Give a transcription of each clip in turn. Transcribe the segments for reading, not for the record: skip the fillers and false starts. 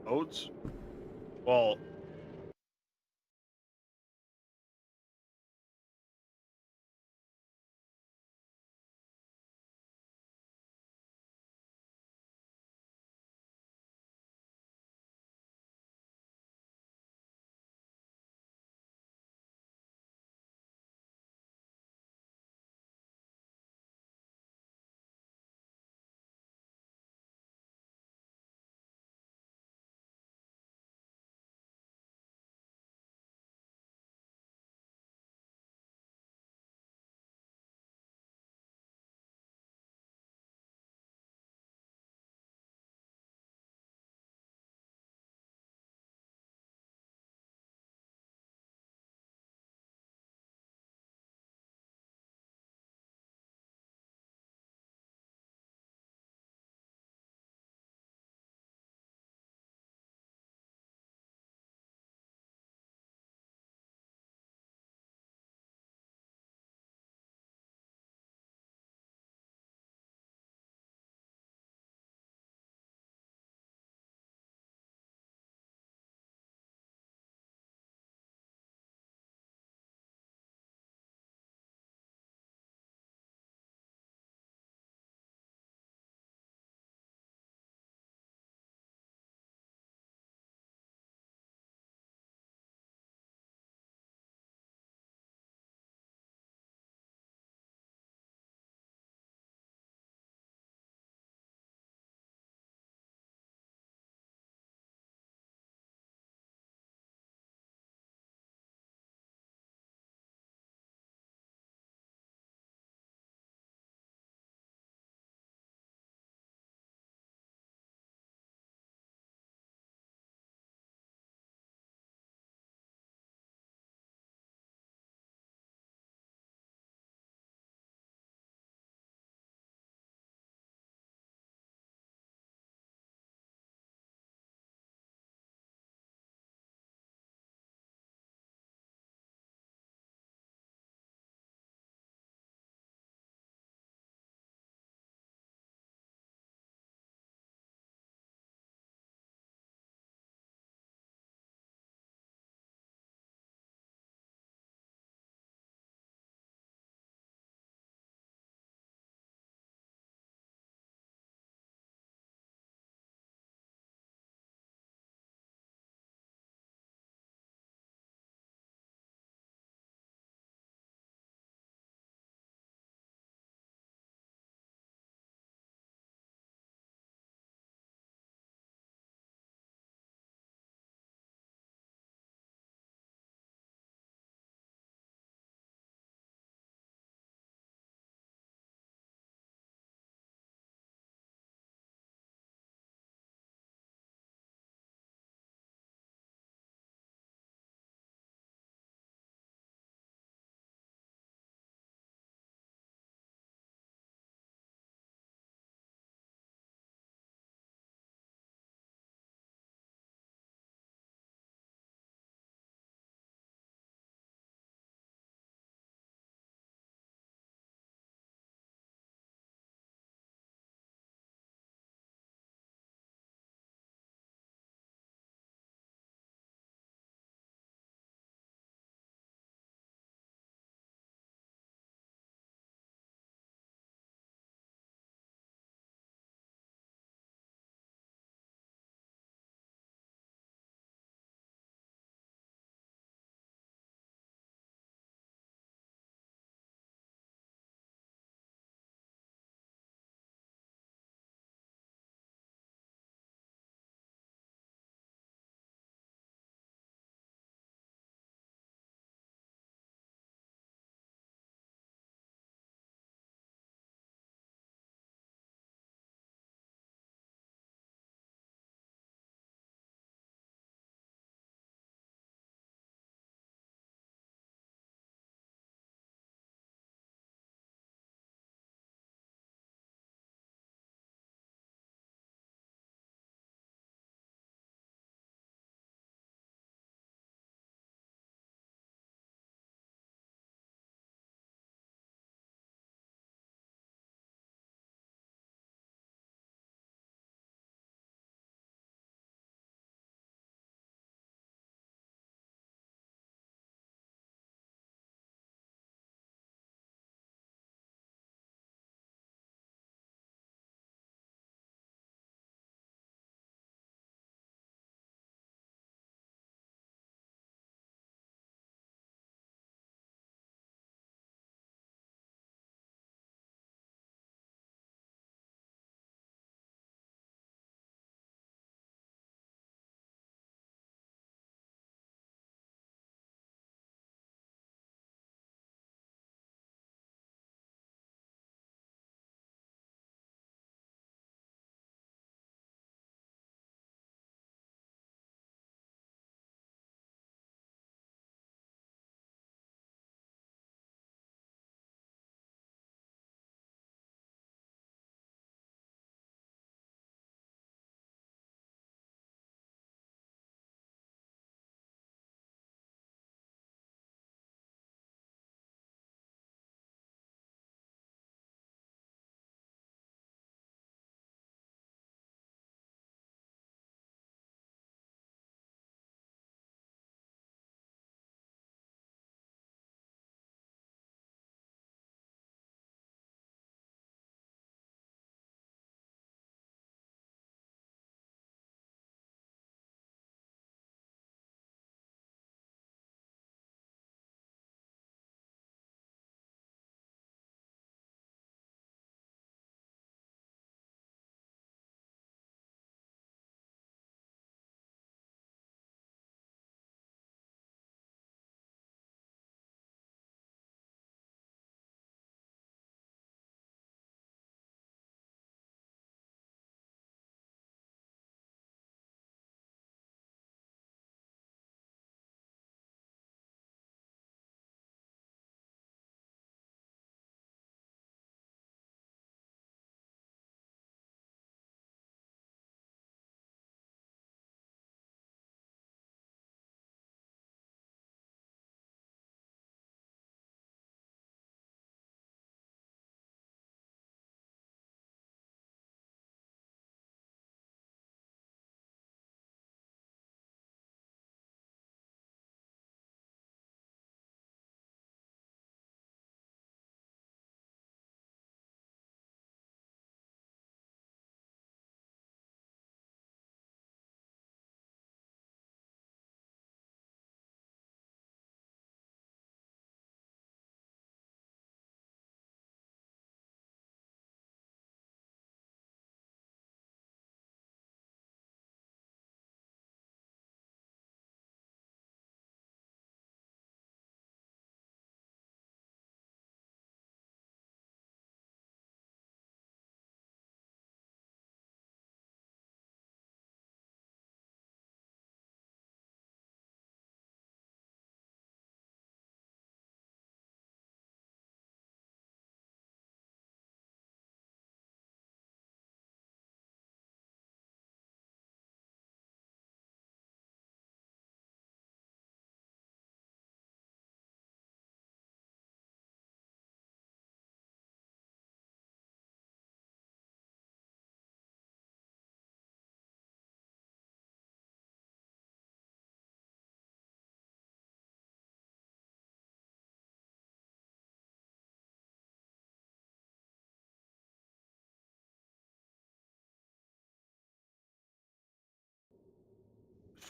Oats? Well,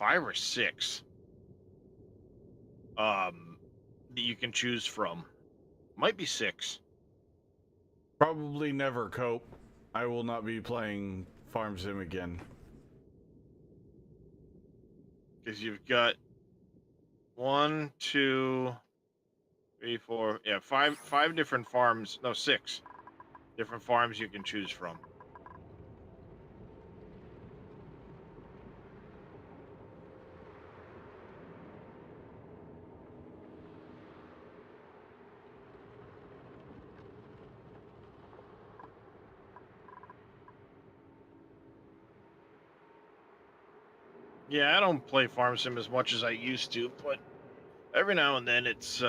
5 or 6 that you can choose from. Might be 6. Probably never, Cope. I will not be playing Farm Sim again. Because you've got 1, 2, 3, 4, yeah, five different farms. No, 6 different farms you can choose from. Yeah, I don't play Farm Sim as much as I used to, but every now and then it's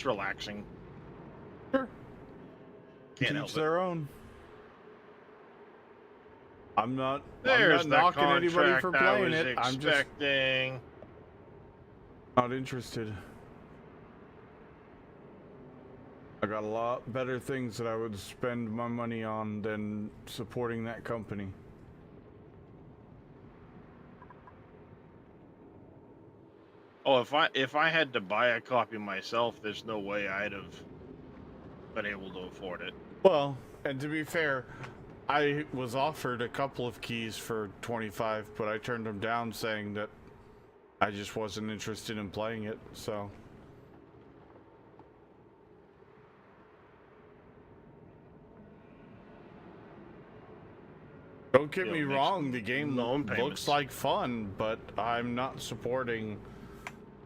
relaxing. Sure. Can't To help each it. their own. I'm not There's the knocking anybody contract for I playing was it. I'm just expecting. not interested. I got a lot better things that I would spend my money on than supporting that company. Oh, if I had to buy a copy myself, there's no way I'd have been able to afford it. Well, and to be fair, I was offered a couple of keys for 25, but I turned them down saying that I just wasn't interested in playing it, so. Don't get me wrong, the game looks like fun, but I'm not supporting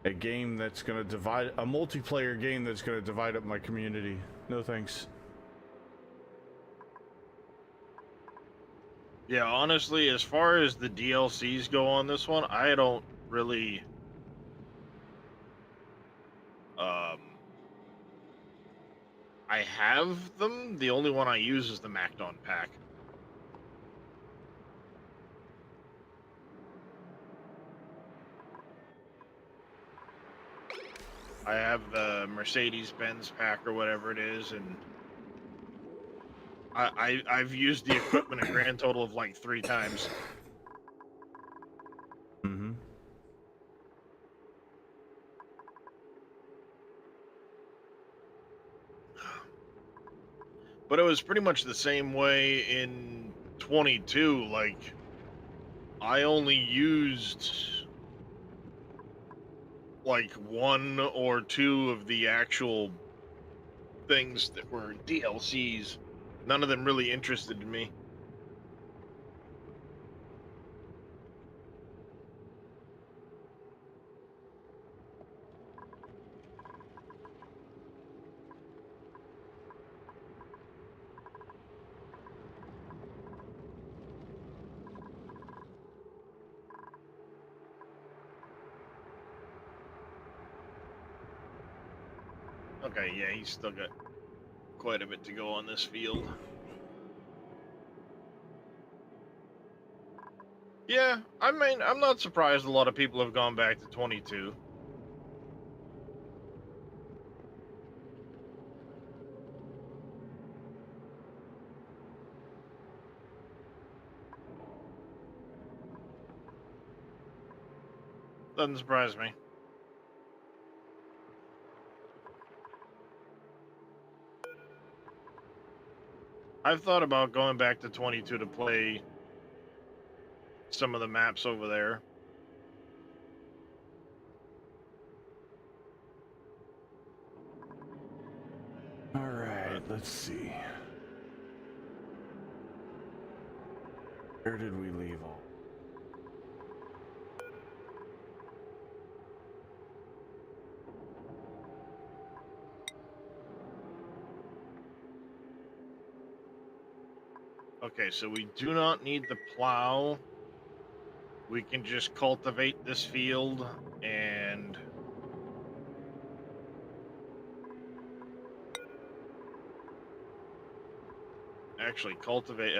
a game that's going to divide, a multiplayer game that's going to divide up my community. No thanks. Yeah, honestly, as far as the DLCs go on this one, I don't really I have them. The only one I use is the Macdon pack. I have the Mercedes-Benz pack or whatever it is, and I've used the equipment a grand total of like 3 times. Mm-hmm. But it was pretty much the same way in 22. Like, I only used like 1 or 2 of the actual things that were DLCs. None of them really interested me. Okay, yeah, he's still got quite a bit to go on this field. Yeah, I mean, I'm not surprised a lot of people have gone back to 22. Doesn't surprise me. I've thought about going back to 22 to play some of the maps over there. All right, let's see. Where did we leave all? Okay, so we do not need the plow. We can just cultivate this field and actually cultivate.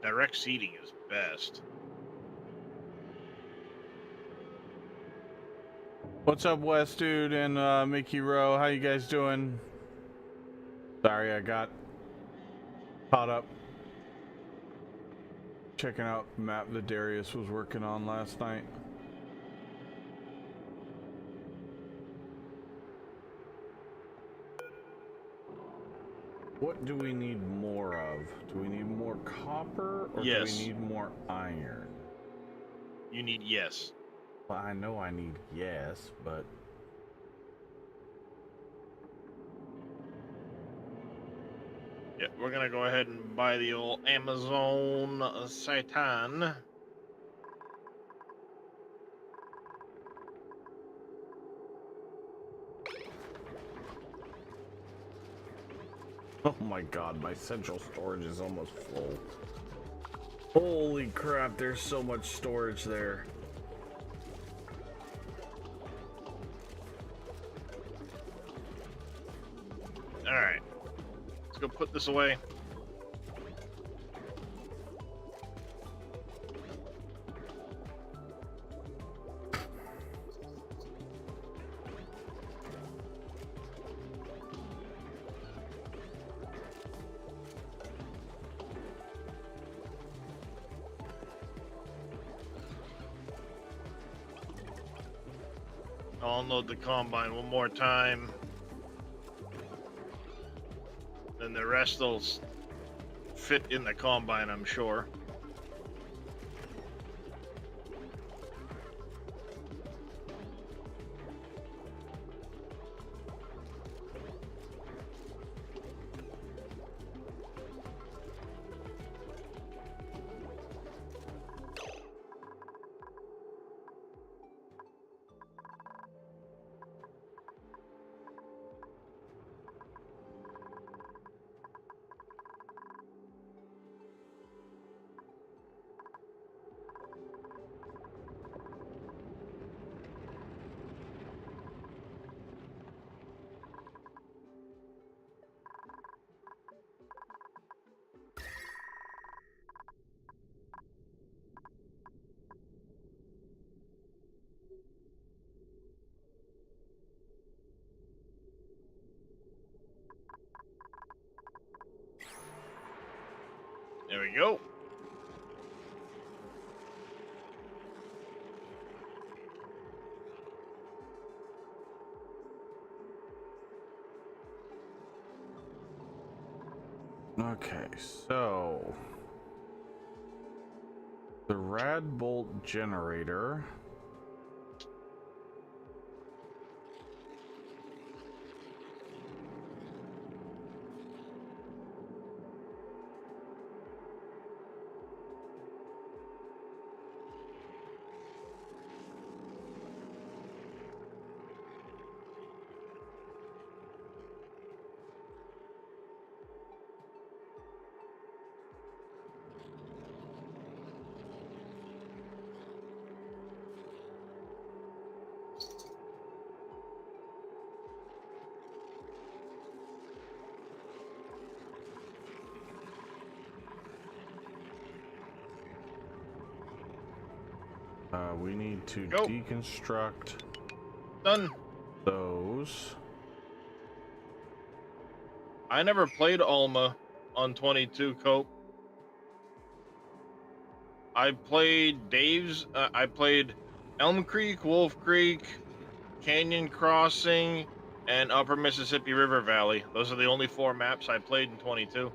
Direct seeding is best. What's up, West Dude and Mickey Rowe? How you guys doing? Sorry, I got caught up Checking out the map that Darius was working on last night. What do we need more of? Do we need more copper or do we need more iron? You need yes. Well, I know I need yes, but... Yeah, we're gonna go ahead and buy the old Amazon Satan. Oh my god, my central storage is almost full. Holy crap, there's so much storage there. Alright. Let's go put this away. I'll unload the combine one more time. Then the rest will fit in the combine, I'm sure. There we go. Okay, so the rad bolt generator. We need to deconstruct those. I never played Alma on 22 Cope. I played Dave's. I played Elm Creek, Wolf Creek, Canyon Crossing, and Upper Mississippi River Valley. Those are the only 4 maps I played in 22.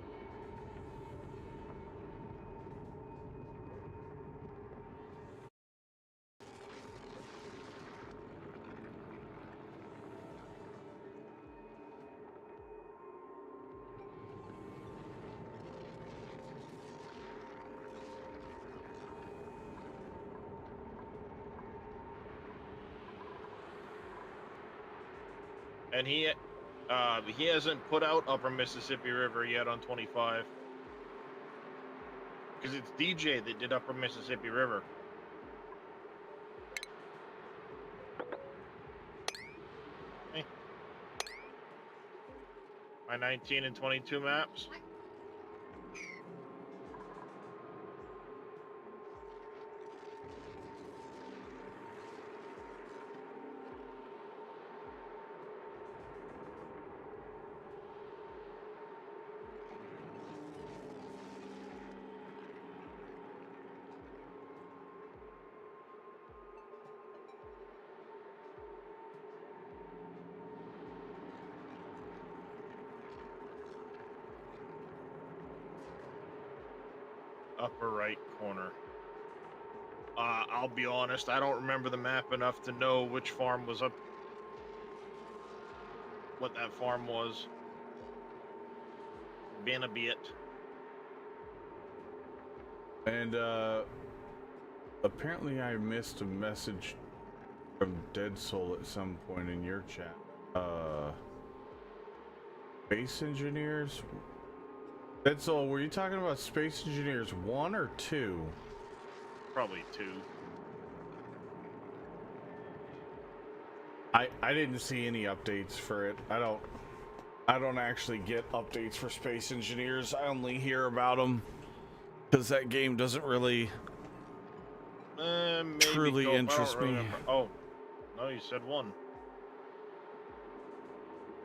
And he hasn't put out Upper Mississippi River yet on 25. Because it's DJ that did Upper Mississippi River. Hey. My 19 and 22 maps. upper right corner. I'll be honest, I don't remember the map enough to know which farm was up, what that farm was. Been a bit. And apparently I missed a message from Dead Soul at some point in your chat. Space Engineers? Dead Soul, were you talking about Space Engineers 1 or 2? Probably 2. I didn't see any updates for it. I don't actually get updates for Space Engineers. I only hear about them because that game doesn't really Maybe truly Cope, interest me. Oh, no, you said 1.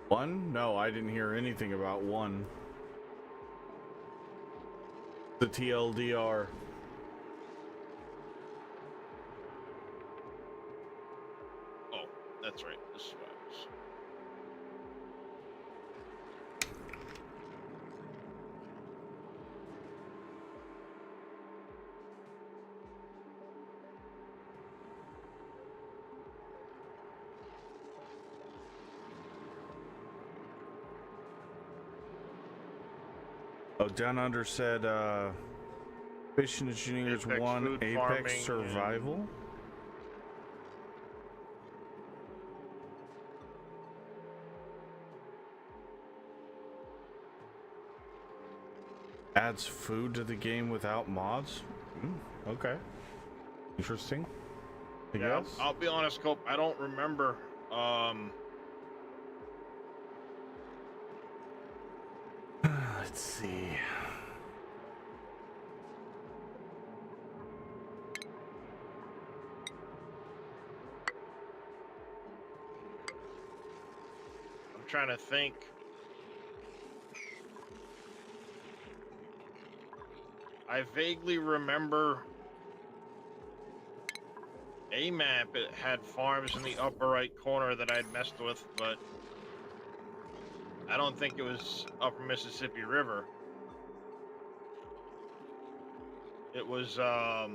1? No, I didn't hear anything about 1. The TLDR. Oh, that's right. This is what it was. Oh, Down Under said, Space Engineers Apex 1 food Apex farming Survival? Adds food to the game without mods? Okay. Interesting. I guess. I'll be honest, Cope, I don't remember. Let's see. I'm trying to think. I vaguely remember a map. It had farms in the upper right corner that I'd messed with, but I don't think it was Upper Mississippi River. It was, I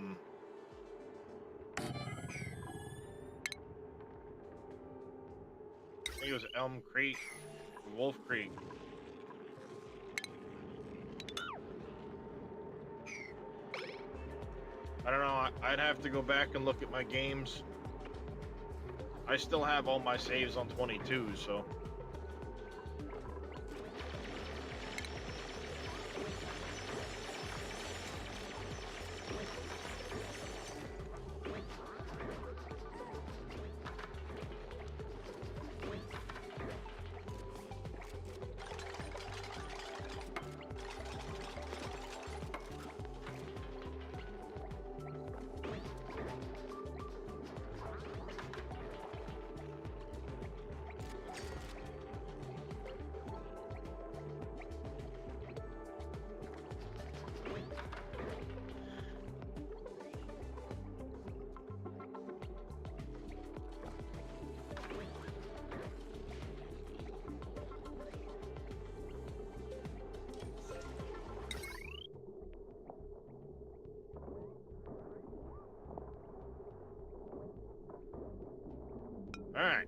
think it was Elm Creek, Wolf Creek. I don't know, I'd have to go back and look at my games. I still have all my saves on 22, so. All right.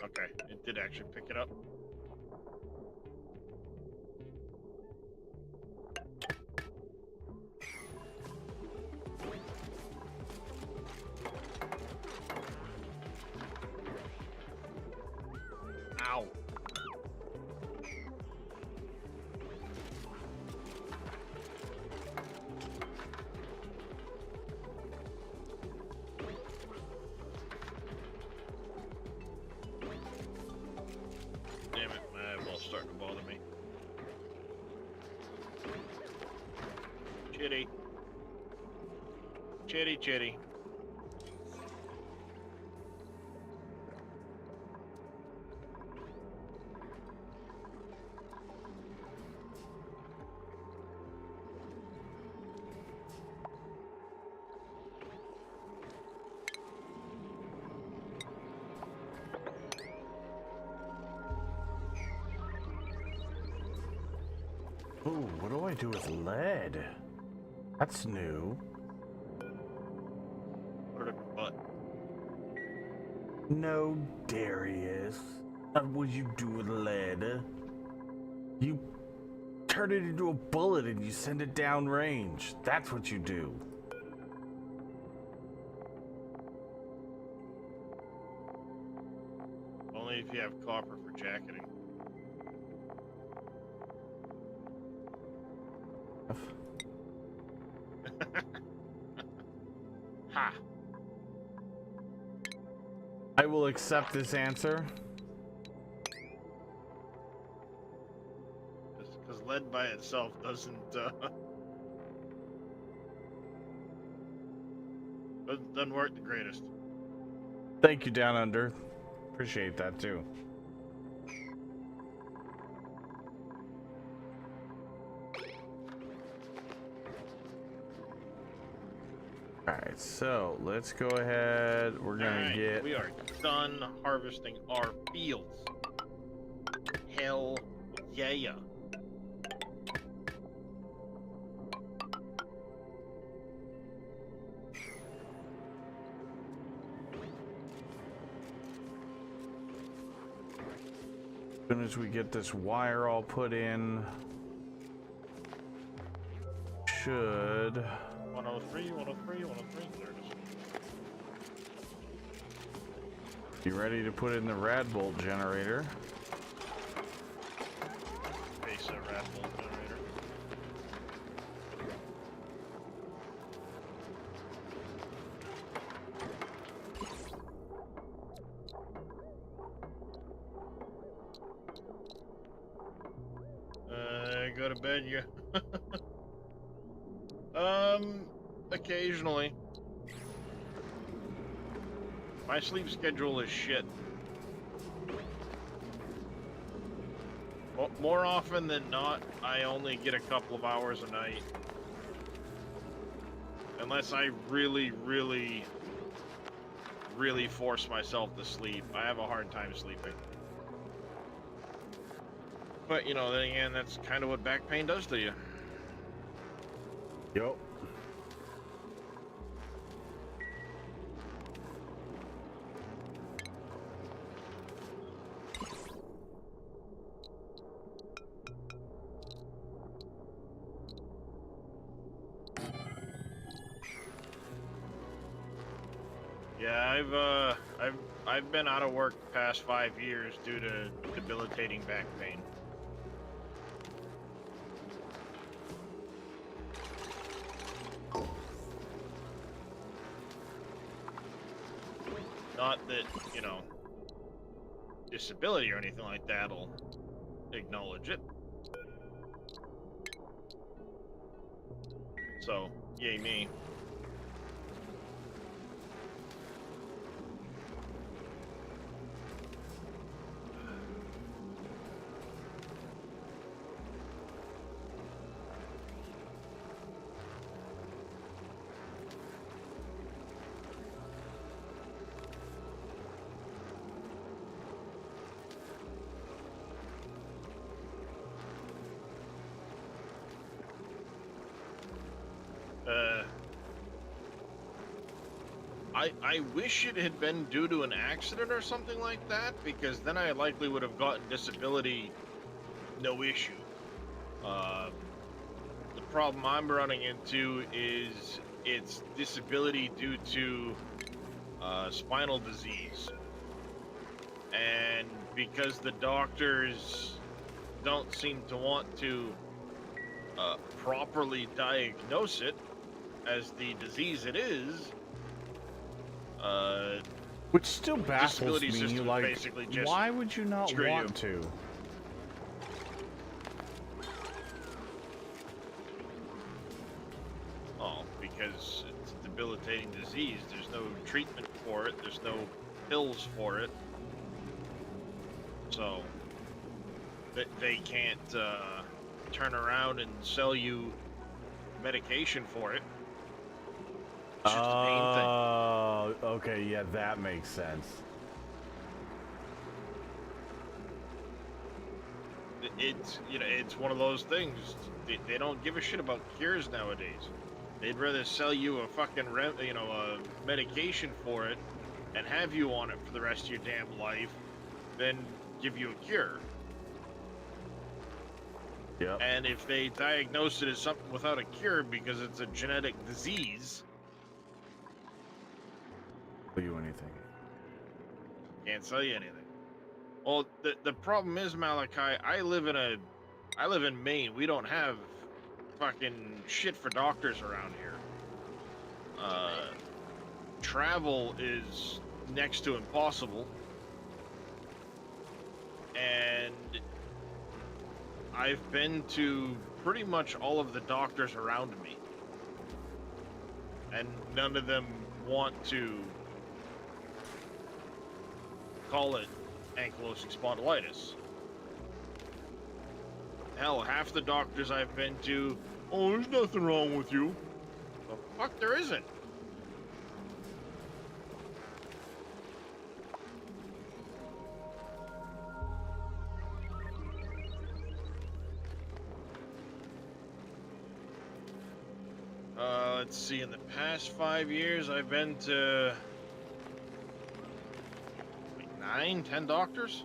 Okay, it did actually pick it up. Ow. Damn it, my eyeball's starting to bother me. Chitty. Chitty, chitty. Ooh, what do I do with lead? That's new. Put it in your butt. No, Darius. What would you do with lead? You turn it into a bullet and you send it down range. That's what you do. Only if you have copper for jacketing. Ha! I will accept this answer. Because lead by itself doesn't work the greatest. Thank you, Down Under. Appreciate that too. Alright, so let's go ahead. We're gonna get. We are done harvesting our fields. Hell yeah. As soon as we get this wire all put in, should 103, 103, 103. There it is. be ready to put in the rad bolt generator. Base a rad bolt generator. Go to bed, yeah. Occasionally. My sleep schedule is shit. More often than not, I only get a couple of hours a night. Unless I really, really, really force myself to sleep. I have a hard time sleeping. But, you know, then again, that's kind of what back pain does to you. Yup. Yeah, I've been out of work the past 5 years due to debilitating back pain. Not that, you know, disability or anything like that'll acknowledge it. So, yay me. I wish it had been due to an accident or something like that, because then I likely would have gotten disability no issue. The problem I'm running into is it's disability due to spinal disease. And because the doctors don't seem to want to properly diagnose it as the disease it is, which still baffles me. Like, basically just why would you not want to? Oh, because it's a debilitating disease. There's no treatment for it. There's no pills for it. So they can't turn around and sell you medication for it. It's just a pain thing. Oh, okay, yeah, that makes sense. It's, you know, it's one of those things. They don't give a shit about cures nowadays. They'd rather sell you a fucking a medication for it and have you on it for the rest of your damn life than give you a cure. Yep. And if they diagnose it as something without a cure because it's a genetic disease, Will you anything? can't sell you anything. Well, the problem is, Malachi, I live in Maine. We don't have fucking shit for doctors around here. Travel is next to impossible. And I've been to pretty much all of the doctors around me. And none of them want to call it ankylosing spondylitis. Hell, half the doctors I've been to, oh, there's nothing wrong with you. The fuck there isn't. Let's see, in the past 5 years, I've been to 9, 10 doctors.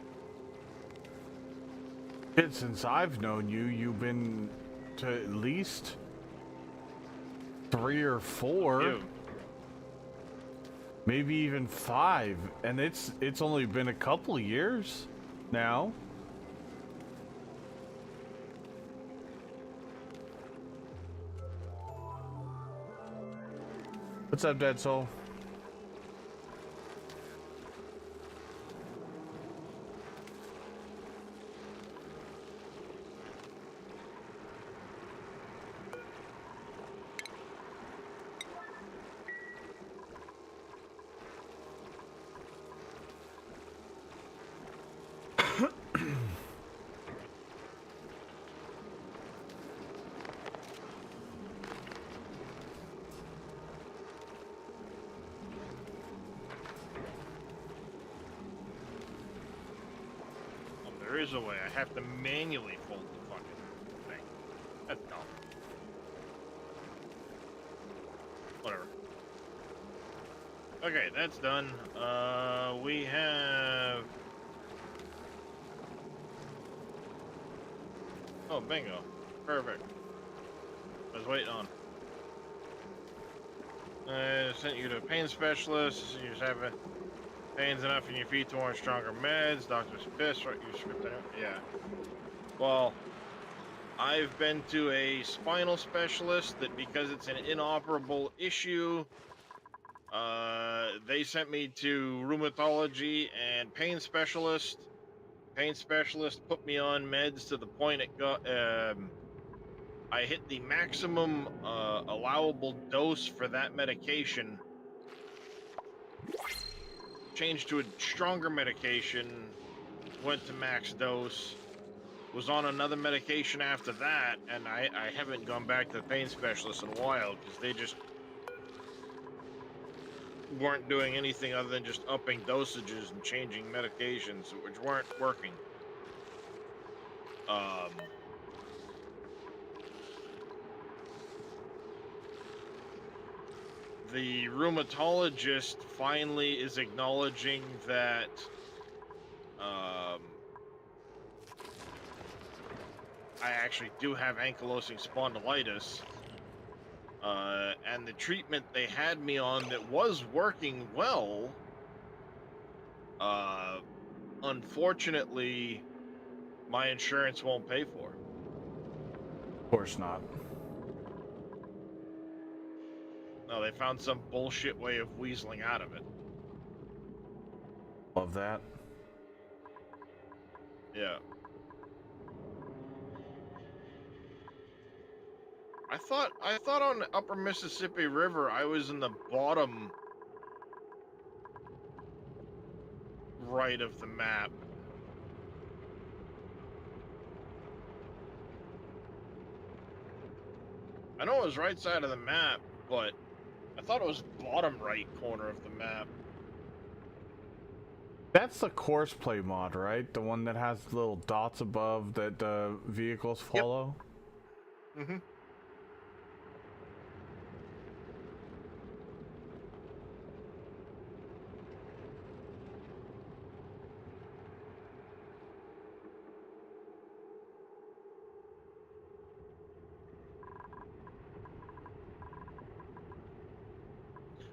Shit, since I've known you, you've been to at least 3 or 4. Ew. Maybe even 5, and it's only been a couple of years now. What's up, Dead Soul? There is a way. I have to manually fold the fucking thing. That's dumb. Whatever. Okay, that's done. We have... Oh, bingo. Perfect. I was waiting on. I sent you to a pain specialist. You just have pains enough in your feet to warrant stronger meds. Doctor's pissed. Right, you script out. Yeah. Well, I've been to a spinal specialist that because it's an inoperable issue, they sent me to rheumatology and pain specialist. Pain specialist put me on meds to the point it got. I hit the maximum allowable dose for that medication. Changed to a stronger medication. Went to max dose. Was on another medication after that, and I haven't gone back to the pain specialist in a while because they just weren't doing anything other than just upping dosages and changing medications, which weren't working. The rheumatologist finally is acknowledging that I actually do have ankylosing spondylitis, and the treatment they had me on that was working well, unfortunately, my insurance won't pay for. Of course not. No, they found some bullshit way of weaseling out of it. Love that. Yeah. I thought on the upper Mississippi River I was in the bottom right of the map. I know it was right side of the map, but I thought it was bottom right corner of the map. That's the courseplay mod, right? The one that has little dots above that the vehicles follow? Yep. Mm-hmm.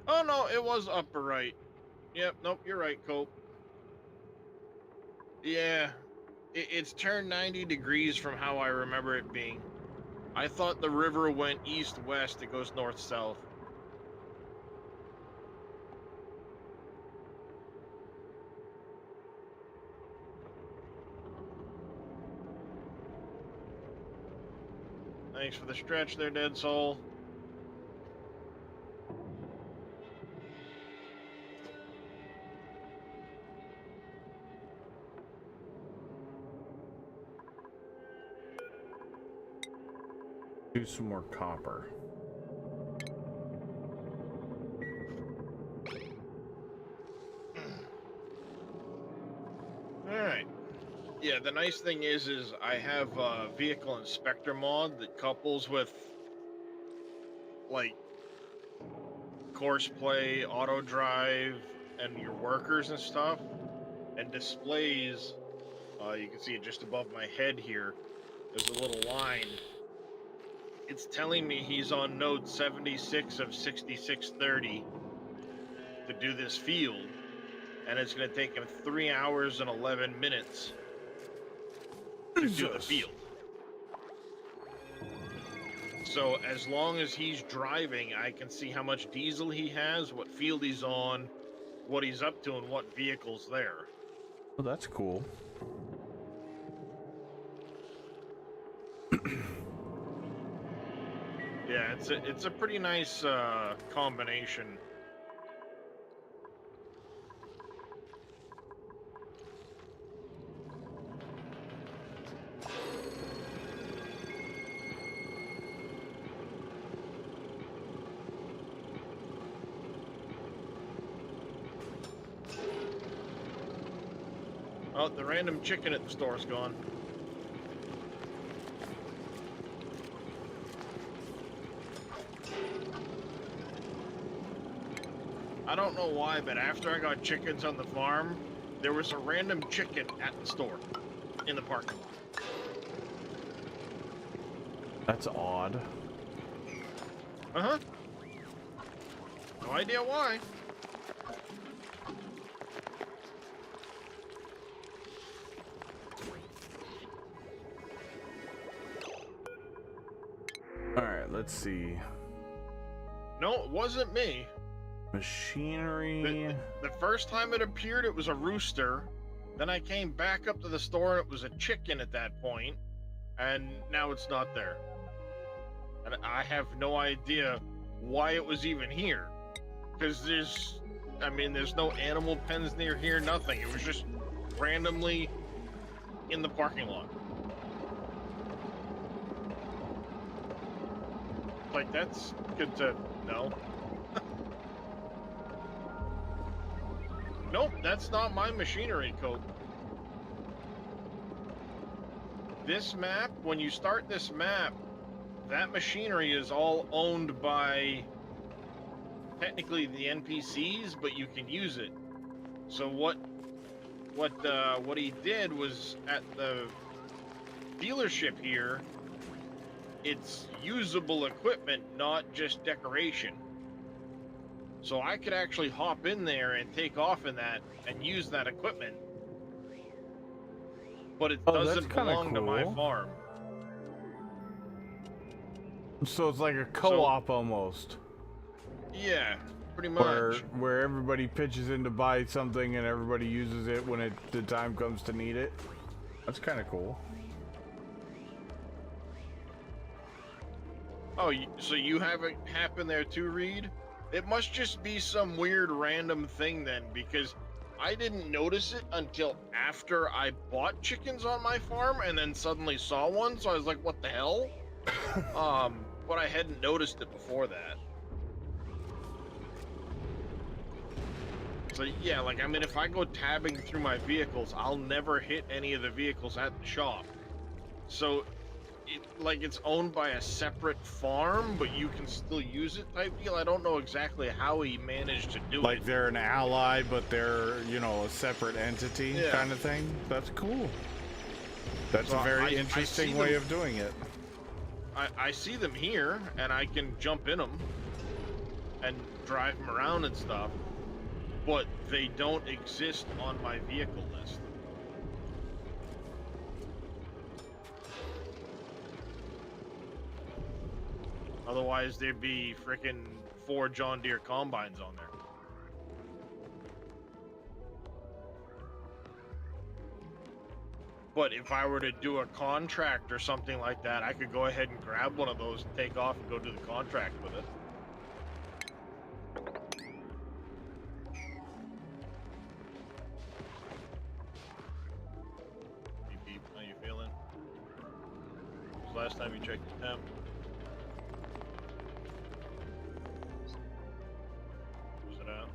Oh, no, it was upper right. Yep, nope, you're right, Cope. Yeah, it's turned 90 degrees from how I remember it being. I thought the river went east-west, it goes north-south. Thanks for the stretch there, Dead Soul. Do some more copper. Alright. Yeah, the nice thing is I have a vehicle inspector mod that couples with, like, course play, auto drive, and your workers and stuff, and displays. You can see it just above my head here. There's a little line. It's telling me he's on node 76 of 6630 to do this field, and it's going to take him 3 hours and 11 minutes to do the field. So as long as he's driving, I can see how much diesel he has, what field he's on, what he's up to, and what vehicle's there. Oh, that's cool. Yeah, it's a pretty nice combination. Oh, the random chicken at the store's gone. I don't know why, but after I got chickens on the farm, there was a random chicken at the store in the parking lot. That's odd. Uh-huh. No idea why. Alright, let's see. No, it wasn't me. Machinery. The first time it appeared, it was a rooster. Then I came back up to the store, and it was a chicken at that point. And now it's not there. And I have no idea why it was even here. Because there's no animal pens near here, nothing. It was just randomly in the parking lot. Like, that's good to know. Nope, that's not my machinery, Cope. This map, when you start this map, that machinery is all owned by technically the NPCs, but you can use it. So what he did was, at the dealership here, it's usable equipment, not just decoration. So I could actually hop in there and take off in that and use that equipment. But it doesn't belong to my farm. So it's like a co-op almost. Yeah, pretty much. Where everybody pitches in to buy something and everybody uses it when the time comes to need it. That's kind of cool. Oh, so you have it happen there too, Reed? It must just be some weird random thing then, because I didn't notice it until after I bought chickens on my farm and then suddenly saw one, so I was like, what the hell? But I hadn't noticed it before that. So yeah, like I mean, if I go tabbing through my vehicles, I'll never hit any of the vehicles at the shop. So it's owned by a separate farm, but you can still use it type deal. I don't know exactly how he managed to do Like it. they're an ally, but they're, you know, a separate entity kind of thing. That's cool. That's So a very interesting way of doing it. I see them here, and I can jump in them and drive them around and stuff, but they don't exist on my vehicle list. Otherwise, there'd be freaking 4 John Deere combines on there. But if I were to do a contract or something like that, I could go ahead and grab one of those and take off and go do the contract with it. Beep, beep. How you feeling? When was the last time you checked the temp? Was it out?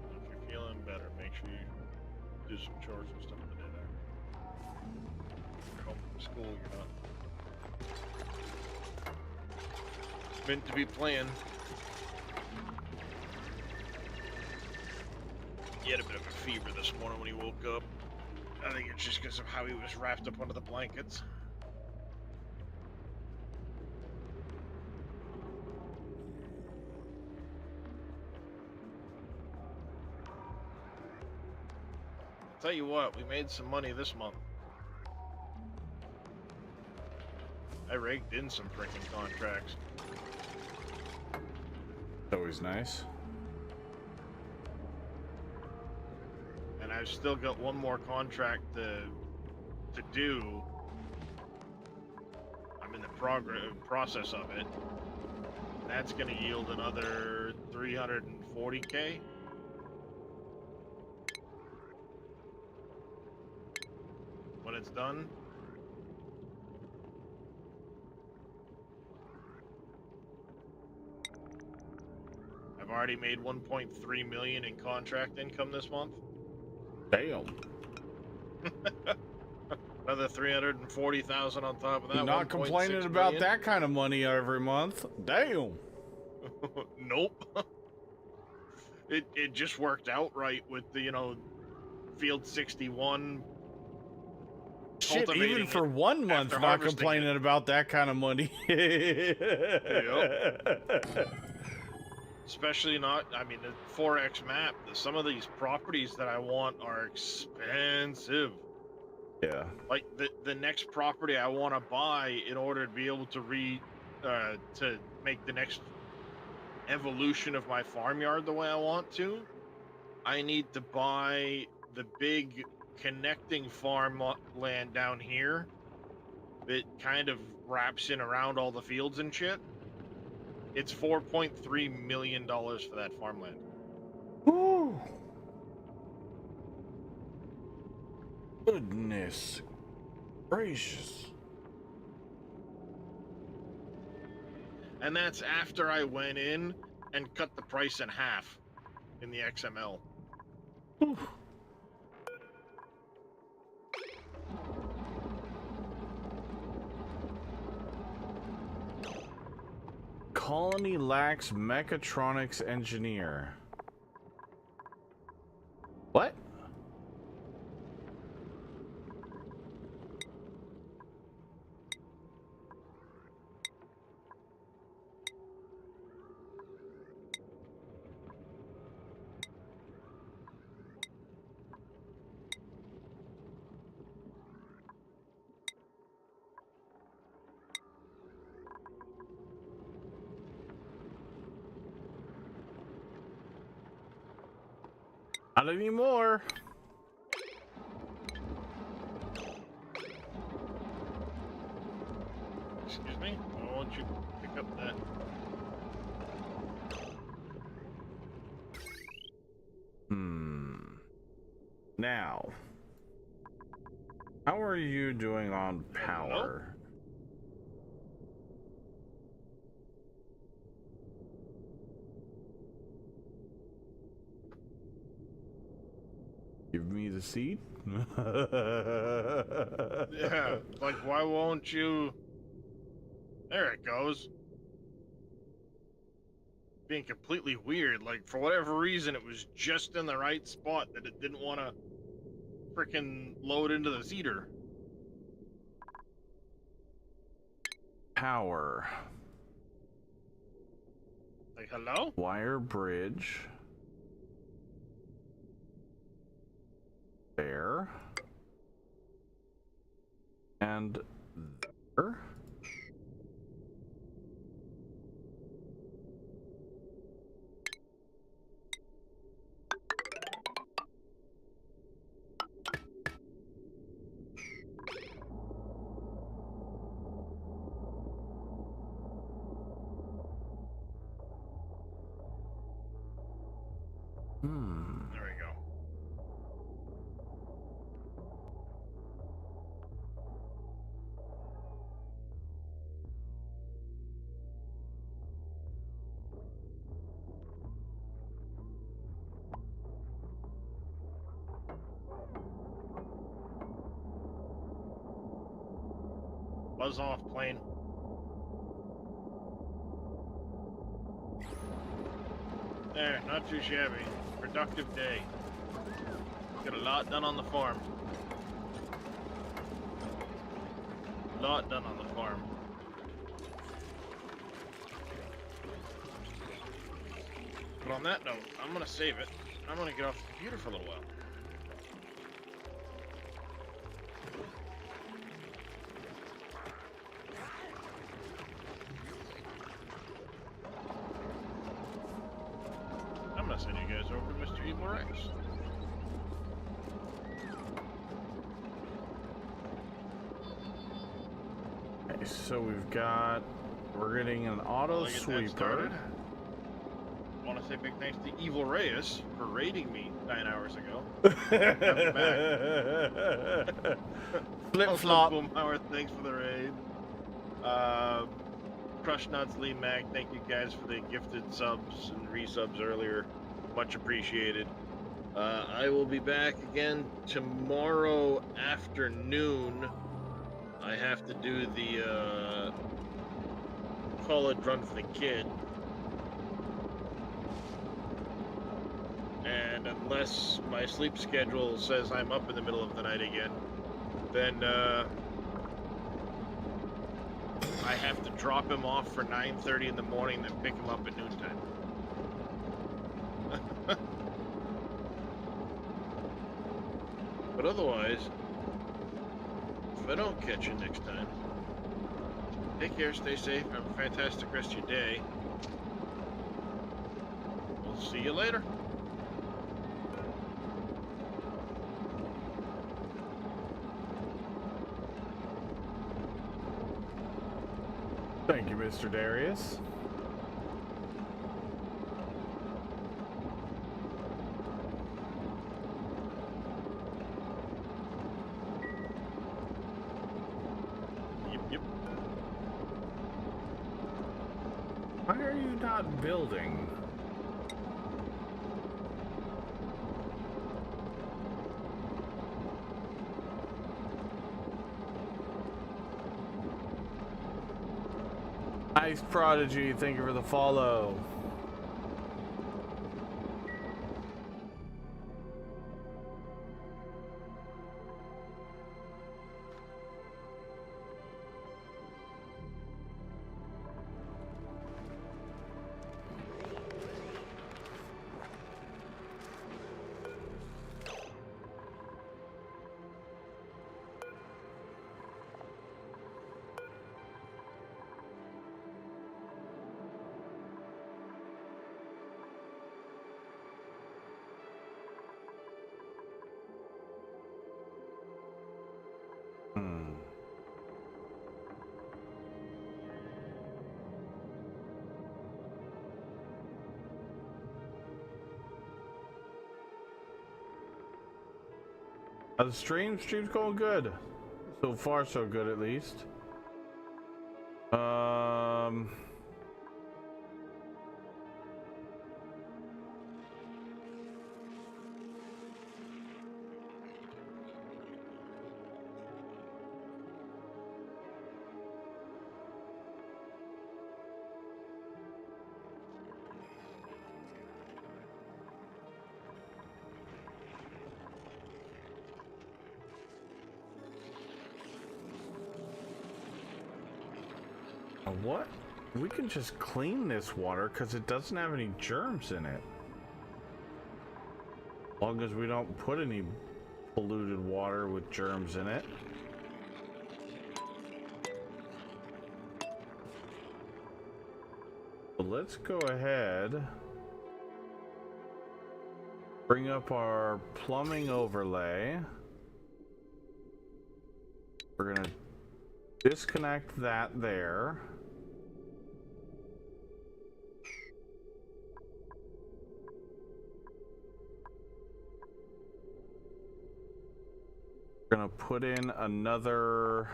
If you're feeling better, make sure you do some chores and stuff today there. You're home from school, you're not meant to be playing. He had a bit of a fever this morning when he woke up. I think it's just because of how he was wrapped up under the blankets. I'll tell you what, we made some money this month. I raked in some freaking contracts. Always nice. And I've still got one more contract to do. I'm in the process of it. That's going to yield another 340K. When it's done. I've already made 1.3 million in contract income this month. Damn. Another 340,000 on top of that. Not complaining about that kind of money every month. Damn. Nope. It just worked out right with the, you know, Field 61. Shit, even for 1 month, not complaining about that kind of money. Yep. Especially not, I mean, the 4X map, some of these properties that I want are expensive. Yeah. Like the next property I want to buy in order to be able to to make the next evolution of my farmyard the way I want to, I need to buy the big connecting farmland down here that kind of wraps in around all the fields and shit. It's $4.3 million for that farmland. Woo. Goodness gracious. And that's after I went in and cut the price in half in the XML. Whew. Colony lacks mechatronics engineer. What? Not anymore. Excuse me? Why won't you pick up that? Now. how are you doing on power? Give me the seat. Yeah, like why won't you? There it goes. Being completely weird. Like for whatever reason, it was just in the right spot that it didn't want to freaking load into the seeder. Power. Like hello? Wire bridge. There. And there. There we go. Buzz off, plane. There, not too shabby. Productive day. Got a lot done on the farm. A lot done on the farm. But on that note, I'm gonna save it. I'm gonna get off the computer for a little while. I'm gonna send you guys over to Mr. Evil Rex. Okay, so we're getting an auto sweeper. I want to say big thanks to Evil Reyes for raiding me 9 hours ago. I'm back. Flip flop. Boomhauer, thanks for the raid. Crush Nuts, Lee Mac, thank you guys for the gifted subs and resubs earlier. Much appreciated. I will be back again tomorrow afternoon. I have to do the college run for the kid. And unless my sleep schedule says I'm up in the middle of the night again, then I have to drop him off for 9:30 in the morning, then pick him up at noontime. But otherwise, if I don't catch you next time, take care, stay safe, have a fantastic rest of your day. We'll see you later. Thank you, Mr. Darius. Yep. Why are you not building? Nice Prodigy, thank you for the follow. The stream's going good. So far, so good, at least. What? We can just clean this water because it doesn't have any germs in it. As long as we don't put any polluted water with germs in it. So let's go ahead. Bring up our plumbing overlay. We're gonna disconnect that there. We're gonna put in another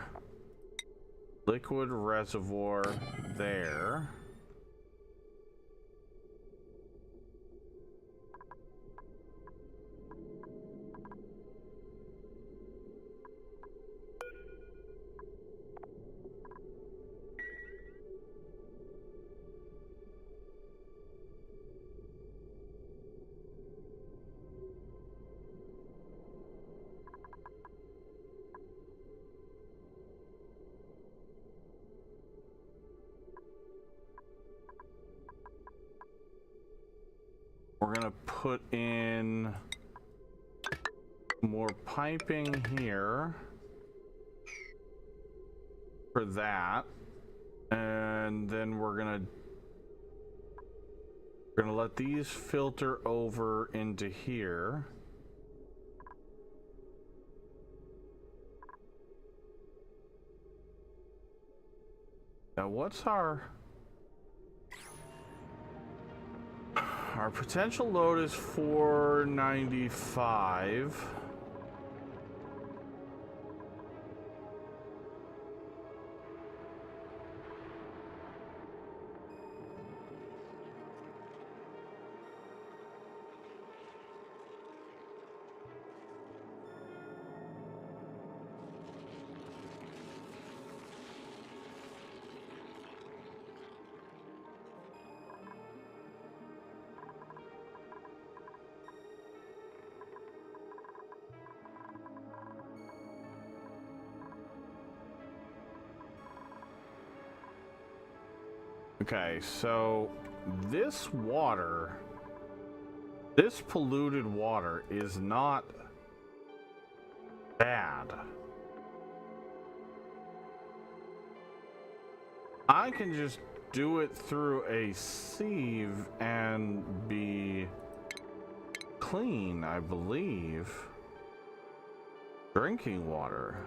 liquid reservoir there. We're gonna put in more piping here for that, and then we're gonna let these filter over into here. Now what's our potential load is 495. Okay, so this water, this polluted water is not bad. I can just do it through a sieve and be clean, I believe. Drinking water.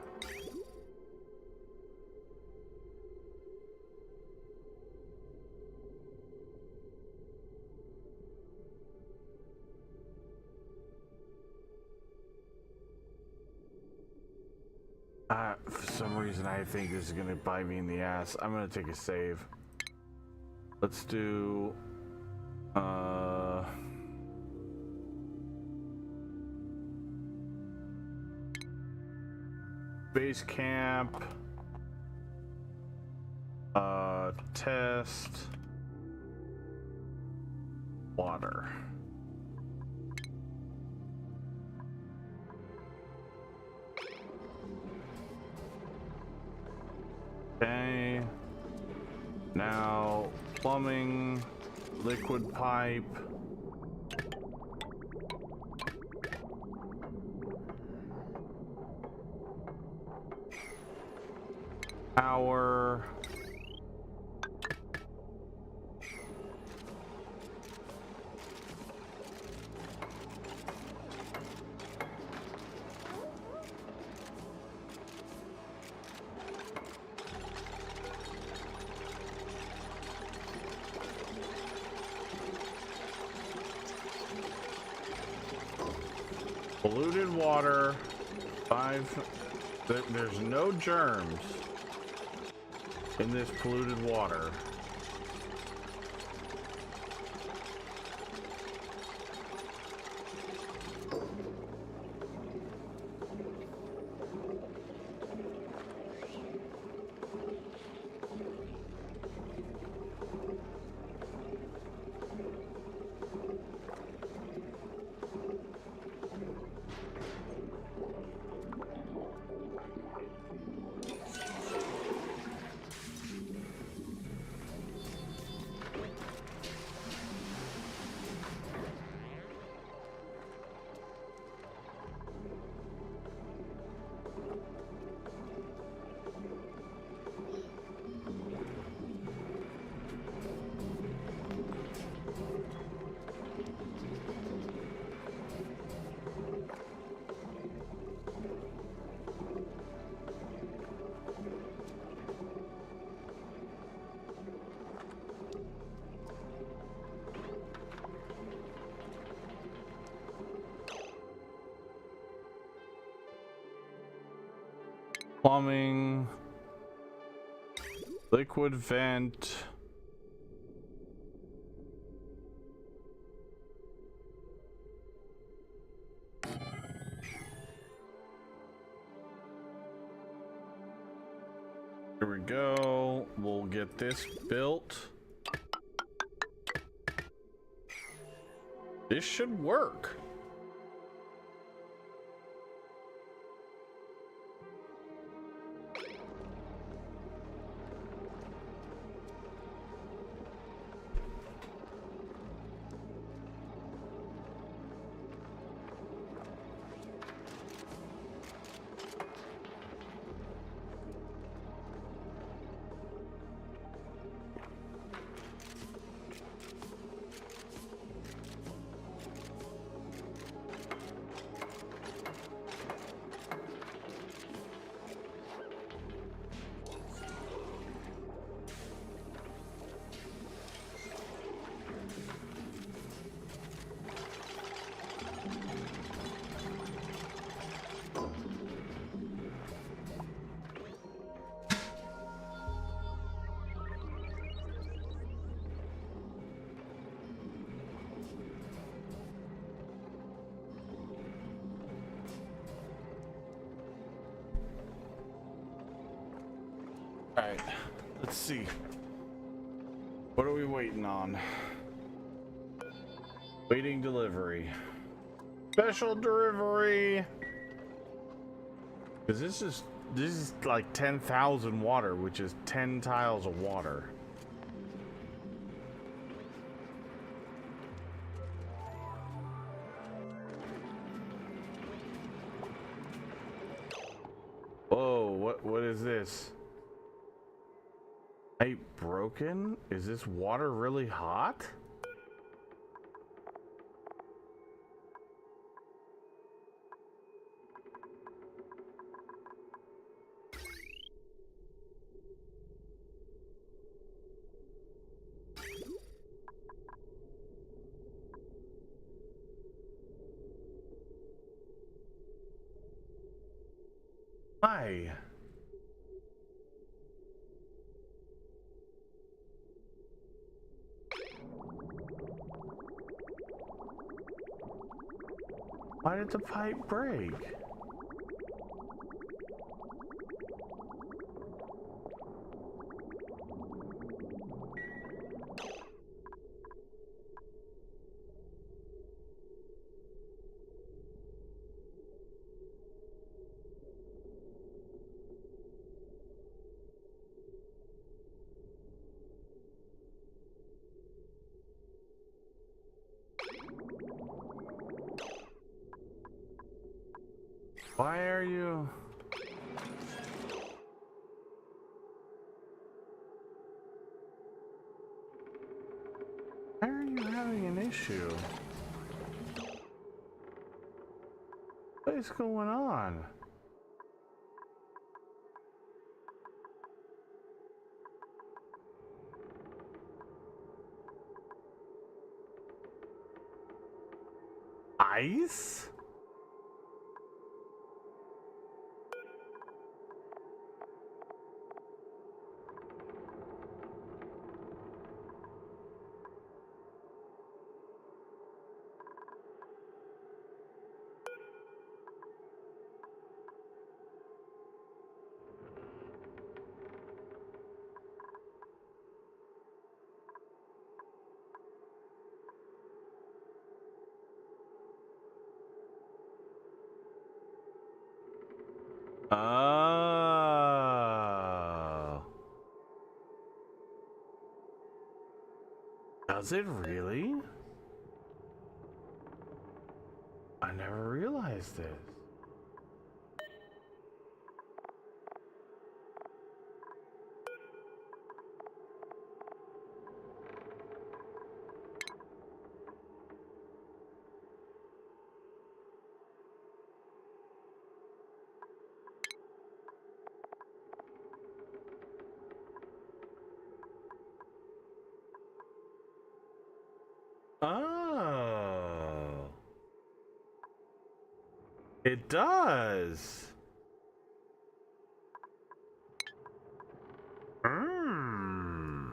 For some reason, I think this is gonna bite me in the ass. I'm gonna take a save. Let's do base camp, test, water. Okay, now plumbing, liquid pipe. Power. Polluted water, 5 There's no germs in this polluted water. Plumbing, liquid vent. Here we go. We'll get this built. This should work. Alright, let's see. What are we waiting on? Waiting delivery. Special delivery! Because this is like 10,000 water, which is 10 tiles of water. Whoa, what is this? Pipe broken? Is this water really hot? Why? Why did the pipe break? Why are you? Why are you having an issue? What is going on? Ice? Does it really? I never realized this. Oh. It does. Hmm.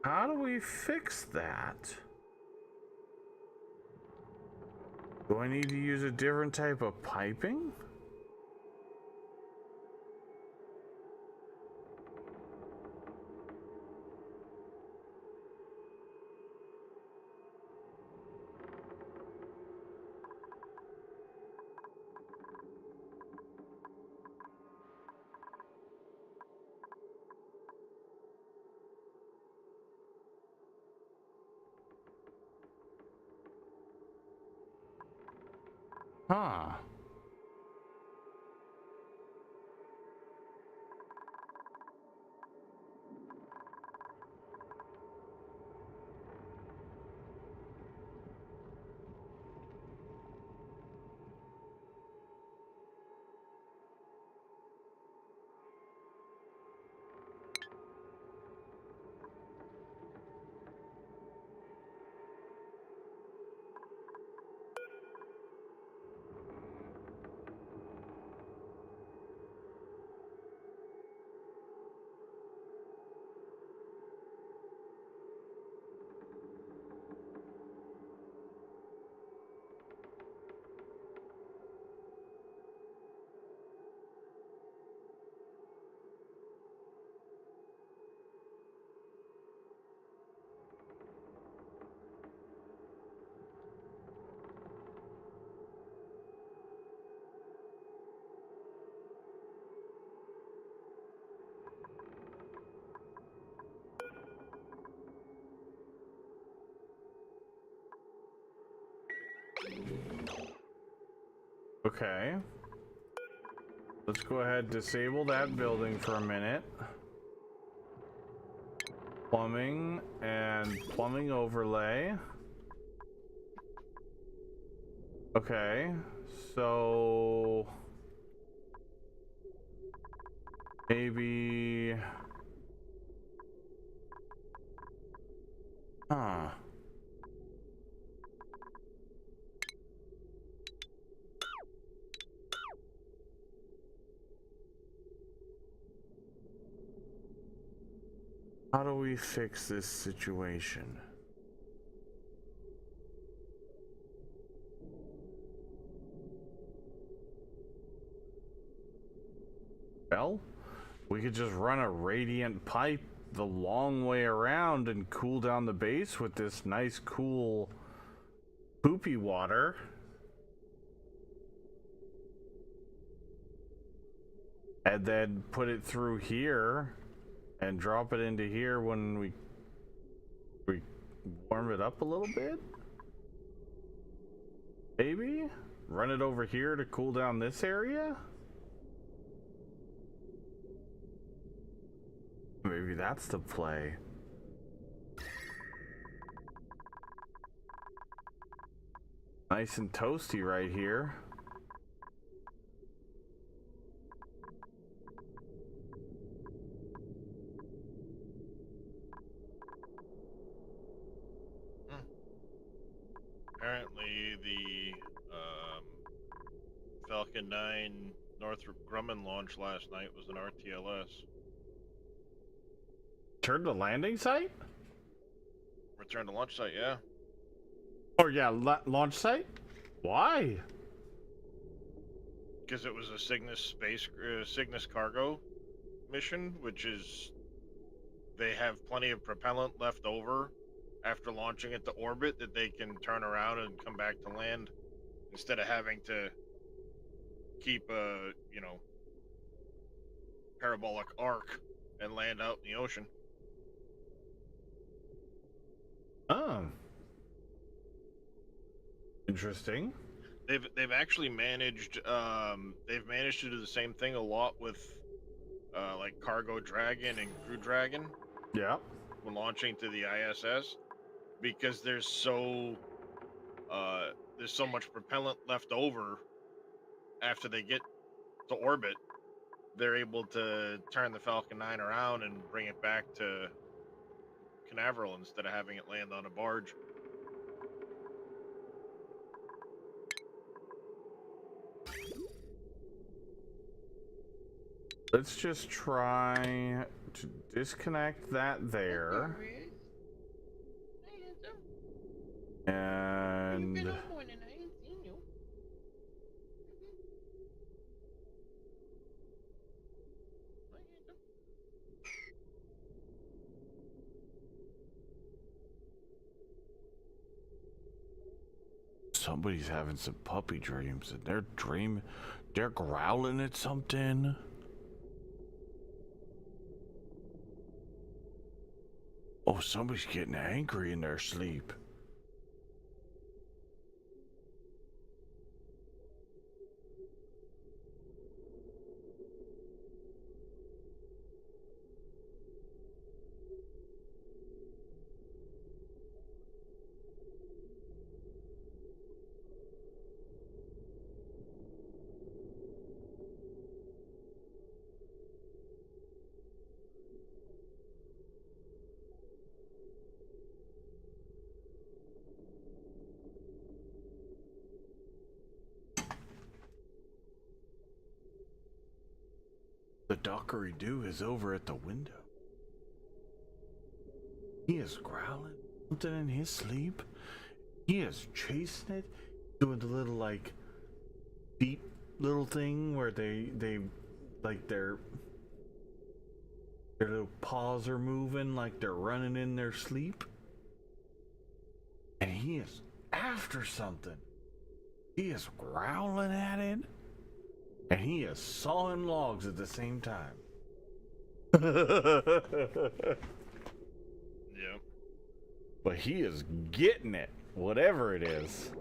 How do we fix that? Do I need to use a different type of piping? Huh. Okay. Let's go ahead and disable that building for a minute. Plumbing and plumbing overlay. Okay. So maybe huh. How do we fix this situation? Well, we could just run a radiant pipe the long way around and cool down the base with this nice, cool, poopy water. And then put it through here and drop it into here when we warm it up a little bit. Maybe run it over here to cool down this area. Maybe that's the play. Nice and toasty right here. Apparently, the Falcon 9 Northrop Grumman launch last night was an RTLS. Turn to landing site? Return to launch site, yeah. Oh yeah, launch site? Why? Because it was a Cygnus Cygnus cargo mission, which is they have plenty of propellant left over after launching it to orbit that they can turn around and come back to land instead of having to keep a, parabolic arc and land out in the ocean. Oh. Interesting. They've actually managed to do the same thing a lot with like Cargo Dragon and Crew Dragon Yeah. when launching to the ISS, because there's so much propellant left over after they get to orbit. They're able to turn the Falcon 9 around and bring it back to Canaveral instead of having it land on a barge. Let's just try to disconnect that there. And somebody's having some puppy dreams and they're growling at something. Oh, somebody's getting angry in their sleep. The Dockery-Doo is over at the window. He is growling something in his sleep. He is chasing it, doing the little like deep little thing where they like their little paws are moving like they're running in their sleep. And he is after something. He is growling at it. And he is sawing logs at the same time. Yeah. But he is getting it, whatever it is.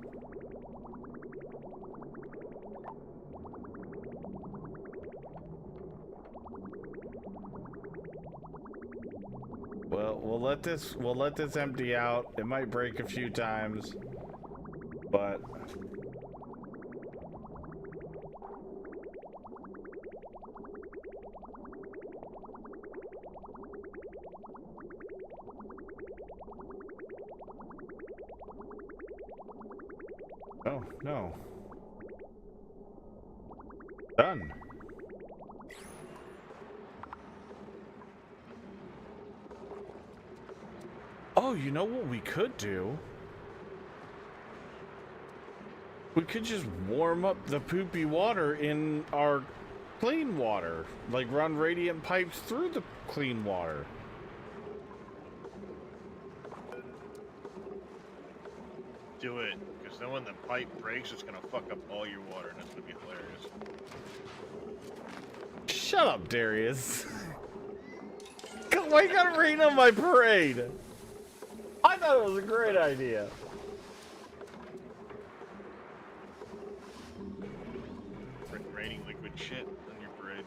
Well, we'll let this empty out. It might break a few times, but oh, no. Done. Oh, you know what we could do? We could just warm up the poopy water in our clean water. Like run radiant pipes through the clean water. Do it, because then when the pipe breaks, it's gonna fuck up all your water, and that's gonna be hilarious. Shut up, Darius. Why you gotta rain on my parade? I thought it was a great idea. Raining liquid shit on your parade.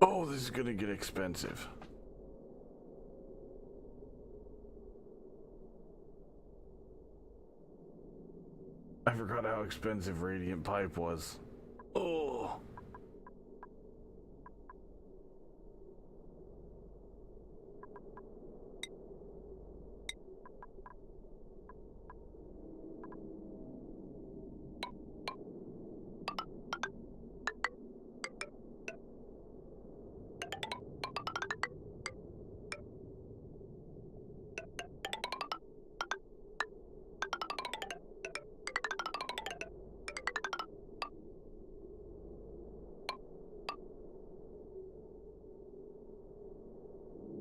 Oh, this is gonna get expensive. I forgot how expensive radiant pipe was. Oh.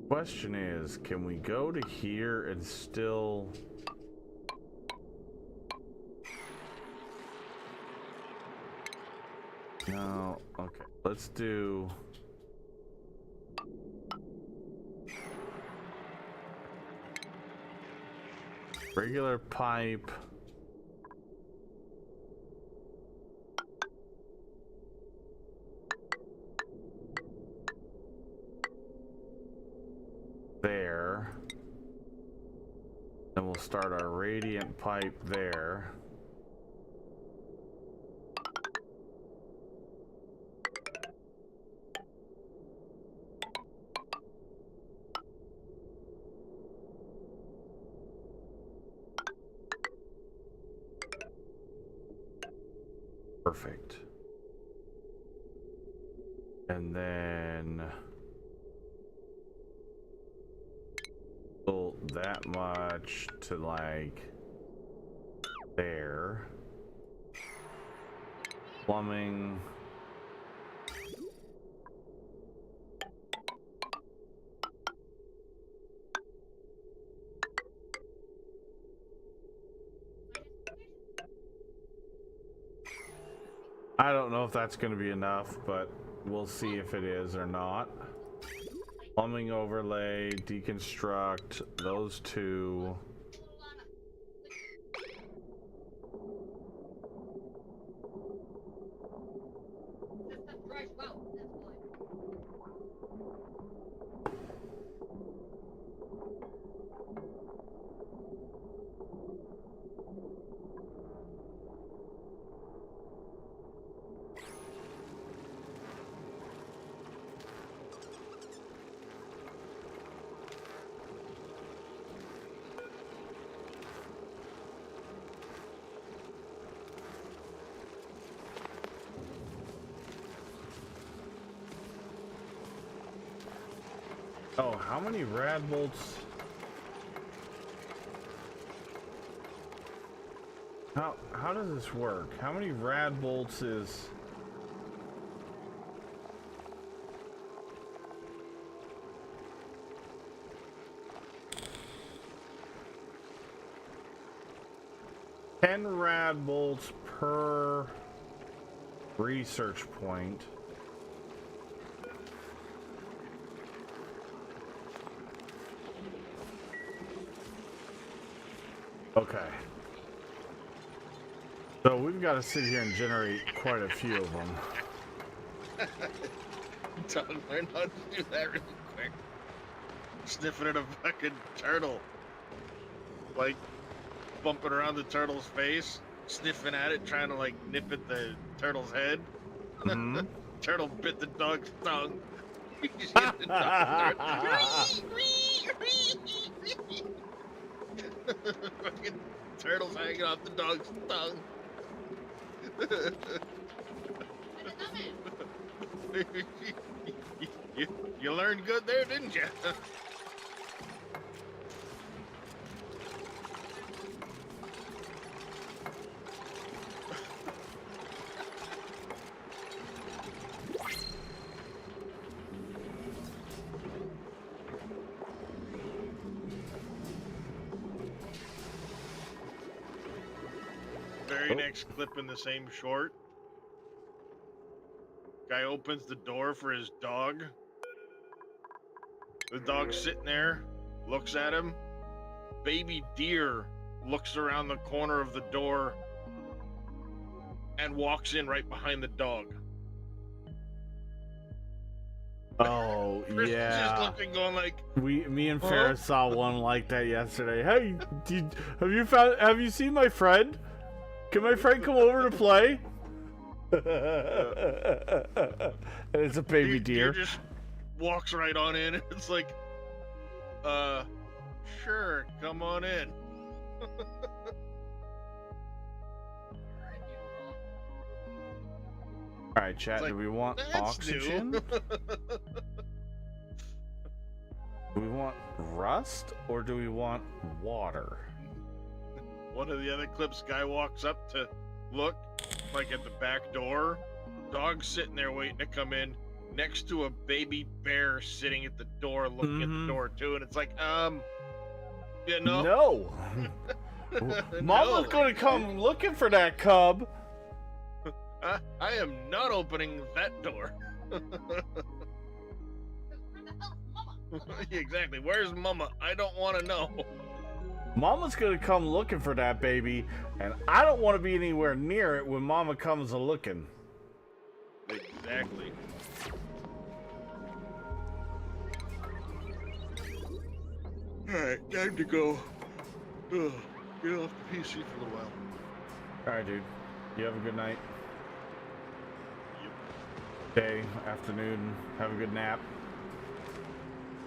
Question is, can we go to here and still... No, okay, let's do... regular pipe. There. Then we'll start our radiant pipe there. Perfect. And then pull that much to like there. Plumbing. I don't know if that's going to be enough, but we'll see if it is or not. Plumbing overlay, deconstruct, those two. Oh, how many rad bolts? How does this work? How many rad bolts is... ten rad bolts per research point. Okay. So we've got to sit here and generate quite a few of them. Tom, learn how to do that really quick. Sniffing at a fucking turtle. Like, bumping around the turtle's face, sniffing at it, trying to, like, nip at the turtle's head. Mm-hmm. Turtle bit the dog's tongue. Just hit the dog's fucking turtle's hanging off the dog's tongue. you learned good there, didn't you? Very next clip in the same short. Guy opens the door for his dog. The dog's sitting there, looks at him. Baby deer looks around the corner of the door and walks in right behind the dog. Oh Chris is just yeah. looking, going like, Me and huh? Ferris saw one like that yesterday. Hey, have you seen my friend? Can my friend come over to play? And it's a baby Deer deer. just walks right on in, and it's like, sure, come on in. All right, chat. Like, Do we want that's oxygen? new. Do we want rust or do we want water? One of the other clips, guy walks up to look, like at the back door. Dog's sitting there waiting to come in, next to a baby bear sitting at the door, looking at the door too. And it's like, you know, No. Mama's gonna come looking for that cub. I am not opening that door. Exactly. Where's Mama? I don't want to know. Mama's gonna come looking for that baby, and I don't want to be anywhere near it when Mama comes a looking. Exactly. Alright, time to go. Get off the PC for a little while. Alright, dude. You have a good night. Yep. Day, afternoon. Have a good nap.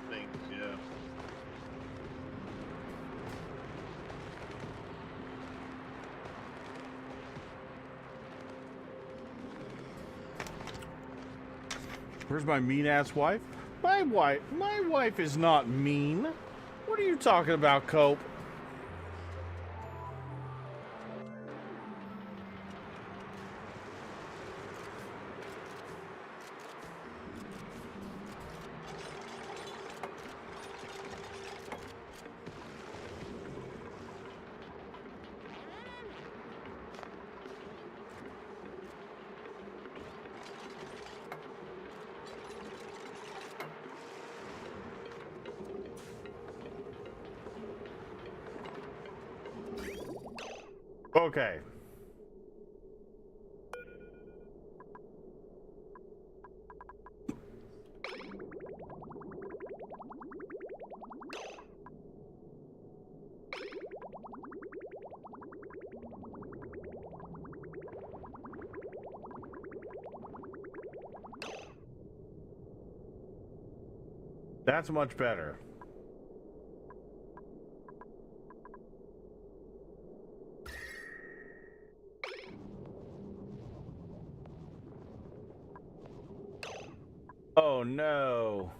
Thanks, yeah. Where's my mean-ass wife? My wife is not mean. What are you talking about, Cope? Okay. That's much better. Oh no.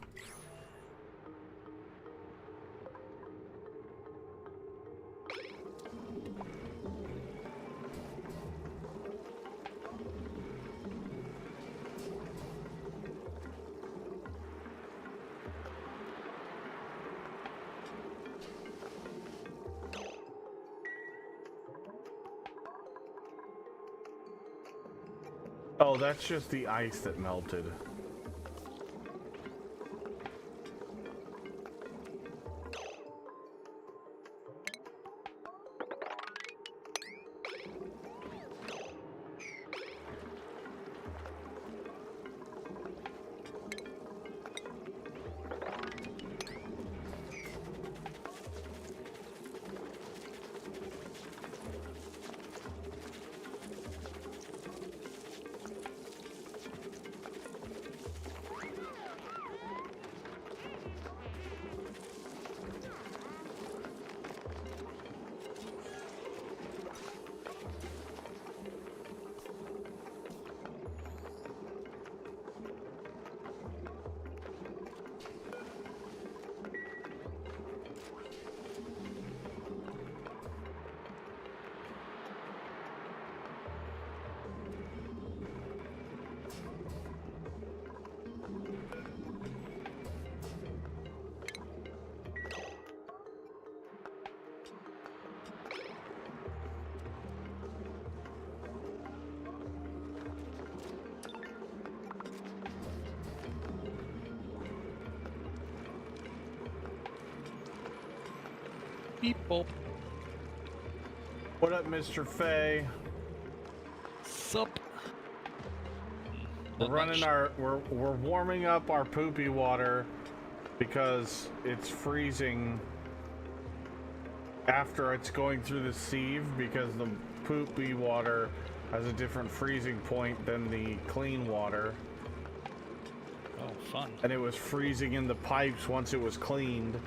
Oh, that's just the ice that melted. Beep boop. What up, Mr. Fay? Sup? We're warming up our poopy water because it's freezing after it's going through the sieve, because the poopy water has a different freezing point than the clean water. Oh, fun. And it was freezing in the pipes once it was cleaned.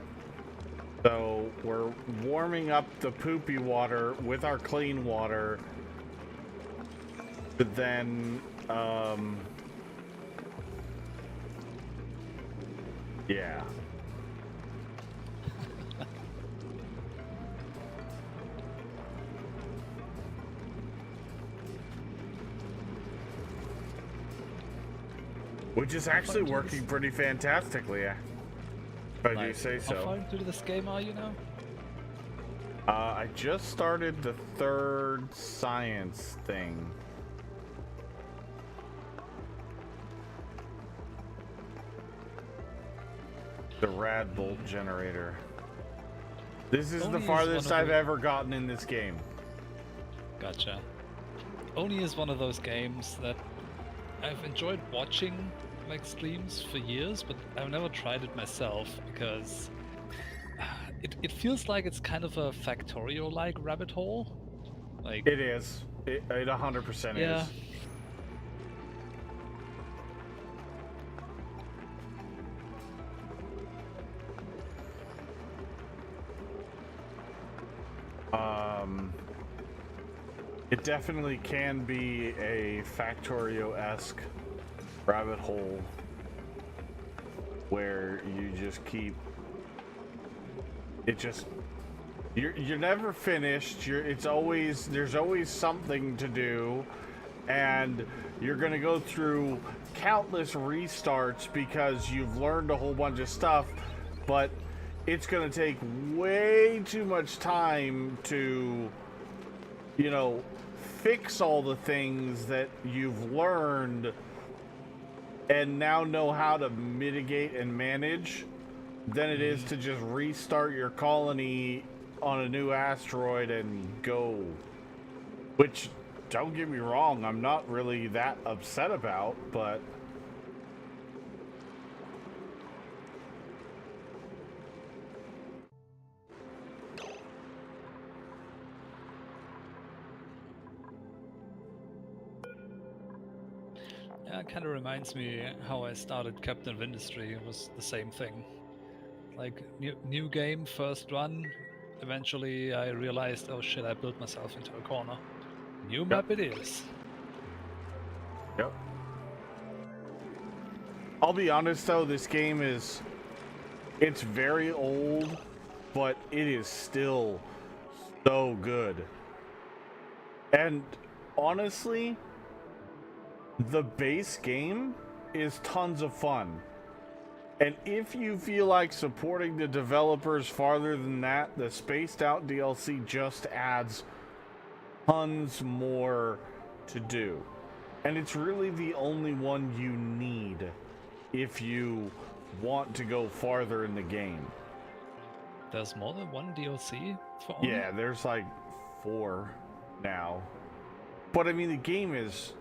So we're warming up the poopy water with our clean water. But then, yeah. Which is actually working pretty fantastically, if I do say so. How far into this game are you now? I just started the 3rd science thing. The rad bolt generator. This is the farthest I've ever gotten in this game. Gotcha. Oni is one of those games that I've enjoyed watching like streams for years, but I've never tried it myself because it feels like it's kind of a Factorio-like rabbit hole. Like it is. It 100% yeah. is. It definitely can be a Factorio-esque rabbit hole where you just keep it just you're never finished. There's always something to do, and you're gonna go through countless restarts because you've learned a whole bunch of stuff, but it's gonna take way too much time to, you know, fix all the things that you've learned and now know how to mitigate and manage than it is to just restart your colony on a new asteroid and go. Which, don't get me wrong, I'm not really that upset about, but Yeah, it kind of reminds me how I started Captain of Industry. It was the same thing. Like, new game, first run. Eventually I realized, oh shit, I built myself into a corner. New map it is. Yep. I'll be honest though, this game it's very old, but it is still so good. And honestly, the base game is tons of fun. And if you feel like supporting the developers farther than that, the Spaced Out DLC just adds tons more to do. And it's really the only one you need if you want to go farther in the game. There's more than one DLC for Oni? Yeah, there's like 4 now. But I mean, the game is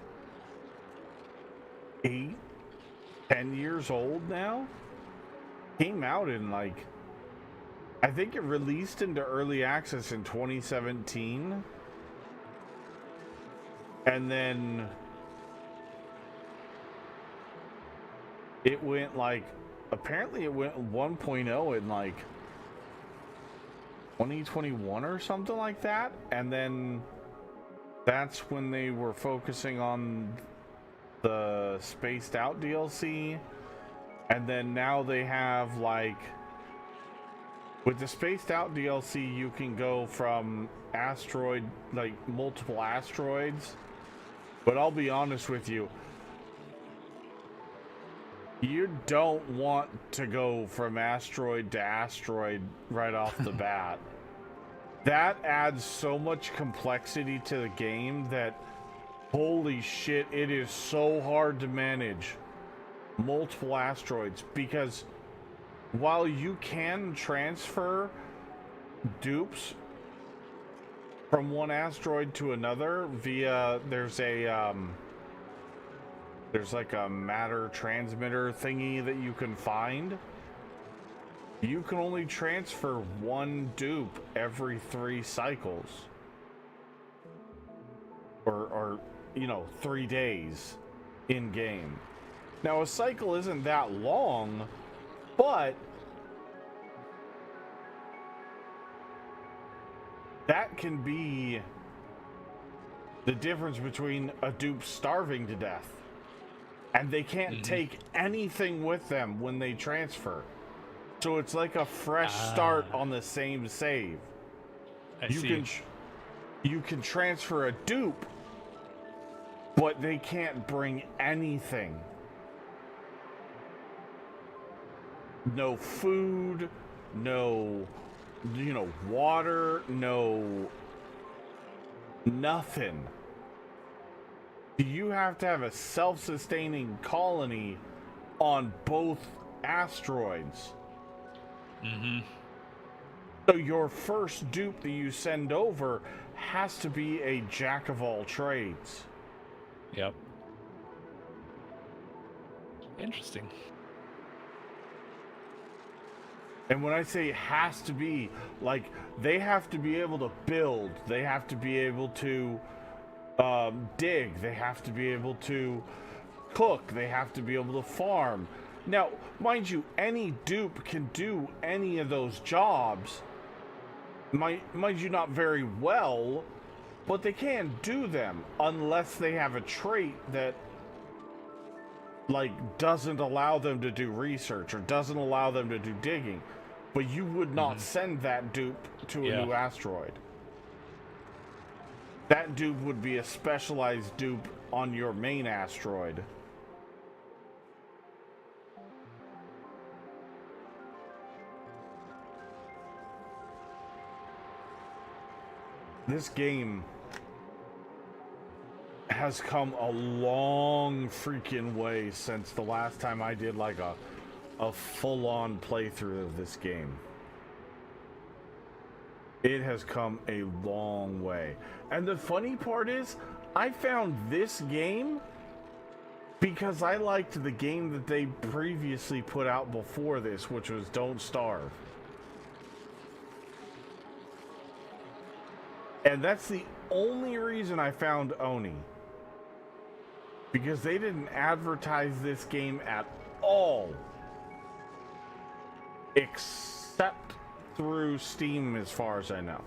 8, 10 years old now. Came out in like, I think it released into early access in 2017. And then it went like, apparently it went 1.0 in like 2021 or something like that. And then that's when they were focusing on the Spaced Out DLC. And then now they have like, with the Spaced Out DLC, you can go from asteroid, like multiple asteroids. But I'll be honest with you, you don't want to go from asteroid to asteroid right off the bat. That adds so much complexity to the game that, holy shit, it is so hard to manage multiple asteroids, because while you can transfer dupes from one asteroid to another via, there's a There's like a matter transmitter thingy that you can find. You can only transfer one dupe every 3 cycles. Or 3 days in game. Now a cycle isn't that long, but that can be the difference between a dupe starving to death and they can't take anything with them when they transfer. So it's like a fresh start on the same save. You can transfer a dupe, but they can't bring anything. No food, no, water, no, nothing. You have to have a self-sustaining colony on both asteroids. So your first dupe that you send over has to be a jack of all trades. Yep. Interesting. And when I say has to be, like, they have to be able to build, they have to be able to dig, they have to be able to cook, they have to be able to farm. Now, mind you, any dupe can do any of those jobs. Mind you, not very well, but they can do them unless they have a trait that, like, doesn't allow them to do research or doesn't allow them to do digging. But you would not send that dupe to a new asteroid. That dupe would be a specialized dupe on your main asteroid. This game has come a long freaking way since the last time I did like a full-on playthrough of this game. It has come a long way. And the funny part is, I found this game because I liked the game that they previously put out before this, which was Don't Starve. And that's the only reason I found Oni. Because they didn't advertise this game at all. Except through Steam, as far as I know.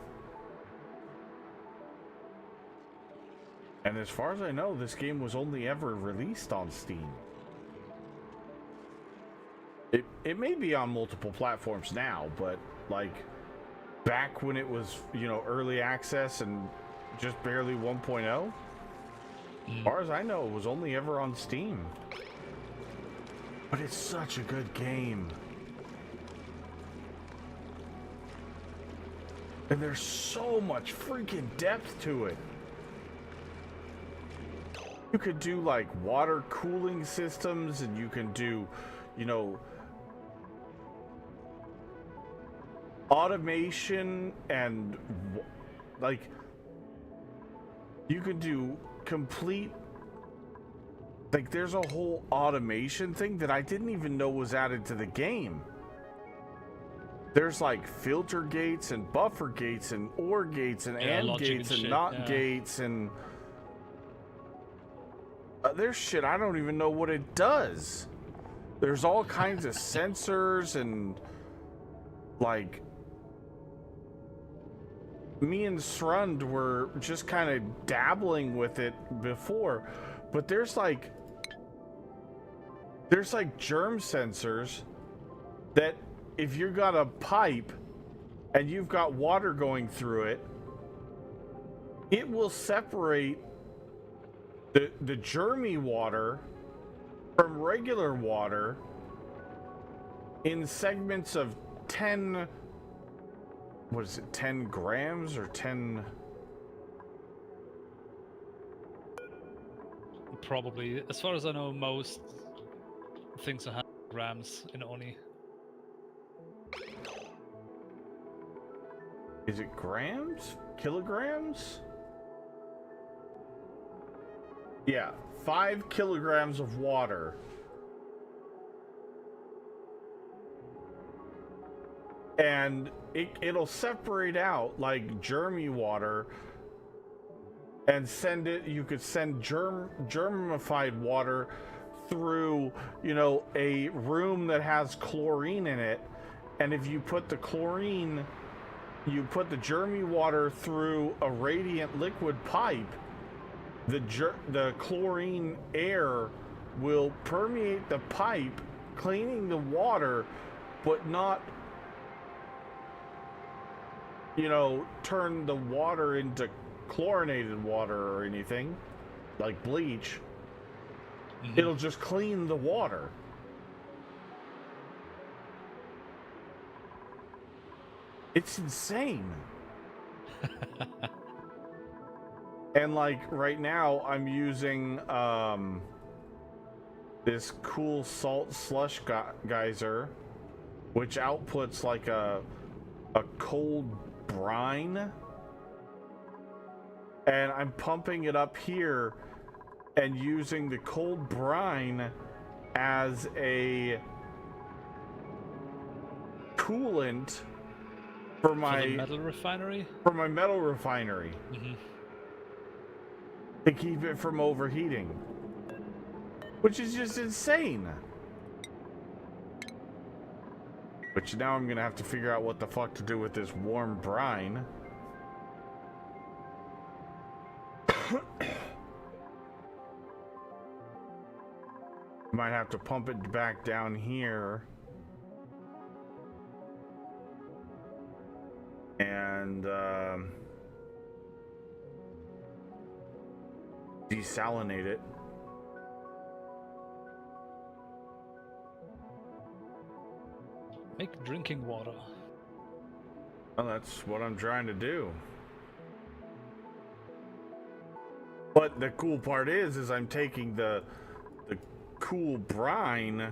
And as far as I know, this game was only ever released on Steam. It may be on multiple platforms now, but like back when it was, early access and just barely 1.0, as far as I know, it was only ever on Steam. But it's such a good game. And there's so much freaking depth to it. You could do like water cooling systems, and you can do, automation, and like you could do complete, like there's a whole automation thing that I didn't even know was added to the game. There's like filter gates and buffer gates and OR gates and AND gates and NOT gates, and there's shit I don't even know what it does. There's all kinds of sensors, and like me and Srund were just kind of dabbling with it before, but there's like germ sensors that if you've got a pipe and you've got water going through it, it will separate the germy water from regular water in segments of 10, 10 grams or 10? Probably. As far as I know, most things are 100 grams in Oni. Is it grams? Kilograms? Yeah, 5 kilograms of water. And it'll separate out like germy water and send it. You could send germified water through, you know, a room that has chlorine in it. And if you put the chlorine, you put the germy water through a radiant liquid pipe, the chlorine air will permeate the pipe, cleaning the water, but not, you know, turn the water into chlorinated water or anything like bleach. Mm-hmm. It'll just clean the water. It's insane. And like right now I'm using this cool salt slush geyser, which outputs like a cold brine, and I'm pumping it up here and using the cold brine as a coolant for my metal refinery. Mm-hmm. To keep it from overheating, which is just insane. Which now I'm gonna have to figure out what the fuck to do with this warm brine. Might have to pump it back down here. And desalinate it. Make drinking water. Well, that's what I'm trying to do. But the cool part is I'm taking the cool brine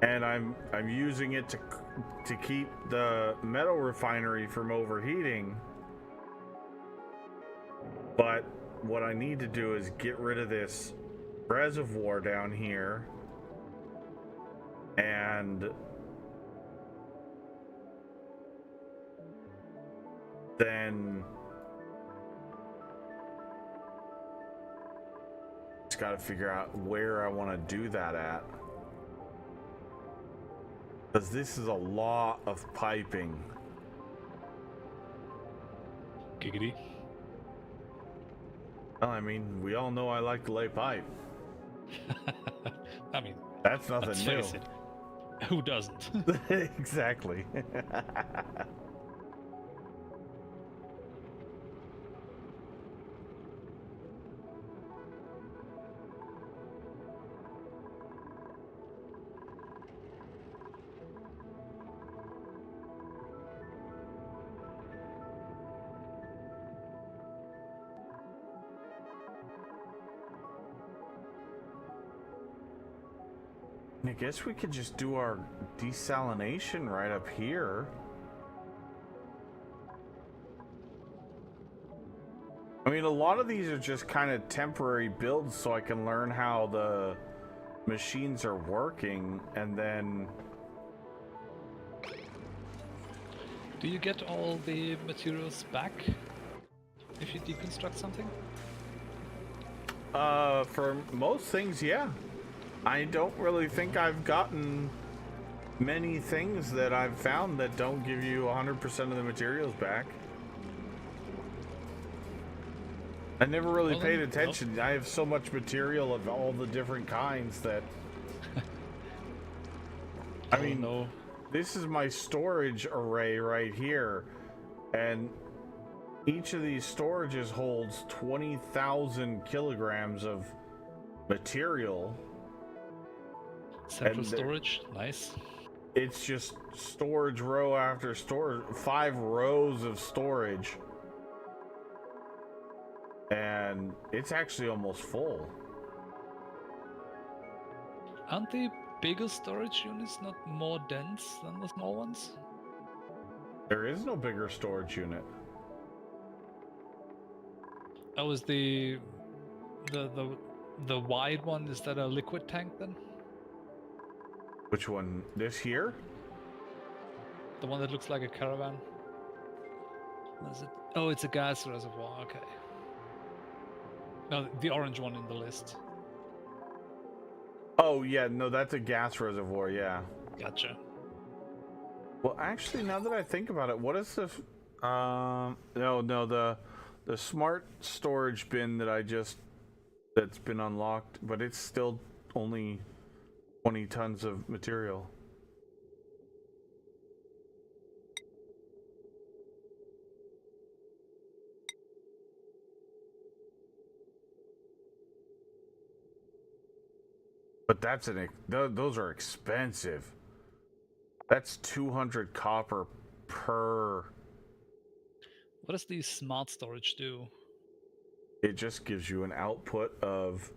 and I'm using it to keep the metal refinery from overheating. But what I need to do is get rid of this reservoir down here and then just got to figure out where I want to do that at, because this is a lot of piping. Giggity. Well, I mean, we all know I like to lay pipe. I mean, that's nothing let's new. face it. Who doesn't? Exactly. I guess we could just do our desalination right up here. I mean, a lot of these are just kind of temporary builds so I can learn how the machines are working, and then... Do you get all the materials back if you deconstruct something? For most things, yeah. I don't really think I've gotten many things that I've found that don't give you 100% of the materials back. I never really paid attention. I have so much material of all the different kinds that... I mean, no. This is my storage array right here, and each of these storages holds 20,000 kilograms of material. Central storage, nice. It's just storage row after storage, 5 rows of storage. And it's actually almost full. Aren't the bigger storage units not more dense than the small ones? There is no bigger storage unit. Oh, is the The wide one, is that a liquid tank then? Which one? This here? The one that looks like a caravan? What is it? Oh, it's a gas reservoir. Okay. No, the orange one in the list. Oh yeah, no, that's a gas reservoir. Yeah. Gotcha. Well, actually, now that I think about it, what is the? No, the smart storage bin that's been unlocked, but it's still only 20 tons of material. But those are expensive. That's 200 copper per. What does the smart storage do? It just gives you an output of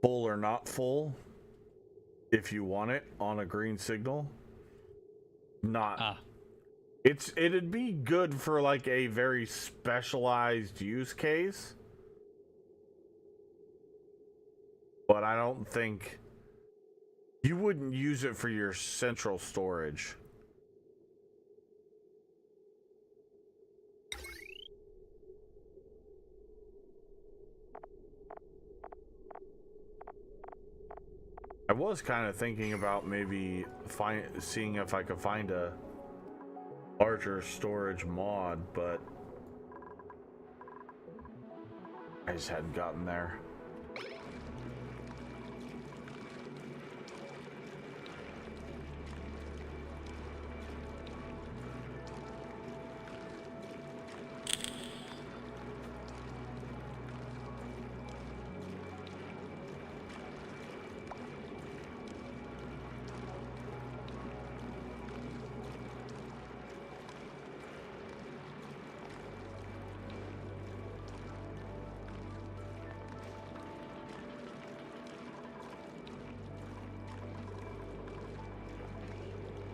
full or not full if you want it on a green signal. It'd be good for like a very specialized use case, but I don't think you wouldn't use it for your central storage. I was kind of thinking about maybe seeing if I could find a larger storage mod, but I just hadn't gotten there.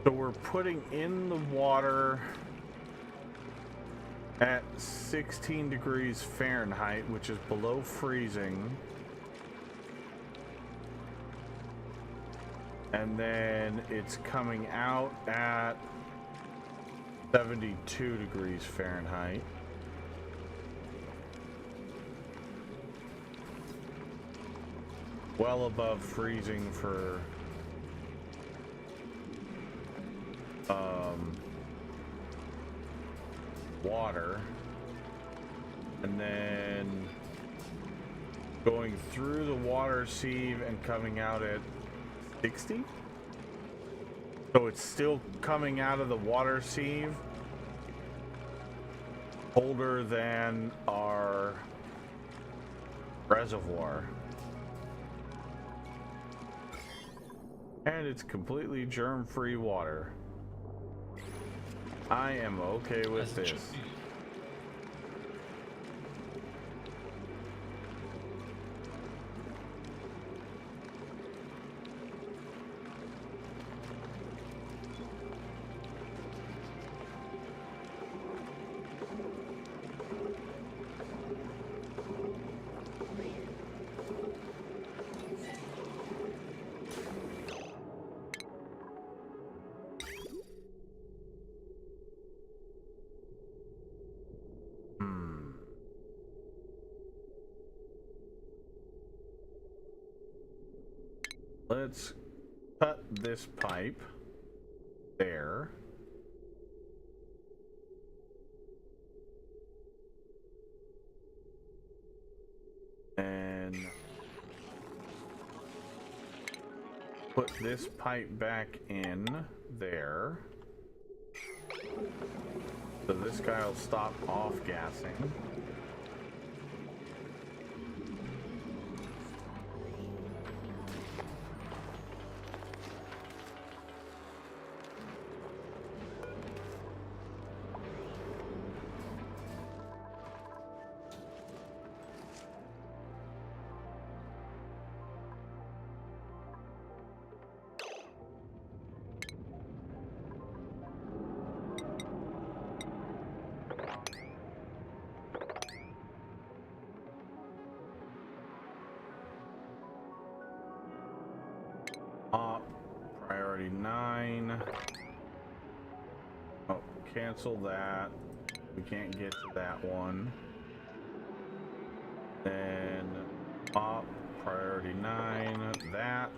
So we're putting in the water at 16 degrees Fahrenheit, which is below freezing. And then it's coming out at 72 degrees Fahrenheit. Well above freezing for water, and then going through the water sieve and coming out at 60. So it's still coming out of the water sieve colder than our reservoir, and it's completely germ-free water. I am okay with this. Let's cut this pipe there. And put this pipe back in there. So this guy will stop off-gassing. priority 9. Oh, cancel that. We can't get to that one. Then pop priority 9, that.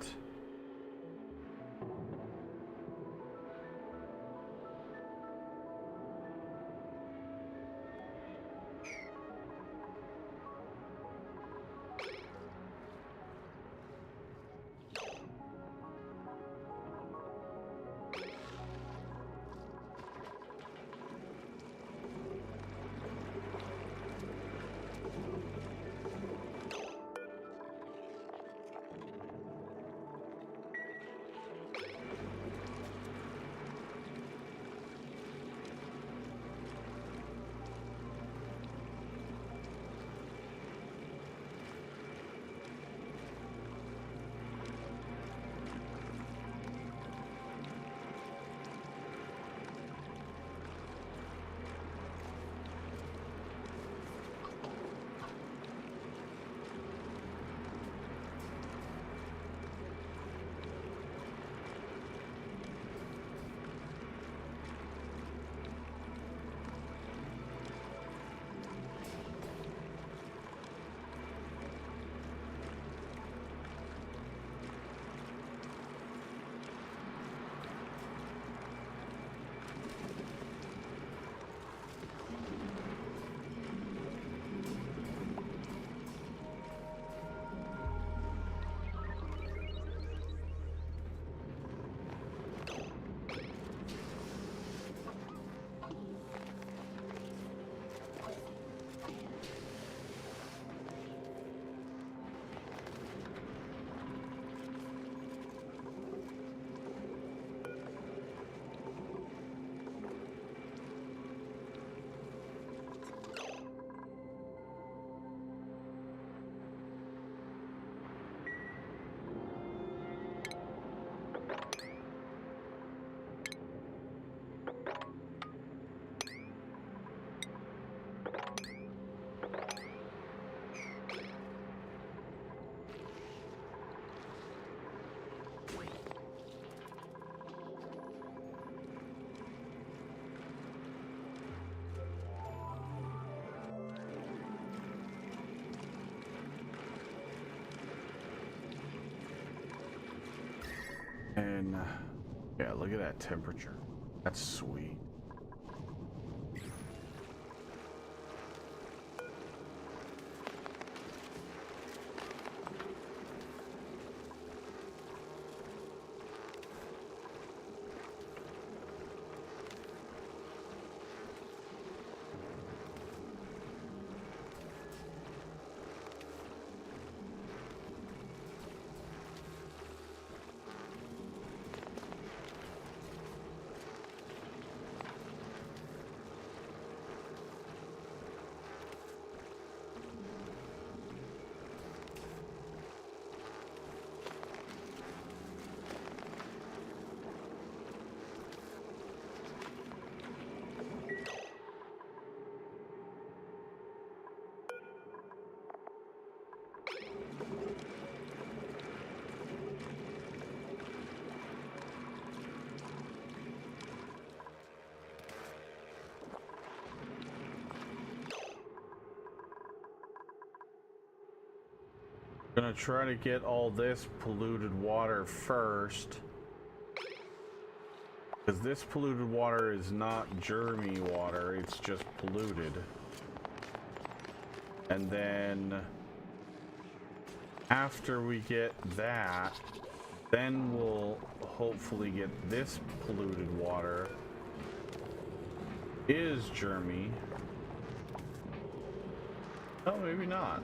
And yeah, look at that temperature. That's sweet. Gonna try to get all this polluted water first, because this polluted water is not germy water, it's just polluted. And then after we get that, then we'll hopefully get this polluted water is germy. Oh, maybe not.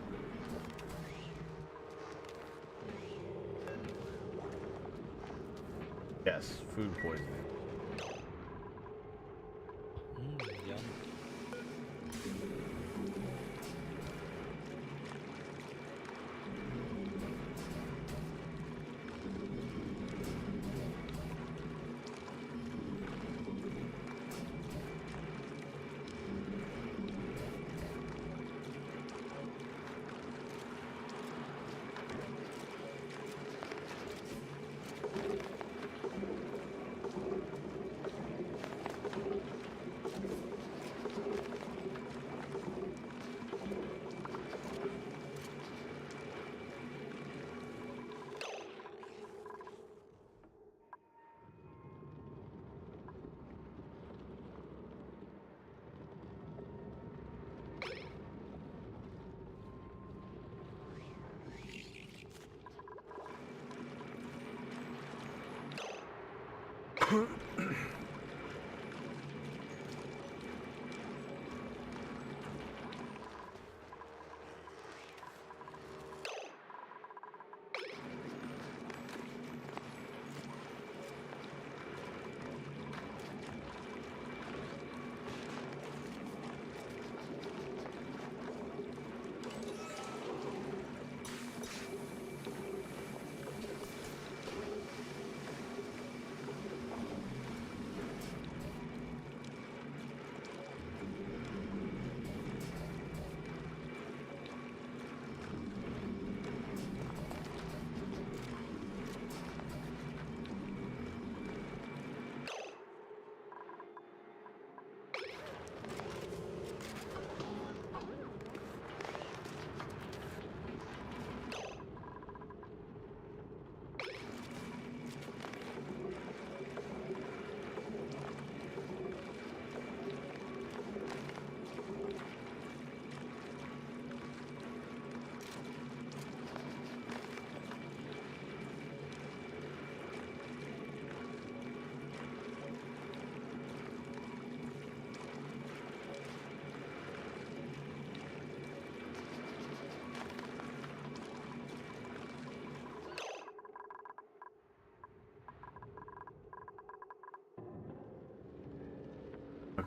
Yes, food poisoning. Yum.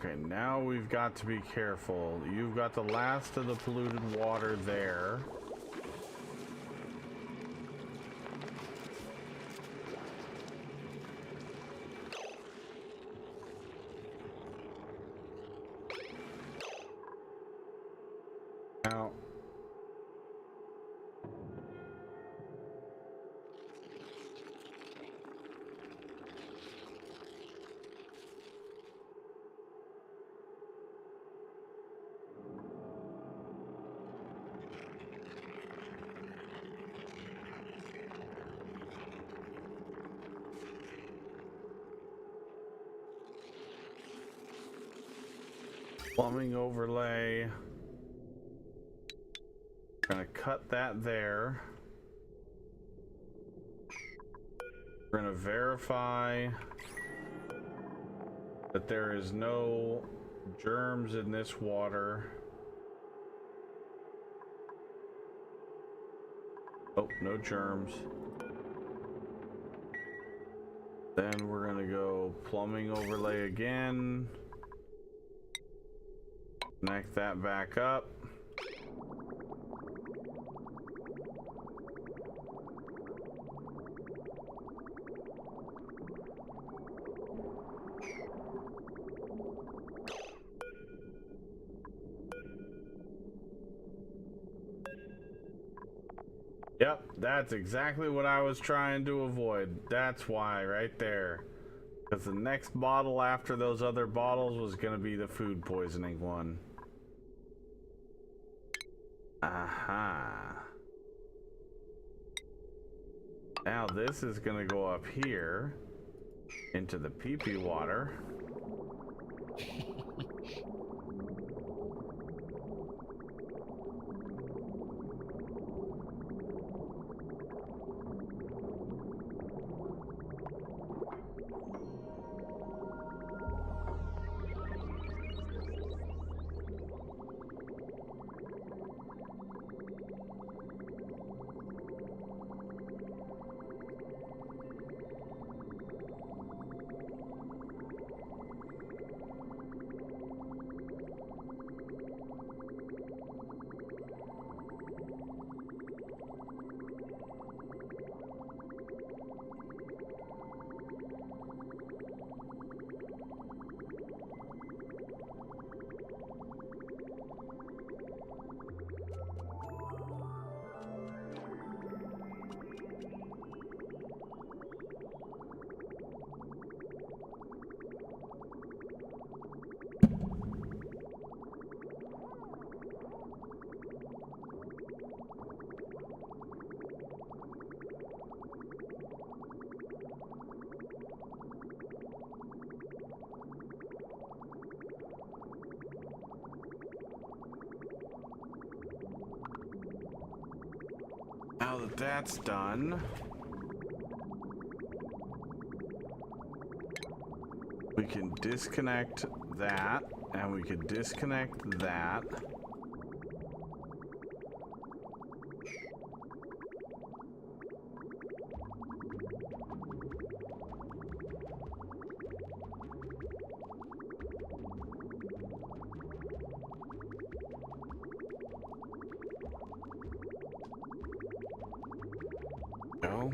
Okay, now we've got to be careful. You've got the last of the polluted water there. Now, plumbing overlay. Gonna cut that there. We're gonna verify that there is no germs in this water. Oh, no germs. Then we're gonna go plumbing overlay again. Connect that back up. Yep, that's exactly what I was trying to avoid. That's why, right there. Because the next bottle after those other bottles was going to be the food poisoning one. Aha. Now this is going to go up here into the pee-pee water. Now that that's done, We can disconnect that, and we can disconnect that. Go.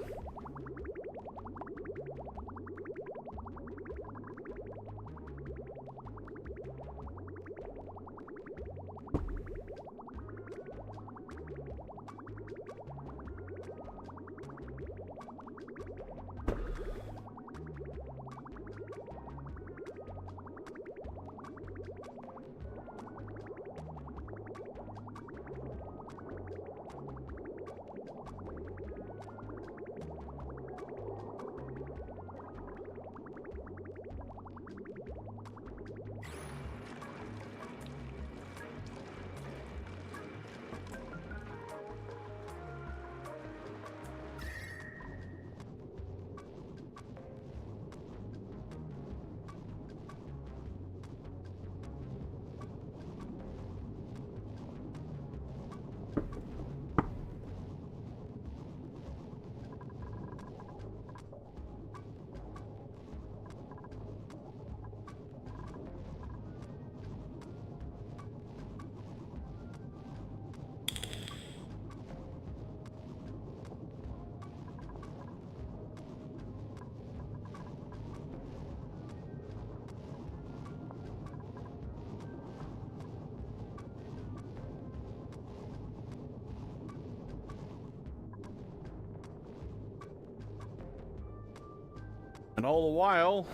And all the while,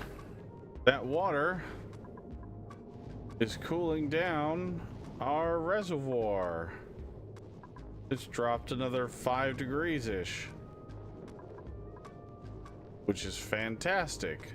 that water is cooling down our reservoir. It's dropped another 5 degrees-ish, which is fantastic.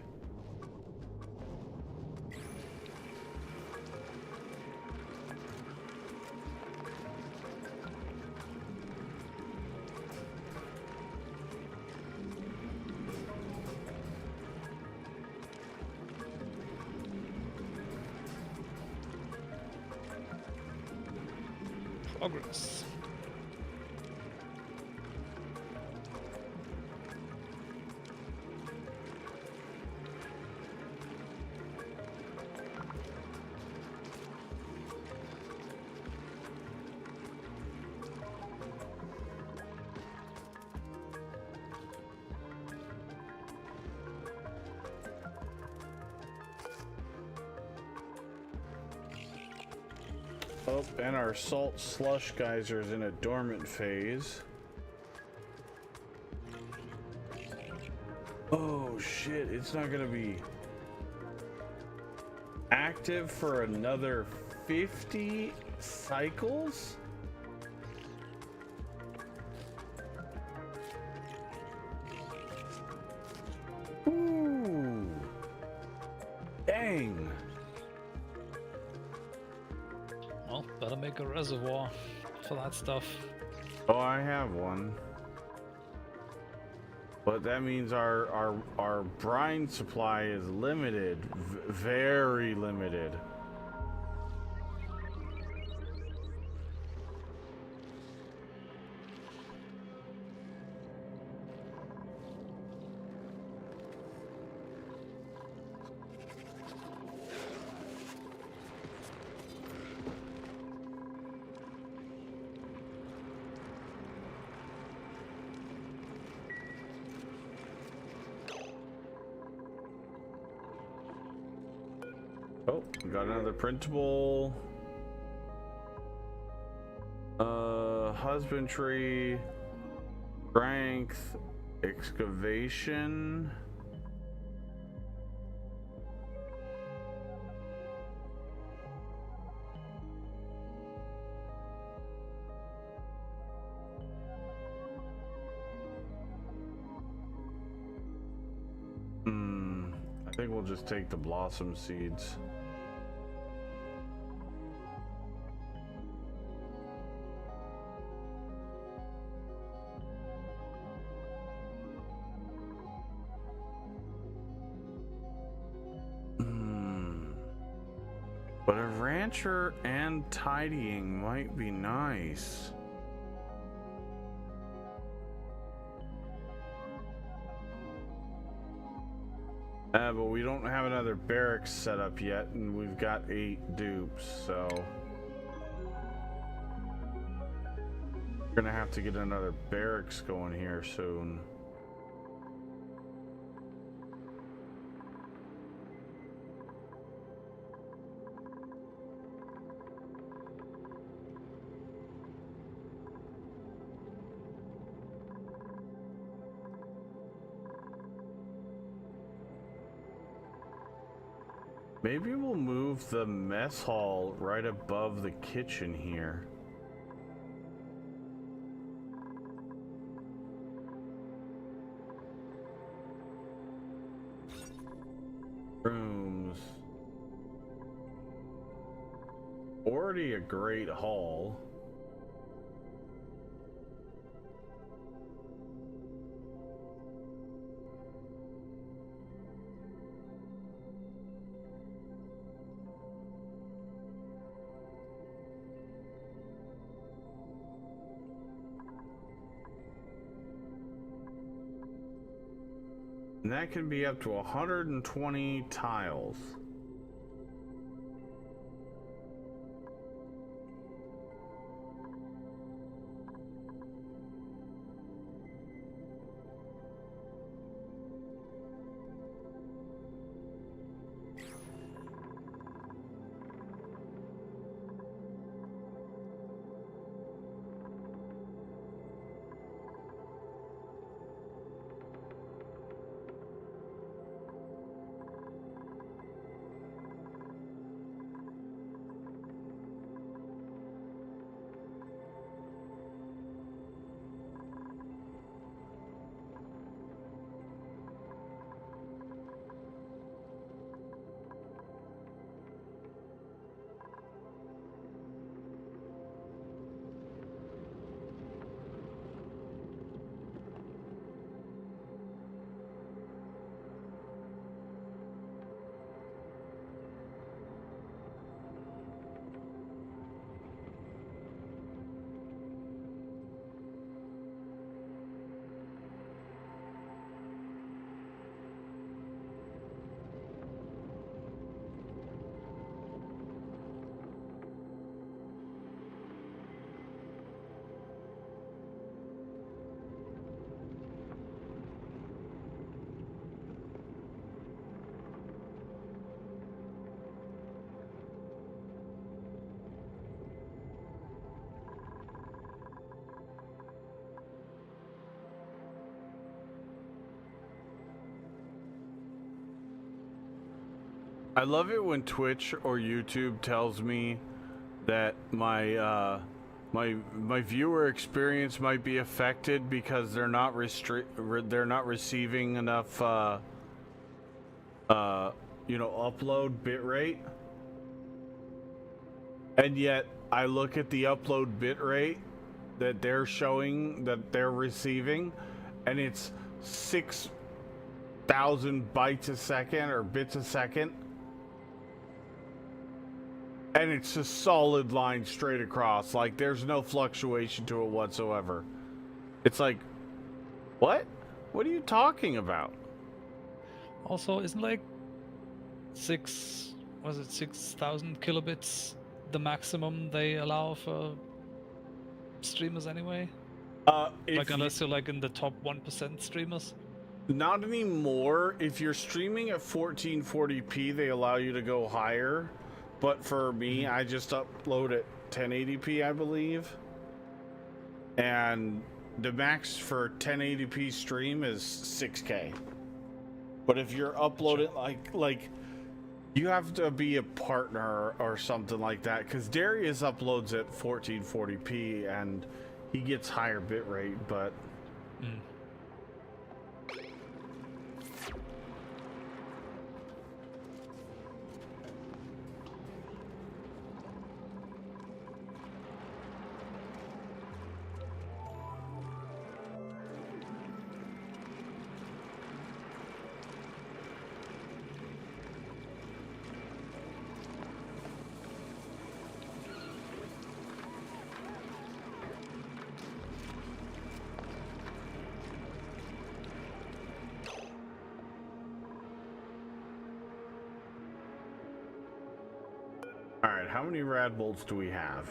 Progress. Oh, and our salt slush geyser is in a dormant phase. Oh shit, it's not gonna be active for another 50 cycles? Ooh. Dang. Well, better make a reservoir for that stuff. Oh, I have one. But that means our brine supply is limited, very limited. Oh, we got another printable. Husbandry, strength, excavation. I think we'll just take the blossom seeds. But a rancher and tidying might be nice. But we don't have another barracks set up yet, and we've got 8 dupes, so we're gonna have to get another barracks going here soon. Maybe we'll move the mess hall right above the kitchen here. Rooms. Already a great hall. And that can be up to 120 tiles. I love it when Twitch or YouTube tells me that my viewer experience might be affected because they're not receiving enough you know, upload bitrate. And yet I look at the upload bitrate that they're showing that they're receiving, and it's 6,000 bytes a second or bits a second. And it's a solid line straight across. Like, there's no fluctuation to it whatsoever. It's like, what? What are you talking about? Also, isn't like 6,000 kilobits the maximum they allow for streamers anyway? Like, unless you're like in the top 1% streamers? Not anymore. If you're streaming at 1440p, they allow you to go higher. But for me, I just upload at 1080p, I believe. And the max for 1080p stream is 6K. But if you're uploading, like you have to be a partner or something like that. Because Darius uploads at 1440p and he gets higher bitrate, but... All right, how many rad bolts do we have?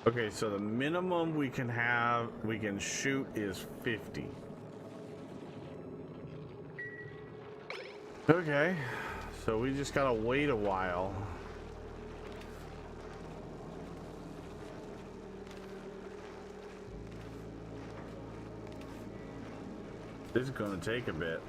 Okay, so the minimum we can shoot is 50. Okay, so we just gotta wait a while. This is gonna take a bit.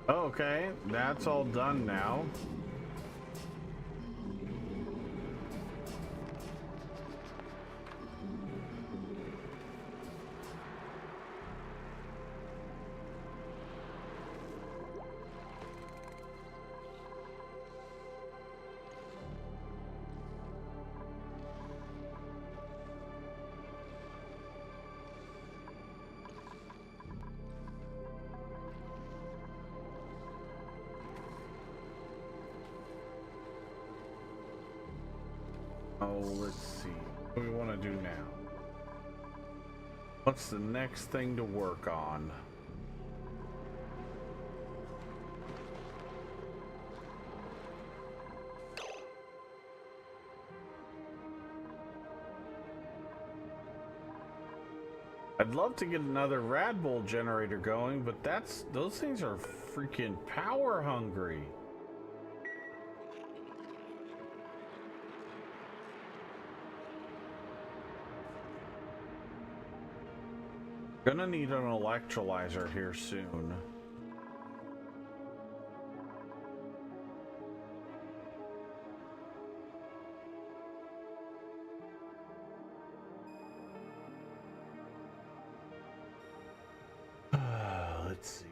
Okay, that's all done now. Oh, let's see. What do we want to do now? What's the next thing to work on? I'd love to get another rad bull generator going, but those things are freaking power hungry. Gonna need an electrolyzer here soon. Let's see.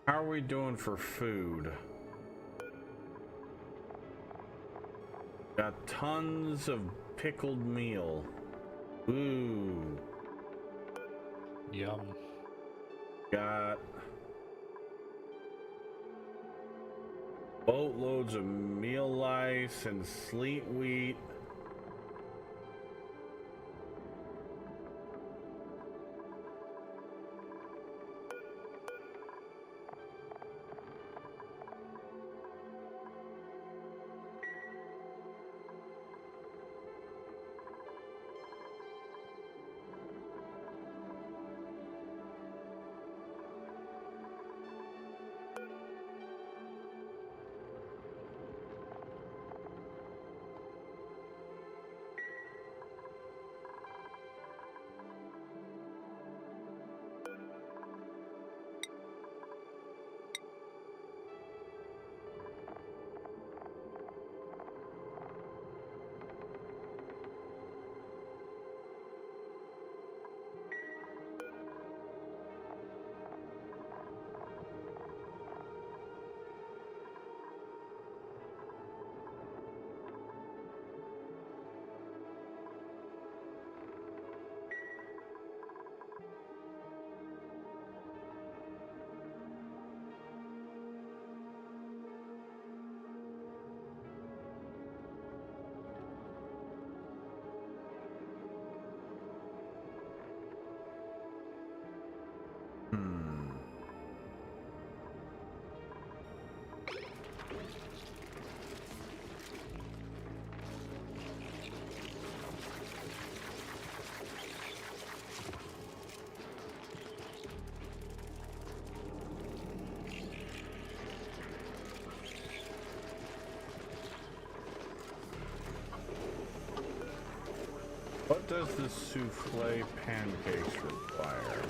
How are we doing for food? Got tons of pickled meal. Ooh. Yum. Got boatloads of meal lice and sleet wheat. What does the souffle pancakes require?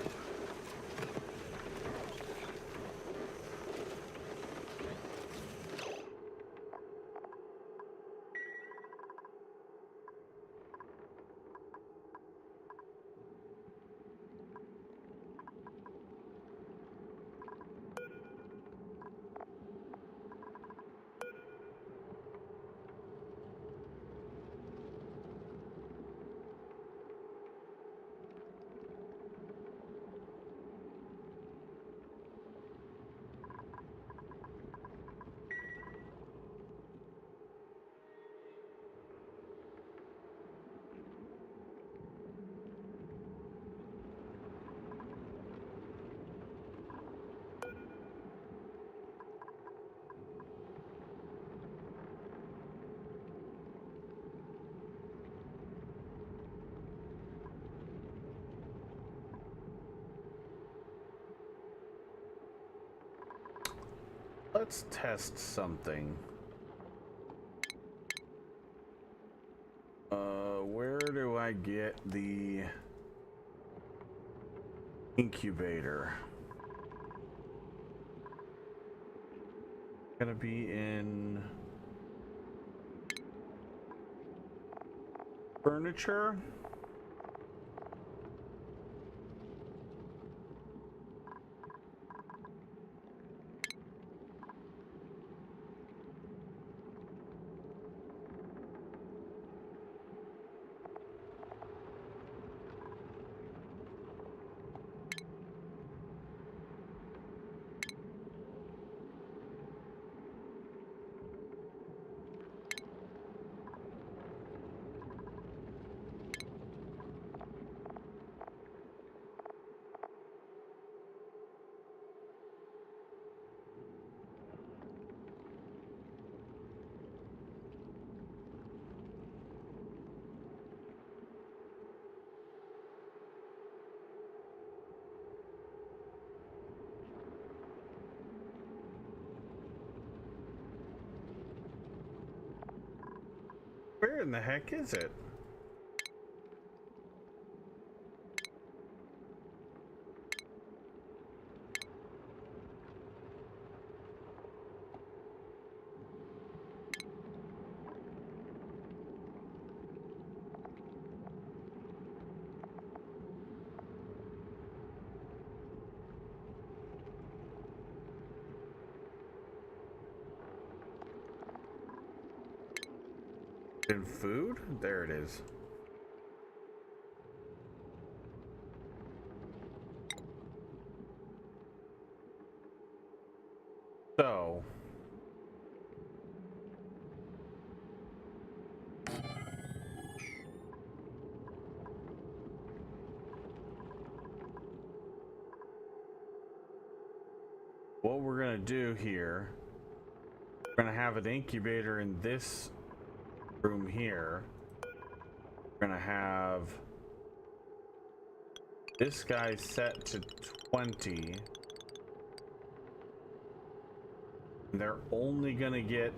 Let's test something. Where do I get the incubator? Gonna be in furniture. Where in the heck is it? In food? There it is. So what we're gonna do here, we're gonna have an incubator in this room here. We're gonna have this guy set to 20. They're only gonna get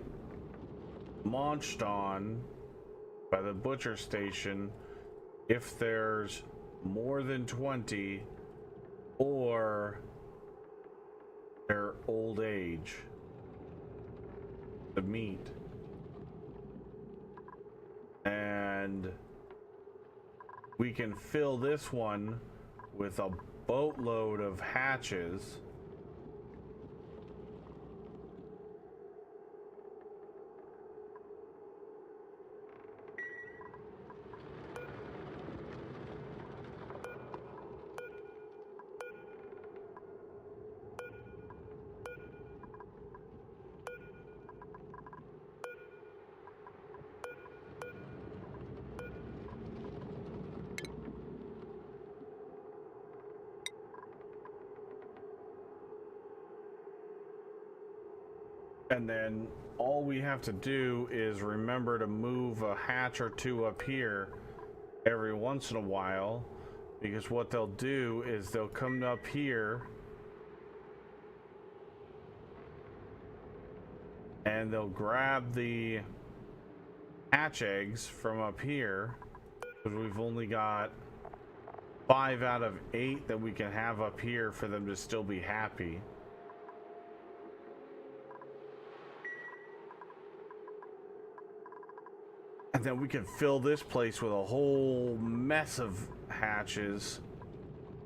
launched on by the butcher station if there's more than 20 or their old age. The meat. And we can fill this one with a boatload of hatches. And then all we have to do is remember to move a hatch or two up here every once in a while, because what they'll do is they'll come up here and they'll grab the hatch eggs from up here, because we've only got 5 out of 8 that we can have up here for them to still be happy. And then we can fill this place with a whole mess of hatches.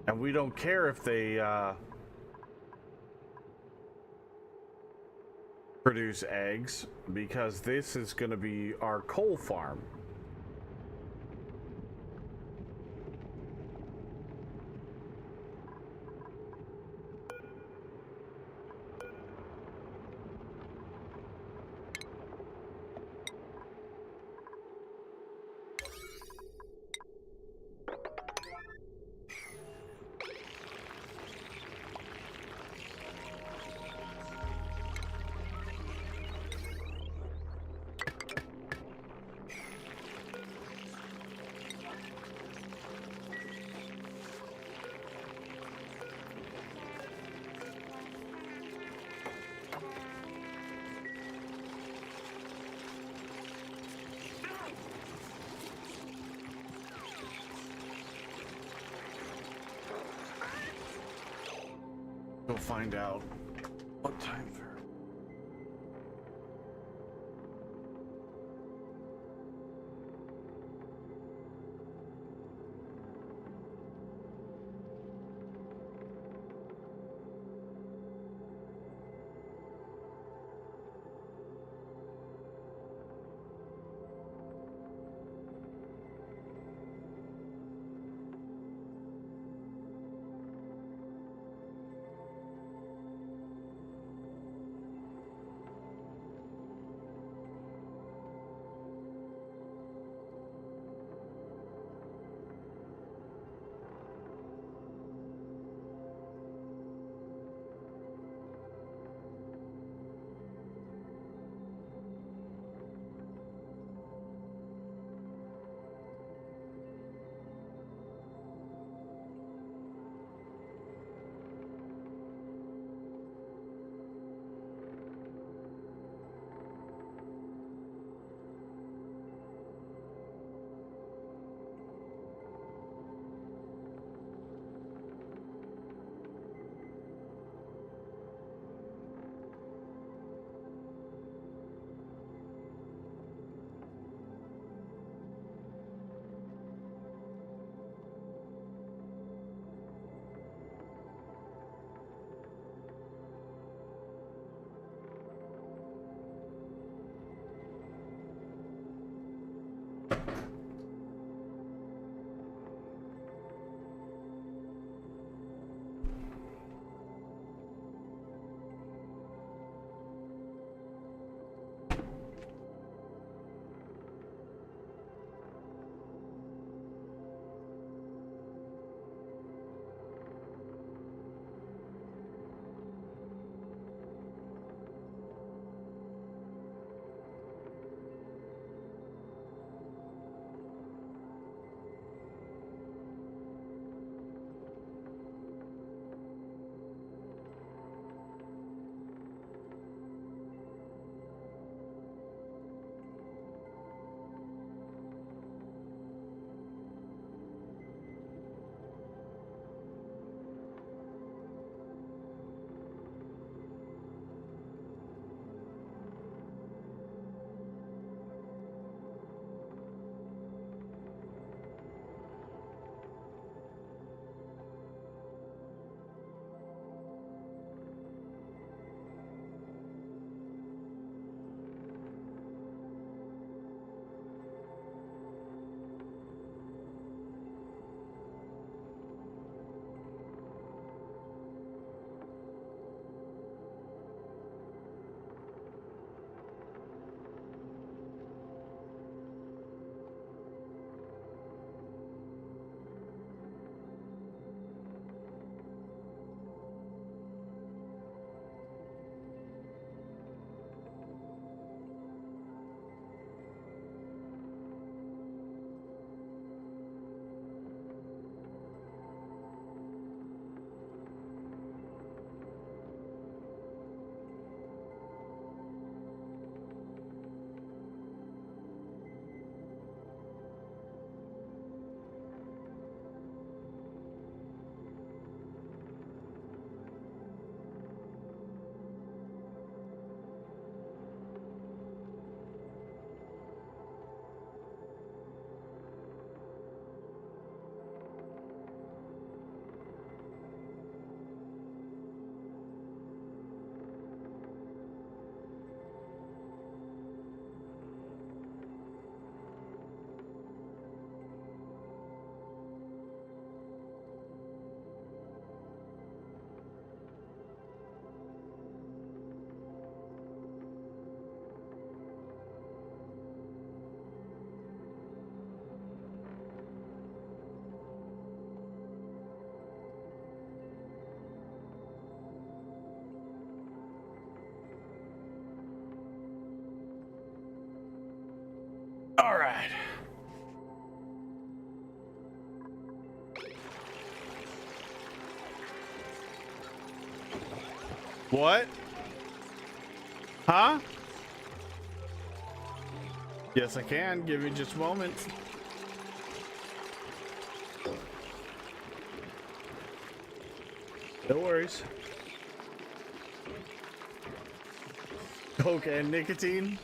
And we don't care if they produce eggs, because this is going to be our coal farm. Go find out what time they're. All right. What? Huh? Yes, I can. Give me just a moment. No worries. Coke and nicotine?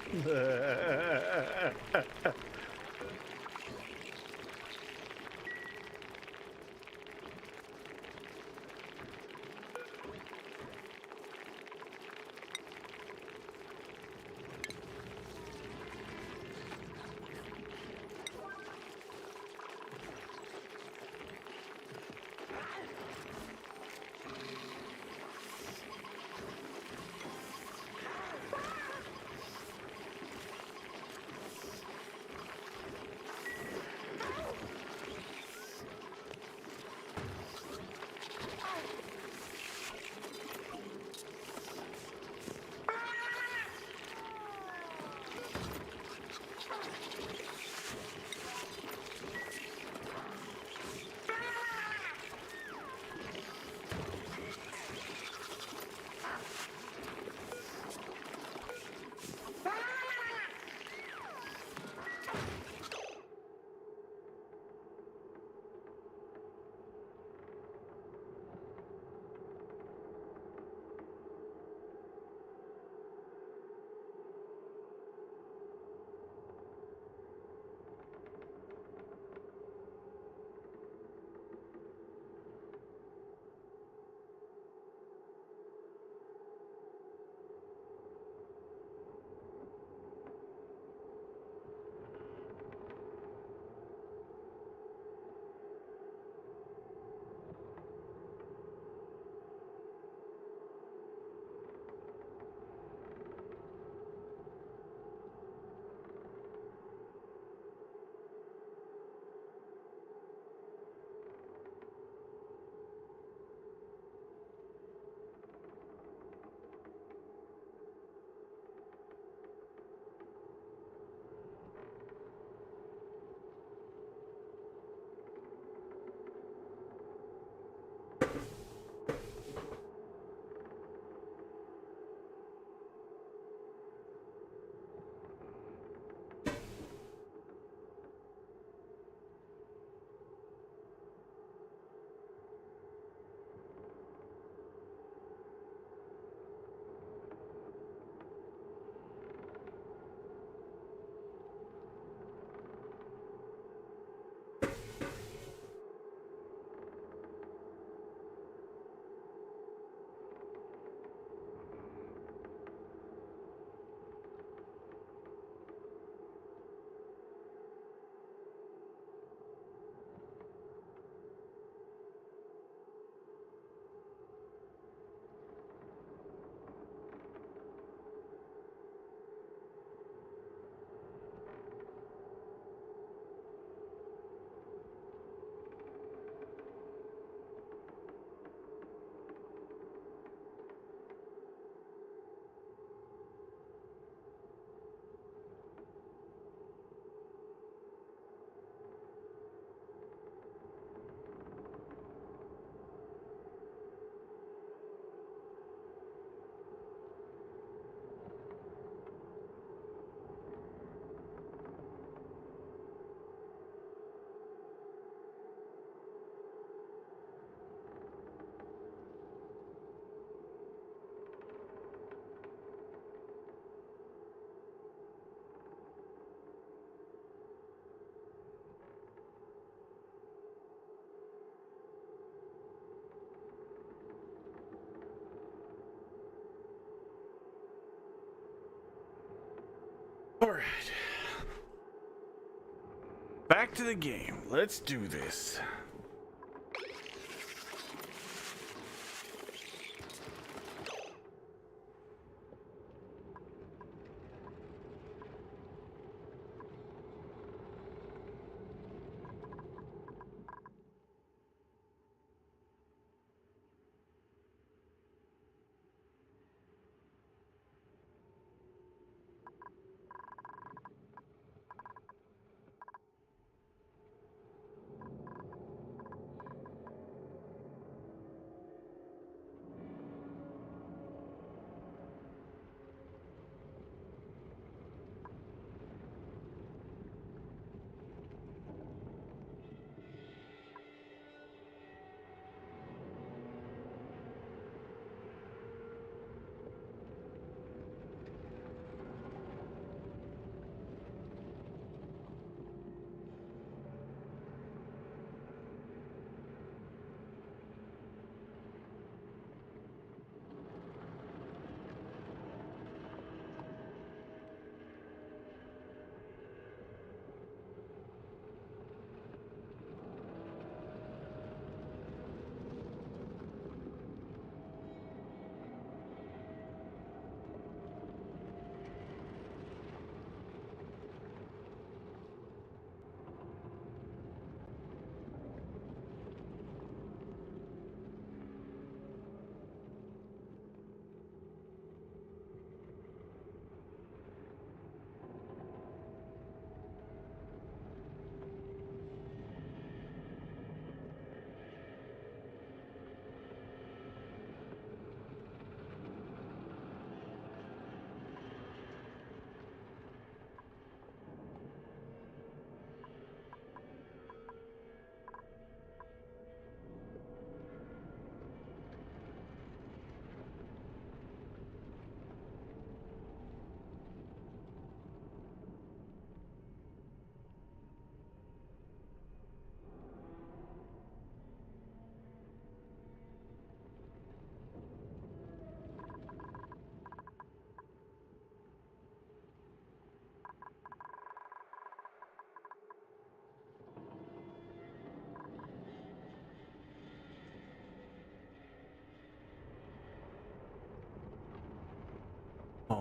All right. Back to the game. Let's do this.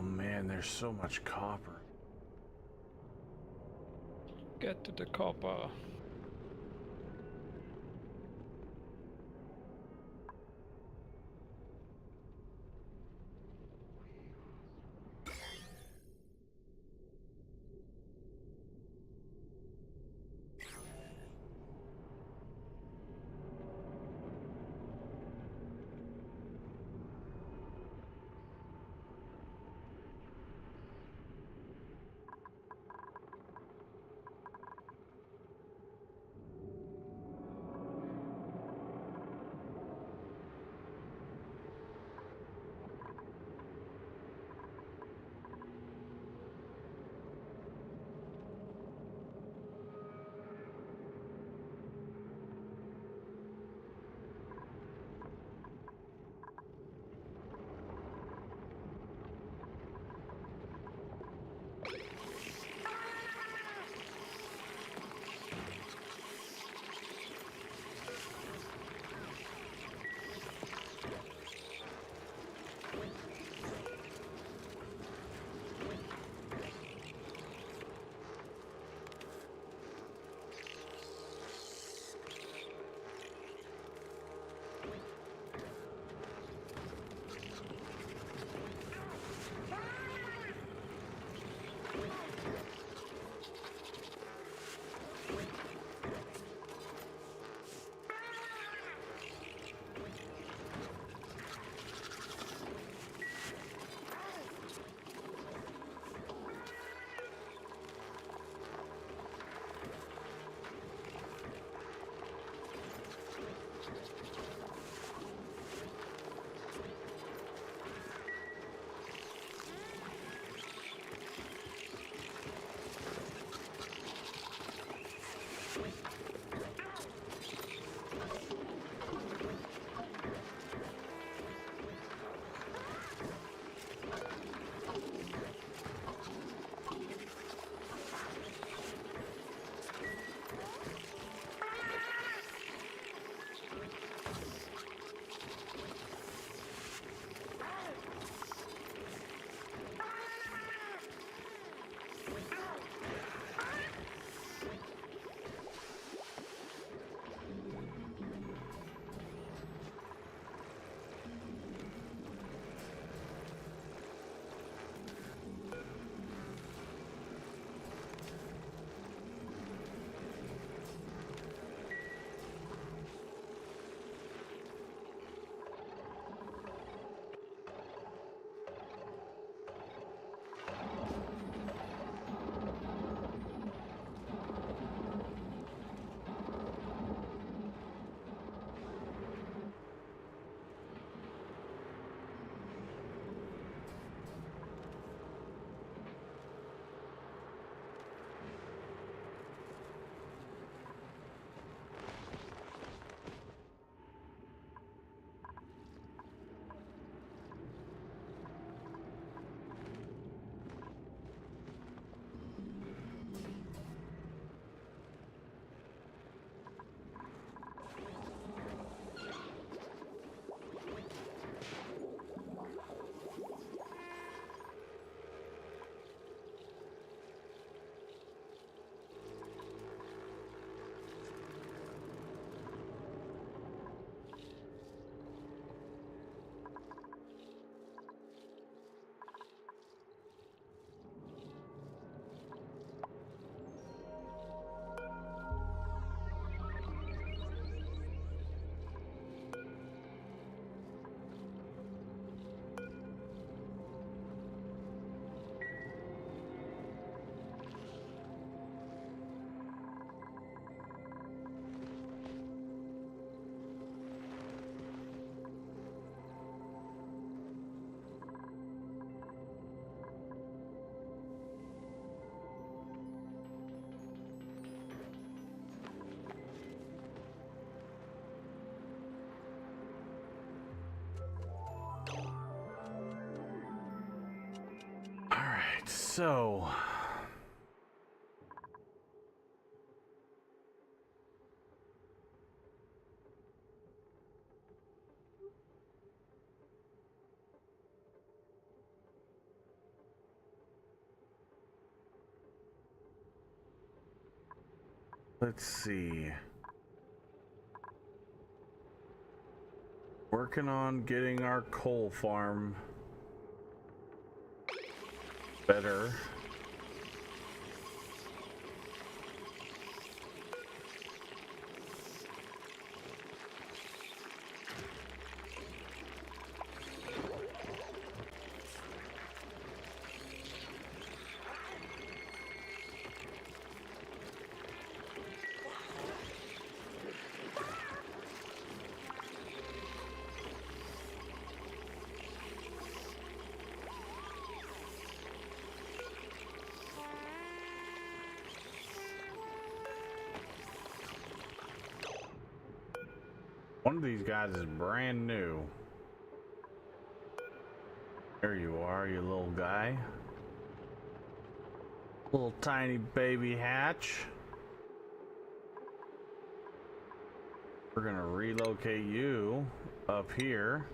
Oh man, there's so much copper. Get to the copper. Alright, so... Let's see. Working on getting our coal farm better. One of these guys is brand new. There you are, you little guy. Little tiny baby hatch. We're gonna relocate you up here.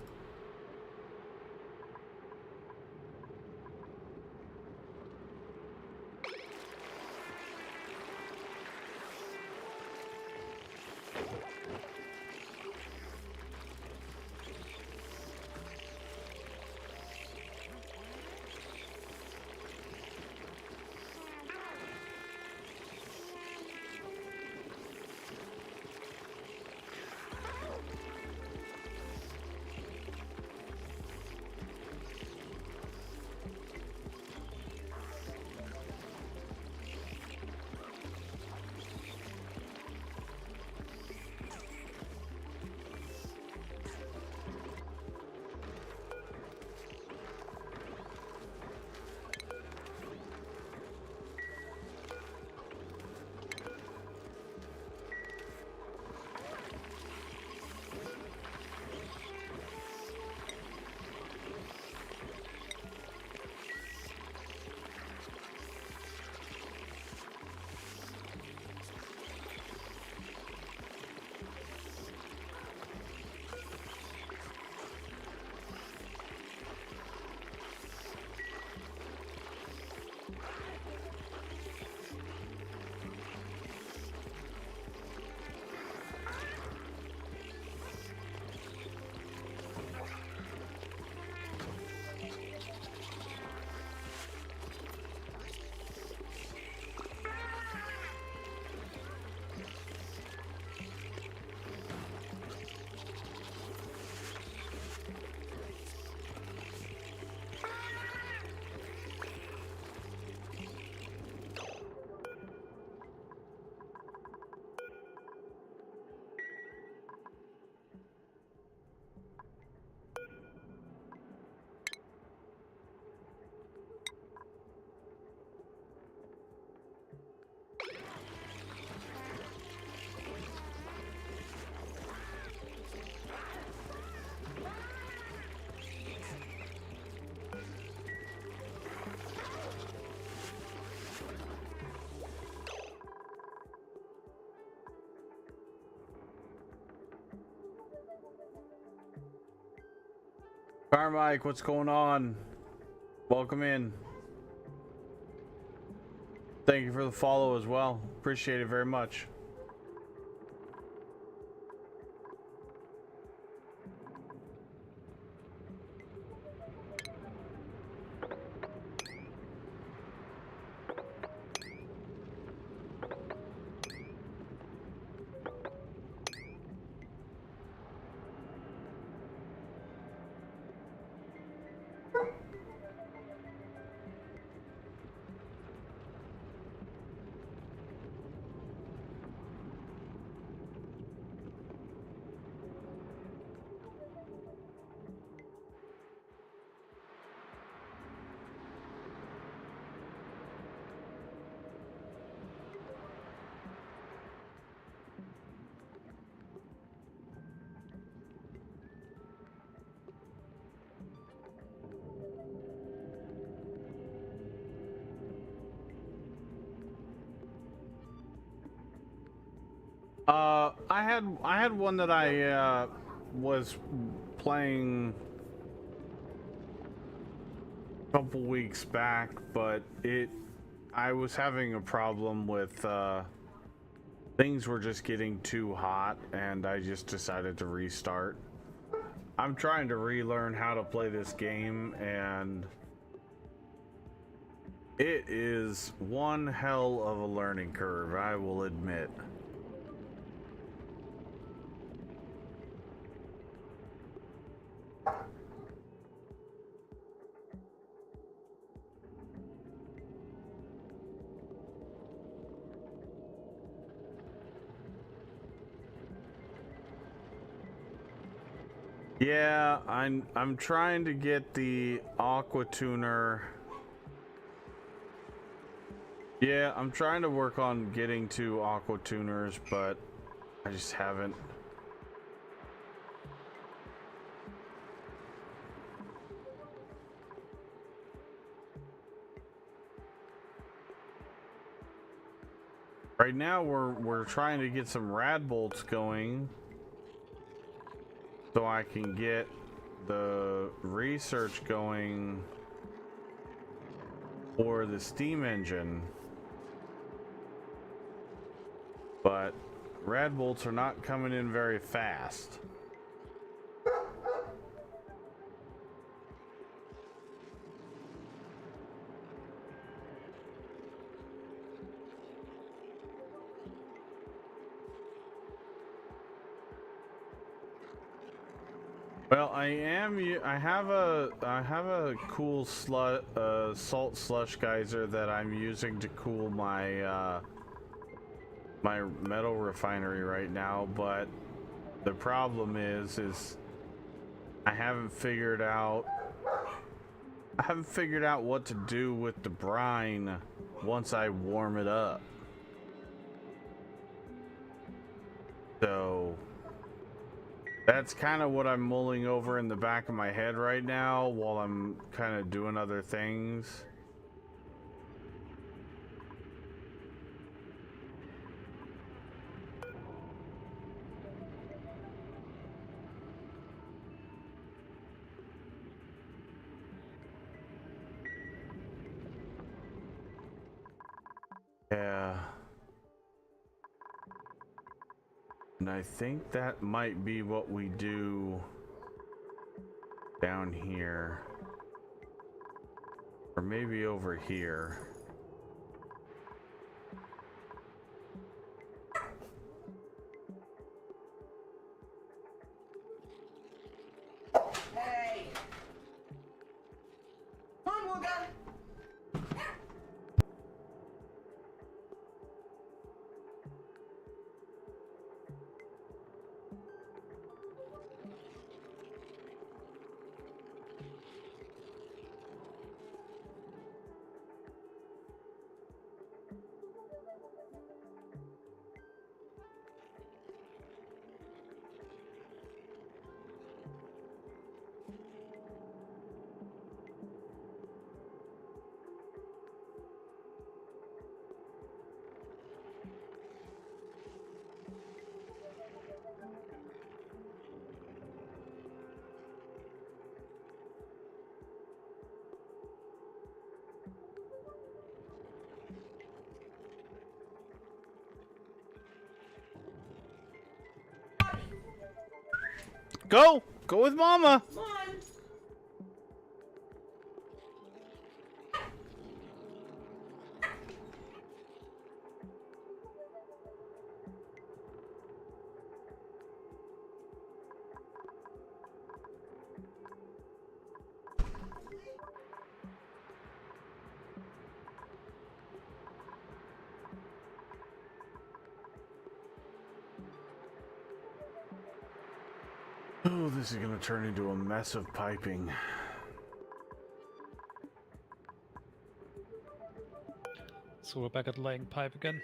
Carmike, what's going on? Welcome in. Thank you for the follow as well. Appreciate it very much. I had one that I was playing a couple weeks back, but I was having a problem with things were just getting too hot, and I just decided to restart. I'm trying to relearn how to play this game, and it is one hell of a learning curve, I will admit. Yeah, I'm trying to get the aqua tuner. Yeah, I'm trying to work on getting to aqua tuners, but I just haven't. Right now we're trying to get some rad bolts going so I can get the research going for the steam engine. But rad bolts are not coming in very fast. Well, I have a cool salt slush geyser that I'm using to cool my my metal refinery right now, but the problem is I haven't figured out what to do with the brine once I warm it up. So that's kind of what I'm mulling over in the back of my head right now while I'm kind of doing other things. Yeah. And I think that might be what we do down here. Or maybe over here. Hey! Come on, Luca! Go with mama. Come on! Oh, this is gonna turn into a mess of piping. So we're back at laying pipe again.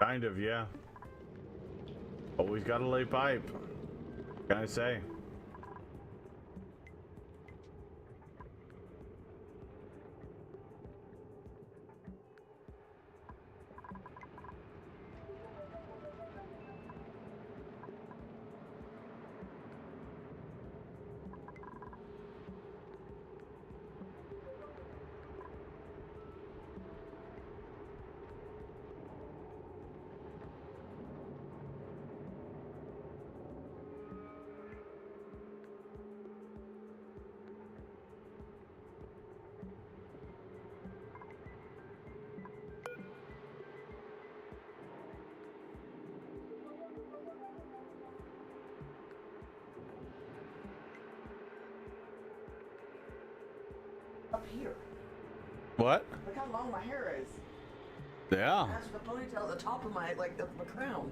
Kind of, yeah. Always gotta lay pipe. What can I say? up here. What? Look how long my hair is. Yeah. That's the ponytail at the top of my, like, my crown.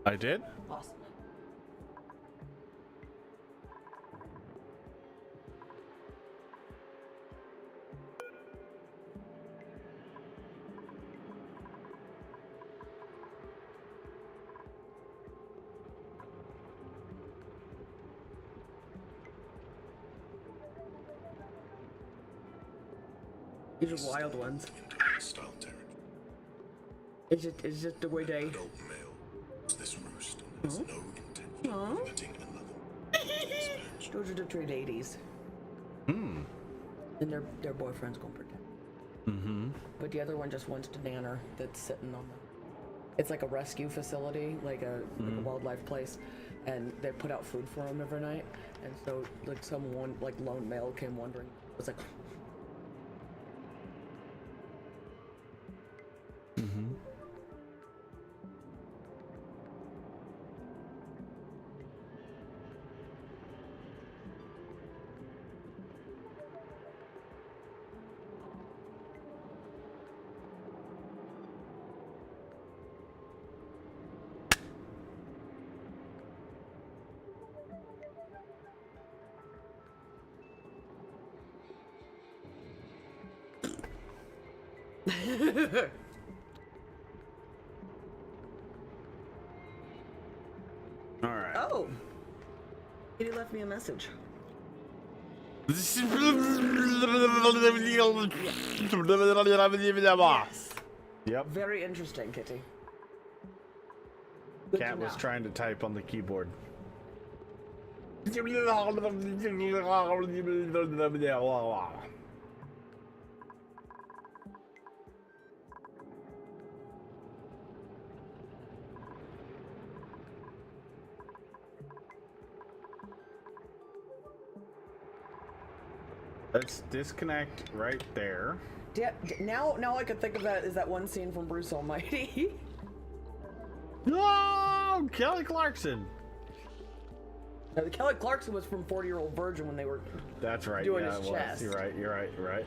I did? Awesome. These are wild ones. It's just the way they. Adult male. This roost has no intention of letting another. Those are the trade 80s. Hmm. And their boyfriend's gonna protect. Mm-hmm. But the other one just wants to nanner that's sitting on the. It's like a rescue facility, like a wildlife place, and they put out food for him every night. And so, like, someone, like, lone male came wandering. It was like. Mm-hmm. All right. Oh! He left me a message. Yes. Yep. Very interesting, Kitty. Cat was trying to type on the keyboard. Let's disconnect right there. Yeah, now I can think of that is that one scene from Bruce Almighty. No, Kelly Clarkson. No, the Kelly Clarkson was from 40-Year-Old Virgin when they were. That's right. Doing yeah, his it was. chest. You're right. You're right. You're right.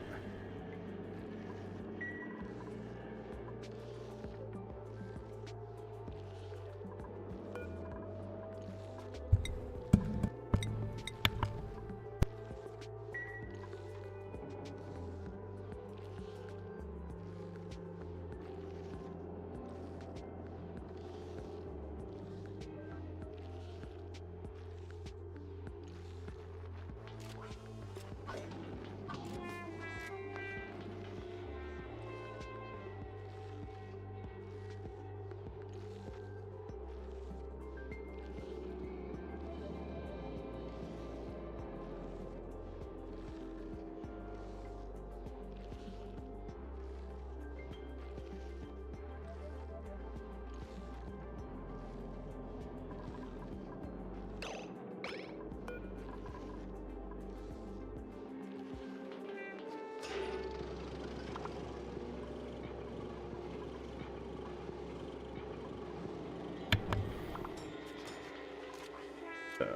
So.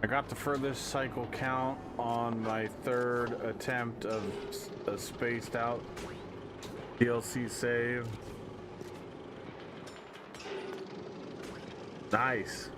I got the furthest cycle count on my third attempt of a spaced out DLC save. Nice.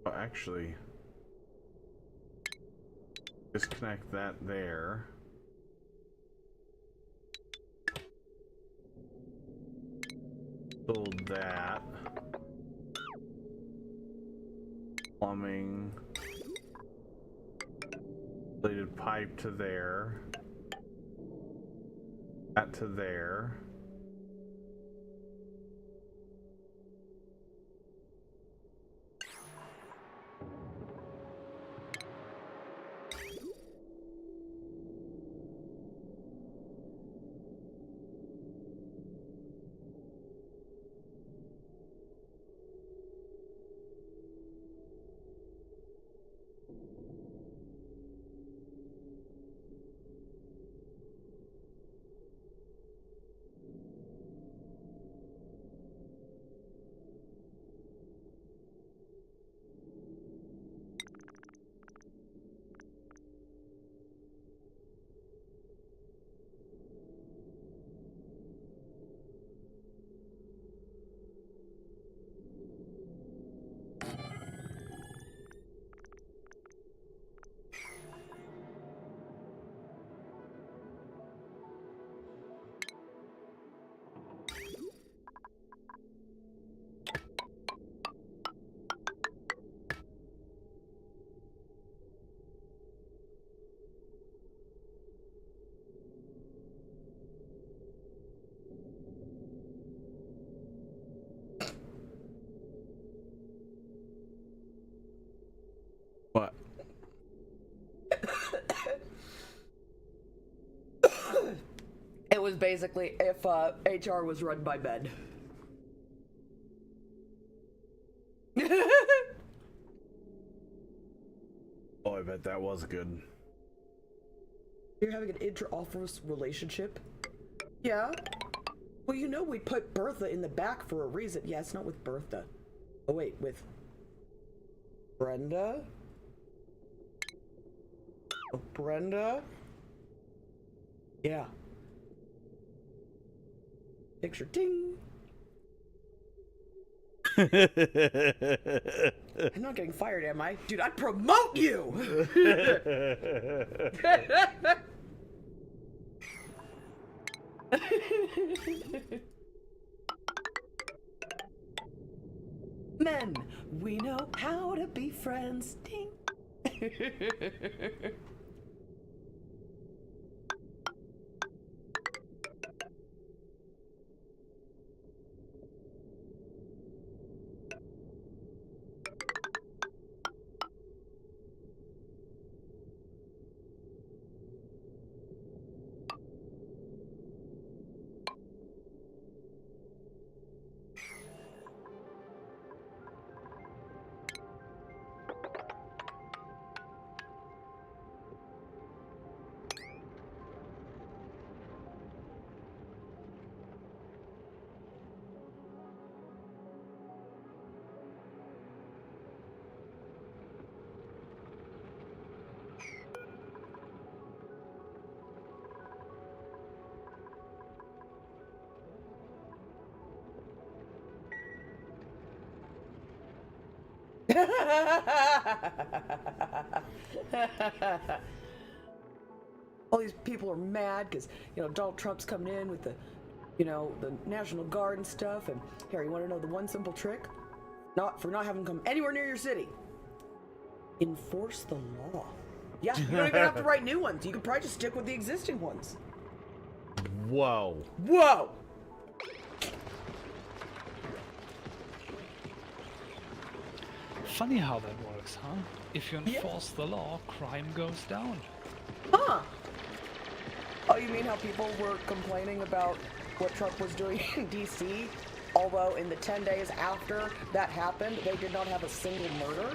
Oh, actually, disconnect that there. Build that. Plumbing. Related pipe to there. That to there. What? It was basically if HR was run by men. Oh, I bet that was good. You're having an inter-office relationship? Yeah. Well, you know we put Bertha in the back for a reason. Yeah, it's not with Bertha. Oh wait, with Brenda? Oh, Brenda? Yeah. Picture ding. I'm not getting fired, am I? Dude, I'd promote you! Men, we know how to be friends. Ding. All these people are mad because, Donald Trump's coming in with the National Guard and stuff. And here, you want to know the one simple trick? Not having them come anywhere near your city. Enforce the law. Yeah, you don't even have to write new ones. You could probably just stick with the existing ones. Whoa. Whoa! Funny how that works, huh? If you enforce the law, crime goes down. Huh. Oh, you mean how people were complaining about what Trump was doing in D.C., although in the 10 days after that happened, they did not have a single murder?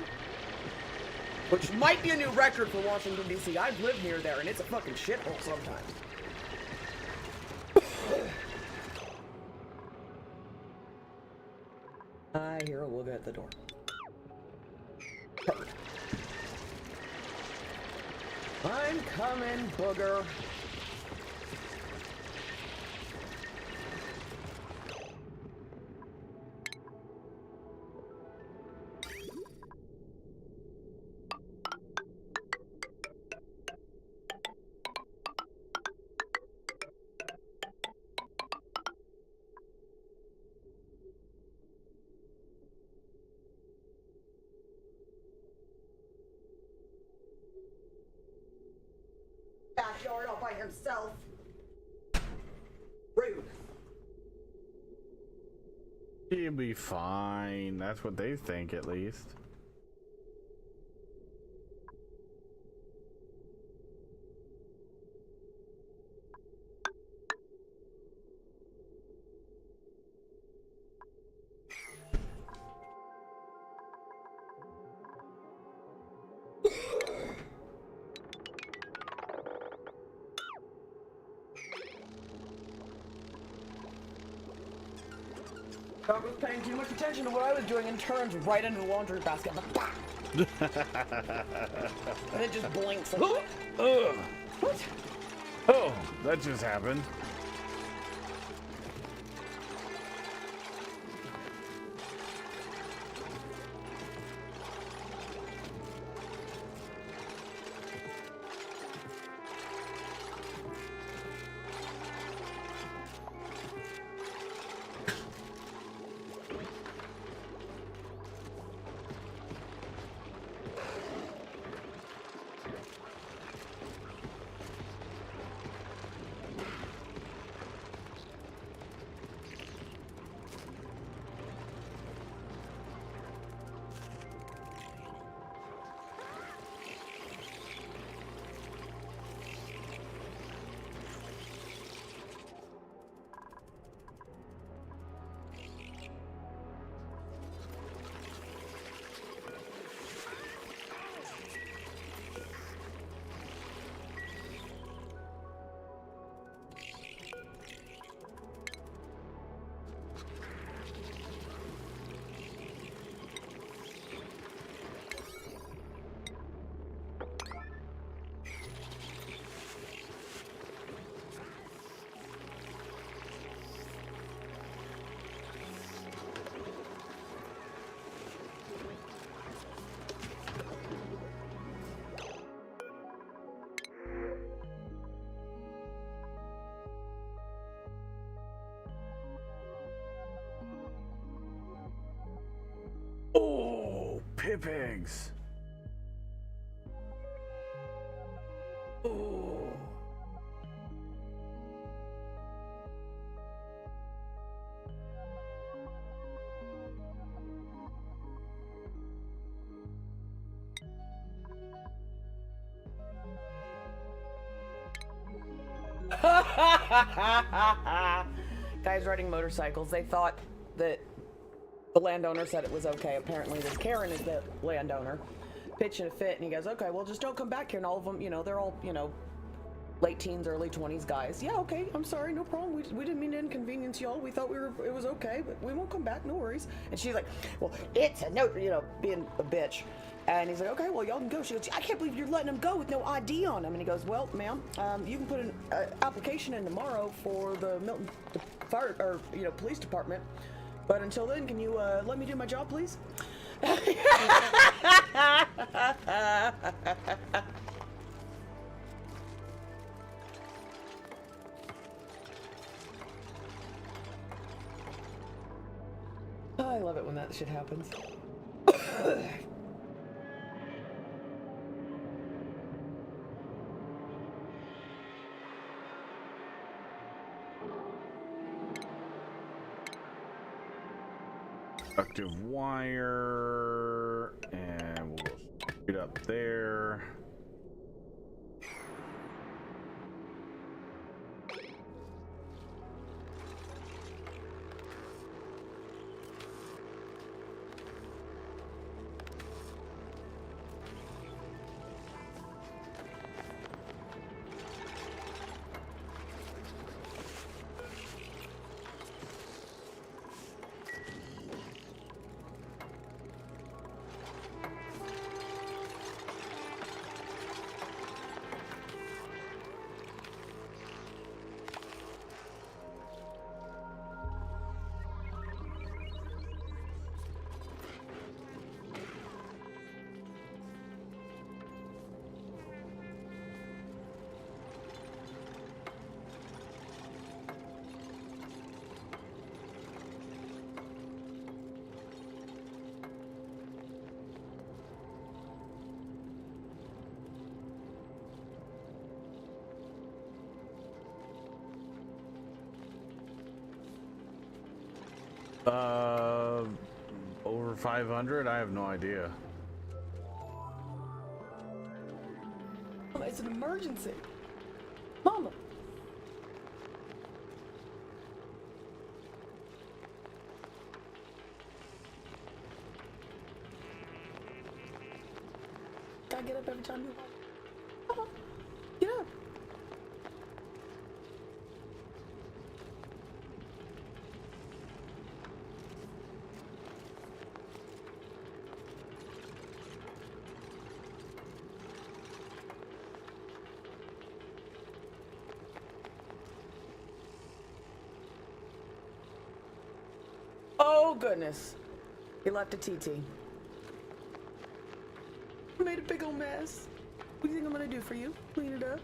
Which might be a new record for Washington, D.C. I've lived near there, and it's a fucking shithole sometimes. I hear a look at the door. I'm coming, booger. Backyard all by himself. Rude. He'll be fine. That's what they think, at least. Dog was paying too much attention to what I was doing and turns right into the laundry basket. And it just blinks. And what? Oh, that just happened. Oh, pip eggs. Oh. Guys riding motorcycles, they thought that the landowner said it was okay. Apparently this Karen is the landowner, pitching a fit, and he goes, okay, well, just don't come back here. And all of them, they're all, late teens, early 20s guys. Yeah, okay, I'm sorry, no problem. We didn't mean to inconvenience y'all. We thought it was okay, but we won't come back, no worries. And she's like, well, it's a no, being a bitch. And he's like, okay, well, y'all can go. She goes, I can't believe you're letting him go with no ID on him. And he goes, well, ma'am, you can put an application in tomorrow for the Milton Fire, or, police department. But until then, can you let me do my job, please? Oh, I love it when that shit happens. Productive wire, and we'll go straight up there. Over 500? I have no idea. Mama, it's an emergency. Mama. Gotta get up every time you want. Mama, get up. Oh, goodness. He left a TT. I made a big old mess. What do you think I'm gonna do for you? Clean it up?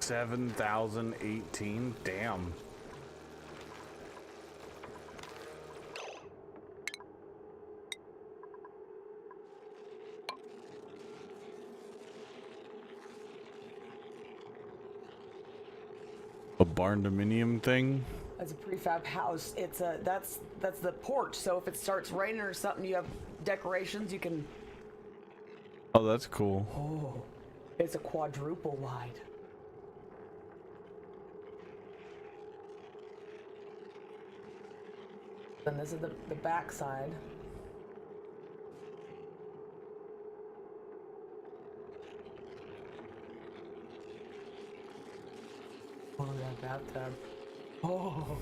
$7,018. Damn. A barn dominium thing? As a prefab house, it's a that's the porch. So if it starts raining or something, you have decorations. You can. Oh, that's cool. Oh, it's a quadruple wide. And this is the back side. that bathtub. Oh.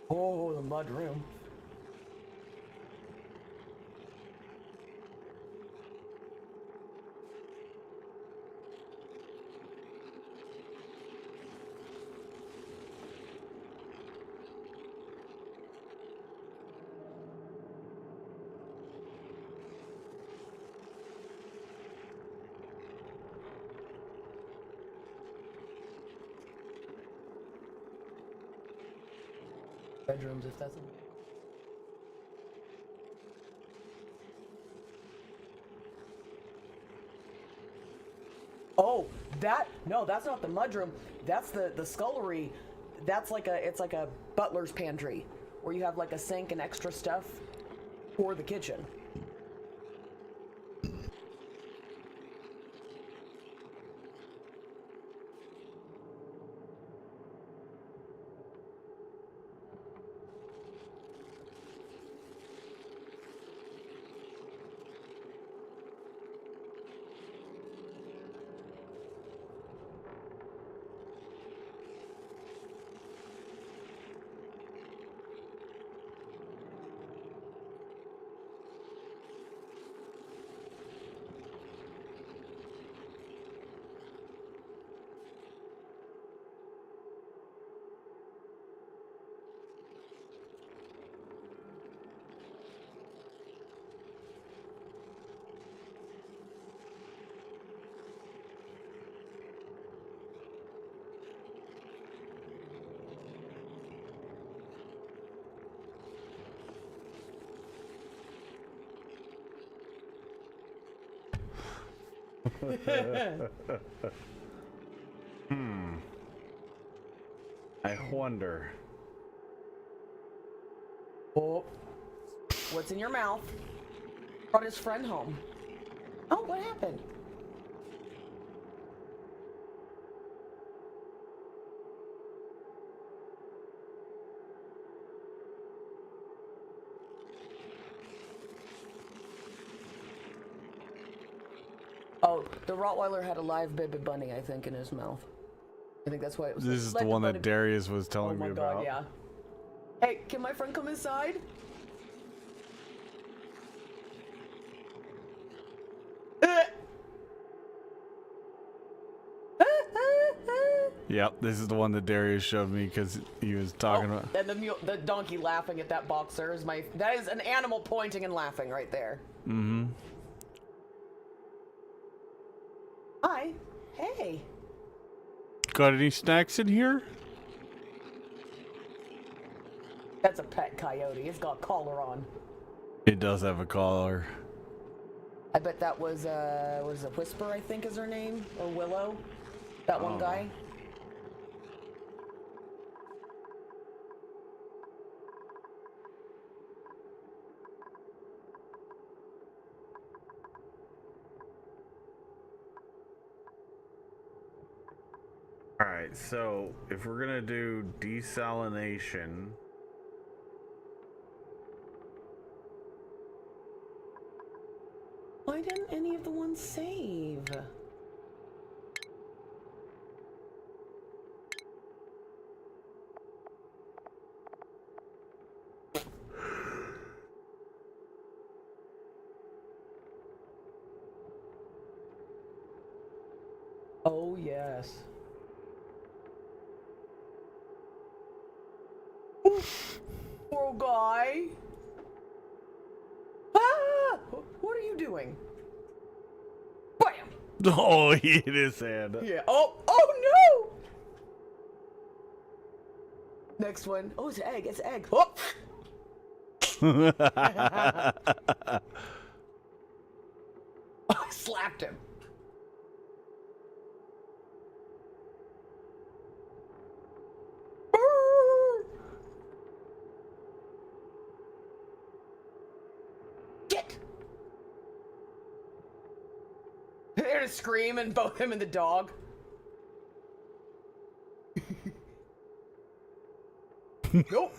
Oh, the mud room. Bedrooms, if that's a... Oh, no, that's not the mudroom. That's the scullery. That's like it's like a butler's pantry where you have like a sink and extra stuff for the kitchen. I wonder. Oh, what's in your mouth? Brought his friend home. Oh, what happened? Oh, the Rottweiler had a live baby bunny, I think, in his mouth. I think that's why it was. This is the one that Darius was telling me about. Oh my god, yeah. Hey, can my friend come inside? Yep, this is the one that Darius showed me because he was talking about. And the donkey laughing at that boxer is that is an animal pointing and laughing right there. Mm-hmm. Hi. Hey. Got any snacks in here? That's a pet coyote. It's got a collar on. It does have a collar. I bet that was a Whisper, I think is her name, or Willow. That one guy. Alright, so if we're gonna do desalination, why didn't any of the ones save? Oh yes. Poor guy. Ah! What are you doing? Bam! oh, he hit his hand. Yeah. Oh no! Next one. Oh, it's an egg. It's an egg. Oh! I slapped him. gonna scream and both him and the dog. Nope.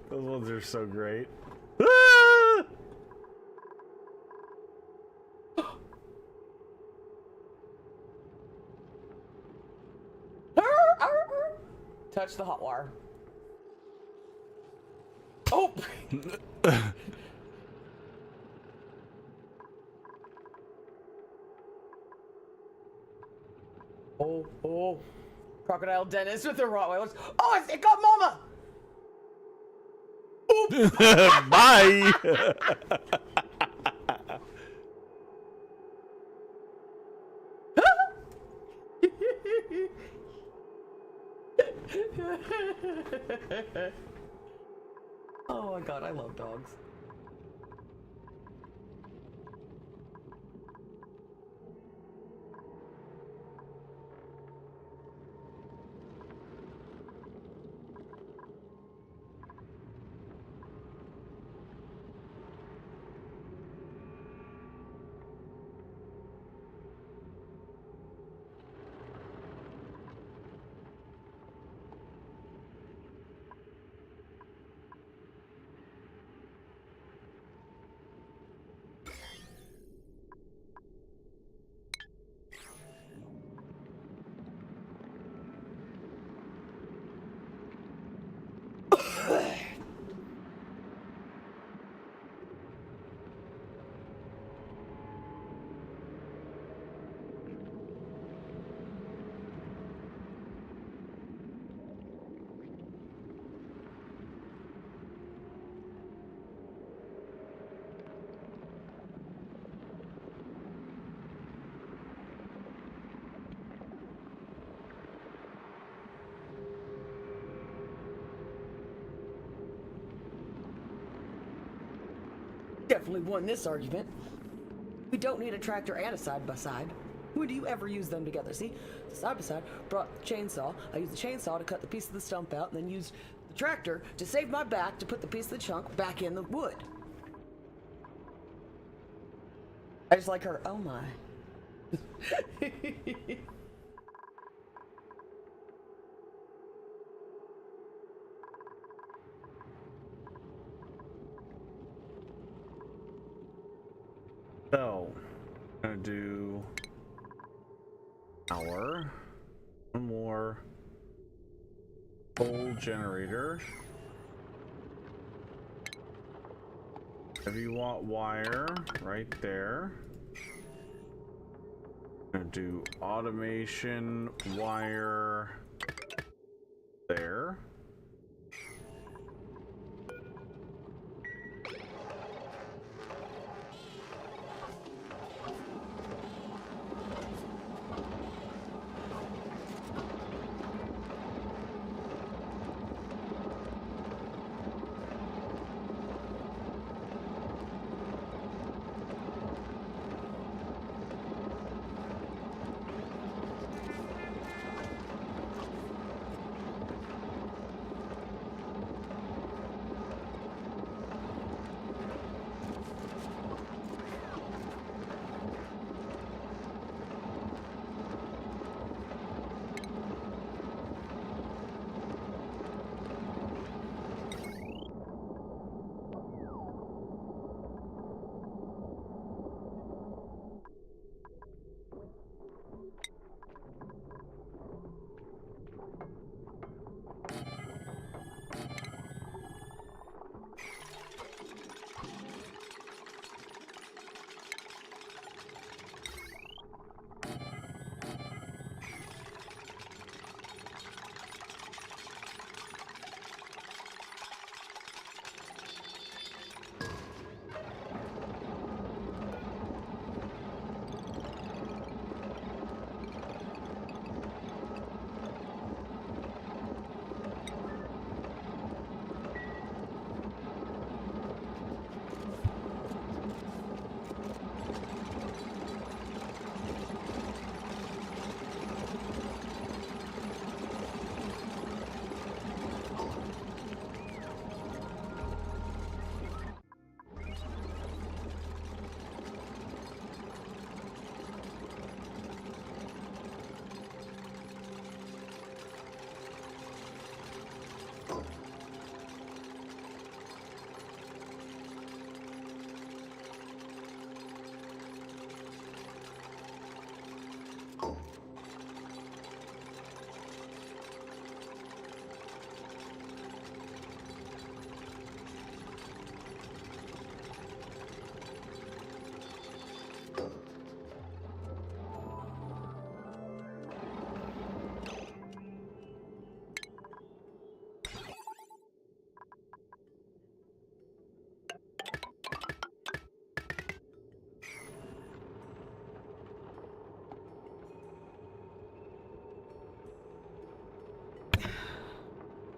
Those ones are so great. Touch the hot wire. Oh! Oh. Crocodile Dennis with the Rottweilers. Oh, it got Mama! Bye! Oh my god, I love dogs. Definitely won this argument. We don't need a tractor and a side-by-side. When do you ever use them together? See, the side-by-side brought the chainsaw. I used the chainsaw to cut the piece of the stump out, and then used the tractor to save my back to put the piece of the chunk back in the wood. I just like her, oh my. So, I'm gonna do power, one more coal generator, heavy watt wire right there. I'm gonna do automation wire there.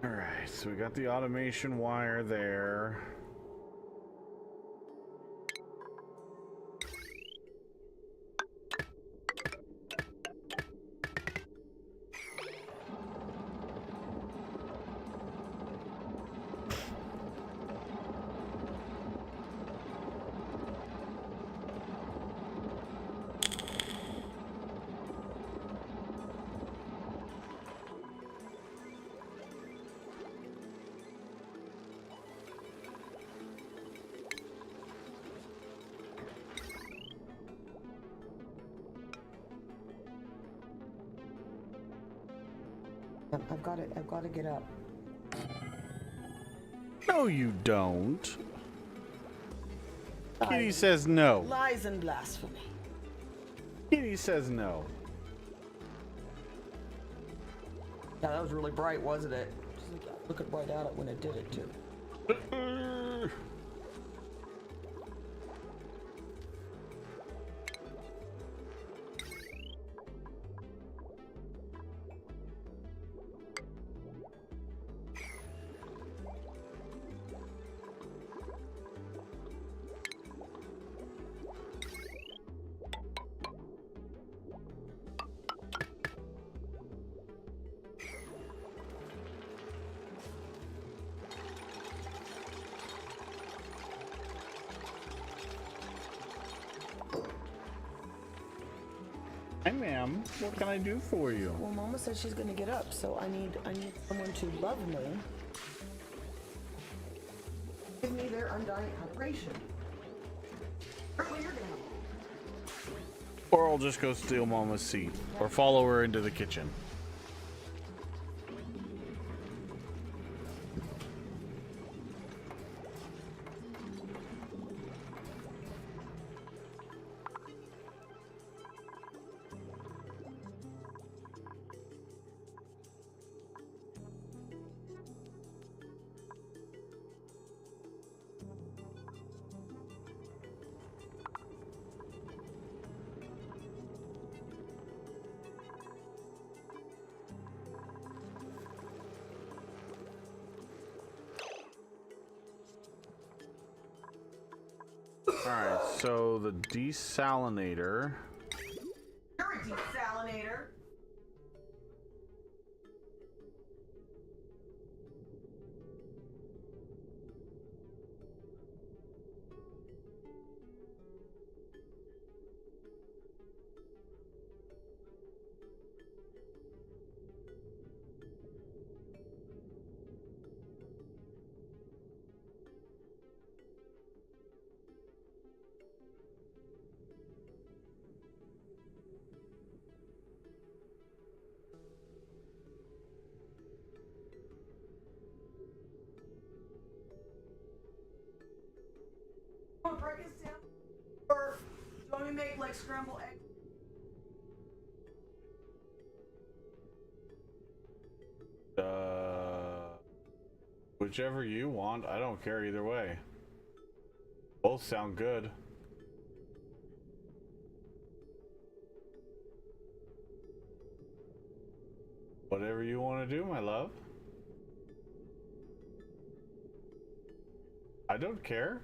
Alright, so we got the automation wire there. I've got to get up. No, you don't. Kitty says no. Lies and blasphemy. Kitty says no. Yeah, that was really bright, wasn't it? Just looking right at it when it did it, too. Hi, ma'am. What can I do for you? Well, Mama said she's gonna get up, so I need someone to love me. Give me their undying adoration. Apparently you're gonna have one. Or I'll just go steal Mama's seat. Or follow her into the kitchen. Alright, so the desalinator. You're a desalinator. Want to break this down? Or do you want me to make like scrambled eggs? Whichever you want. I don't care either way. Both sound good. Whatever you want to do, my love. I don't care.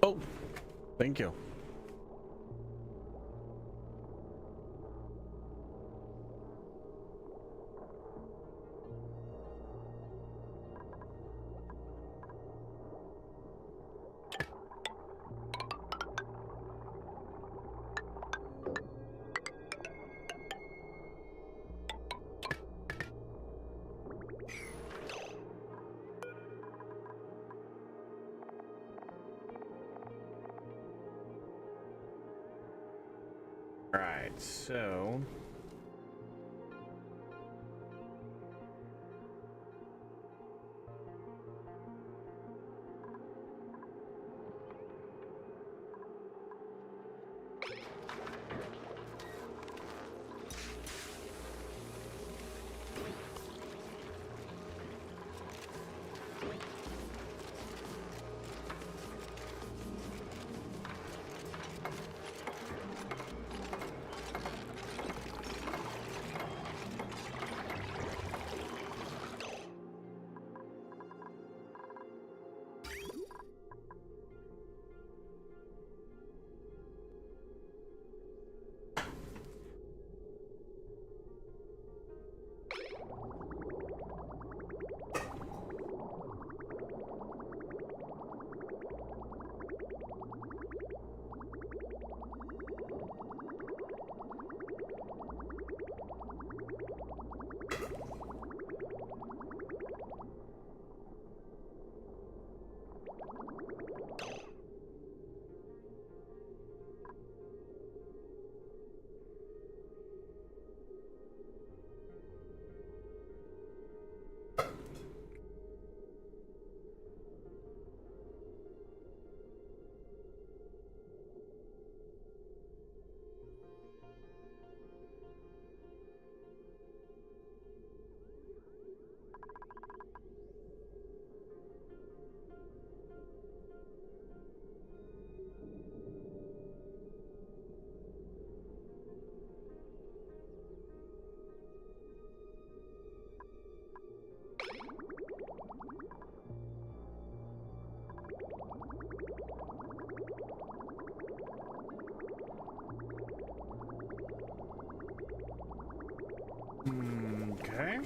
Oh, thank you. Right, so okay.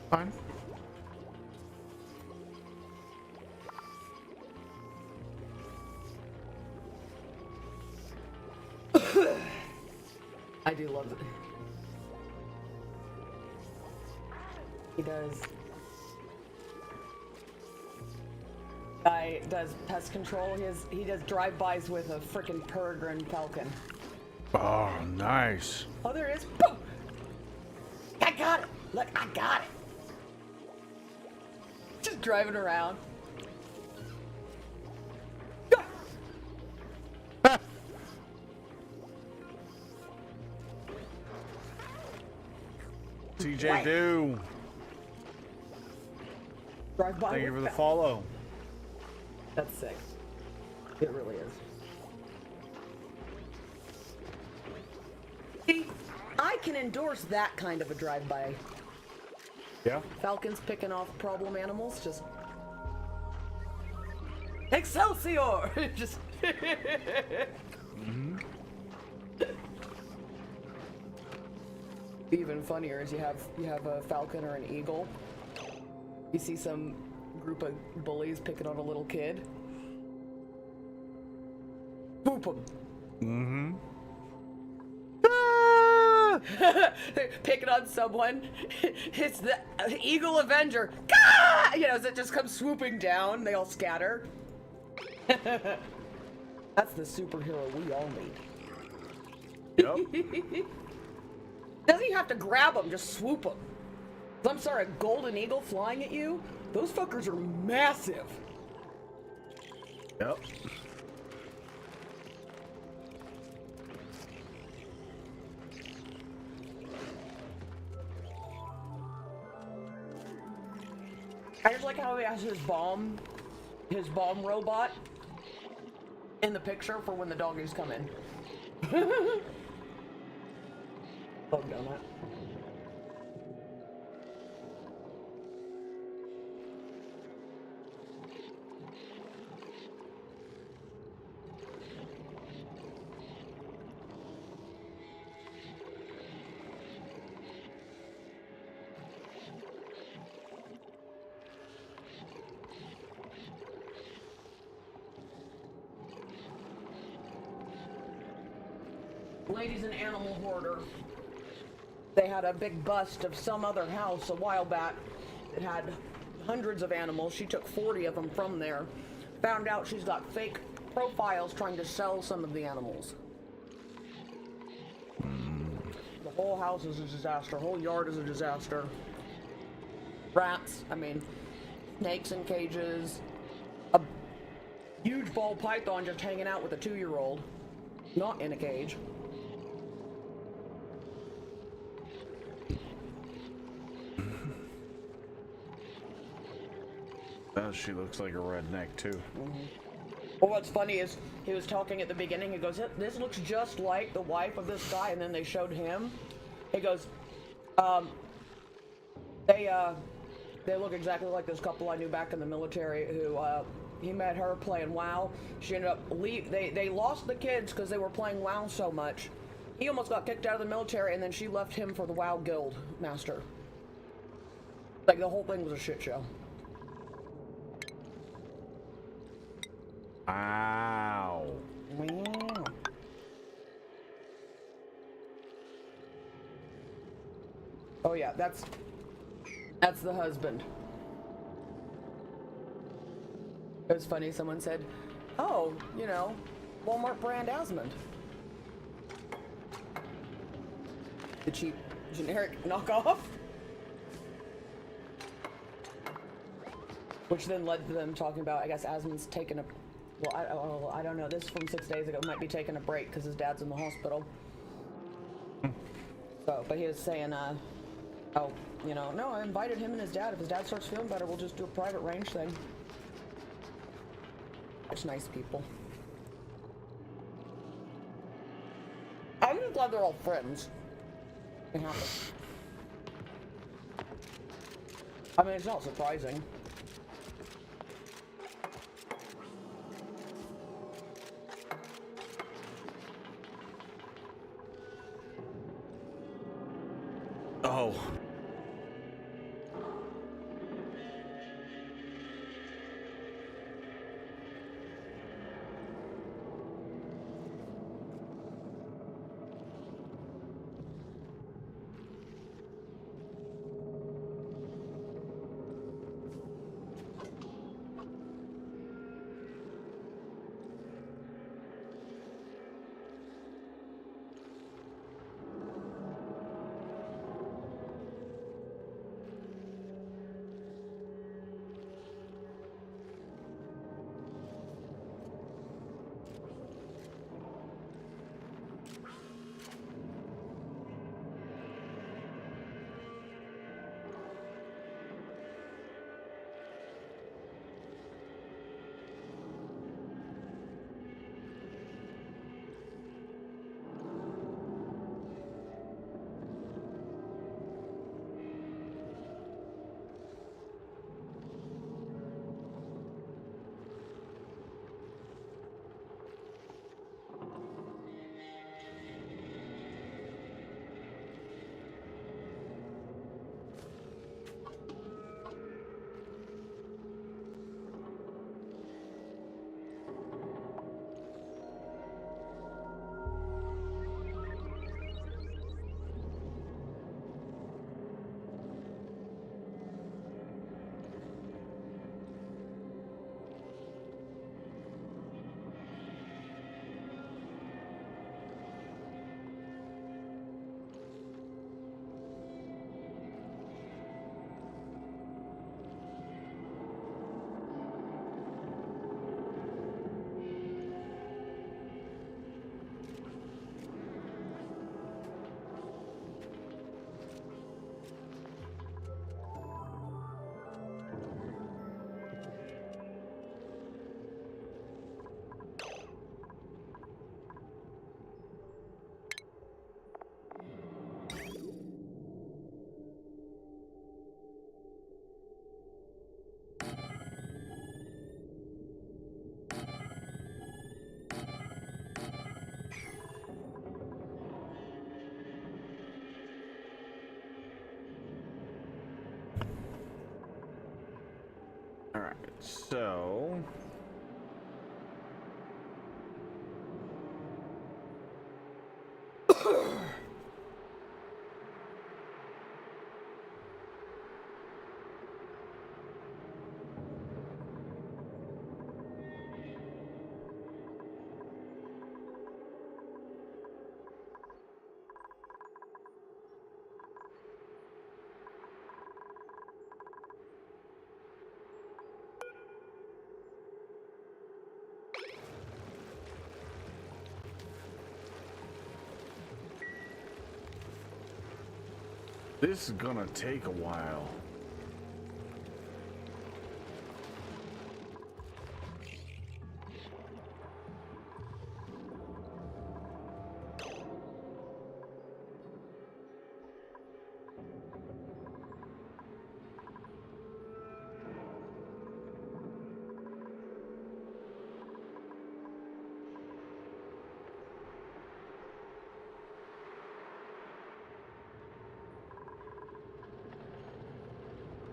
Fine. I do love it. He does. Guy does pest control. He does drive-bys with a freaking peregrine falcon. Oh, nice. Oh, there it is. Boom! I got it. Look, I got it. Just driving around. TJ Do. Drive by. Thank you with for the that. follow. That's sick. It really is. See, I can endorse that kind of a drive-by. Yeah. Falcons picking off problem animals, just Excelsior! Just Even funnier is you have a falcon or an eagle. You see some group of bullies picking on a little kid. Boop 'em. Mm-hmm. They're picking on someone. It's the Eagle Avenger. Gah! You know, as it just comes swooping down, they all scatter. That's the superhero we all need. Yep. Doesn't even have to grab them, just swoop them. I'm sorry, a golden eagle flying at you? Those fuckers are massive. Yep. I just like how he has his bomb robot in the picture for when the doggies come in. Bug donut. Ladies and animal hoarder. They had a big bust of some other house a while back. It had hundreds of animals. She took 40 of them from there. Found out she's got fake profiles trying to sell some of the animals. The whole house is a disaster. Whole yard is a disaster. Rats, snakes in cages. A huge ball python just hanging out with a 2-year-old. Not in a cage. She looks like a redneck too. Well, what's funny is he was talking at the beginning. He goes, "This looks just like the wife of this guy," and then they showed him. He goes, they look exactly like this couple I knew back in the military who he met her playing WoW. She ended up they lost the kids because they were playing WoW so much. He almost got kicked out of the military, and then she left him for the WoW guild master. Like the whole thing was a shit show. Ow. Wow. Oh yeah, that's the husband. It was funny, someone said, "Oh, Walmart brand Asmund." The cheap generic knockoff. Which then led to them talking about, I guess Asmund's taken a I don't know. This is from 6 days ago. Might be taking a break because his dad's in the hospital. So, but he was saying, no, I invited him and his dad. If his dad starts feeling better, we'll just do a private range thing. It's nice people. I'm just glad they're all friends. It happens. It's not surprising. Oh. All right, so this is gonna take a while.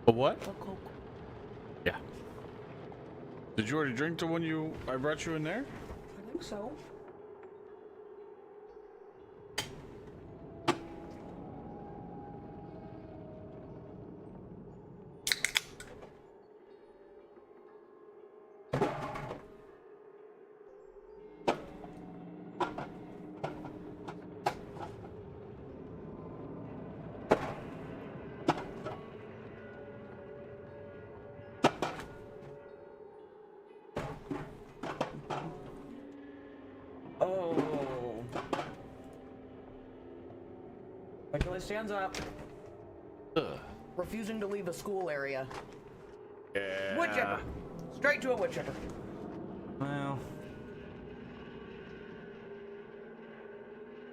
A what? Yeah. Did you already drink the one I brought you in there? I think so. Oh. Regularly stands up. Ugh. Refusing to leave a school area. Yeah. Wood chipper. Straight to a wood chipper. Well,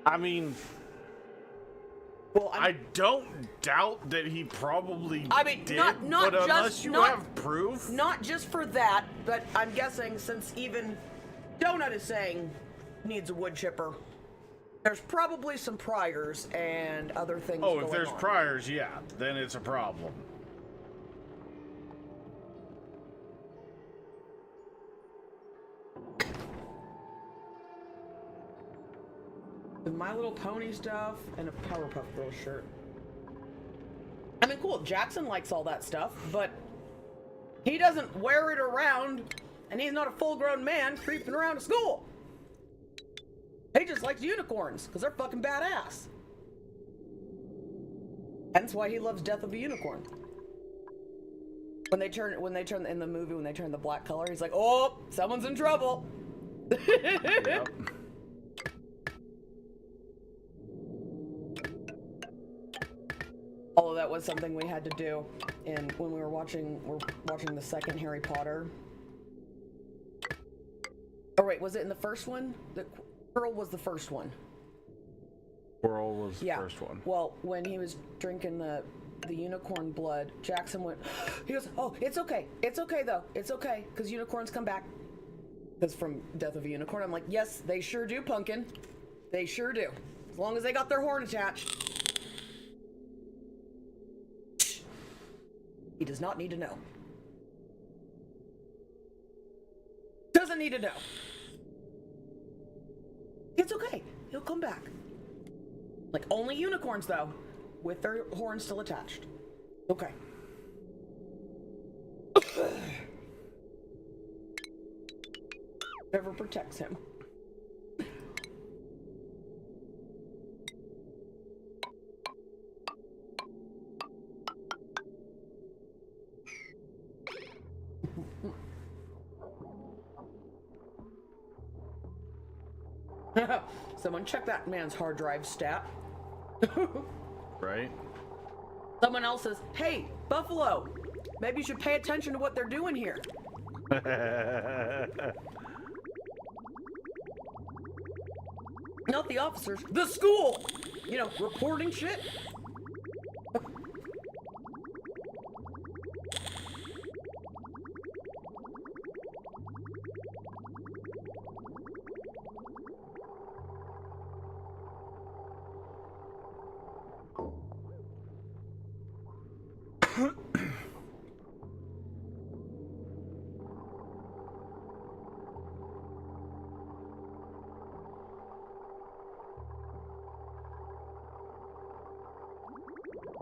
I mean, Well, I don't doubt that he probably did, not but unless just you not, have proof. Not just for that, but I'm guessing since even Donut is saying needs a wood chipper, there's probably some priors and other things. Oh, going if there's on. priors, yeah, then it's a problem. The My Little Pony stuff and a Powerpuff Girls shirt. I mean, cool. Jackson likes all that stuff, but he doesn't wear it around, and he's not a full-grown man creeping around to school. He just likes unicorns because they're fucking badass. Hence why he loves Death of a Unicorn. When they turn in the movie, when they turn the black color, he's like, "Oh, someone's in trouble." Yep. Although that was something we had to do when we're watching the second Harry Potter. Oh wait, was it in the first one? The Pearl was the first one. Pearl was the Yeah. first one. Well, when he was drinking the unicorn blood, Jackson went, he goes, "Oh, it's okay though, it's okay, because unicorns come back." Because from Death of a Unicorn, I'm like, yes, they sure do, Pumpkin. They sure do. As long as they got their horn attached. He does not need to know. Doesn't need to know. It's okay. He'll come back. Like, only unicorns, though, with their horns still attached. Okay. Whatever protects him. Someone check that man's hard drive stat. Right? Someone else says, "Hey, Buffalo, maybe you should pay attention to what they're doing here." Not the officers, the school! You know, reporting shit.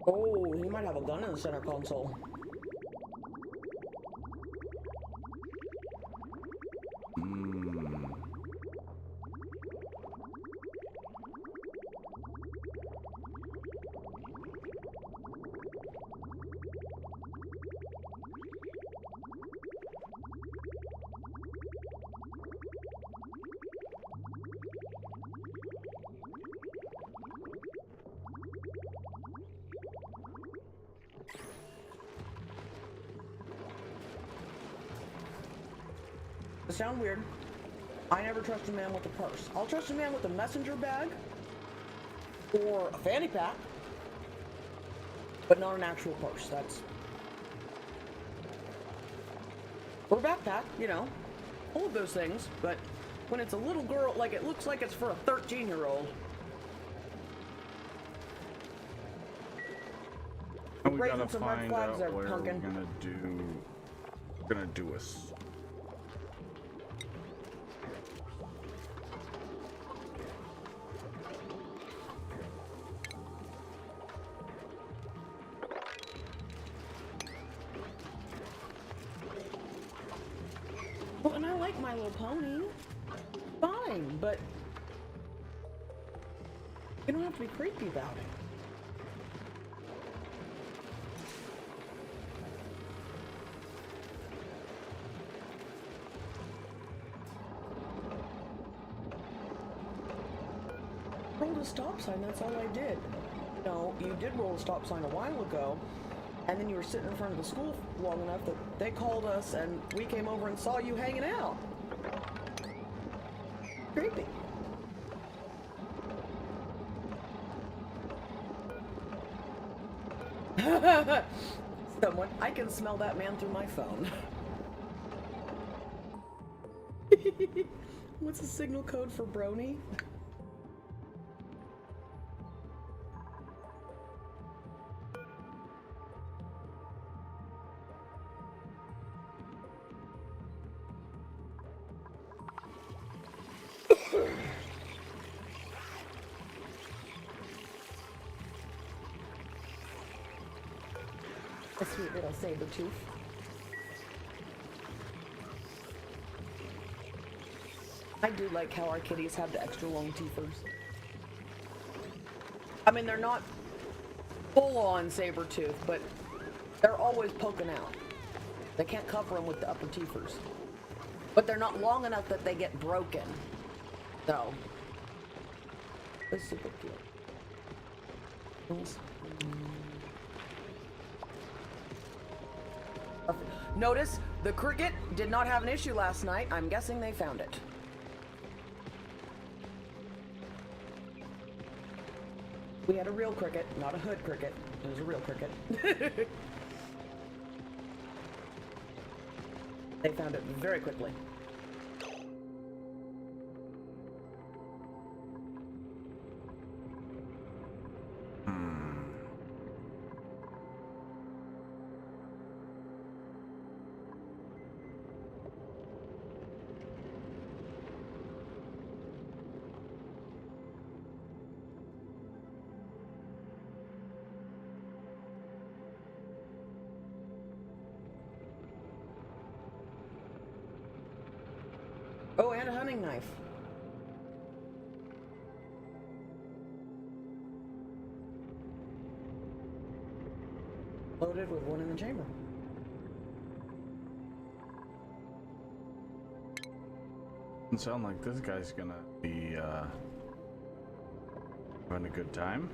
Oh, he might have a gun in the center console. It sounds weird. I never trust a man with a purse. I'll trust a man with a messenger bag or a fanny pack, but not an actual purse. That's or a backpack, you know, all of those things. But when it's a little girl, like it looks like it's for a 13-year-old. We gotta find out where we're gonna do us. Well, and I like My Little Pony. Fine, but you don't have to be creepy about it. Rolled a stop sign, that's all I did. No, you did roll a stop sign a while ago, and then you were sitting in front of the school long enough that they called us and we came over and saw you hanging out. Creepy. Someone, I can smell that man through my phone. What's the signal code for Brony? A sweet little saber tooth. I do like how our kitties have the extra long teethers. I mean, they're not full-on saber tooth, but they're always poking out. They can't cover them with the upper teethers. But they're not long enough that they get broken. So, it's super cute. Notice, the cricket did not have an issue last night. I'm guessing they found it. We had a real cricket, not a hood cricket. It was a real cricket. They found it very quickly. Oh, and a hunting knife. Loaded with one in the chamber. Doesn't sound like this guy's gonna be having a good time.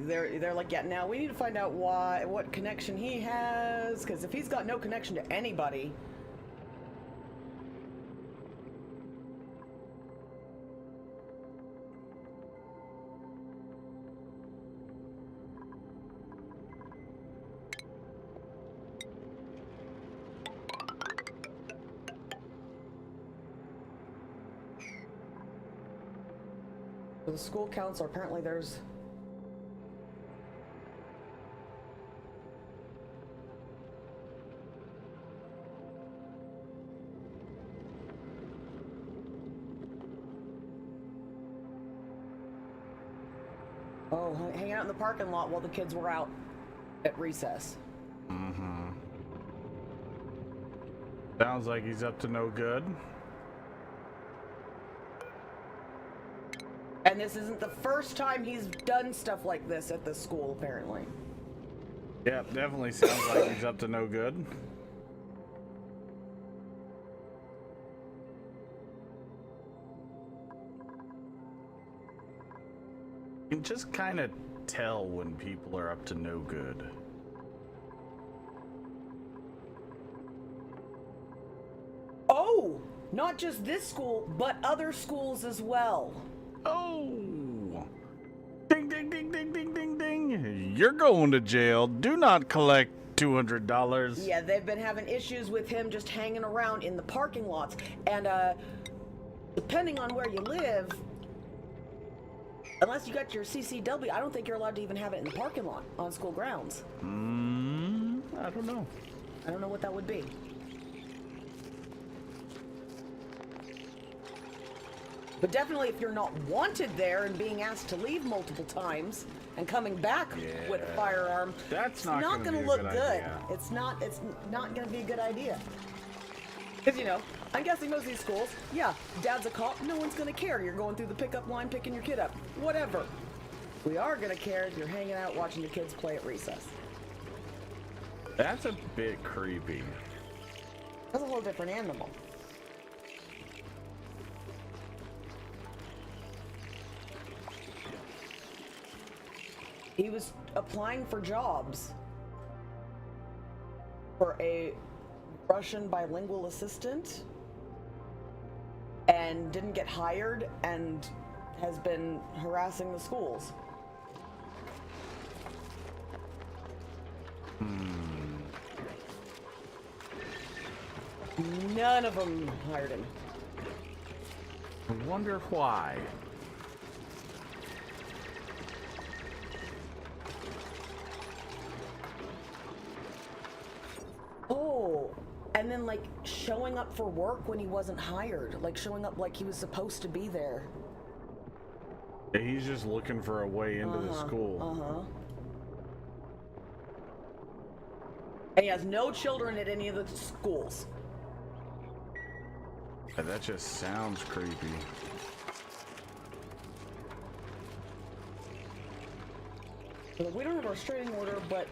They're like, yeah, now we need to find out what connection he has, because if he's got no connection to anybody. For the school counselor, apparently there's Oh, hanging out in the parking lot while the kids were out at recess. Mm-hmm. Sounds like he's up to no good. And this isn't the first time he's done stuff like this at the school, apparently. Yep, definitely sounds like he's up to no good. You can just kind of tell when people are up to no good. Oh, not just this school, but other schools as well. Oh! Ding, ding, ding, ding, ding, ding, ding. You're going to jail. Do not collect $200. Yeah, they've been having issues with him just hanging around in the parking lots. And, depending on where you live, unless you got your CCW, I don't think you're allowed to even have it in the parking lot on school grounds. I don't know. I don't know what that would be. But definitely if you're not wanted there and being asked to leave multiple times and coming back with a firearm, that's not going to to look good. Idea. It's not going to be a good idea. Because, you know, I'm guessing most of these schools, yeah, dad's a cop, no one's going to care. You're going through the pickup line, picking your kid up, whatever. We are going to care if you're hanging out watching the kids play at recess. That's a bit creepy. That's a whole different animal. He was applying for jobs for a Russian bilingual assistant and didn't get hired and has been harassing the schools. None of them hired him. I wonder why. Oh, and then like showing up for work when he wasn't hired, like showing up like he was supposed to be there. Yeah, he's just looking for a way into the school. And he has no children at any of the schools. That just sounds creepy. We don't have a restraining order, but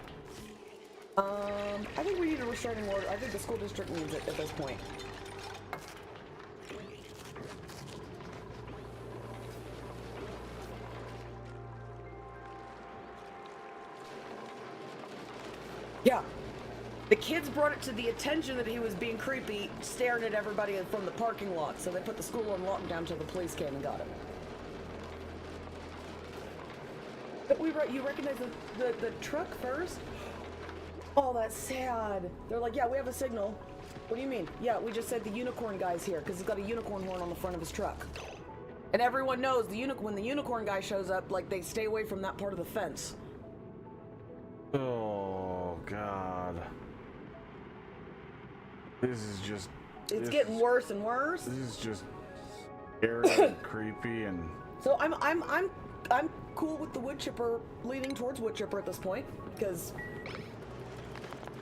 I think we need a restraining order. I think the school district needs it at this point. Yeah. The kids brought it to the attention that he was being creepy, staring at everybody from the parking lot, so they put the school on lockdown till the police came and got him. But you recognize the truck first? Oh, that's sad. They're like, yeah, we have a signal. What do you mean? Yeah, we just said the unicorn guy's here because he's got a unicorn horn on the front of his truck. And everyone knows when the unicorn guy shows up, like, they stay away from that part of the fence. Oh, God. This is just... It's getting worse and worse. This is just scary and creepy and... So I'm cool with the wood chipper, leaning towards wood chipper at this point, because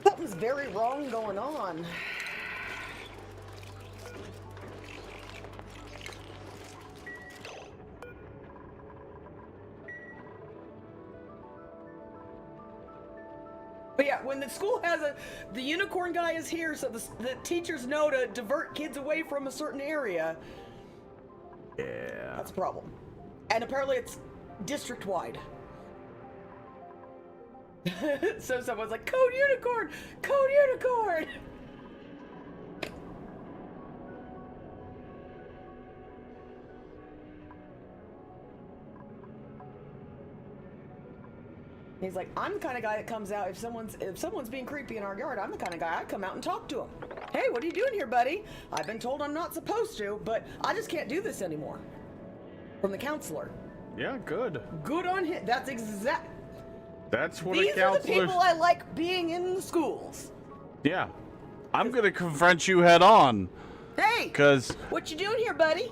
something's very wrong going on. But yeah, when the school has the unicorn guy is here, so the teachers know to divert kids away from a certain area. Yeah. That's a problem. And apparently it's district-wide. So someone's like, Code Unicorn! Code Unicorn! He's like, I'm the kind of guy that comes out if someone's being creepy in our yard. I'm the kind of guy I come out and talk to him. Hey, what are you doing here, buddy? I've been told I'm not supposed to, but I just can't do this anymore. From the counselor. Yeah, good. Good on him. That's exact. That's what These a counselor... are the people I like being in the schools. Yeah. I'm gonna confront you head on. Hey! Because... What you doing here, buddy?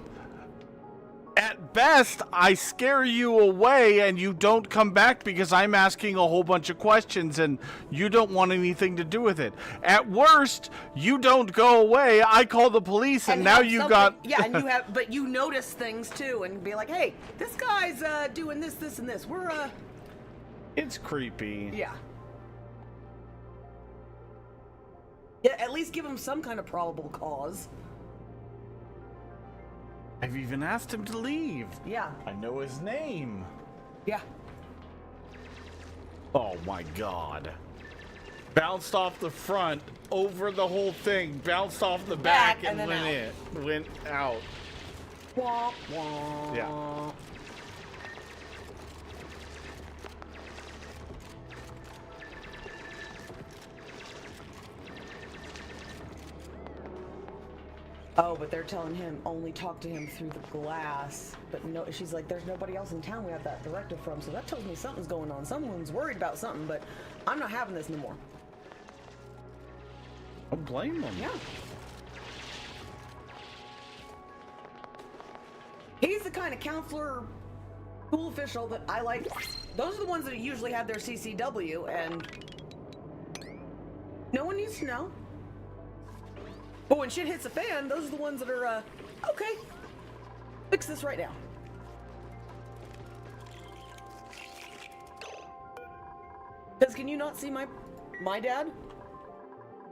At best, I scare you away and you don't come back because I'm asking a whole bunch of questions and you don't want anything to do with it. At worst, you don't go away. I call the police and now have you something- got... Yeah, and you have, but you notice things too and be like, hey, this guy's doing this, this, and this. We're It's creepy. Yeah. Yeah, at least give him some kind of probable cause. I've even asked him to leave. Yeah. I know his name. Yeah. Oh my god. Bounced off the front, over the whole thing, bounced off the back, and then went out. Wah, wah. Yeah. Oh, but they're telling him only talk to him through the glass. But no, she's like, there's nobody else in town we have that directive from, so that tells me something's going on. Someone's worried about something, but I'm not having this no more. Don't blame him. Yeah. He's the kind of counselor, school official that I like. Those are the ones that usually have their CCW, and no one needs to know. But when shit hits the fan, those are the ones that are, okay, fix this right now. Because can you not see my dad?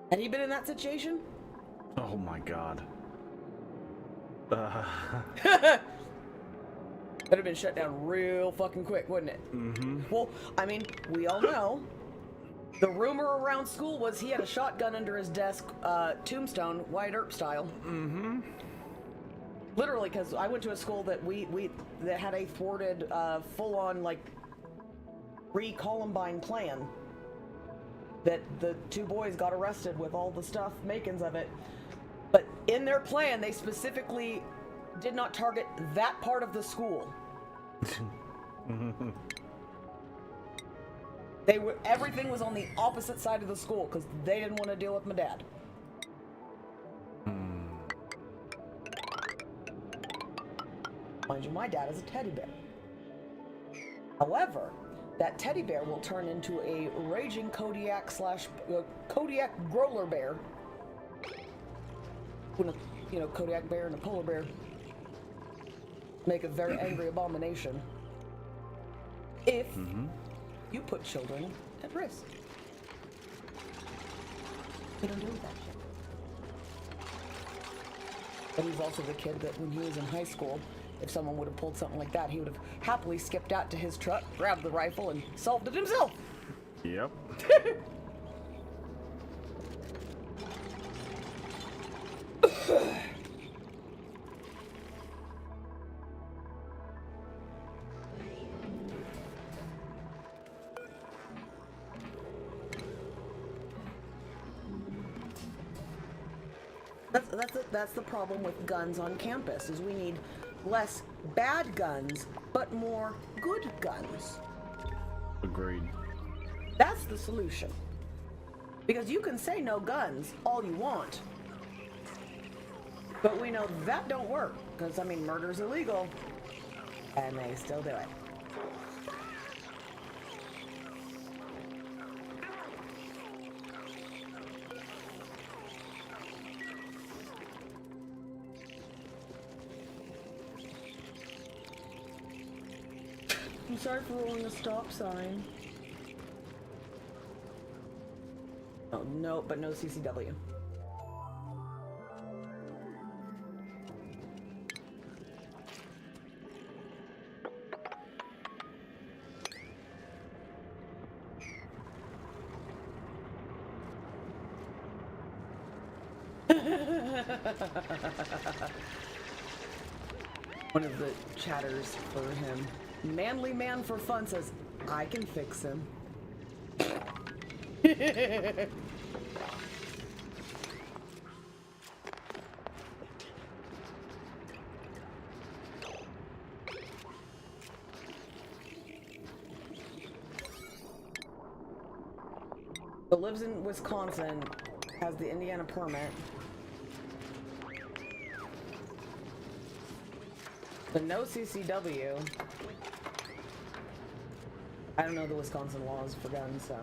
Had he been in that situation? Oh my god. That'd have been shut down real fucking quick, wouldn't it? Mm-hmm. Well, I mean, we all know. The rumor around school was he had a shotgun under his desk, tombstone, Wyatt Earp style. Mm-hmm. Literally, because I went to a school that that had a thwarted, full-on, like, pre-Columbine plan. That the two boys got arrested with all the stuff, makings of it. But in their plan, they specifically did not target that part of the school. Everything was on the opposite side of the school because they didn't want to deal with my dad. Mind you, my dad is a teddy bear. However, that teddy bear will turn into a raging Kodiak growler bear. When a Kodiak bear and a polar bear make a very angry abomination. If you put children at risk. We don't do that shit. But he's also the kid that when he was in high school, if someone would have pulled something like that, he would have happily skipped out to his truck, grabbed the rifle, and solved it himself. Yep. That's the problem with guns on campus, is we need less bad guns, but more good guns. Agreed. That's the solution. Because you can say no guns all you want, but we know that don't work, because, I mean, murder's illegal, and they still do it. I'm sorry for rolling a stop sign. Oh, no, but no CCW. One of the chatters for him. Manly Man for Fun says, I can fix him. So lives in Wisconsin, has the Indiana permit. But no CCW. I don't know the Wisconsin laws for guns, so.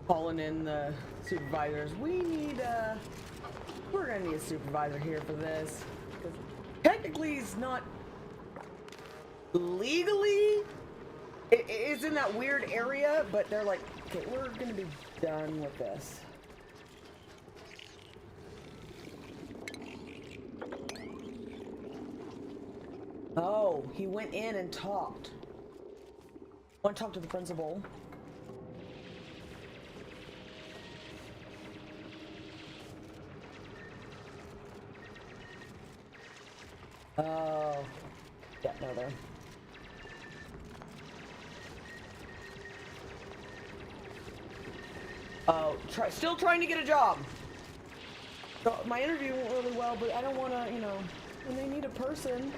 Calling in the supervisors. We're gonna need a supervisor here for this. Because technically he's not legally, it's in that weird area, but they're like, okay, we're gonna be done with this. Oh, he went in and talked. Want to talk to the principal? Oh, yeah, no, there. Oh, still trying to get a job. So my interview went really well, but I don't want to, you know, when they need a person.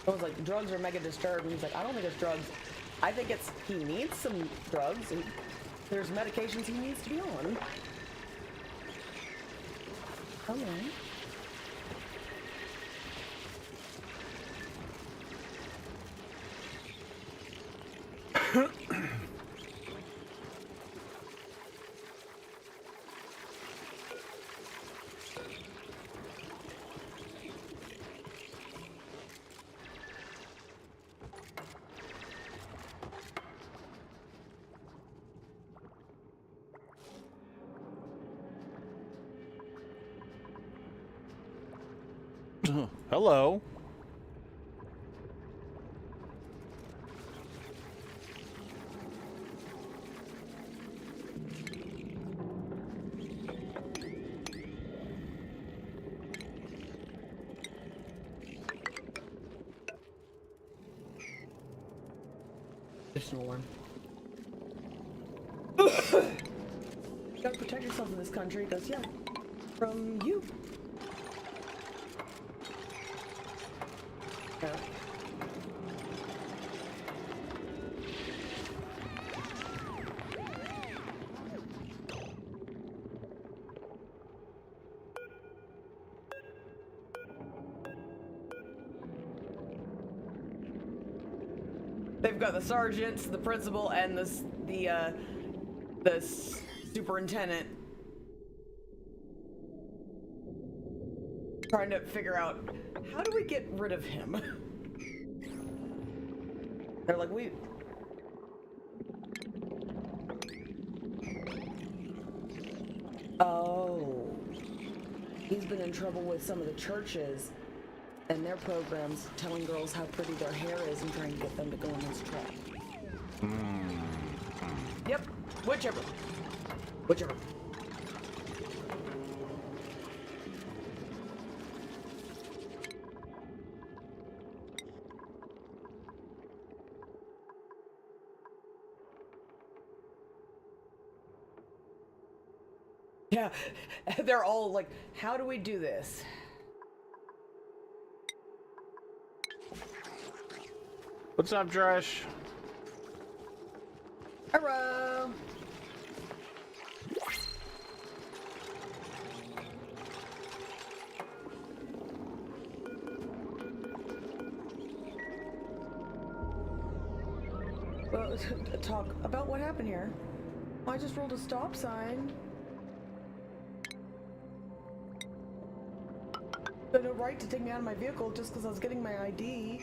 I was like, drugs are mega disturbed, and he's like, I don't think it's drugs. I think it's, he needs some drugs, and there's medications he needs to be on. Come on. Hello. Additional one. You gotta protect yourself in this country, because, yeah, from you. Yeah. They've got the sergeants, the principal, and the superintendent trying to figure out, how do we get rid of him? They're like, oh, he's been in trouble with some of the churches and their programs, telling girls how pretty their hair is and trying to get them to go in his trap. Yep, whichever. Yeah, they're all like, how do we do this? What's up, Dresh? Hello. Well, talk about what happened here. I just rolled a stop sign. They had no right to take me out of my vehicle just because I was getting my ID.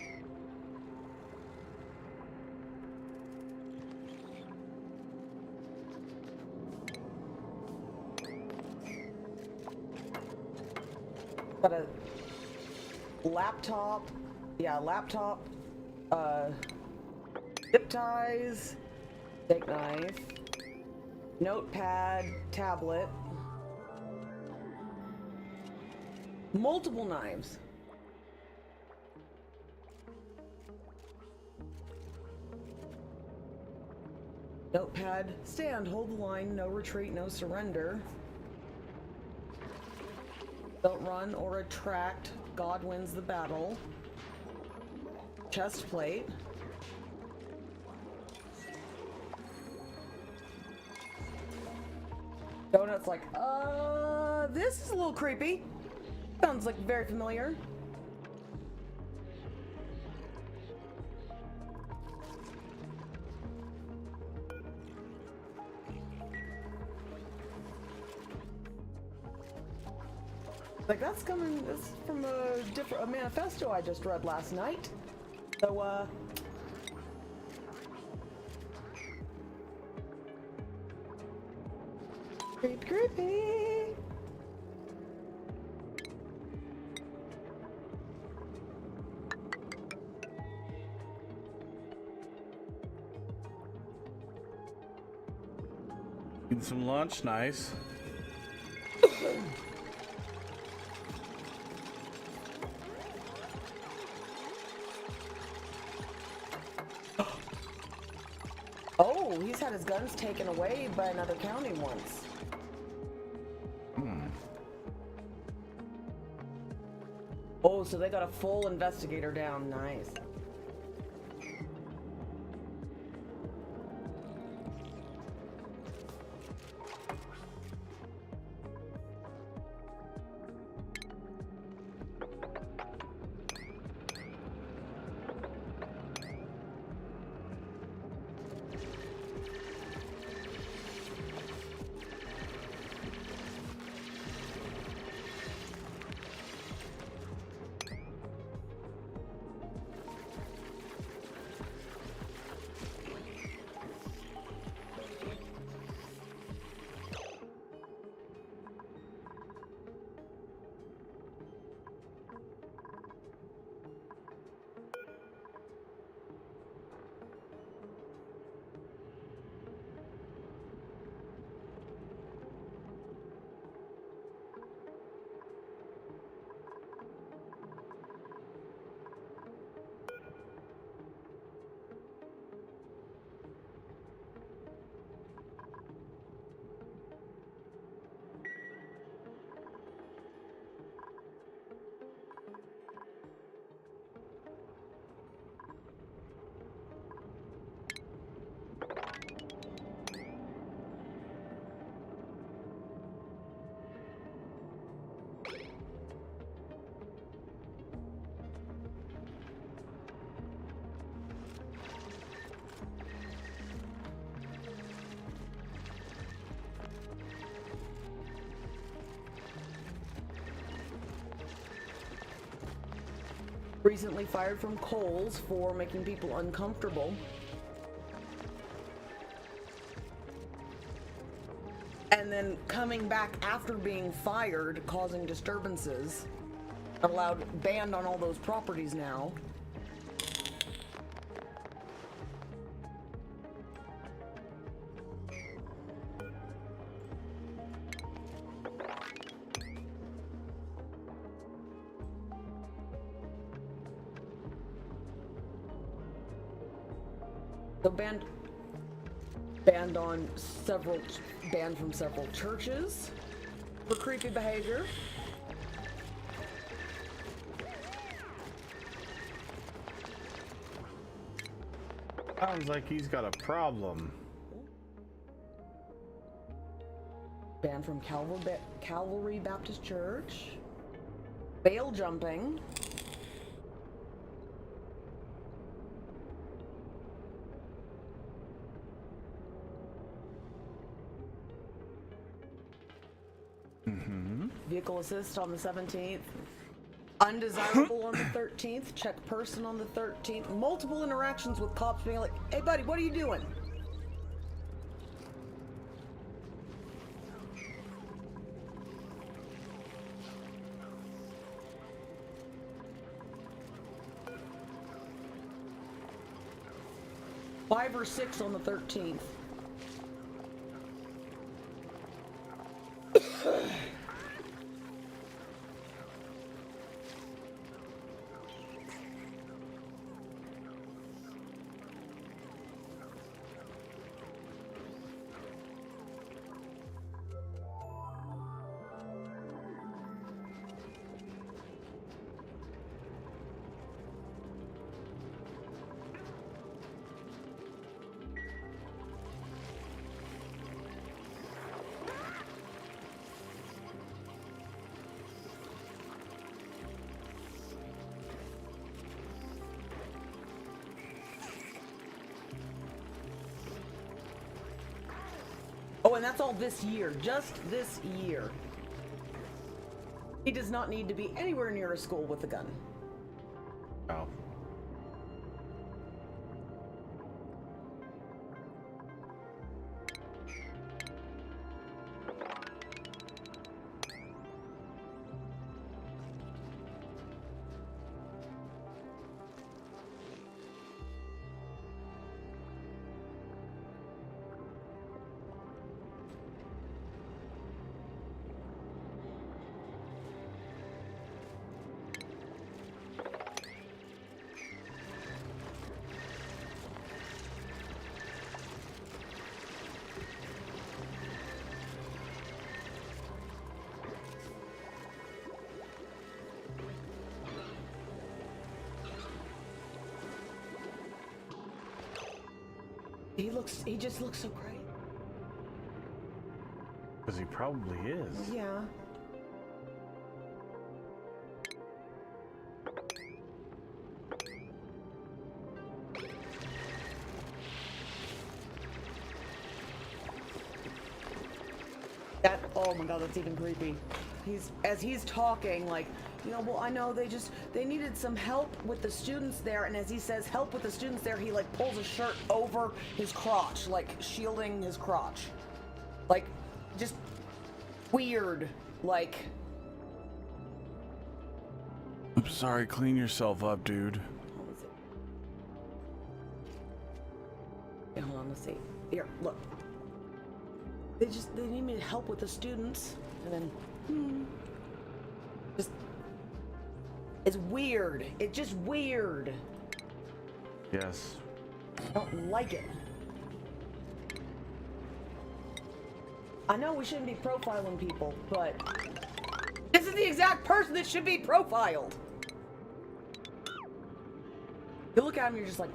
Got a laptop. Yeah, laptop. Zip ties. Steak knife. Notepad. Tablet. Multiple knives. Notepad. Stand. Hold the line. No retreat. No surrender. Don't run or retract. God wins the battle. Chest plate. Donut's like, this is a little creepy. Sounds like very familiar. Like that's from a manifesto I just read last night. So creepy. Eating some lunch, nice. Oh, he's had his guns taken away by another county once. Oh, so they got a full investigator down. Nice. Recently fired from Kohl's for making people uncomfortable. And then coming back after being fired, causing disturbances. Banned on all those properties now. So banned from several churches for creepy behavior. Sounds like he's got a problem. Banned from Calvary Baptist Church. Bail jumping. Vehicle assist on the 17th. Undesirable on the 13th. Check person on the 13th. Multiple interactions with cops being like, hey buddy, what are you doing? Five or six on the 13th. Oh, and that's all this year. Just this year. He does not need to be anywhere near a school with a gun. Oh. He just looks so great. Because he probably is. Yeah. That, oh my god, that's even creepy. As he's talking, like, you know, well, I know they needed some help with the students there, and as he says help with the students there, he like pulls his shirt over his crotch, like shielding his crotch. Like, just weird, like. I'm sorry, clean yourself up, dude. What was it? Yeah, hold on, let's see. Here, look. They need me to help with the students, and then, just, it's weird. It's just weird. Yes. I don't like it. I know we shouldn't be profiling people, but this is the exact person that should be profiled. You look at him, you're just like,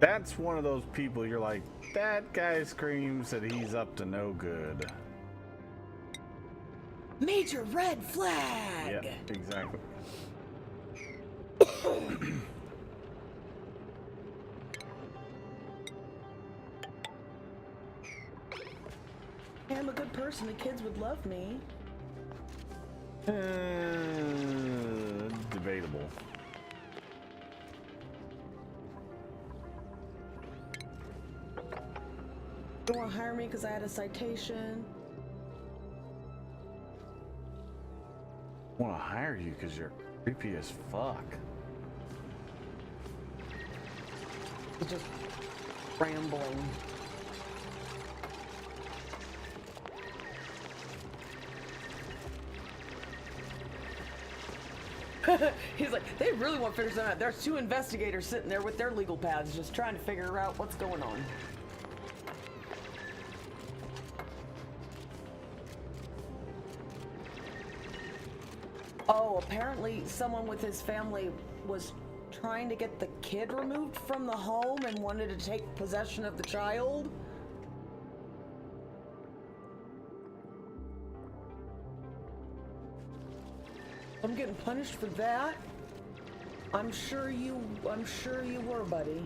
That's one of those people you're like, that guy screams that he's up to no good. Major red flag. Yeah, exactly. I'm a good person. The kids would love me. Debatable. They want to hire me because I had a citation. I want to hire you because you're creepy as fuck. It's just rambling. He's like, they really want to figure something out. There's two investigators sitting there with their legal pads just trying to figure out what's going on. Oh, apparently someone with his family was trying to get the kid removed from the home and wanted to take possession of the child. I'm getting punished for that. I'm sure you were, buddy.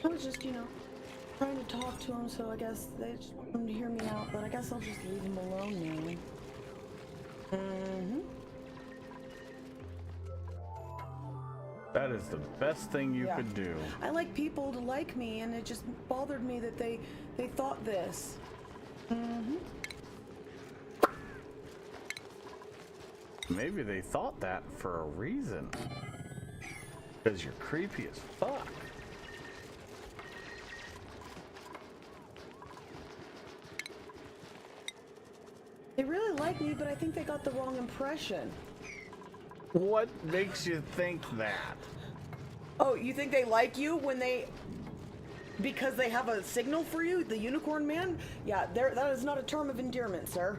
I was just, trying to talk to him, so I guess they just want him to hear me out, but I guess I'll just leave him alone now. That is the best thing you could do. I like people to like me, and it just bothered me that they thought this. Maybe they thought that for a reason. Because you're creepy as fuck. They really like me, but I think they got the wrong impression. What makes you think that? Oh, you think they like you when they... because they have a signal for you? The unicorn man? Yeah, that is not a term of endearment, sir.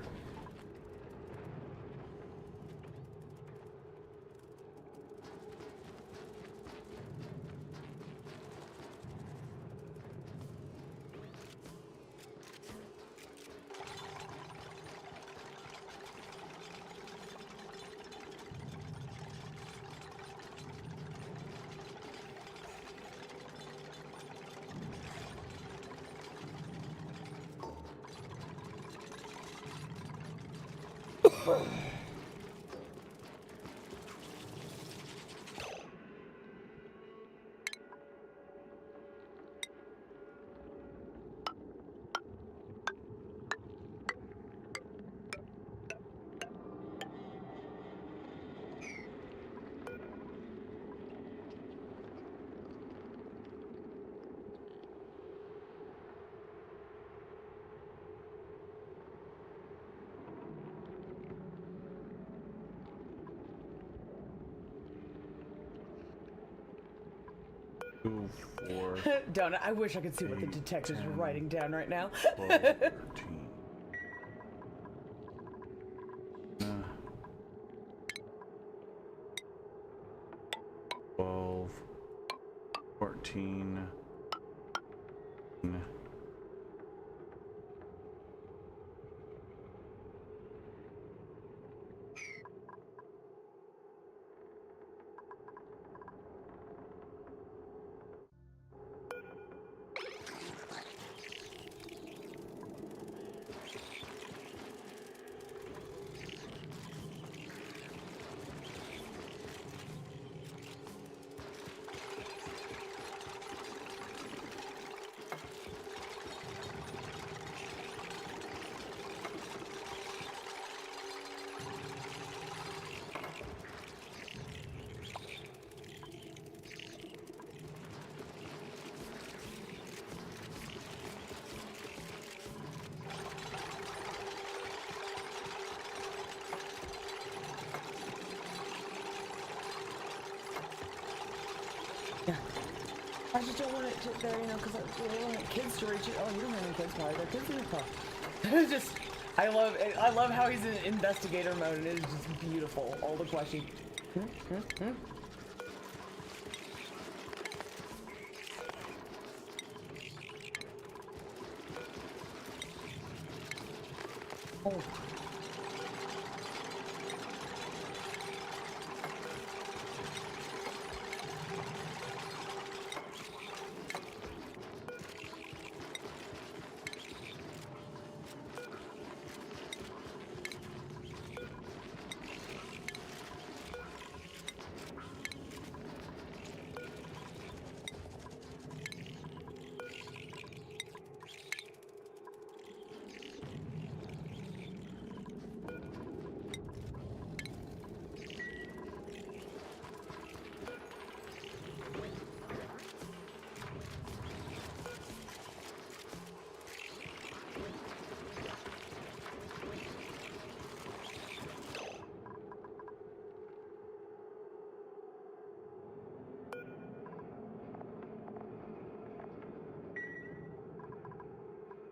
Don't. I wish I could see what the detectives were writing down right now. 12, 13. 12, 14. Yeah. I just don't want it to there, you know, because I don't want kids to reach it. Oh, you don't have any kids, probably. There are kids in your car. It's just, I love how he's in investigator mode, and it is just beautiful. All the questions. Oh.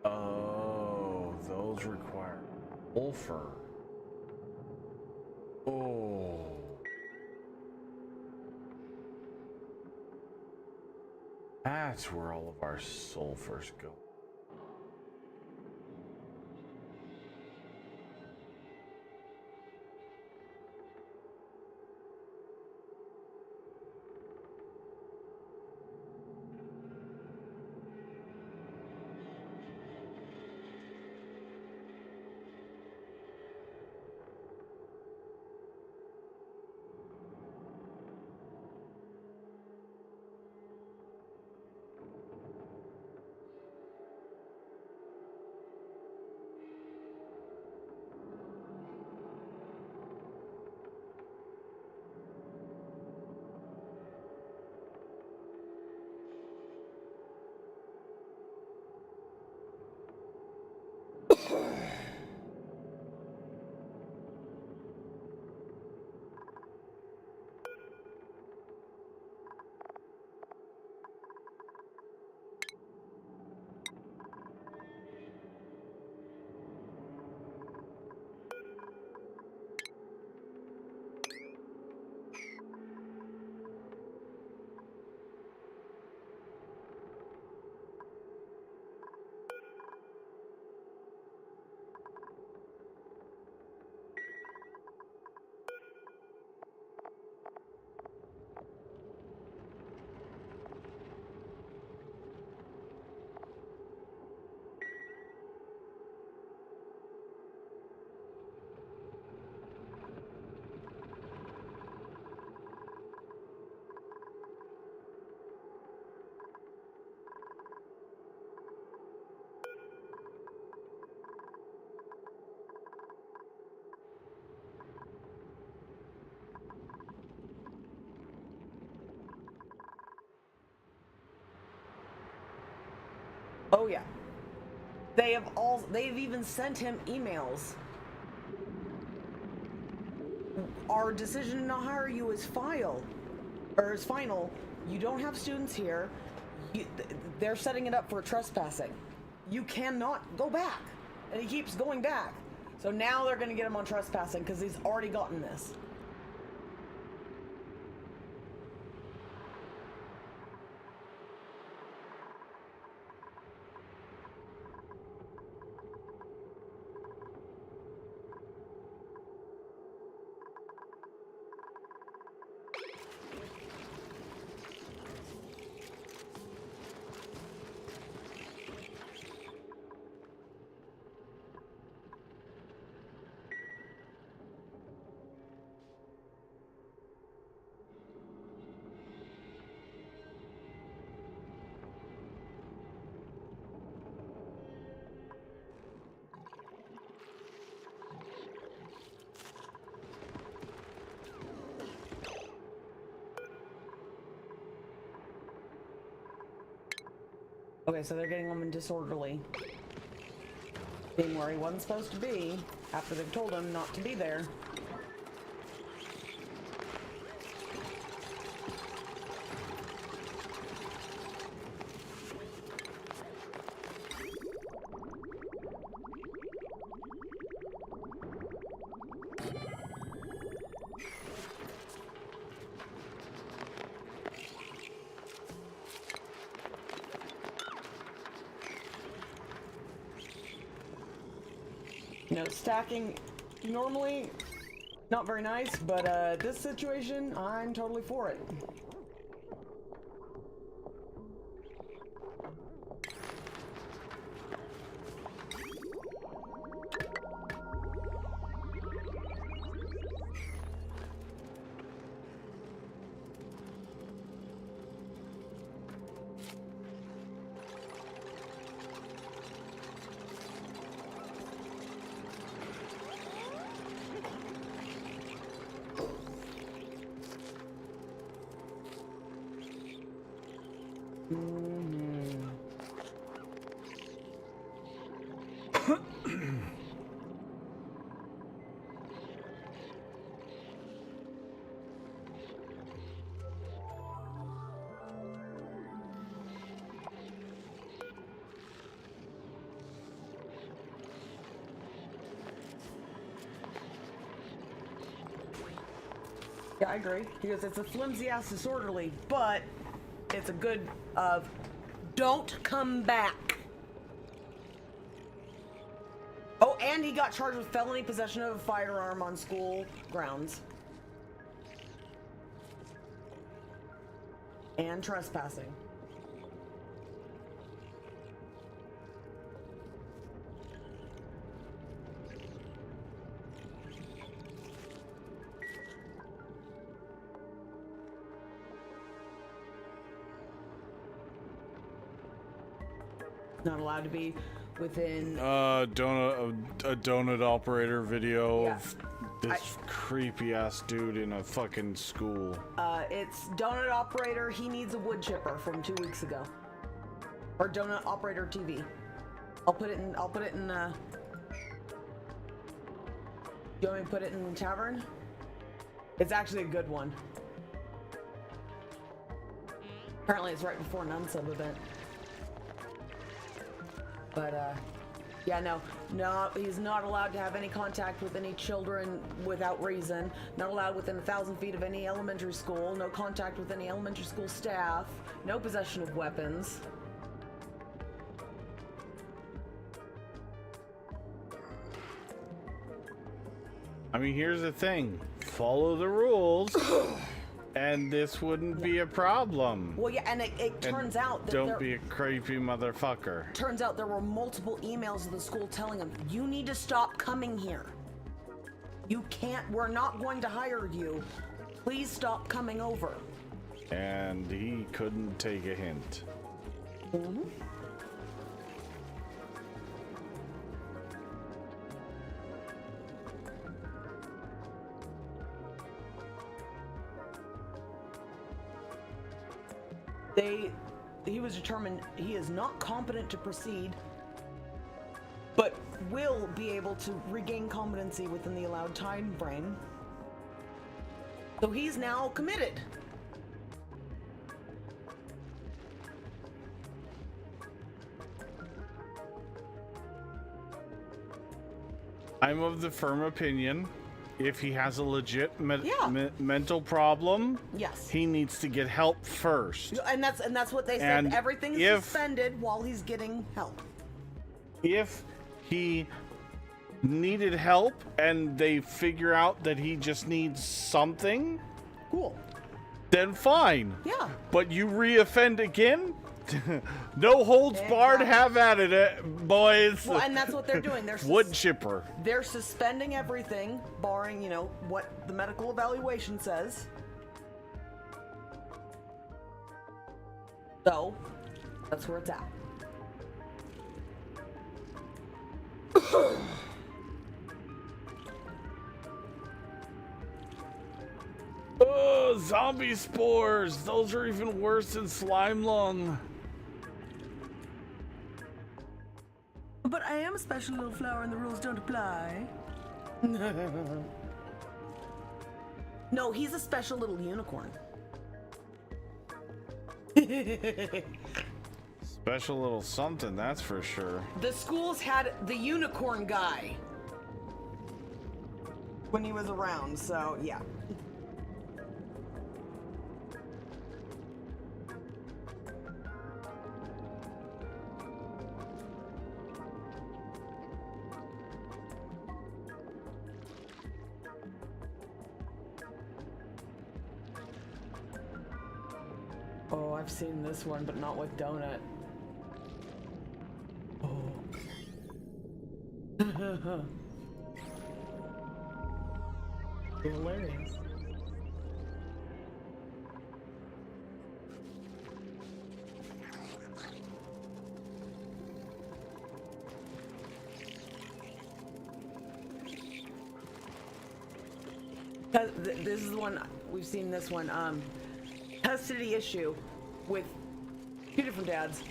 Oh, those require sulfur. Oh. That's where all of our sulfurs go. Oh yeah. They've even sent him emails. Our decision to not hire you is final. You don't have students here. They're setting it up for trespassing. You cannot go back. And he keeps going back. So now they're going to get him on trespassing because he's already gotten this. Okay, so they're getting him in disorderly. Being where he wasn't supposed to be after they've told him not to be there. You know, stacking, normally not very nice, but this situation, I'm totally for it. Yeah, I agree. Because it's a flimsy-ass disorderly, but it's a good of don't come back. Oh, and he got charged with felony possession of a firearm on school grounds. And trespassing. Not allowed to be within a donut operator video of this creepy ass dude in a fucking school. It's donut operator, he needs a wood chipper from 2 weeks ago. Or donut operator TV. I'll put it in you want me to put it in the tavern? It's actually a good one. Apparently it's right before an unsub event. But, yeah, no, he's not allowed to have any contact with any children without reason. Not allowed within 1,000 feet of any elementary school. No contact with any elementary school staff. No possession of weapons. I mean, here's the thing. Follow the rules. And this wouldn't be a problem. Well, yeah, and it turns out that don't be a creepy motherfucker. Turns out there were multiple emails of the school telling him, you need to stop coming here. You can't, we're not going to hire you. Please stop coming over. And he couldn't take a hint. Mm-hmm. he was determined he is not competent to proceed, but will be able to regain competency within the allowed time frame. So he's now committed. I'm of the firm opinion, if he has a legit Yeah. mental problem, Yes. he needs to get help first. And that's what they said. And Everything is if- suspended while he's getting help. If he needed help and they figure out that he just needs something, Cool. then fine. Yeah. But you reoffend again? No holds barred, have at it, boys. Well, and that's what they're doing. Wood chipper. They're suspending everything, barring, what the medical evaluation says. So, that's where it's at. Oh, zombie spores. Those are even worse than slime lung. But I am a special little flower and the rules don't apply. No, he's a special little unicorn. Special little something, that's for sure. The schools had the unicorn guy when he was around, so yeah. Oh, I've seen this one, but not with Donut. Oh. Hilarious. This is the one, we've seen this one, custody issue with two different dads.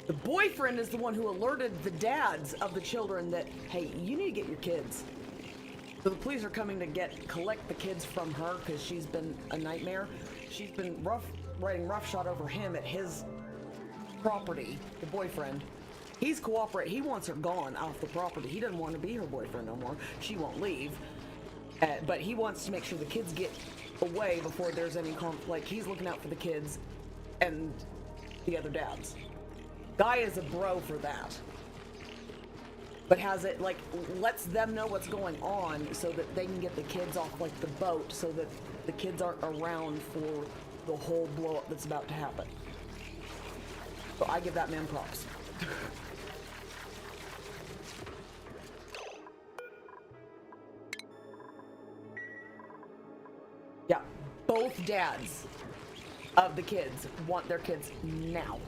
The boyfriend is the one who alerted the dads of the children that, hey, you need to get your kids. So the police are coming to collect the kids from her because she's been a nightmare. She's been riding roughshod over him at his property, the boyfriend. He's cooperating. He wants her gone off the property. He doesn't want to be her boyfriend no more. She won't leave. But he wants to make sure the kids get away before there's any conflict. Like, he's looking out for the kids and the other dads. Guy is a bro for that. But has it, like, lets them know what's going on so that they can get the kids off, like, the boat so that the kids aren't around for the whole blow-up that's about to happen. So I give that man props. Yeah, both dads of the kids want their kids now.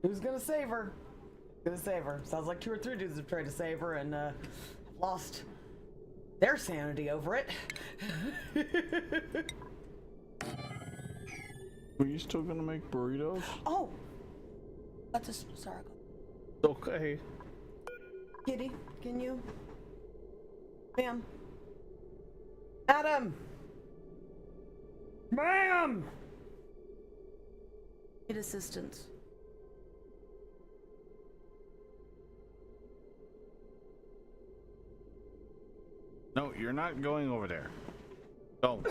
Who's gonna save her? Gonna save her. Sounds like 2 or 3 dudes have tried to save her and lost their sanity over it. Are you still gonna make burritos? Oh! That's a sorry. Okay. Kitty, can you? Ma'am. Adam! Ma'am! Need assistance. No, you're not going over there. Don't.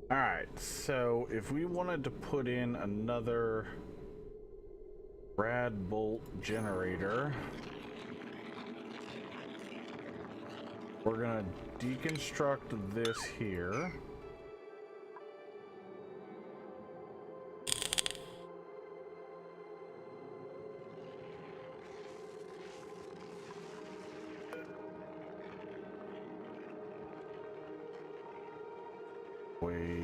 Alright, so if we wanted to put in another rad bolt generator, we're gonna deconstruct this here. Wait.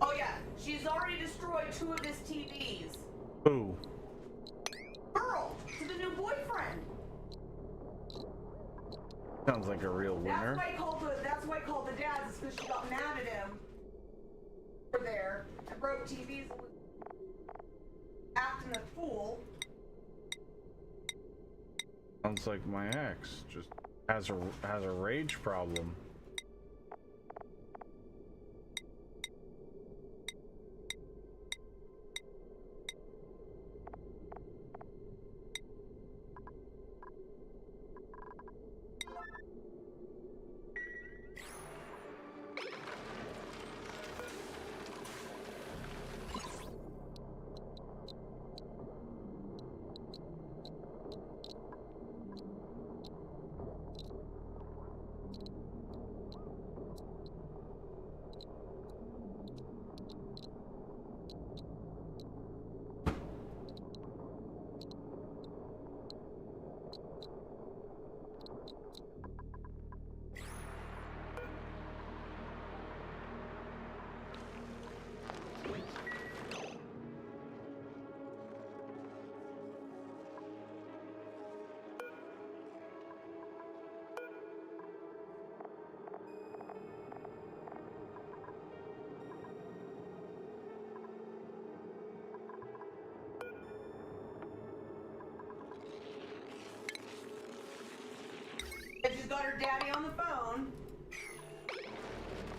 Oh yeah, she's already destroyed 2 of his TVs. Who? Girl, to the new boyfriend. Sounds like a real winner. That's why I called the dads, is because she got mad at him. Over there and broke TVs and was acting a fool. Sounds like my ex just has a rage problem. And she's got her daddy on the phone.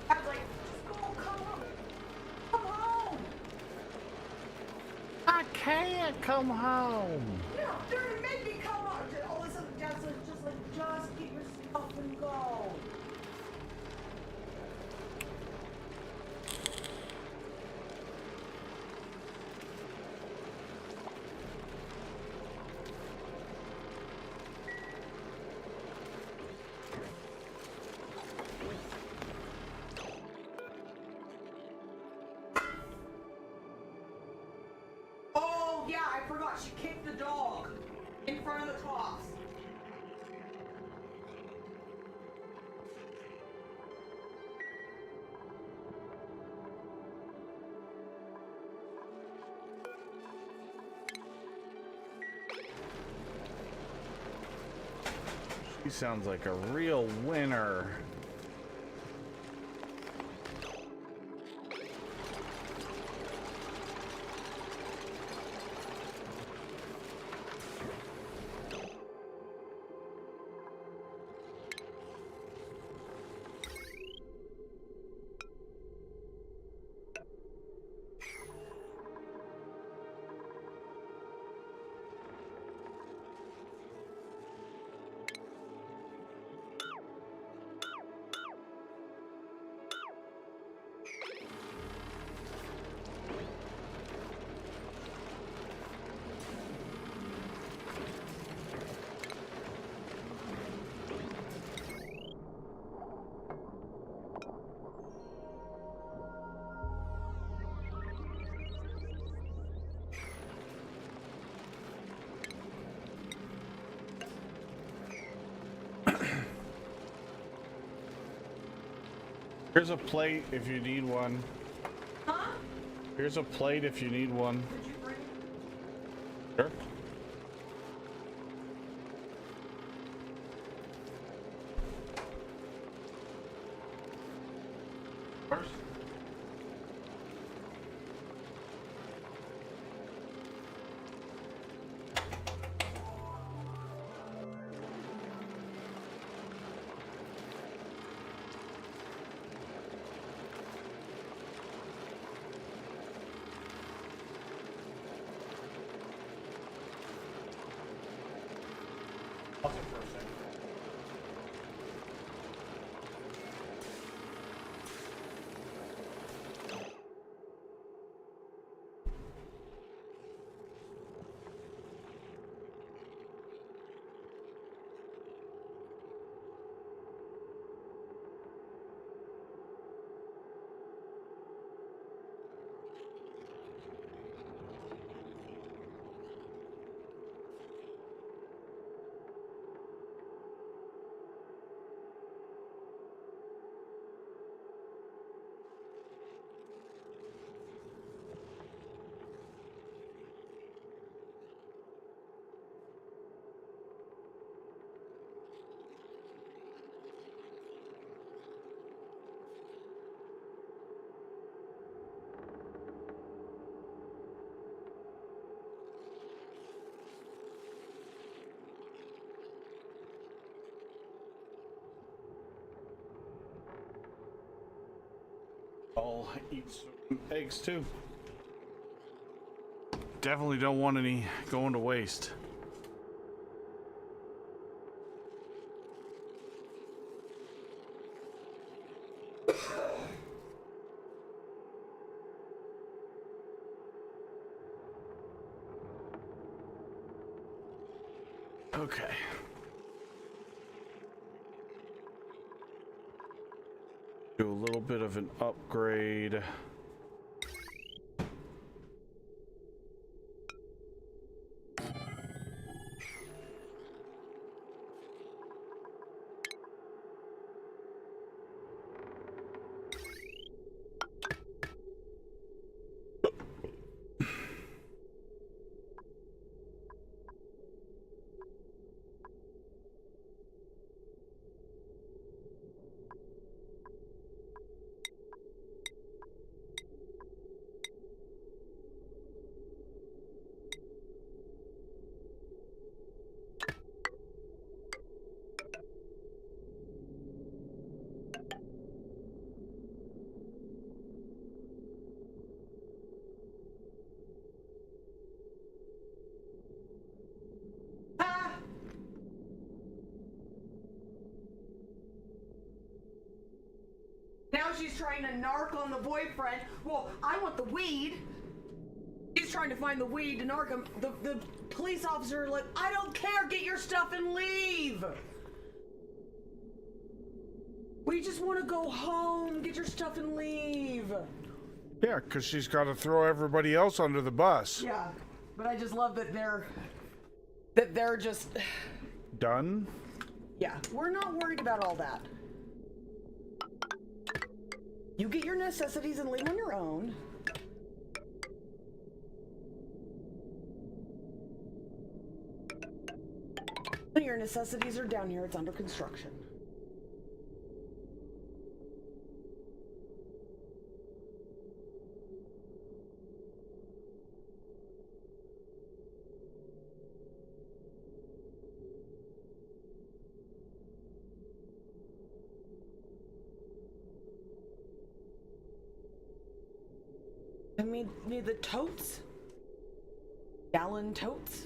I was like, just go, come home. Come home. I can't come home. No, they're gonna make me come home. All of a sudden, dad's like, just get your stuff and go. Oh, yeah, I forgot. She kicked the dog in front of the class. She sounds like a real winner. Here's a plate if you need one. Huh? Here's a plate if you need one. Did you bring Sure. First. I'll eat some eggs too. Definitely don't want any going to waste. Okay. Do a little bit of an upgrade. Ah! Now she's trying to narc on the boyfriend. Well, I want the weed. She's trying to find the weed to narc him. The police officer like, I don't care, get your stuff and leave. We just want to go home, get your stuff and leave. Yeah, because she's got to throw everybody else under the bus. Yeah, but I just love that they're just... Done? Yeah, we're not worried about all that. You get your necessities and leave on your own. Your necessities are down here, it's under construction. I mean, the totes? Gallon totes?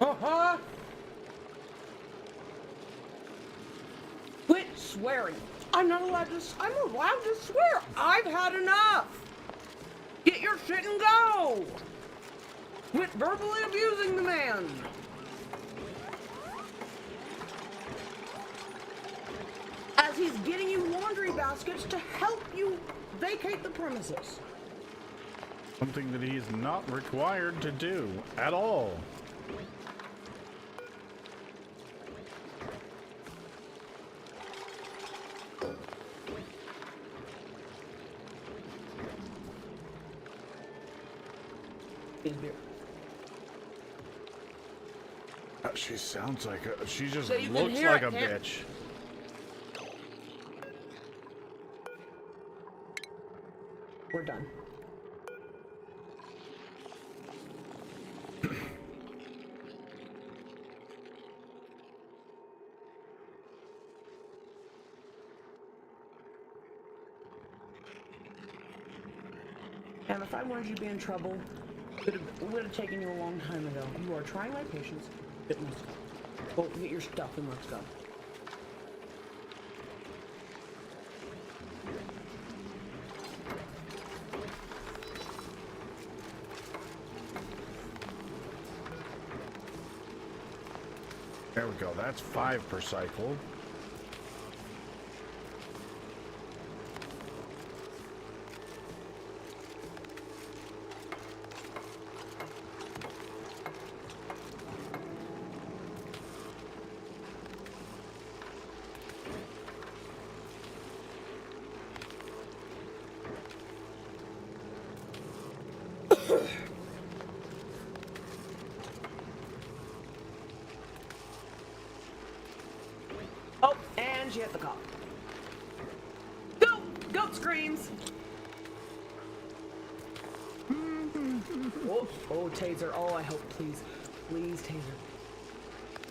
Uh-huh. Quit swearing. I'm allowed to swear. I've had enough. Get your shit and go. Quit verbally abusing the man. As he's getting you laundry baskets to help you vacate the premises. Something that he's not required to do at all. She sounds like she just So you can looks hear like it, a can't- bitch. We're done. And if I wanted you to be in trouble, it would have taken you a long time ago. You are trying my patience. It must go. Go get your stuff and let's go. There we go. That's 5 per cycle. and she hit the cop. Goat! Goat screams! Oh, oh, taser. Oh, I hope, please. Please, taser.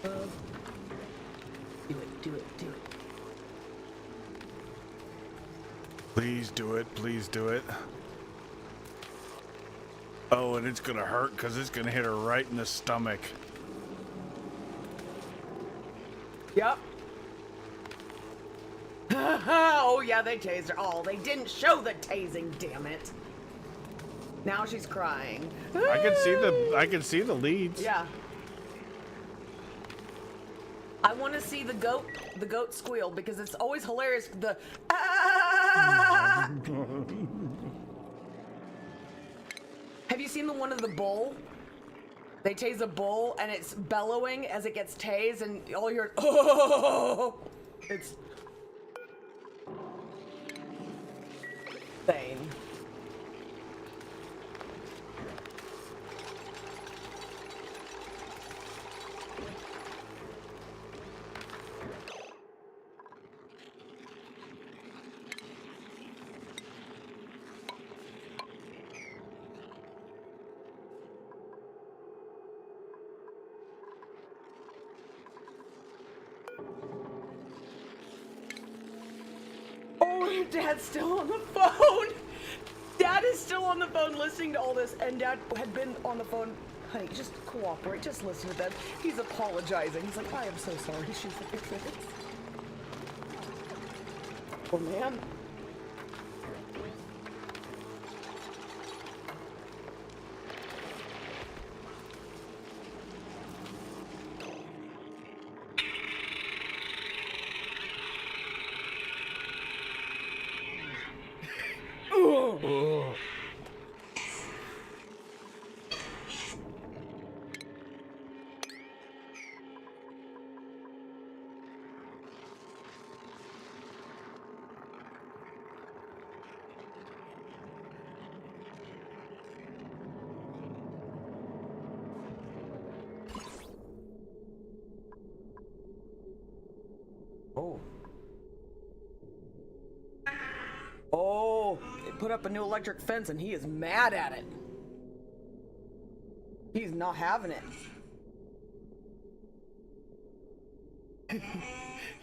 Do it, do it, do it. Please do it, please do it. Oh, and it's gonna hurt because it's gonna hit her right in the stomach. Yep. Oh, yeah, they tased her. Oh, they didn't show the tasing, damn it. Now she's crying. I can see the leads. Yeah. I want to see the goat squeal because it's always hilarious. The ah! Have you seen the one of the bull? They tase a bull and it's bellowing as it gets tased, and all you hear, oh, it's insane. Oh, Dad's still on the phone. Dad is still on the phone listening to all this, and Dad had been on the phone. Honey, just cooperate. Just listen to them. He's apologizing. He's like, I am so sorry. She's like, oh, man. Oh. Oh. Oh, they put up a new electric fence and he is mad at it. He's not having it.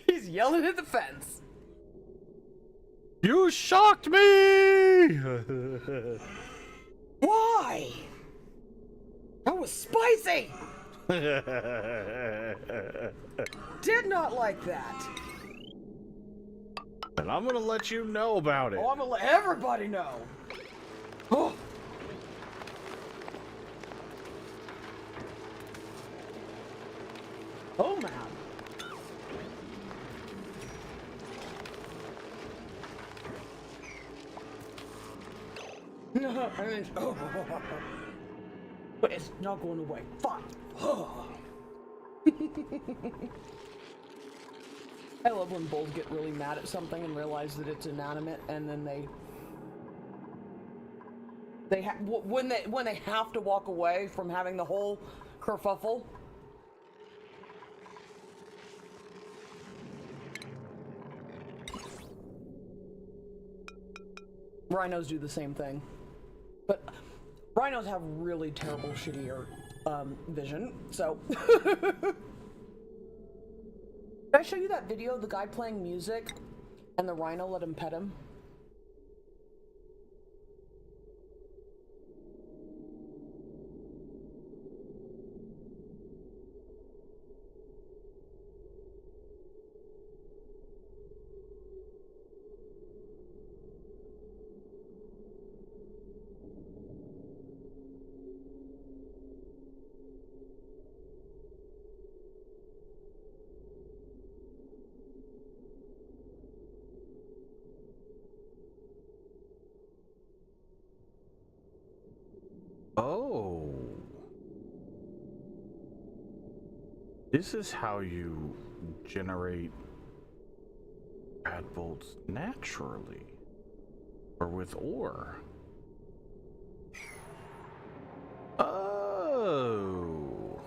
He's yelling at the fence. You shocked me! Why? That was spicy! Did not like that. And I'm gonna let you know about it. Oh, I'm gonna let everybody know. Oh. Oh, man. But it's not going away. Fine. I love when bulls get really mad at something and realize that it's inanimate, and then when they have to walk away from having the whole kerfuffle. Rhinos do the same thing, but rhinos have really terrible, shittier vision. So. Did I show you that video of the guy playing music and the rhino let him pet him? Oh. This is how you generate bad bolts naturally. Or with ore. Oh.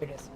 It is.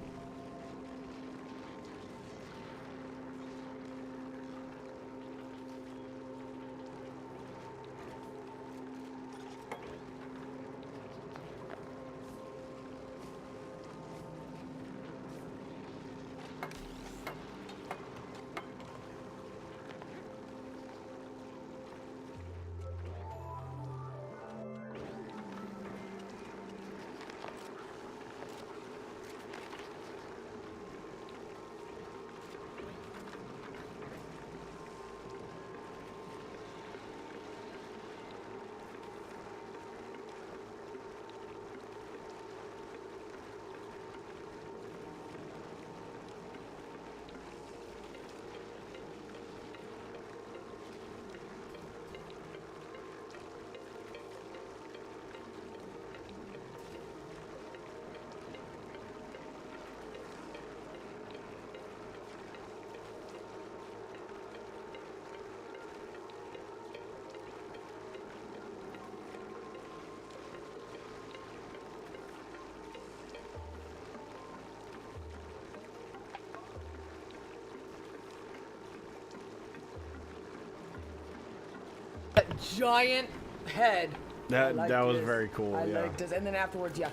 A giant head. That was this. very cool. I yeah. like this. And then afterwards, yeah,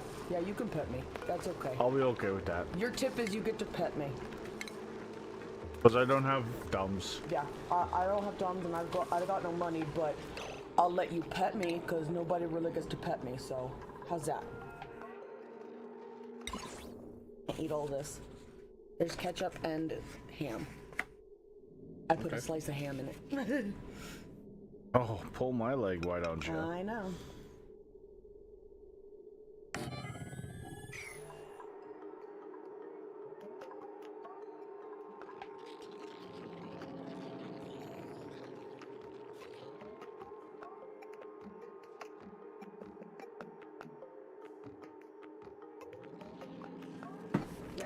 you can pet me. That's okay. I'll be okay with that. Your tip is you get to pet me. Because I don't have thumbs. Yeah, I don't have thumbs and I got no money, but I'll let you pet me because nobody really gets to pet me. So how's that? Eat all this. There's ketchup and ham. I put a slice of ham in it. Oh, pull my leg, why don't you? I know.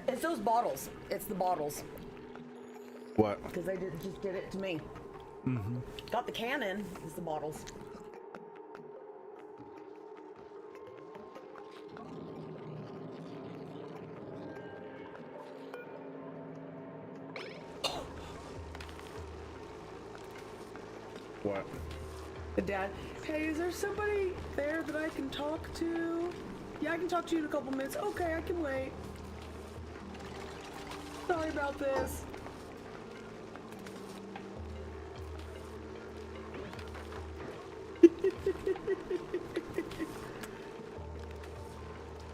It's those bottles. It's the bottles. What? Because they just did it to me. Mm-hmm. Got the can in. It's the bottles. What? The dad. Hey, is there somebody there that I can talk to? Yeah, I can talk to you in a couple minutes. Okay, I can wait. Sorry about this.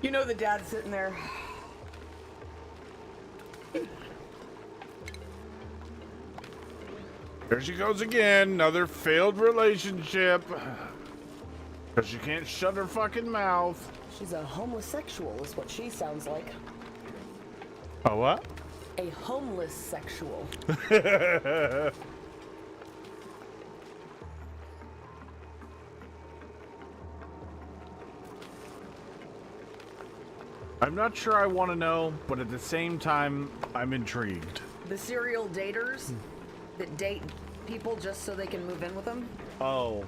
You know the dad's sitting there. There she goes again, another failed relationship. Because she can't shut her fucking mouth. She's a homosexual is what she sounds like. Oh, what? A homeless sexual. I'm not sure I want to know, but at the same time, I'm intrigued. The serial daters that date people just so they can move in with them. Oh.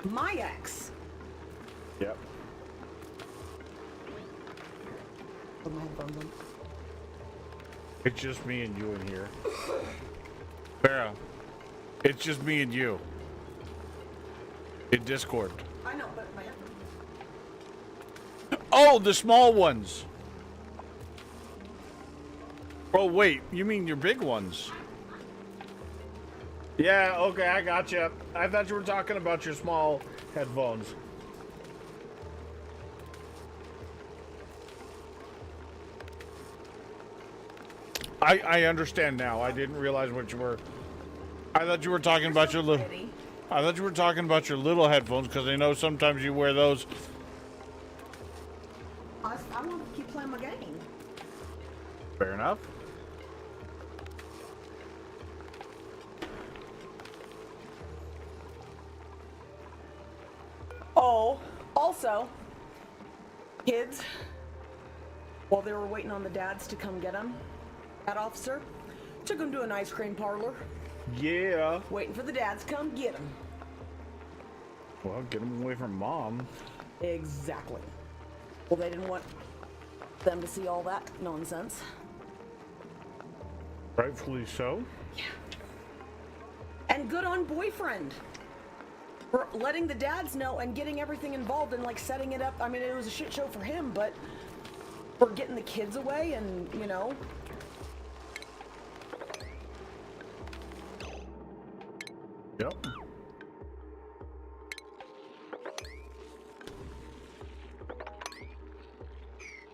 My ex. Yep. Put my headphones on. It's just me and you in here. Farrah, it's just me and you. In Discord. I know, but my headphones. Oh, the small ones. Oh, wait, you mean your big ones? Yeah, okay, I got you. I thought you were talking about your small headphones. I understand now. I didn't realize what you were. I thought you were talking about your little. I thought you were talking about your little headphones because I know sometimes you wear those. I want to keep playing my game. Fair enough. Oh, also, kids, while they were waiting on the dads to come get them, that officer took them to an ice cream parlor, Yeah. waiting for the dads to come get them. Well, get them away from mom. Exactly. Well, they didn't want them to see all that nonsense. Rightfully so. And good on boyfriend for letting the dads know and getting everything involved and like setting it up. I mean, it was a shit show for him, but for getting the kids away and, you know. Yep.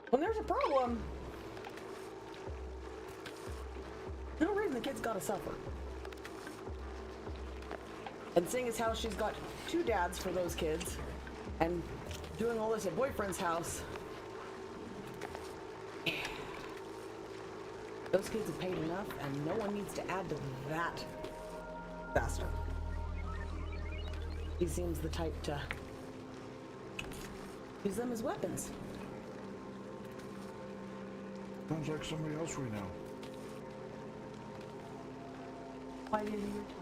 When there's a problem, no reason the kid's gotta suffer. And seeing as how she's got 2 dads for those kids and doing all this at boyfriend's house, those kids have paid enough and no one needs to add to that faster. He seems the type to use them as weapons. Sounds like somebody else we know. Why didn't you talk?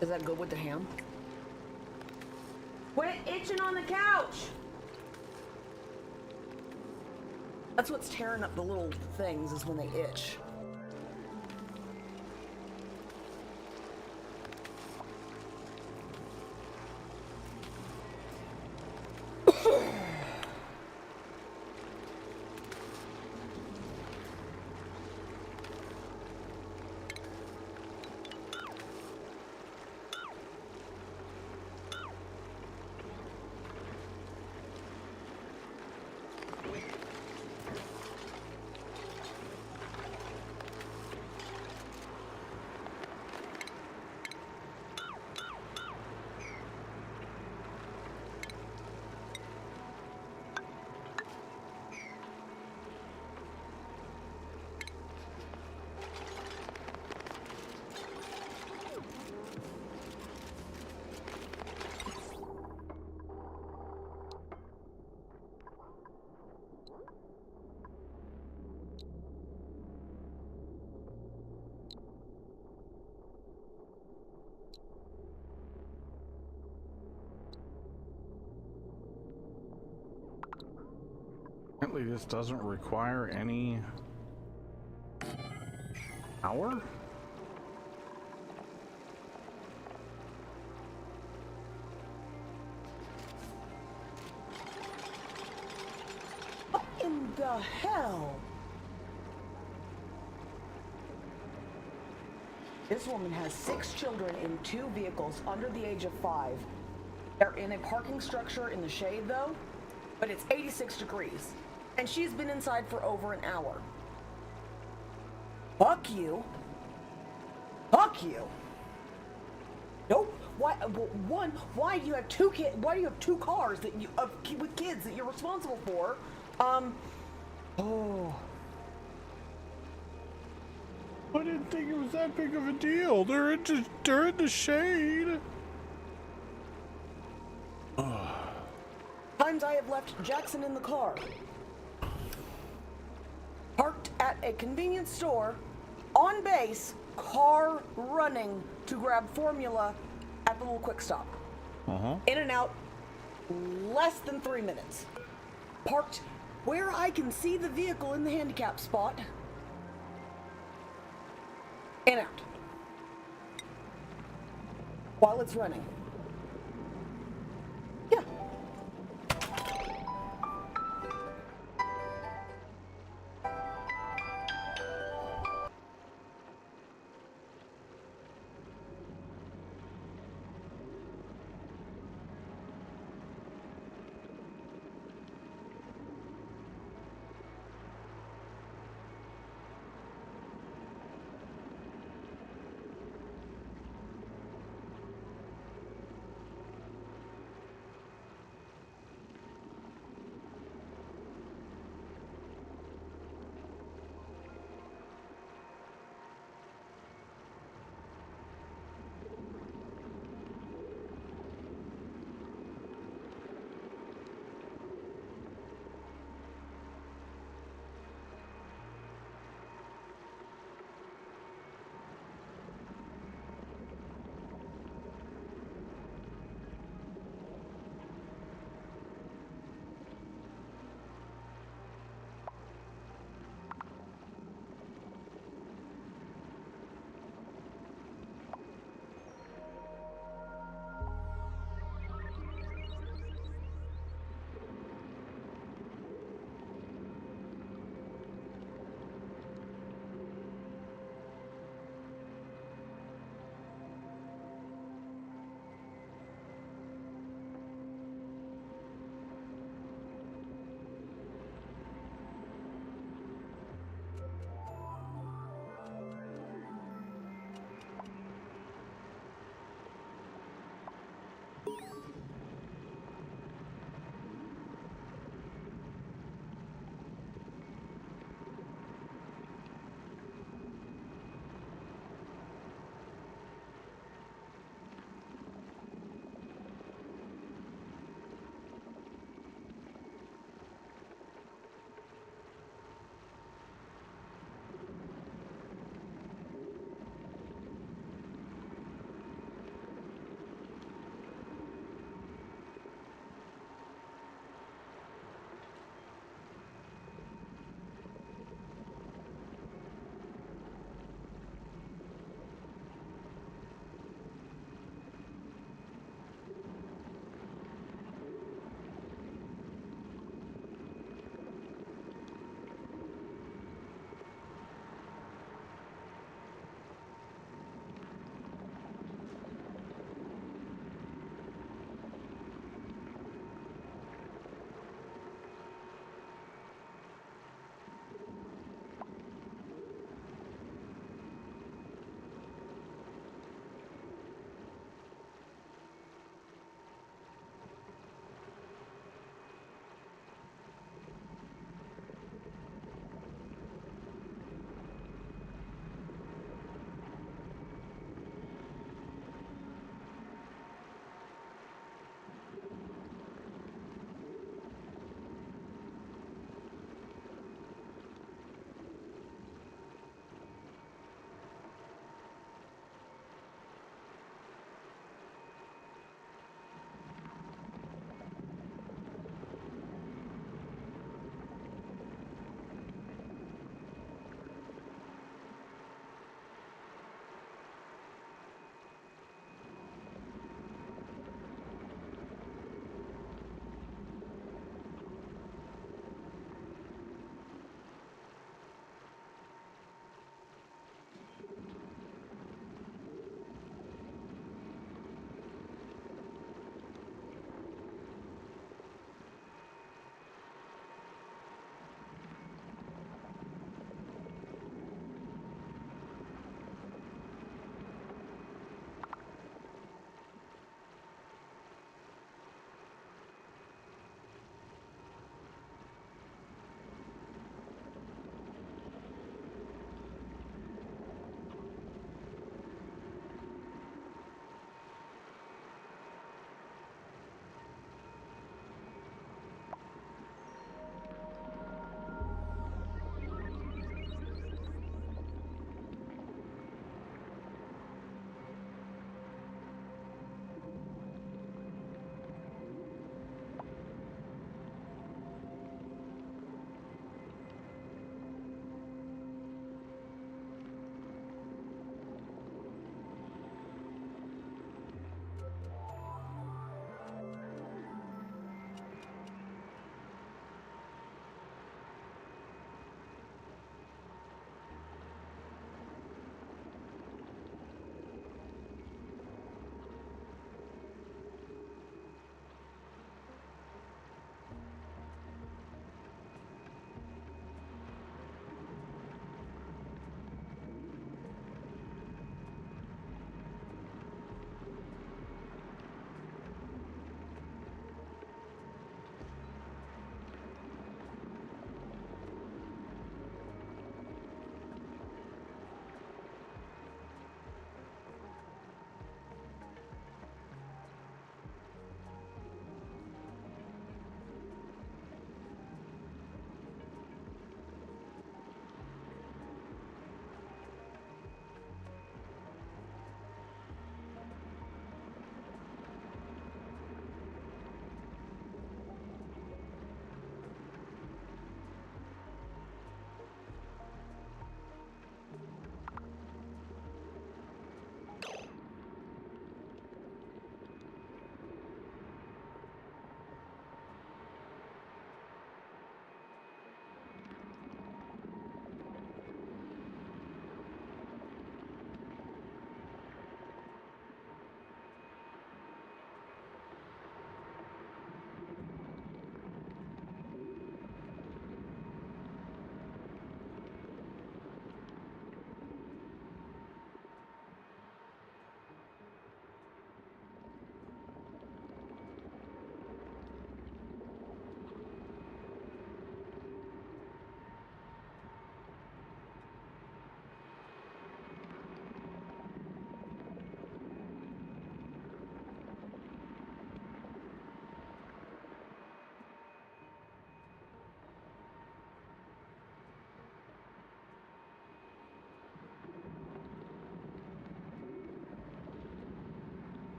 Is that good with the ham? Quit itching on the couch! That's what's tearing up the little things, is when they itch. Apparently this doesn't require any power? What in the hell? This woman has 6 children in 2 vehicles under the age of 5. They're in a parking structure in the shade though, but it's 86 degrees. And she's been inside for over an hour. Fuck you. Fuck you. Nope. Why? One. Why do you have 2 kids? Why do you have 2 cars that you with kids that you're responsible for? Oh. I didn't think it was that big of a deal. They're in the shade. Times I have left Jackson in the car. Parked at a convenience store, on base, car running to grab formula at the little quick stop. In and out, less than 3 minutes. Parked where I can see the vehicle in the handicap spot. In and out. While it's running. Yeah.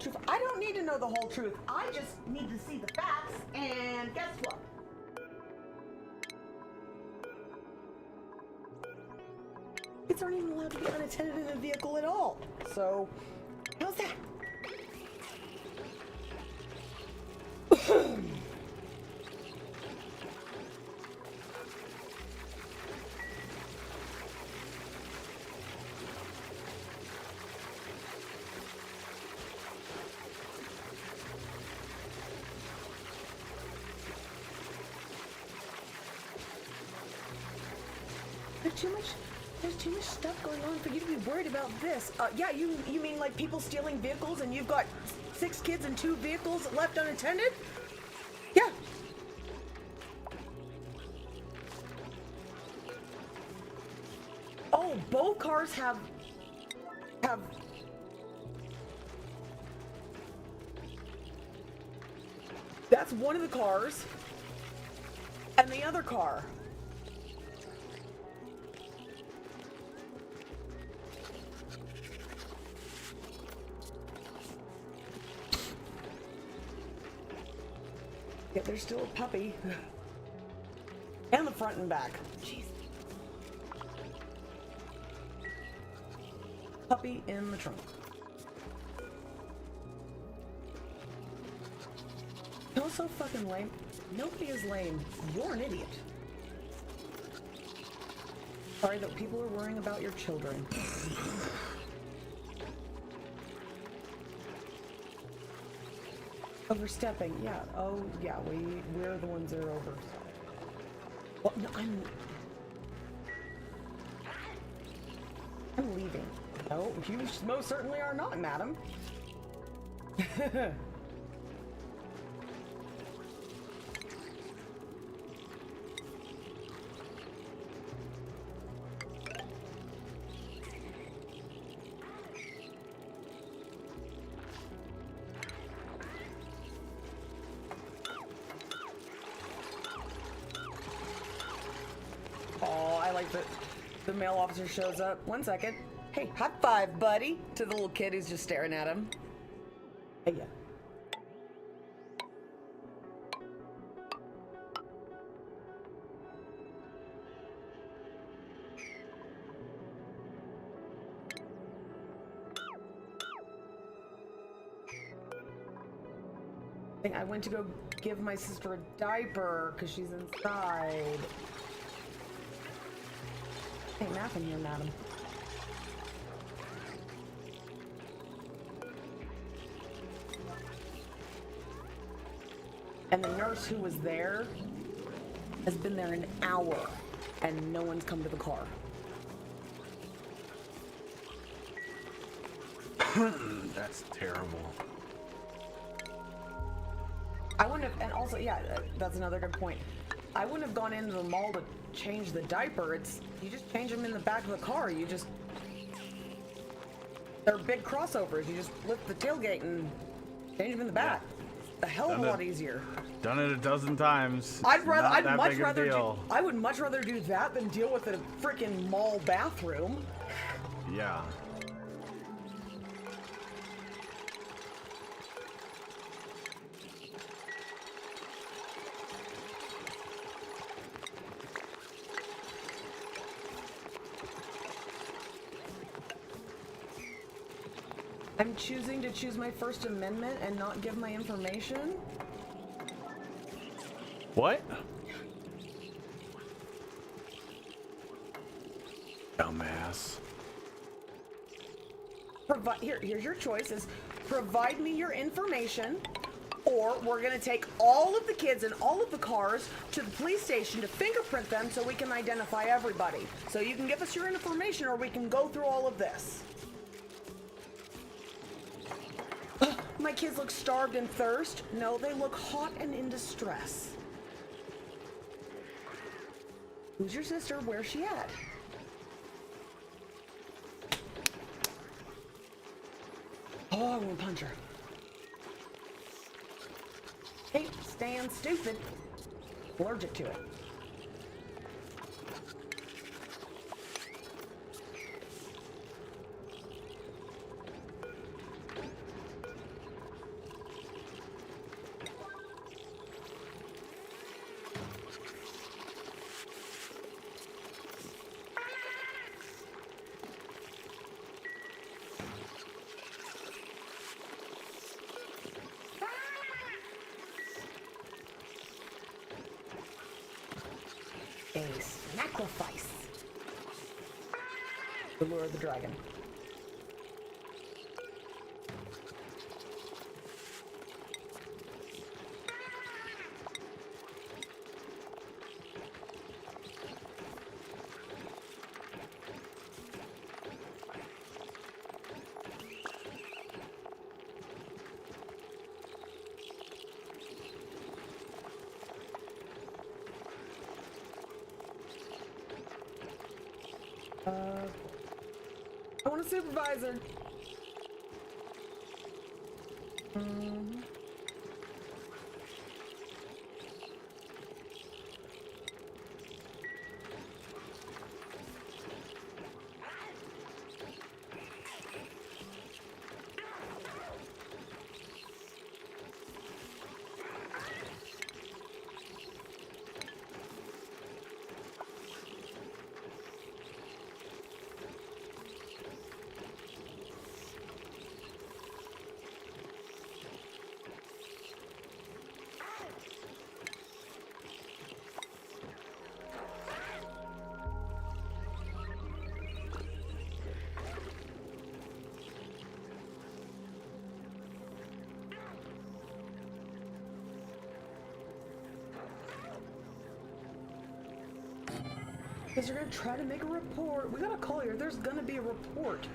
truth. I don't need to know the whole truth. I just need to see the facts, and guess what? Kids aren't even allowed to be unattended in a vehicle at all. So, how's that? There's too much stuff going on for you to be worried about this. Yeah, you mean like people stealing vehicles and you've got 6 kids and 2 vehicles left unattended? Yeah. Oh, both cars have that's one of the cars and the other car. Yeah, there's still a puppy. And the front and back. Jeez. Puppy in the trunk. That was so fucking lame. Nobody is lame. You're an idiot. Sorry that people are worrying about your children. Overstepping, yeah. Oh, yeah. We're the ones that are over. Well, no, I'm leaving. No, you most certainly are not, madam. The male officer shows up. 1 second. Hey, high five, buddy, to the little kid who's just staring at him. Hey, yeah. I went to go give my sister a diaper because she's inside. Ain't nothing here, madam. And the nurse who was there has been there an hour and no one's come to the car. That's terrible. I wouldn't have, and also, yeah, that's another good point. I wouldn't have gone into the mall to change the diaper. You just change them in the back of the car. They're big crossovers. You just lift the tailgate and change them in the back. Yeah. A hell of a lot easier. Done it a dozen times. I would much rather do that than deal with a freaking mall bathroom. Yeah. I'm choosing to choose my First Amendment and not give my information. What? Dumbass. Here's your choices. Provide me your information, or we're gonna take all of the kids and all of the cars to the police station to fingerprint them so we can identify everybody. So you can give us your information, or we can go through all of this. My kids look starved and thirst. No, they look hot and in distress. Who's your sister? Where's she at? Oh, I want to punch her. Hey, stand stupid. Allergic to it. A sacrifice. The lure of the dragon. I want a supervisor. Because they're gonna try to make a report. We gotta call here. There's gonna be a report.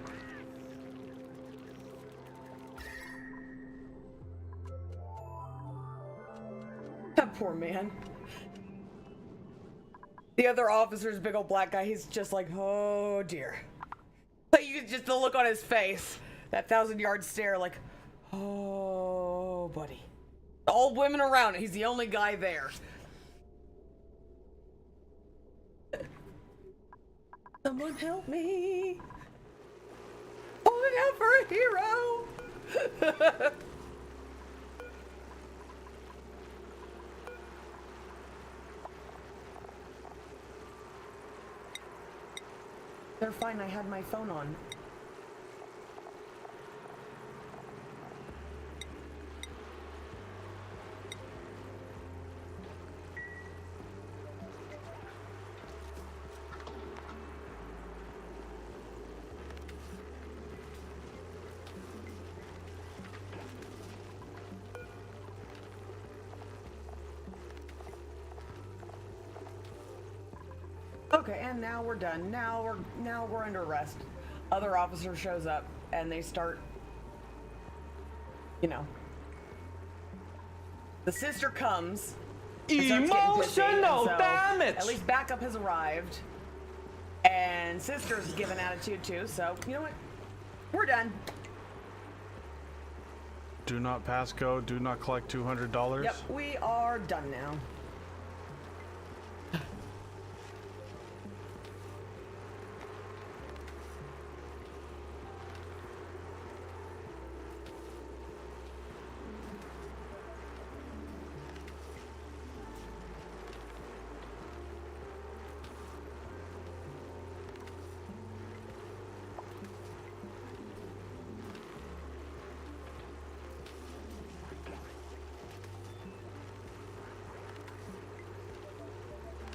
That poor man. The other officer's big old black guy, he's just like, oh dear. Like, you just the look on his face. That 1,000-yard stare, like, oh buddy. All women around, he's the only guy there. Someone help me! Calling out for a hero! They're fine, I had my phone on. Okay, and now we're done. Now we're under arrest. Other officer shows up and they start, you know. The sister comes. Emotional damage. At least backup has arrived. And sister's given attitude too, so you know what? We're done. Do not pass go, do not collect $200. Yep, we are done now.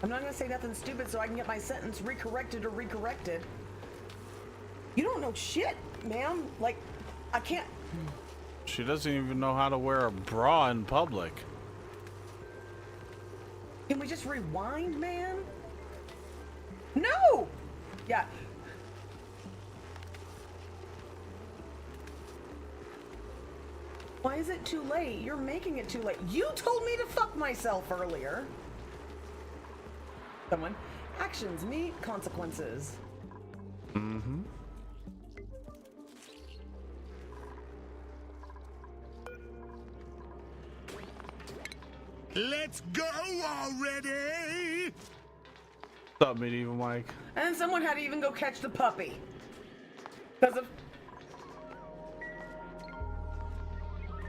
I'm not gonna say nothing stupid so I can get my sentence recorrected or recorrected. You don't know shit, ma'am. Like, I can't. She doesn't even know how to wear a bra in public. Can we just rewind, man? No! Yeah. Why is it too late? You're making it too late. You told me to fuck myself earlier. Someone. Actions meet consequences. Mm-hmm. Let's go already! What's up, Medieval Mike? And then someone had to even go catch the puppy. Because of...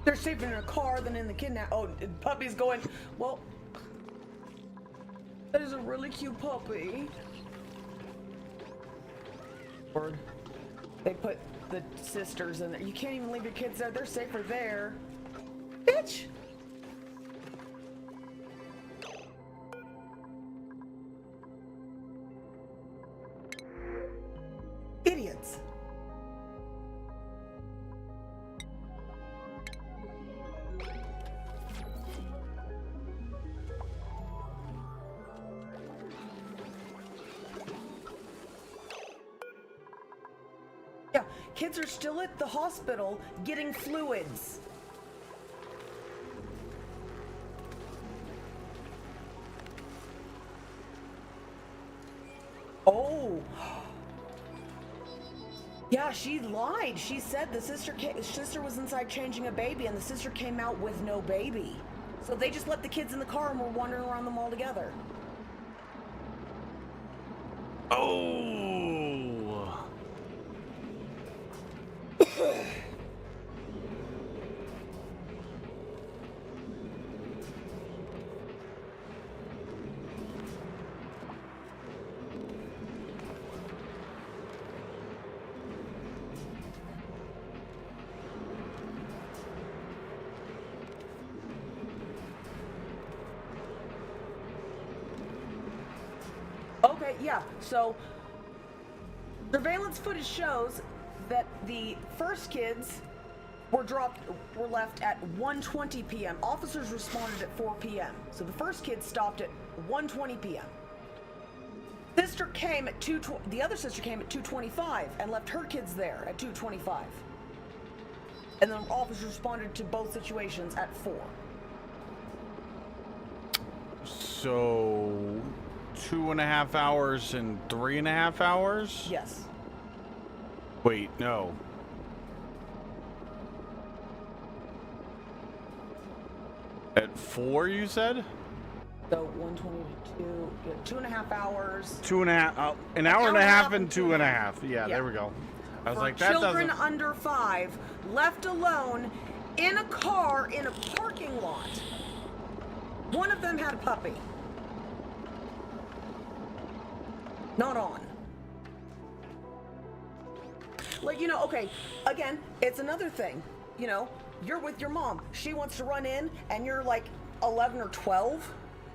They're safer in a car than in the kidnap. Oh, the puppy's going... Well... That is a really cute puppy. Word. They put the sisters in there. You can't even leave your kids there. They're safer there. Bitch! Idiots. Yeah, kids are still at the hospital getting fluids. Oh. Yeah, she lied. She said the sister was inside changing a baby, and the sister came out with no baby. So they just let the kids in the car and were wandering around the mall together. Oh. Okay, yeah, so surveillance footage shows that the first kids were left at 1:20 p.m. Officers responded at 4 p.m. So the first kid stopped at 1:20 p.m. Sister came at the other sister came at 2:25 and left her kids there at 2:25. And then officers responded to both situations at 4. So 2.5 hours and 3.5 hours? Yes. Wait, no. At 4, you said? So 1:20 to 2, 2.5 hours. 2.5, an hour and a half and 2.5. Yeah, there we go. I was For like, that children doesn't. under 5 left alone in a car in a parking lot. One of them had a puppy. Not on. Like, okay, again, it's another thing. You're with your mom. She wants to run in, and you're like 11 or 12,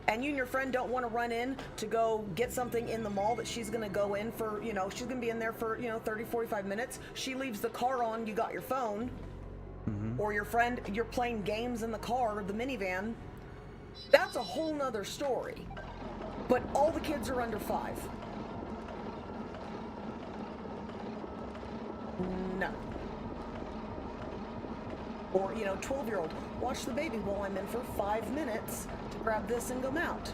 and you and your friend don't want to run in to go get something in the mall that she's going to go in for, she's going to be in there for, 30, 45 minutes. She leaves the car on, you got your phone, or your friend, you're playing games in the car, the minivan. That's a whole nother story. But all the kids are under 5. No. Or, 12-year-old, watch the baby while I'm in for 5 minutes to grab this and go out.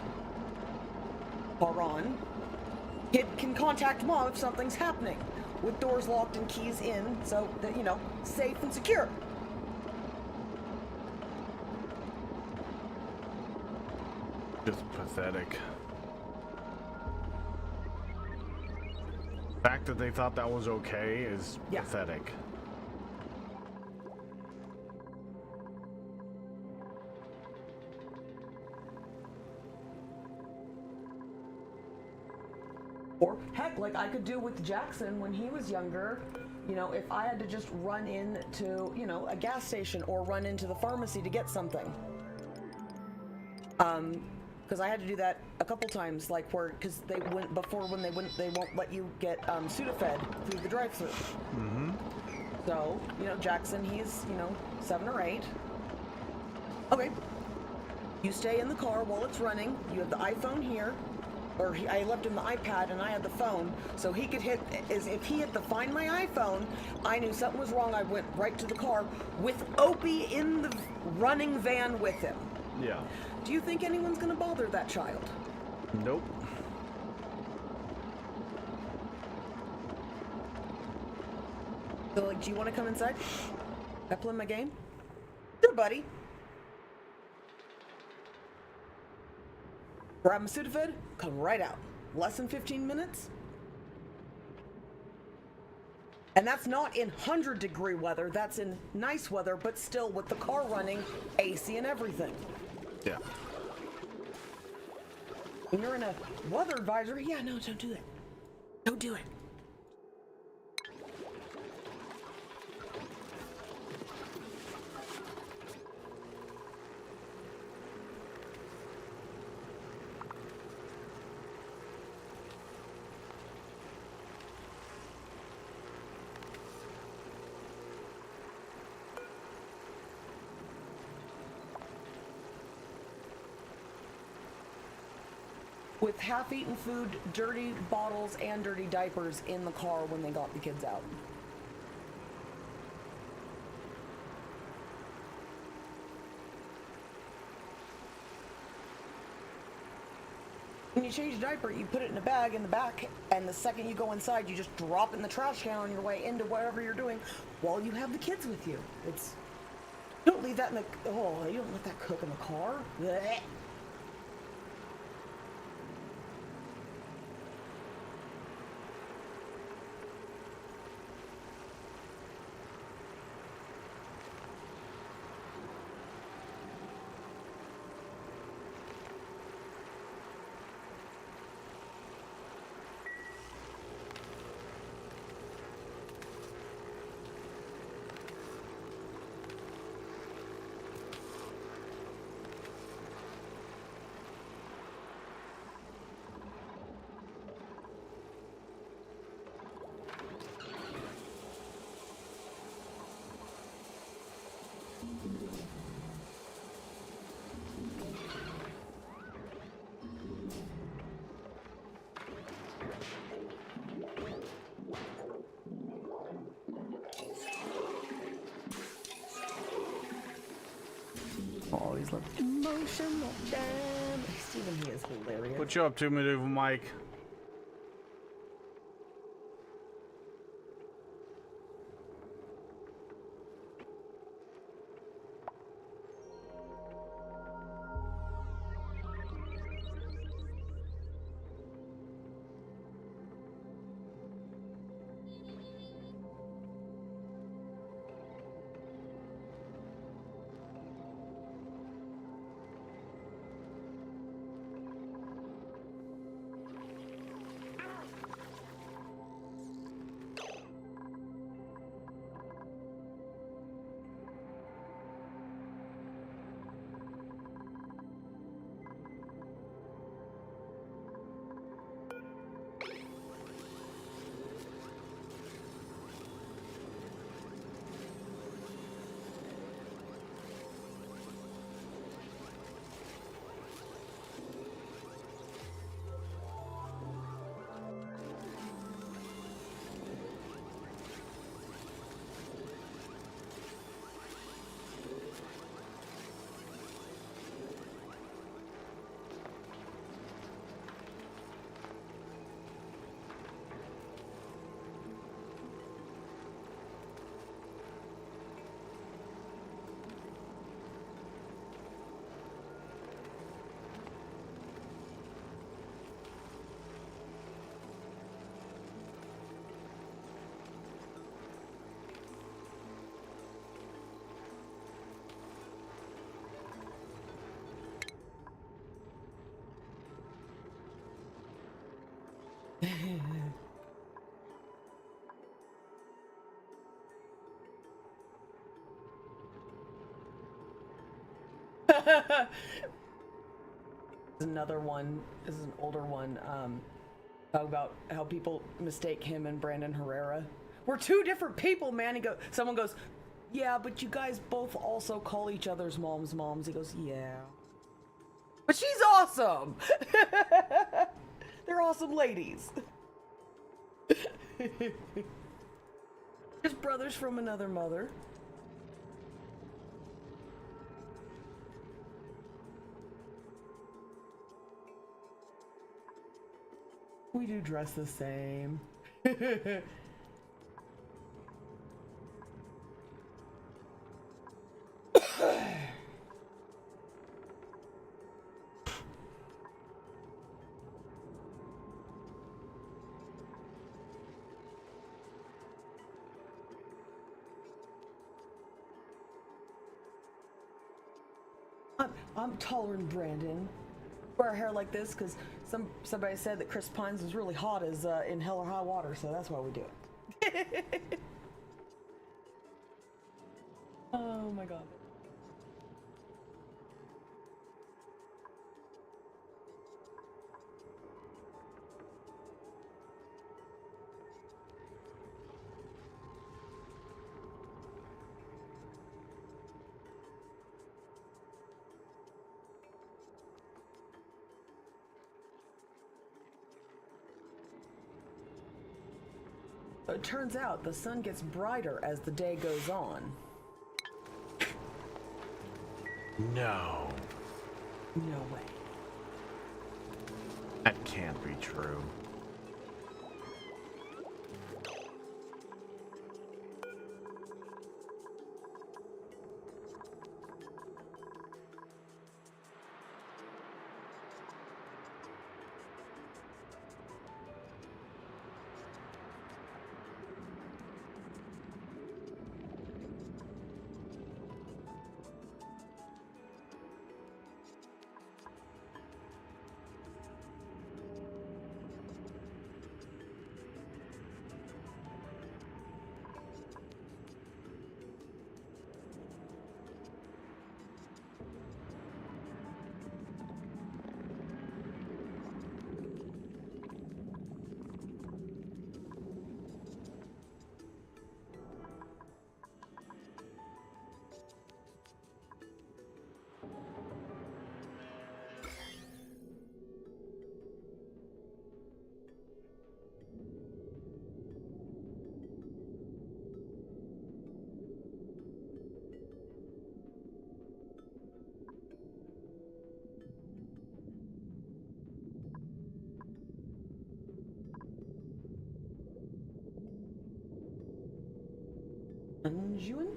Car on. Kid can contact mom if something's happening, with doors locked and keys in, so that, safe and secure. Just pathetic. The fact that they thought that was okay is pathetic. Or heck, like I could do with Jackson when he was younger, if I had to just run into, a gas station or run into the pharmacy to get something. Because I had to do that a couple times, like because they won't let you get Sudafed through the drive-thru. Mm-hmm. So, Jackson, he's, 7 or 8. Okay. You stay in the car while it's running. You have the iPhone here. Or I left him the iPad and I had the phone, so he could if he hit the Find My iPhone, I knew something was wrong. I went right to the car with Opie in the running van with him. Yeah. Do you think anyone's gonna bother that child? Nope. So, like, do you want to come inside? I play my game? Sure, buddy. Grab my Sudafed, come right out. Less than 15 minutes. And that's not in 100-degree weather, that's in nice weather, but still with the car running, AC and everything. Yeah. When you're in a weather advisory, yeah, no, don't do it. Don't do it. with half-eaten food, dirty bottles, and dirty diapers in the car when they got the kids out. When you change a diaper, you put it in a bag in the back, and the second you go inside, you just drop it in the trash can on your way into whatever you're doing while you have the kids with you. It's... Don't leave that in the... Oh, you don't let that cook in the car. Blech. Always love emotional damn. Steven, he is hilarious. What you up to, Medieval Mike? Another one, this is an older one, about how people mistake him and Brandon Herrera. We're two different people, man. Someone goes, yeah, but you guys both also call each other's moms moms. He goes, yeah. But she's awesome! They're awesome ladies. Just brothers from another mother. We do dress the same. I'm taller than Brandon. Wear hair like this because somebody said that Chris Pines was really hot as in Hell or High Water, so that's why we do it. Oh my god. It turns out the sun gets brighter as the day goes on. No. No way. That can't be true. Unjuin?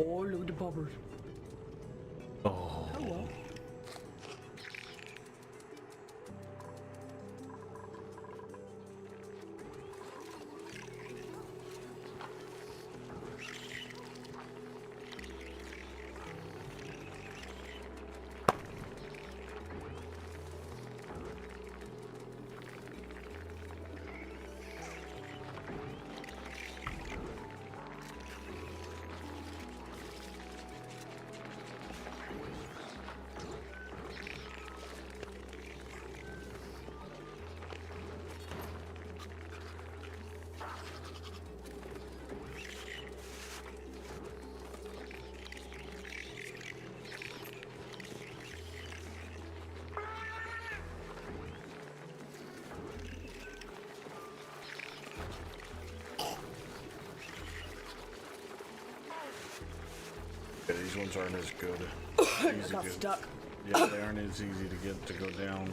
Oh, look at the poppers. Oh. Hello. Yeah, these ones aren't as good. I got stuck. Yeah, they aren't as easy to get to go down.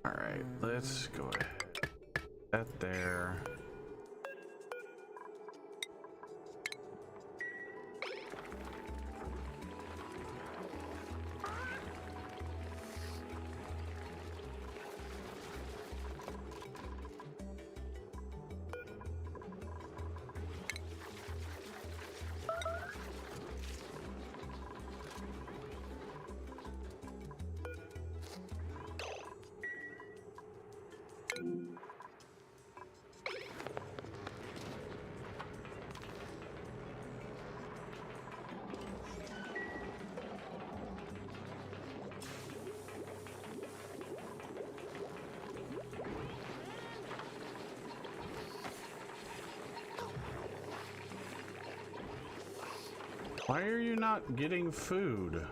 Alright, let's go ahead. That there. Why are you not getting food?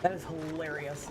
That is hilarious.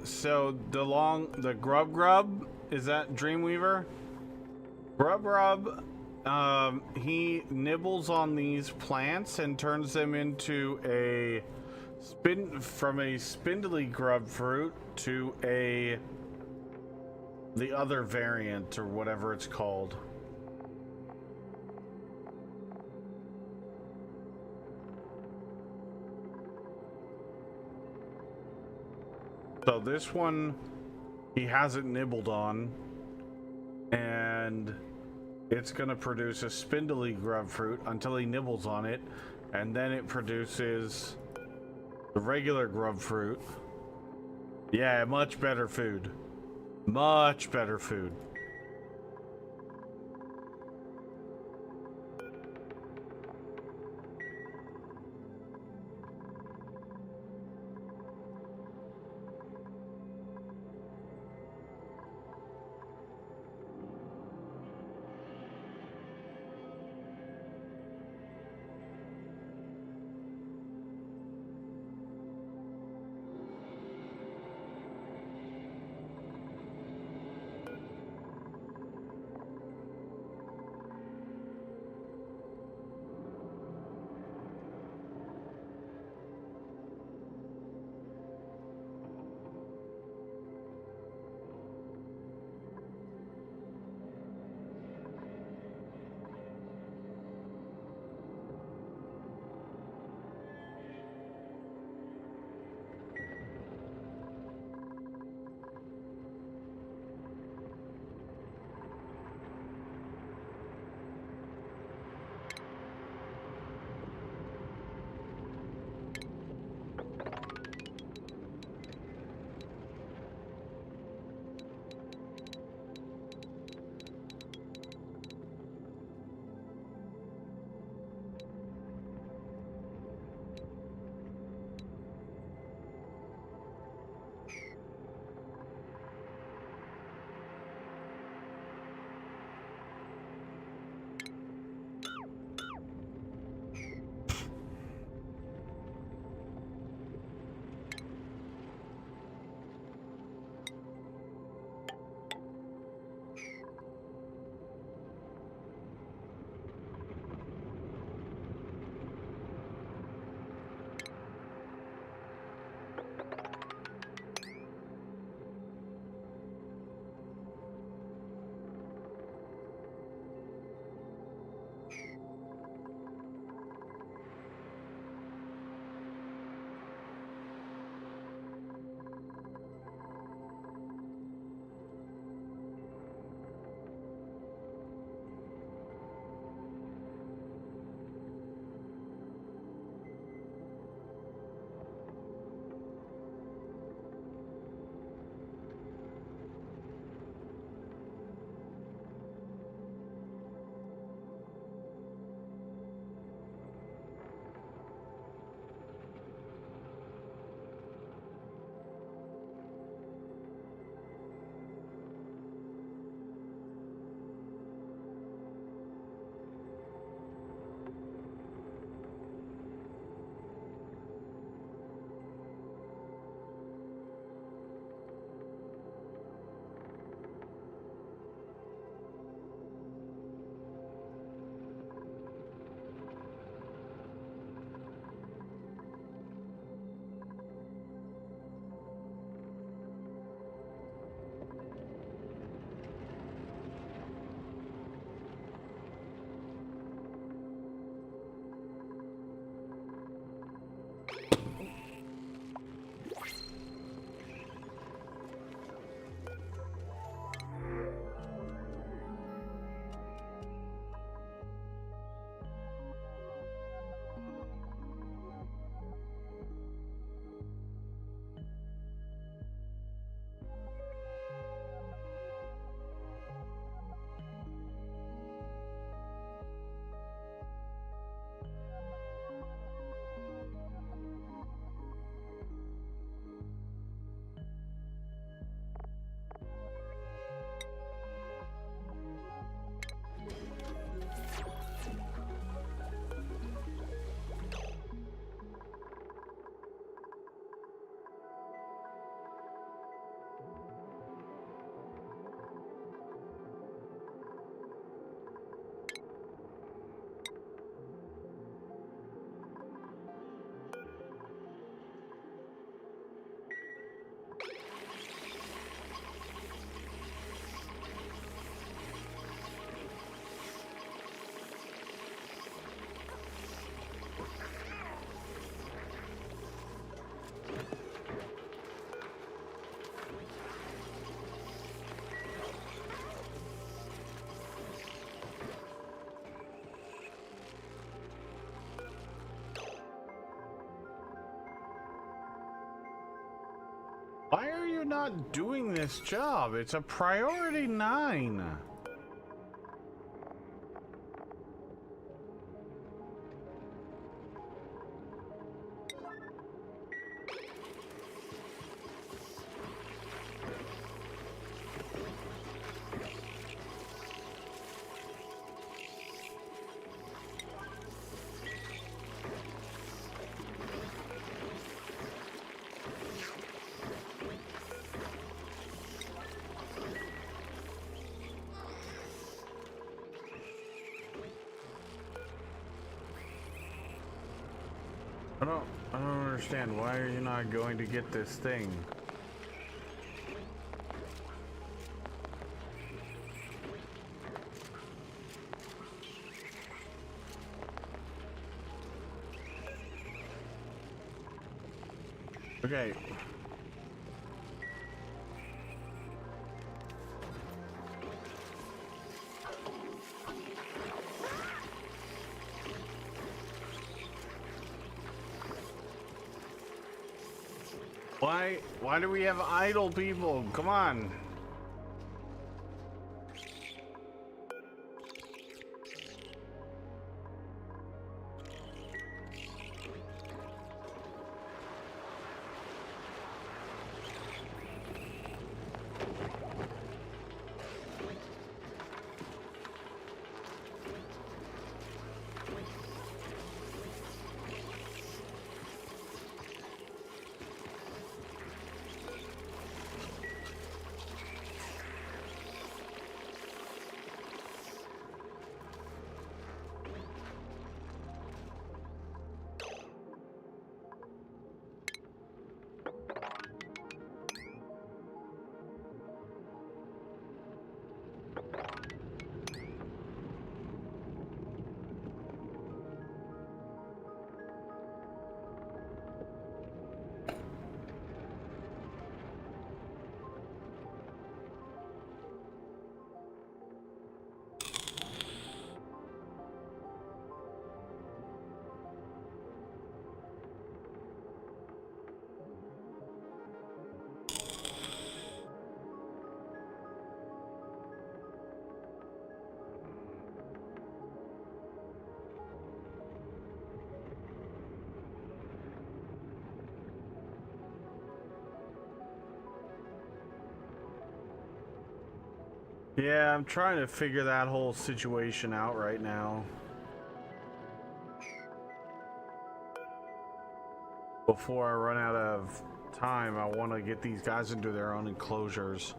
So the Grub, is that Dreamweaver? Grub, he nibbles on these plants and turns them into from a spindly grub fruit to the other variant or whatever it's called. So this one he hasn't nibbled on, and it's gonna produce a spindly grub fruit until he nibbles on it, and then it produces the regular grub fruit. Yeah, much better food. Much better food. Why are you not doing this job? It's a priority 9. I don't understand. Why are you not going to get this thing? Okay. Why do we have idle people? Come on. Yeah, I'm trying to figure that whole situation out right now. Before I run out of time, I want to get these guys into their own enclosures.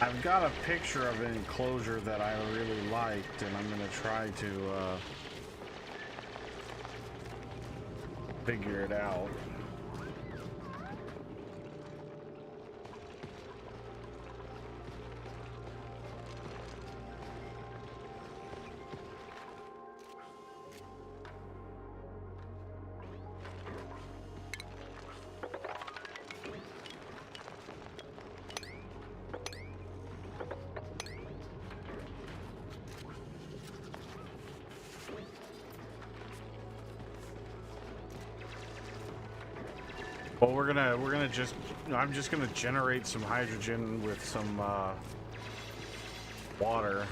I've got a picture of an enclosure that I really liked, and I'm gonna try to figure it out. Well, I'm just gonna generate some hydrogen with some water.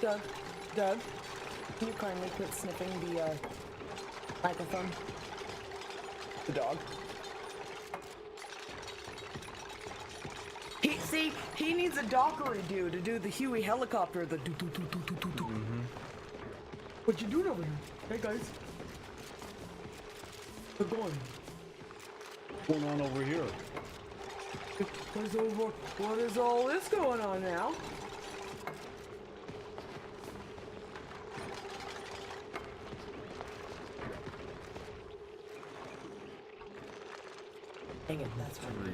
Doug, Doug, can you kindly quit sniffing the microphone? The dog. He needs a dockery to do the Huey helicopter, the do. What you doing over here? Hey guys. What's What's going on over here? What is all this going on now? Dang it, that's right. 3.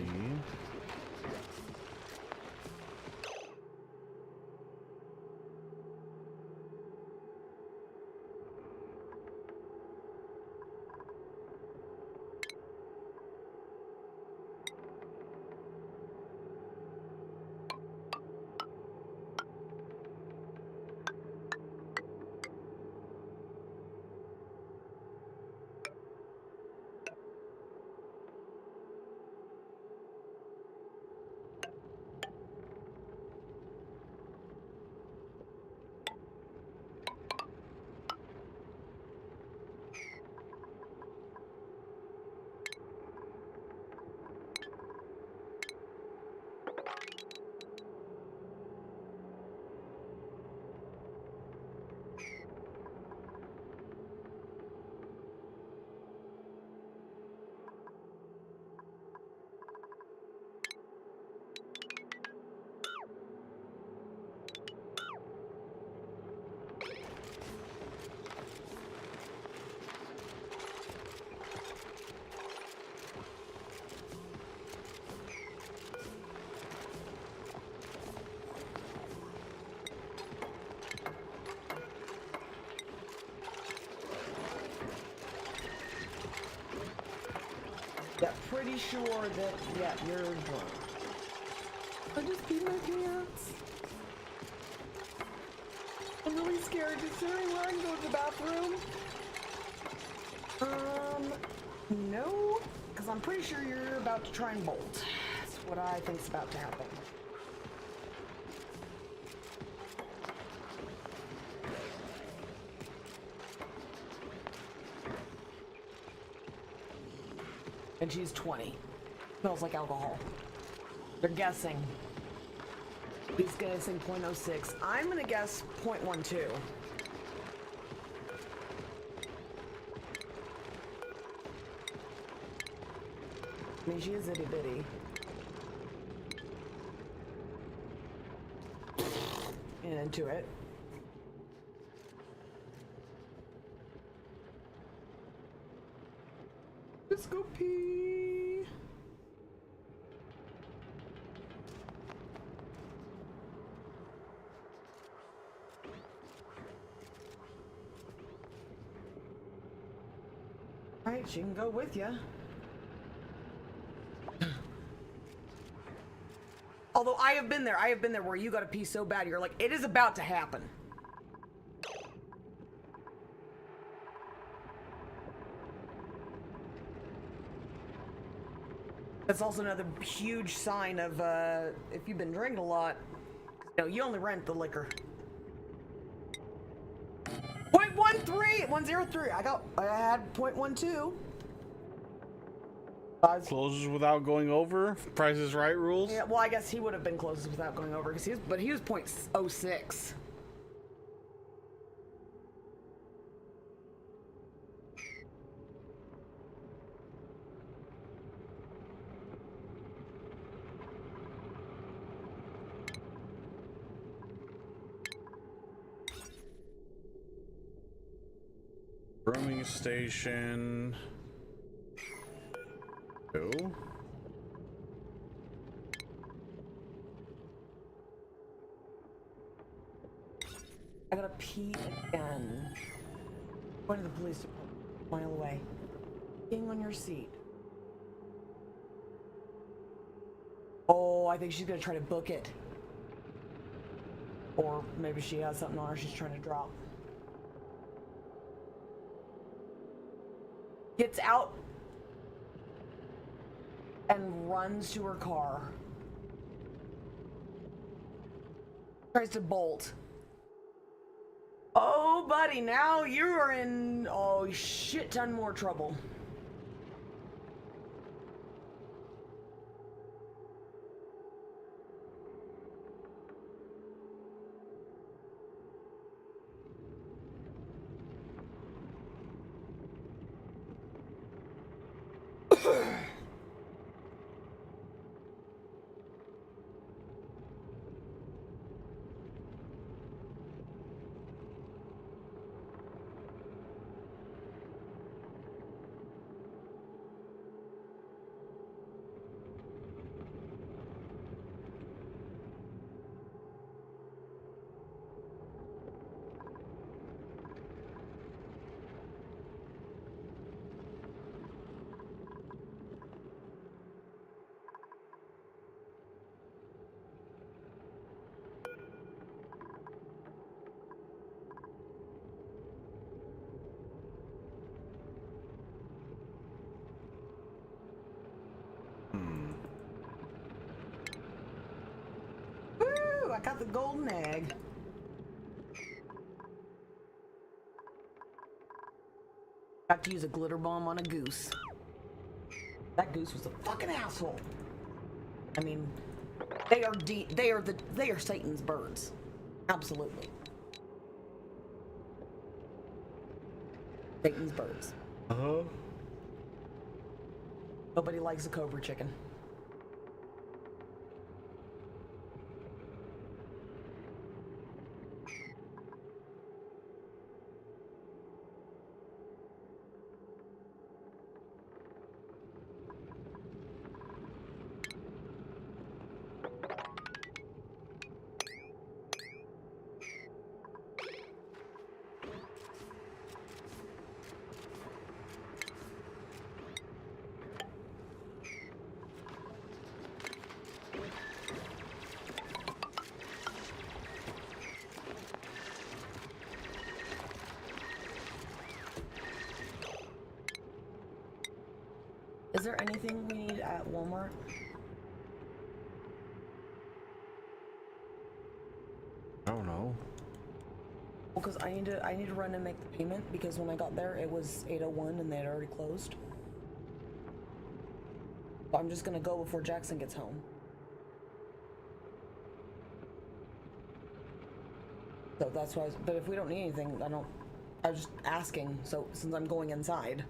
Yeah, pretty sure that, yeah, you're drunk. I just peed my pants. I'm really scared considering where I can go to the bathroom. No, because I'm pretty sure you're about to try and bolt. That's what I think's about to happen. And she's 20. Smells like alcohol. They're guessing. He's guessing 0.06. I'm gonna guess 0.12. I mean, she is itty bitty. And into it. Let's go pee. Alright, she can go with you. Although I have been there where you gotta pee so bad, you're like, it is about to happen. That's also another huge sign of, if you've been drinking a lot, you know, you only rent the liquor. 0.13! 103! I had 0.12. Closes without going over? Price is Right rules? Yeah, well, I guess he would have been closest without going over, because he was 0.06. Roaming station. 2. I gotta pee again. Going to the police department, a mile away. Being on your seat. Oh, I think she's gonna try to book it. Or maybe she has something on her she's trying to drop. Gets out and runs to her car. Tries to bolt. Oh, buddy, now you are in shit ton more trouble. Woo! I got the golden egg. Got to use a glitter bomb on a goose. That goose was a fucking asshole. I mean, they are Satan's birds. Absolutely. Satan's birds. Uh-huh. Nobody likes a cobra chicken. Is there anything we need at Walmart? I don't know. Well, because I need to run and make the payment because when I got there it was 8:01 and they had already closed. So I'm just gonna go before Jackson gets home. So that's why. But if we don't need anything, I was just asking. So since I'm going inside.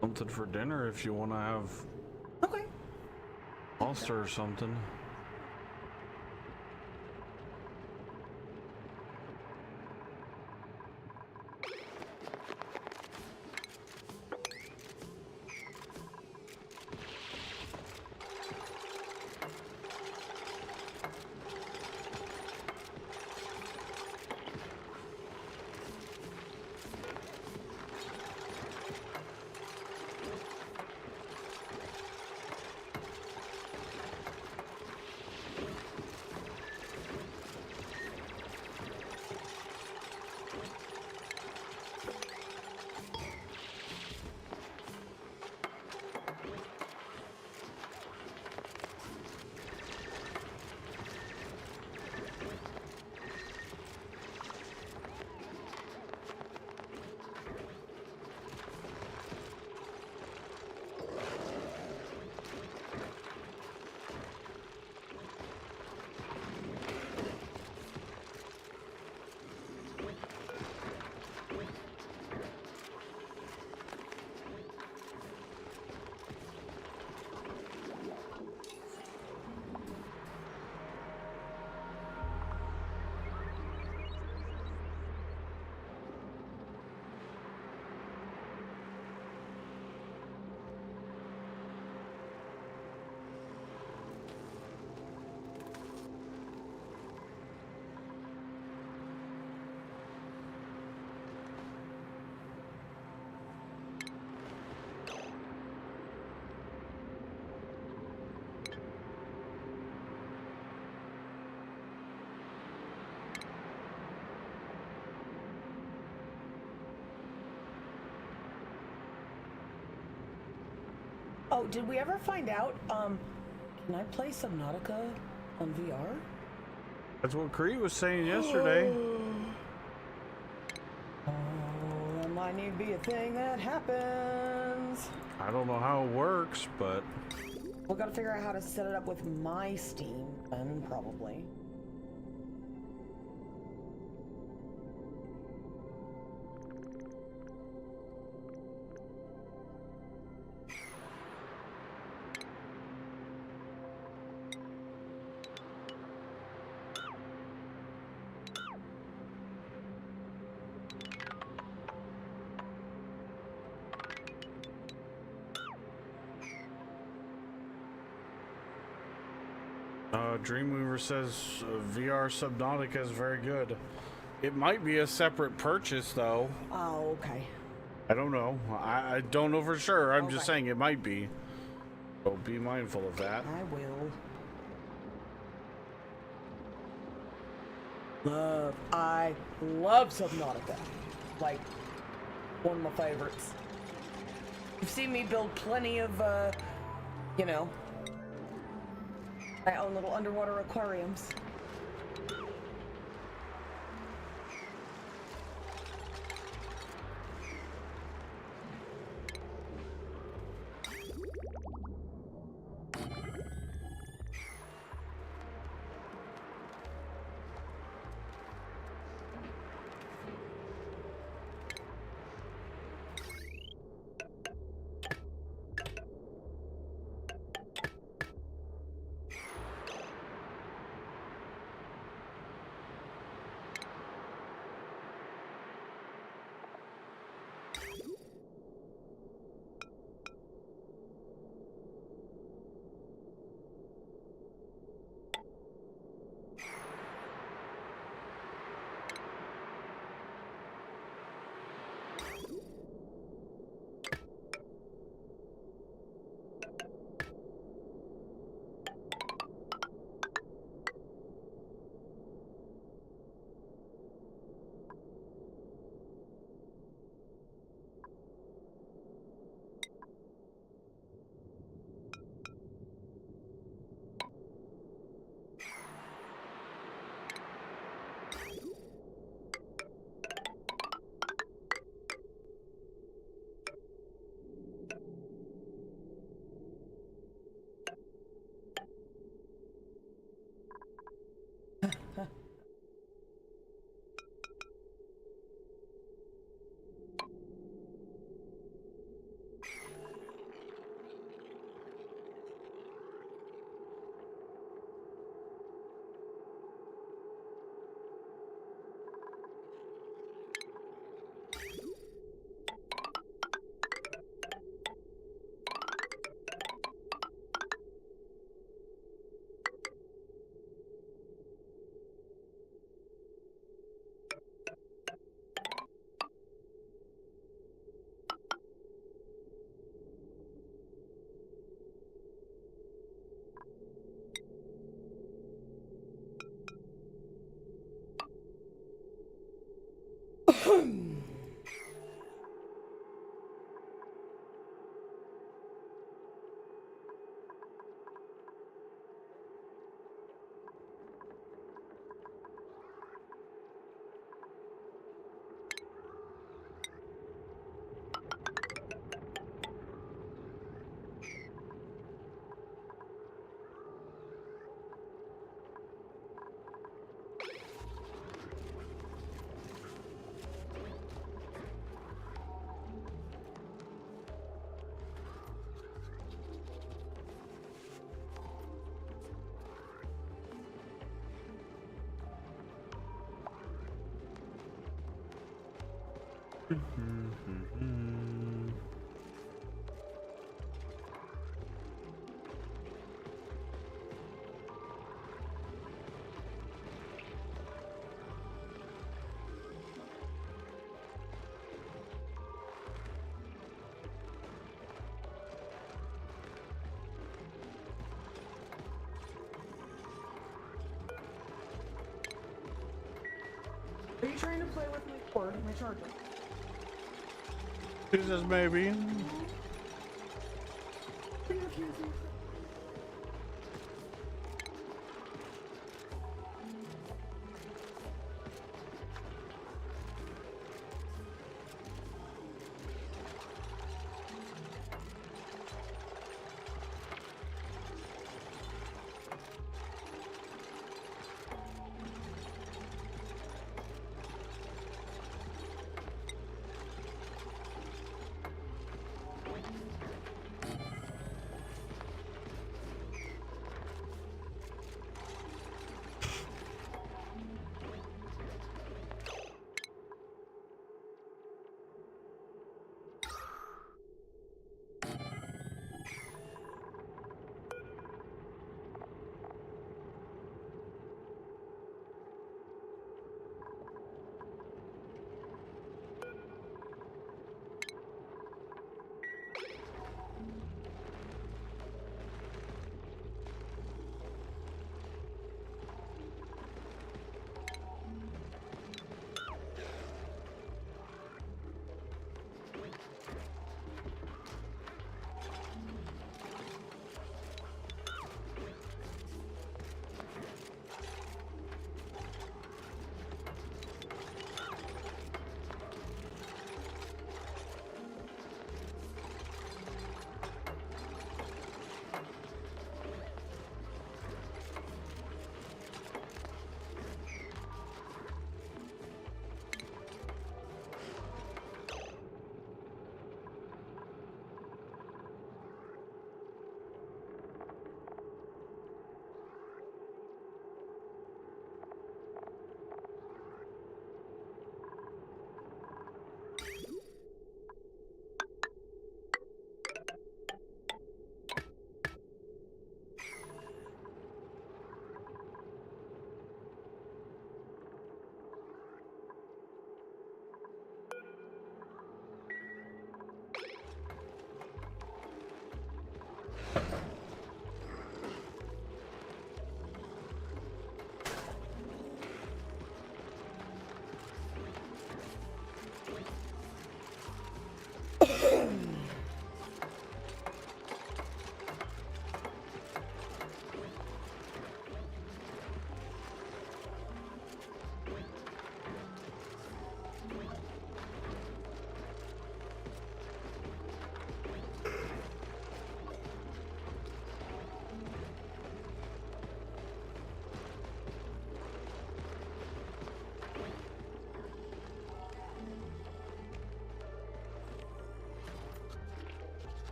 Something for dinner if you want to have Okay. pasta or something. Oh, did we ever find out, Can I play Subnautica on VR? That's what Cree was saying yesterday. Oh, that might need to be a thing that happens. I don't know how it works, but We gotta figure out how to set it up with my Steam, then probably. Dreamweaver says VR Subnautica is very good. It might be a separate purchase, though. Oh, okay. I don't know. I don't know for sure. I'm just Okay. saying it might be. So be mindful of that. I will. I love Subnautica. Like, one of my favorites. You've seen me build plenty of, you know, my own little underwater aquariums. Are you trying to play with my cord, my charger? He says maybe.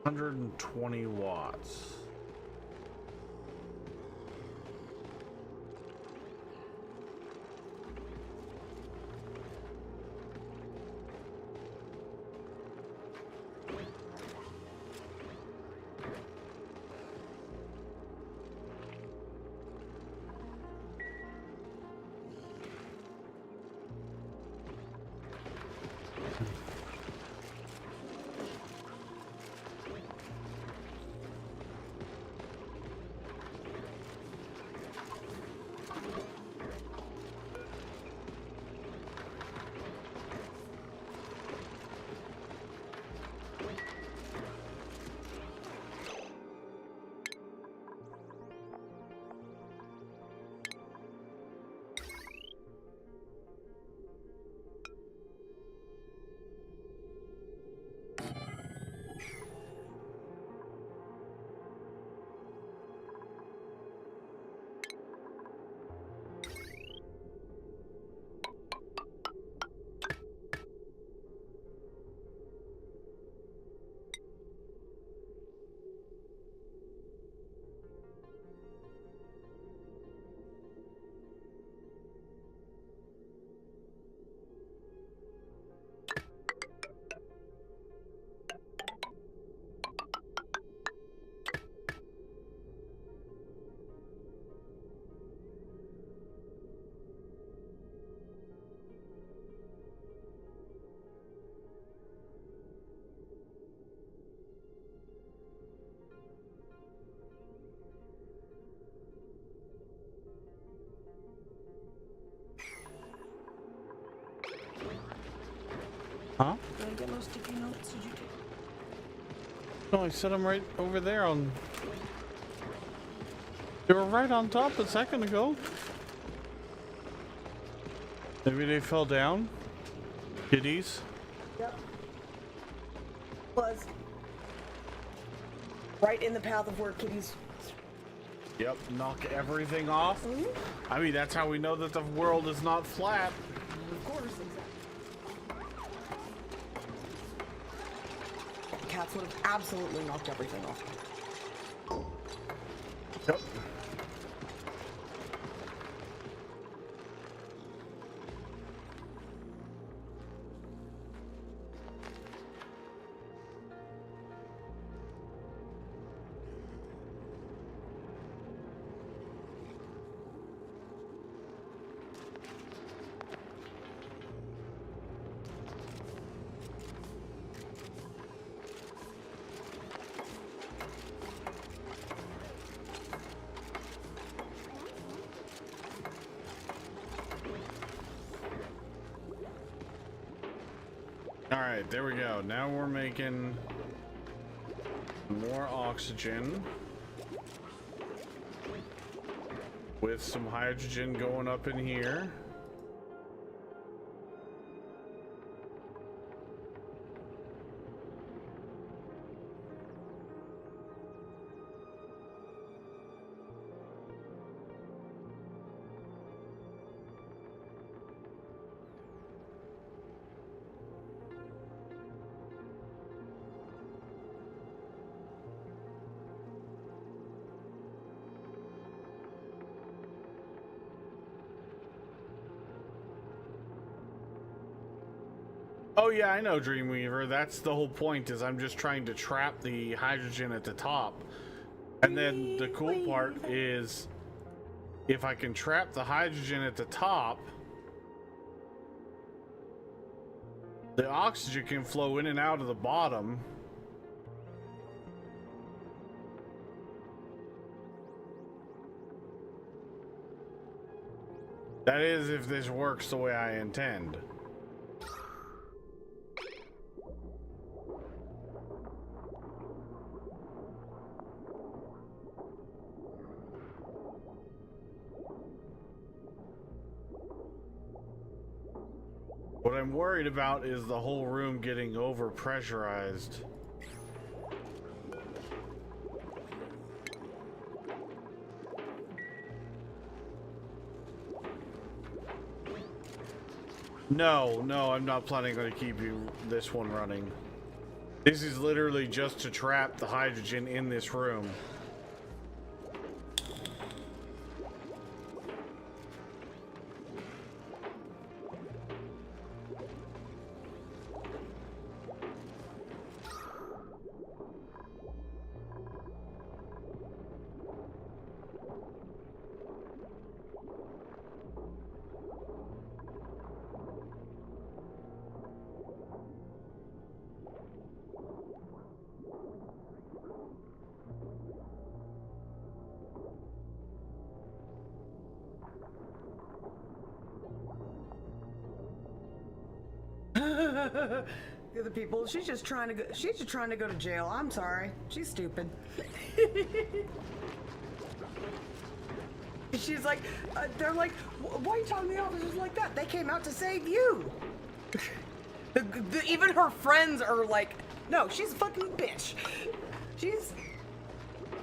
120 watts. Huh? Did I get those sticky notes? Did you take? No, I set them right over there on... They were right on top a second ago. Maybe they fell down? Kitties? Yep. Was right in the path of where Kitty's. Yep, knock everything off. I mean, that's how we know that the world is not flat. Of course, exactly. Cats would have absolutely knocked everything off. Yep. All right, there we go. Now we're making more oxygen with some hydrogen going up in here. Oh yeah, I know, Dreamweaver. That's the whole point, is I'm just trying to trap the hydrogen at the top. And then the cool part is, if I can trap the hydrogen at the top, the oxygen can flow in and out of the bottom. That is, if this works the way I intend. What I'm worried about is the whole room getting over pressurized. No, I'm not planning on keep this one running. This is literally just to trap the hydrogen in this room. The other people, she's just trying to go to jail. I'm sorry. She's stupid. She's like, they're like, why are you talking to the officers like that? They came out to save you. Even her friends are like, no, she's a fucking bitch. She's...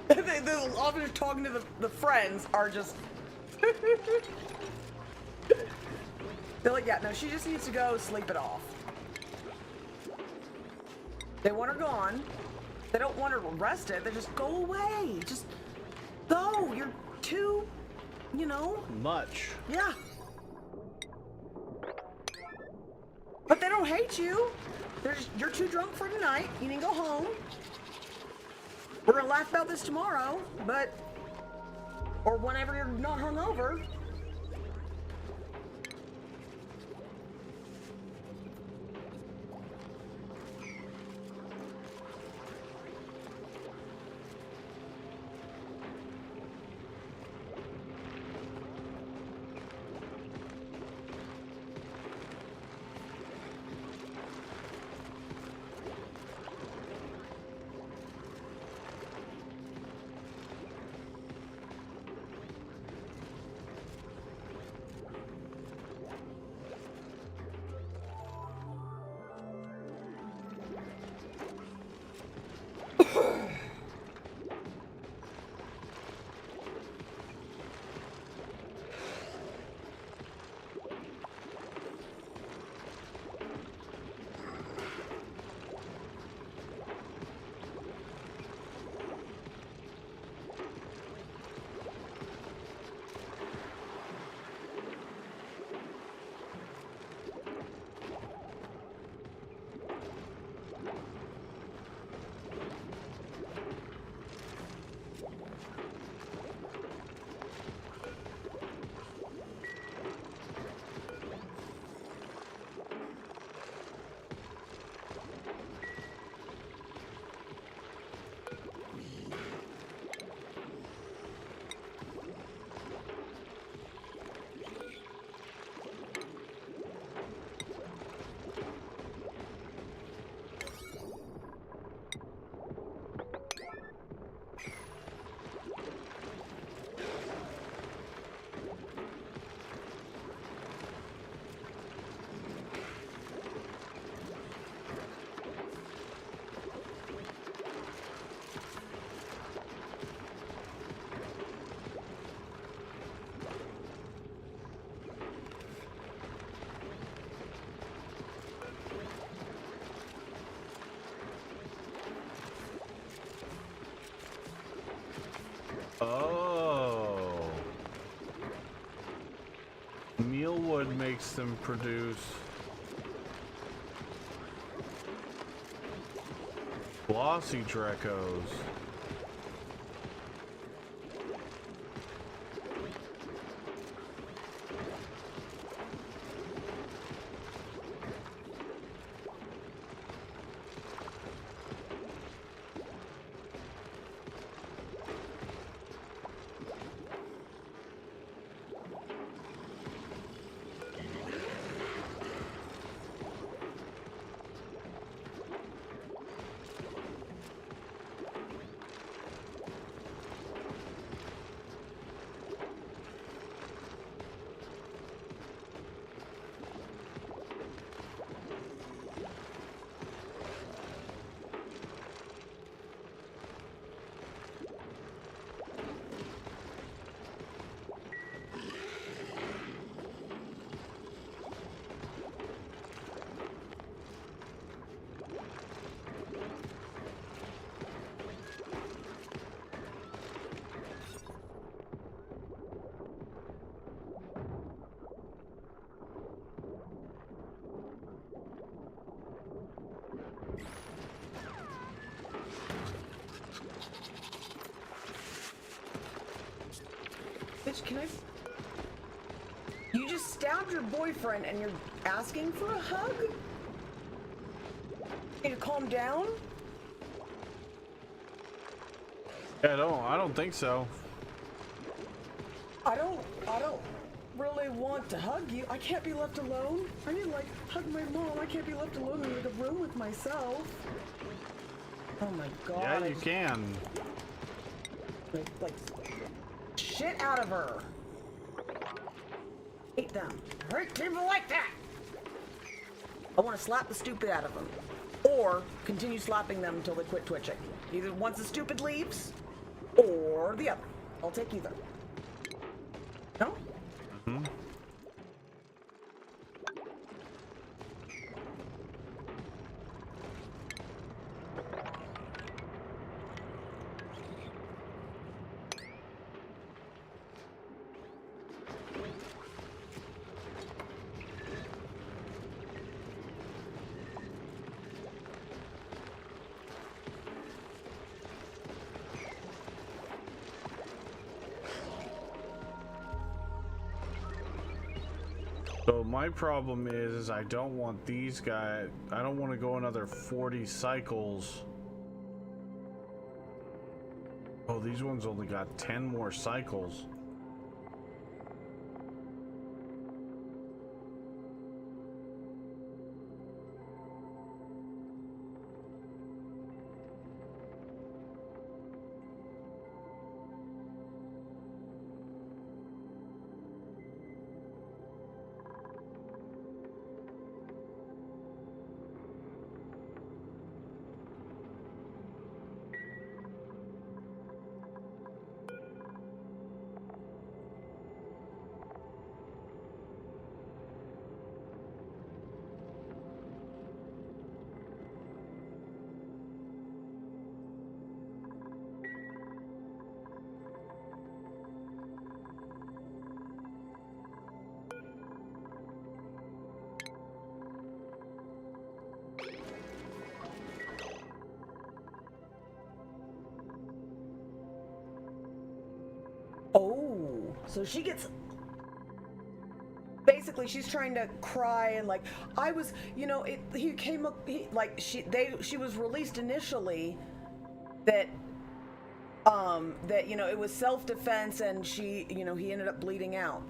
the officers talking to the friends are just... They're like, yeah, no, she just needs to go sleep it off. They want her gone. They don't want her arrested. They just go away. Just go. You're too, you know. Much. Yeah. But they don't hate you. You're too drunk for tonight. You need to go home. We're gonna laugh about this tomorrow, but... Or whenever you're not hungover. Oh. Mealwood makes them produce glossy Drecos. Can I? You just stabbed your boyfriend and you're asking for a hug? Need to calm down? Yeah, I don't think so. I don't really want to hug you. I can't be left alone. I need to like hug my mom. I can't be left alone in like a room with myself. Oh my god. Yeah, you can. Like shit out of her. Hate them. I hate people like that. I want to slap the stupid out of them. Or continue slapping them until they quit twitching. Either once the stupid leaves, or the other. I'll take either. No? Mm-hmm. So my problem is I don't want these guys, I don't want to go another 40 cycles. Oh, these ones only got 10 more cycles. Oh, so she gets. Basically, she's trying to cry and like I was, you know, he came up like she was released initially that that you know it was self-defense and she, you know, he ended up bleeding out.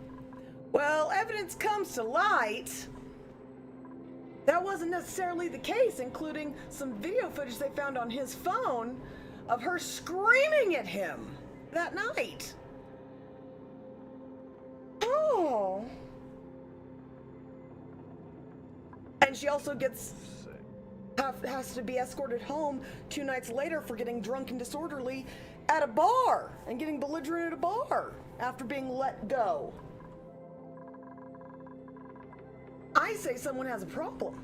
Well, evidence comes to light. That wasn't necessarily the case, including some video footage they found on his phone of her screaming at him that night. Oh. And she also has to be escorted home 2 nights later for getting drunk and disorderly at a bar and getting belligerent at a bar after being let go. I say someone has a problem.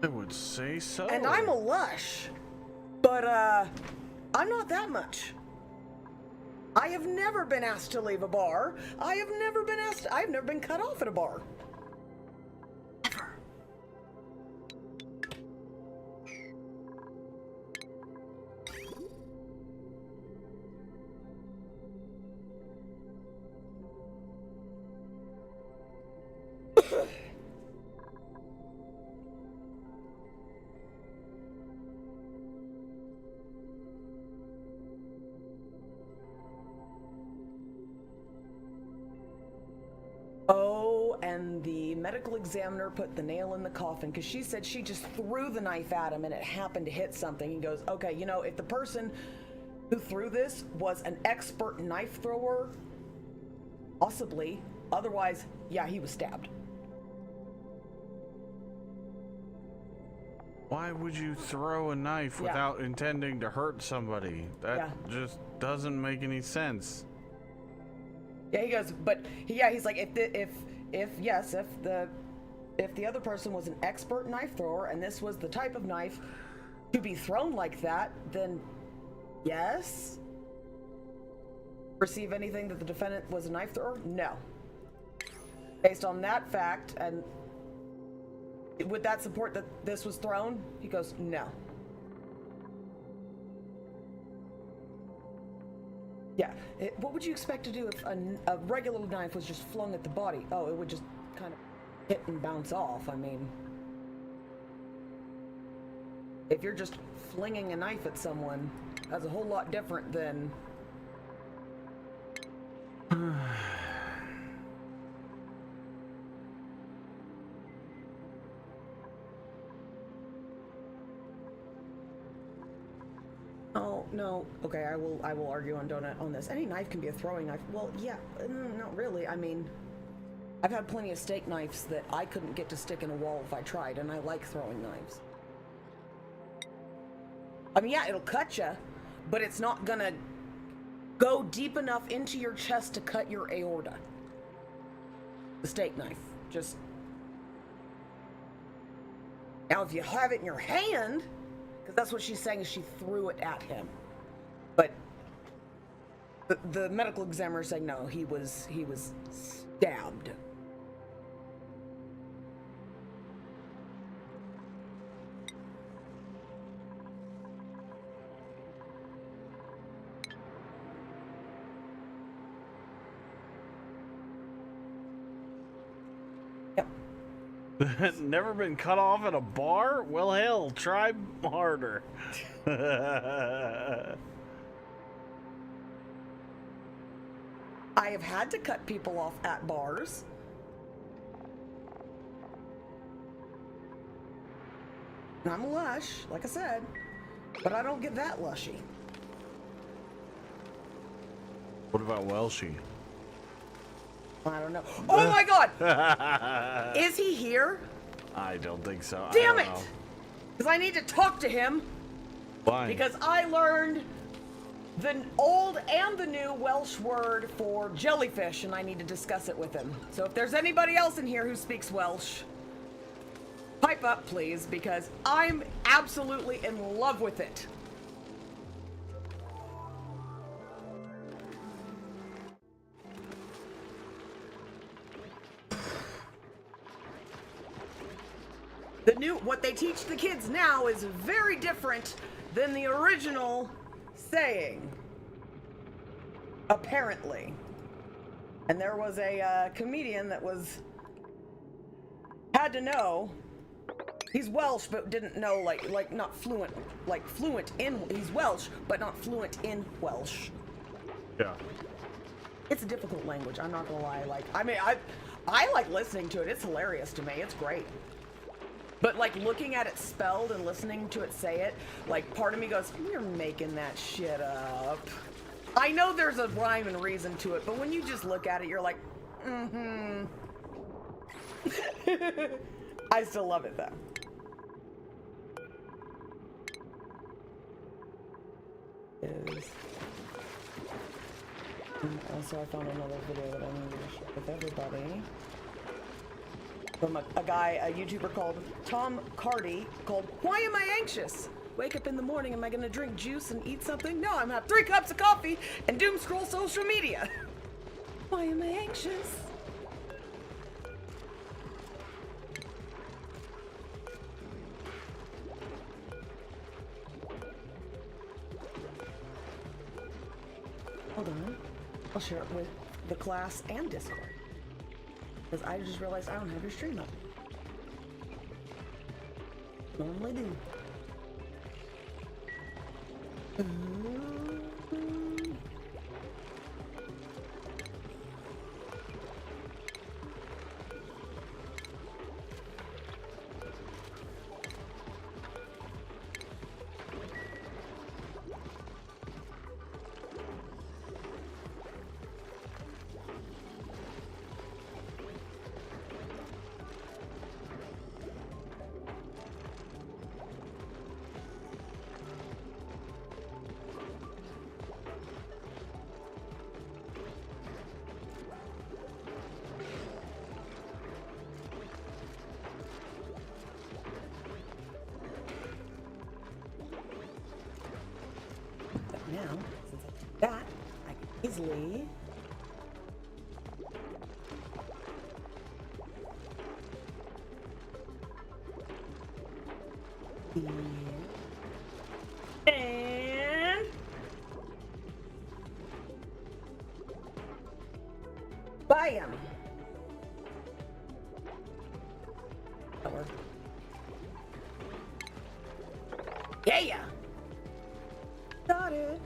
I would say so. And I'm a lush, but I'm not that much. I have never been asked to leave a bar. I've never been cut off at a bar. Ever. Oh, and the medical examiner put the nail in the coffin because she said she just threw the knife at him and it happened to hit something. He goes, okay, you know, if the person who threw this was an expert knife thrower, possibly. Otherwise, yeah, he was stabbed. Why would you throw a knife without intending to hurt somebody? That just doesn't make any sense. Yeah, he goes, but he's like, if the other person was an expert knife thrower and this was the type of knife to be thrown like that, then yes. Perceive anything that the defendant was a knife thrower? No. Based on that fact, and would that support that this was thrown? He goes, no. Yeah. What would you expect to do if a regular knife was just flung at the body? Oh, it would just kind of hit and bounce off. I mean, if you're just flinging a knife at someone, that's a whole lot different than... Oh, no. Okay, I will argue on this. Any knife can be a throwing knife. Well, yeah, not really. I mean, I've had plenty of steak knives that I couldn't get to stick in a wall if I tried, and I like throwing knives. I mean, yeah, it'll cut you, but it's not gonna go deep enough into your chest to cut your aorta. The steak knife. Just... Now, if you have it in your hand... Because that's what she's saying, is she threw it at him. But the medical examiner is saying no, he was stabbed. Never been cut off at a bar? Well, hell, try harder. I have had to cut people off at bars. I'm a lush, like I said, but I don't get that lushy. What about Welshie? I don't know. Oh my God! Is he here? I don't think so. Damn it! Because I need to talk to him. Why? Because I learned the old and the new Welsh word for jellyfish, and I need to discuss it with him. So if there's anybody else in here who speaks Welsh, pipe up, please, because I'm absolutely in love with it. What they teach the kids now is very different than the original saying. Apparently. And there was a comedian that had to know. He's Welsh, but didn't know, like not fluent, like fluent in, he's Welsh, but not fluent in Welsh. Yeah. It's a difficult language, I'm not gonna lie. I like listening to it. It's hilarious to me. It's great. But like looking at it spelled and listening to it say it, like part of me goes, you're making that shit up. I know there's a rhyme and reason to it, but when you just look at it, you're like, mm-hmm. I still love it though. And also I found another video that I needed to share with everybody. From a YouTuber called Tom Cardy, called Why Am I Anxious? Wake up in the morning, am I gonna drink juice and eat something? No, I'm gonna have 3 cups of coffee and doom scroll social media. Why am I anxious? Hold on, I'll share it with the class and Discord. Because I just realized I don't have your stream up. Normally do. Now, since I did that, I can easily and Bam! That worked. Yeah! Got it!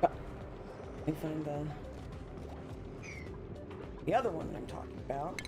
Let me find the other one that I'm talking about.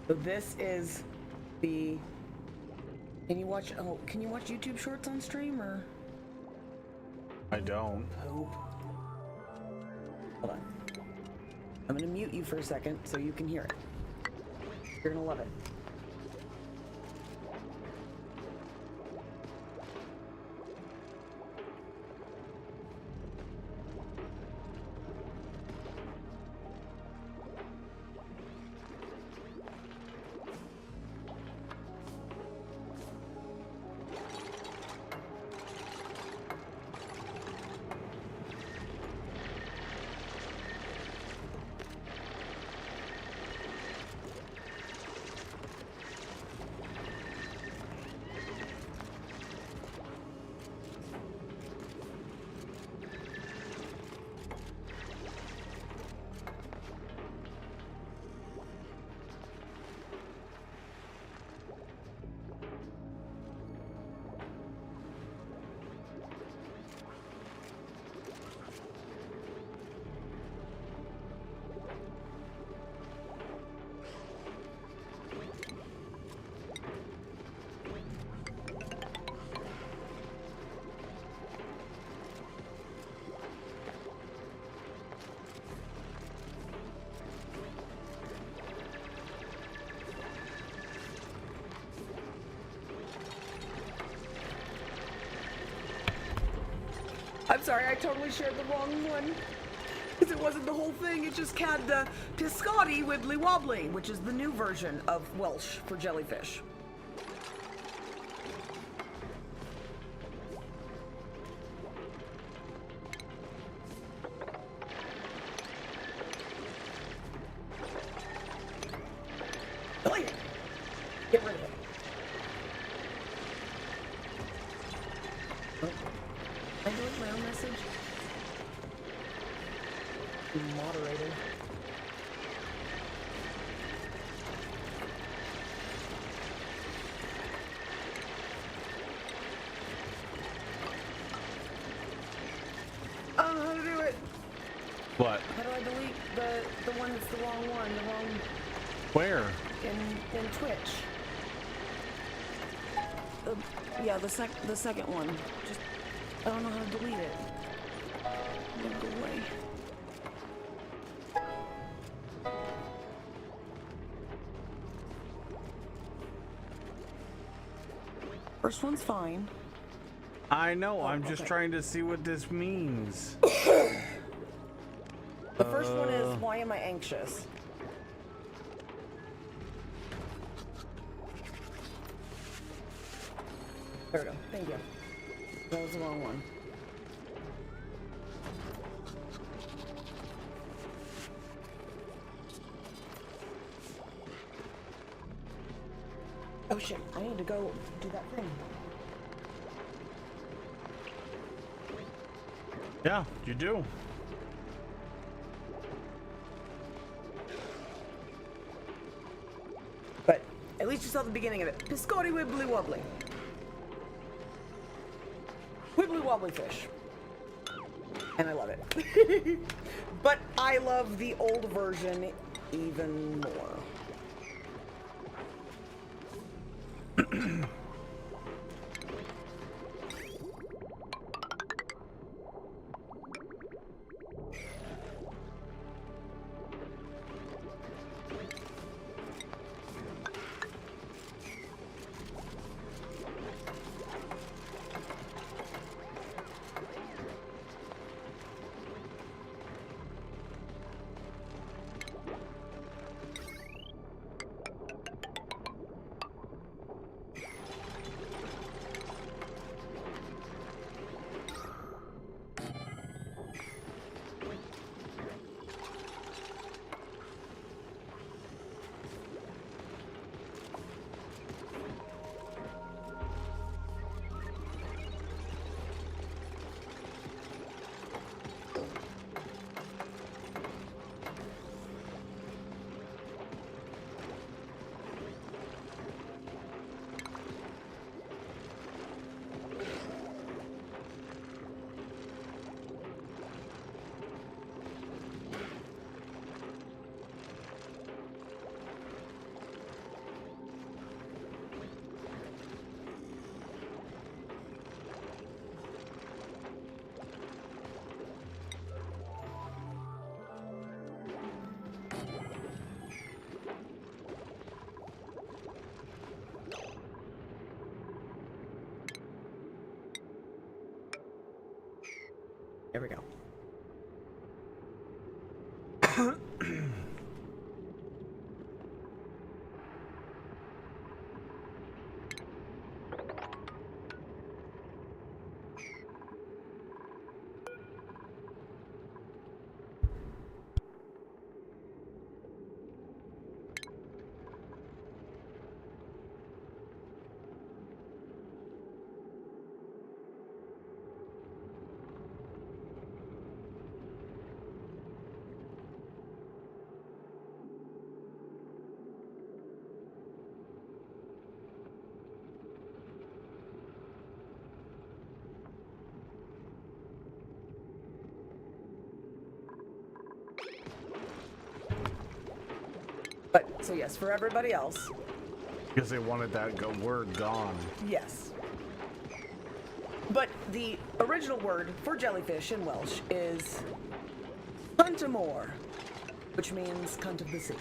So this is the. Can you watch YouTube Shorts on stream or? I don't. Hold on. I'm gonna mute you for a second so you can hear it. You're gonna love it. I'm sorry, I totally shared the wrong one. Because it wasn't the whole thing, it just had the Piscotti Wibbly Wobbly, which is the new version of Welsh for jellyfish. Delete it. Get rid of it. I delete my own message. Moderator. I don't know how to do it. What? How do I delete the one that's the wrong one? The wrong Where? in Twitch. Yeah, the second one. Just I don't know how to delete it. It'll go away. First one's fine. I know, I'm just trying to see what this means. The first one is, why am I anxious? There we go. Thank you. That was the wrong one. Oh shit, I need to go do that thing. Yeah, you do. But at least you saw the beginning of it. Piscotti wibbly wobbly. Wibbly wobbly fish. And I love it. But I love the old version even more. There we go. But, so yes, for everybody else. Because they wanted that word gone. Yes. But the original word for jellyfish in Welsh is Cuntamore, which means cunt of the sea.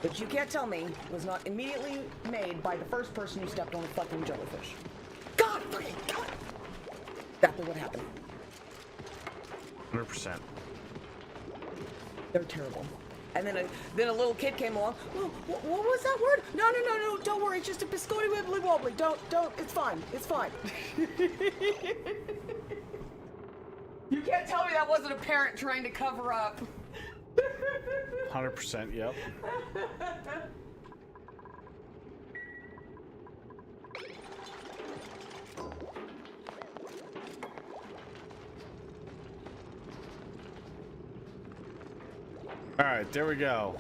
Which you can't tell me was not immediately made by the first person who stepped on a fucking jellyfish. God fucking God! Exactly what happened. 100%. They're terrible. And then a little kid came along. Oh, what was that word? No, don't worry. It's just a biscotti wibbly wobbly. Don't. It's fine. It's fine. You can't tell me that wasn't a parent trying to cover up. 100%, yep. All right, there we go.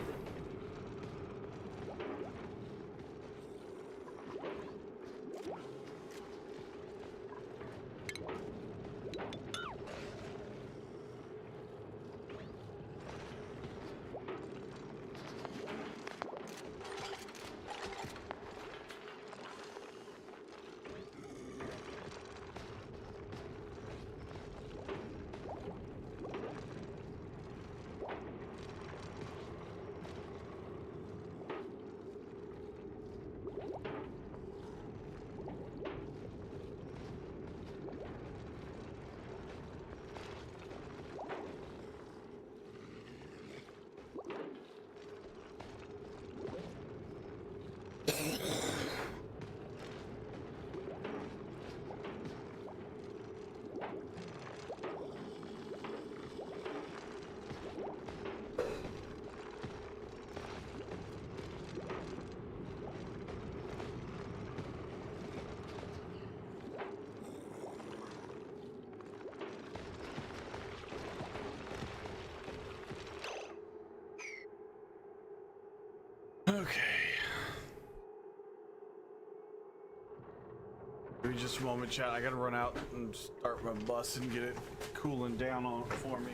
me just a moment, chat. I gotta run out and start my bus and get it cooling down on for me.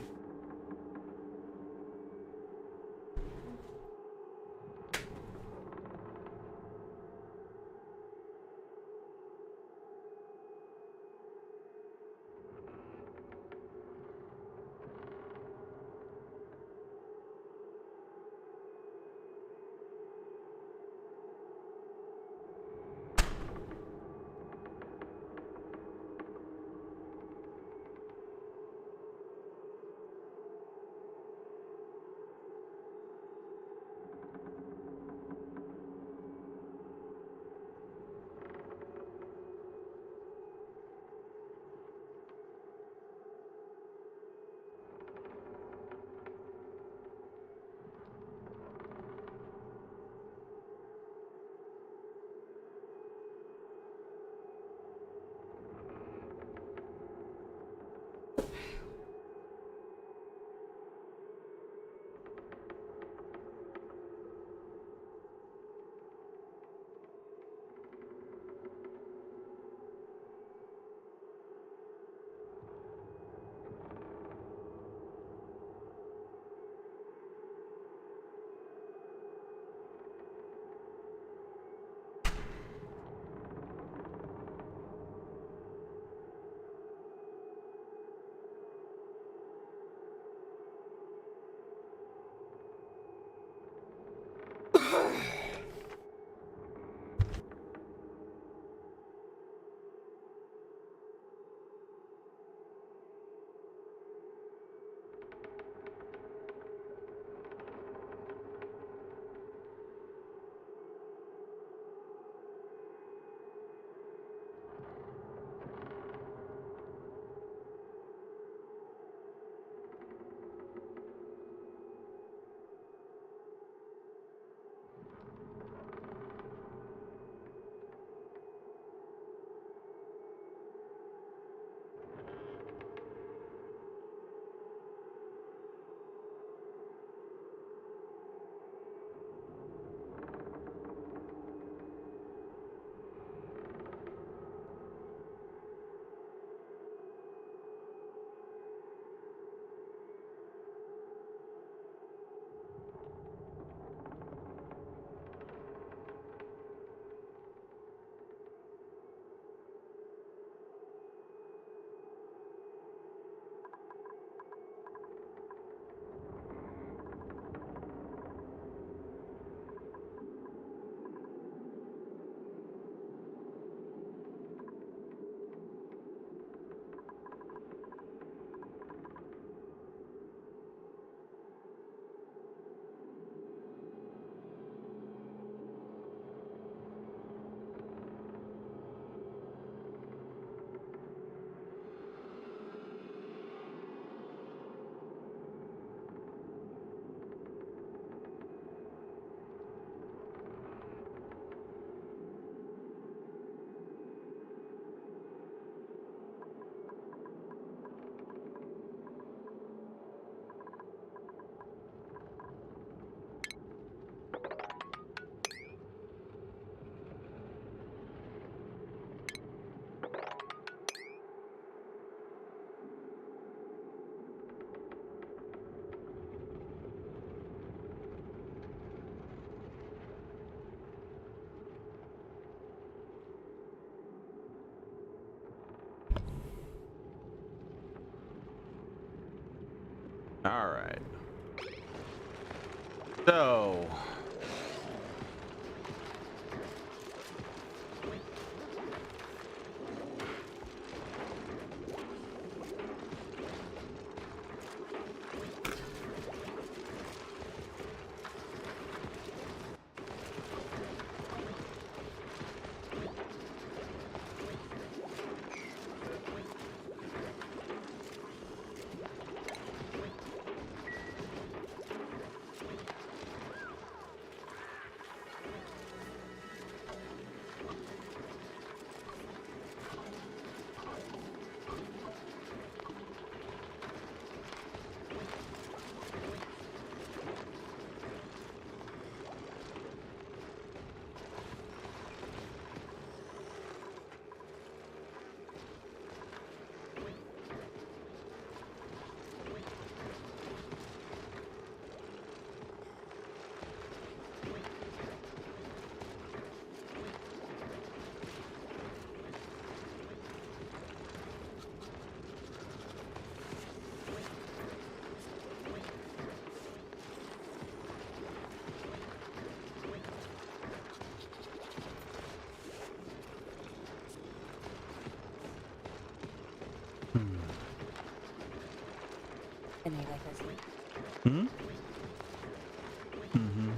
All right. So. And they like us. Hmm? Mm-hmm.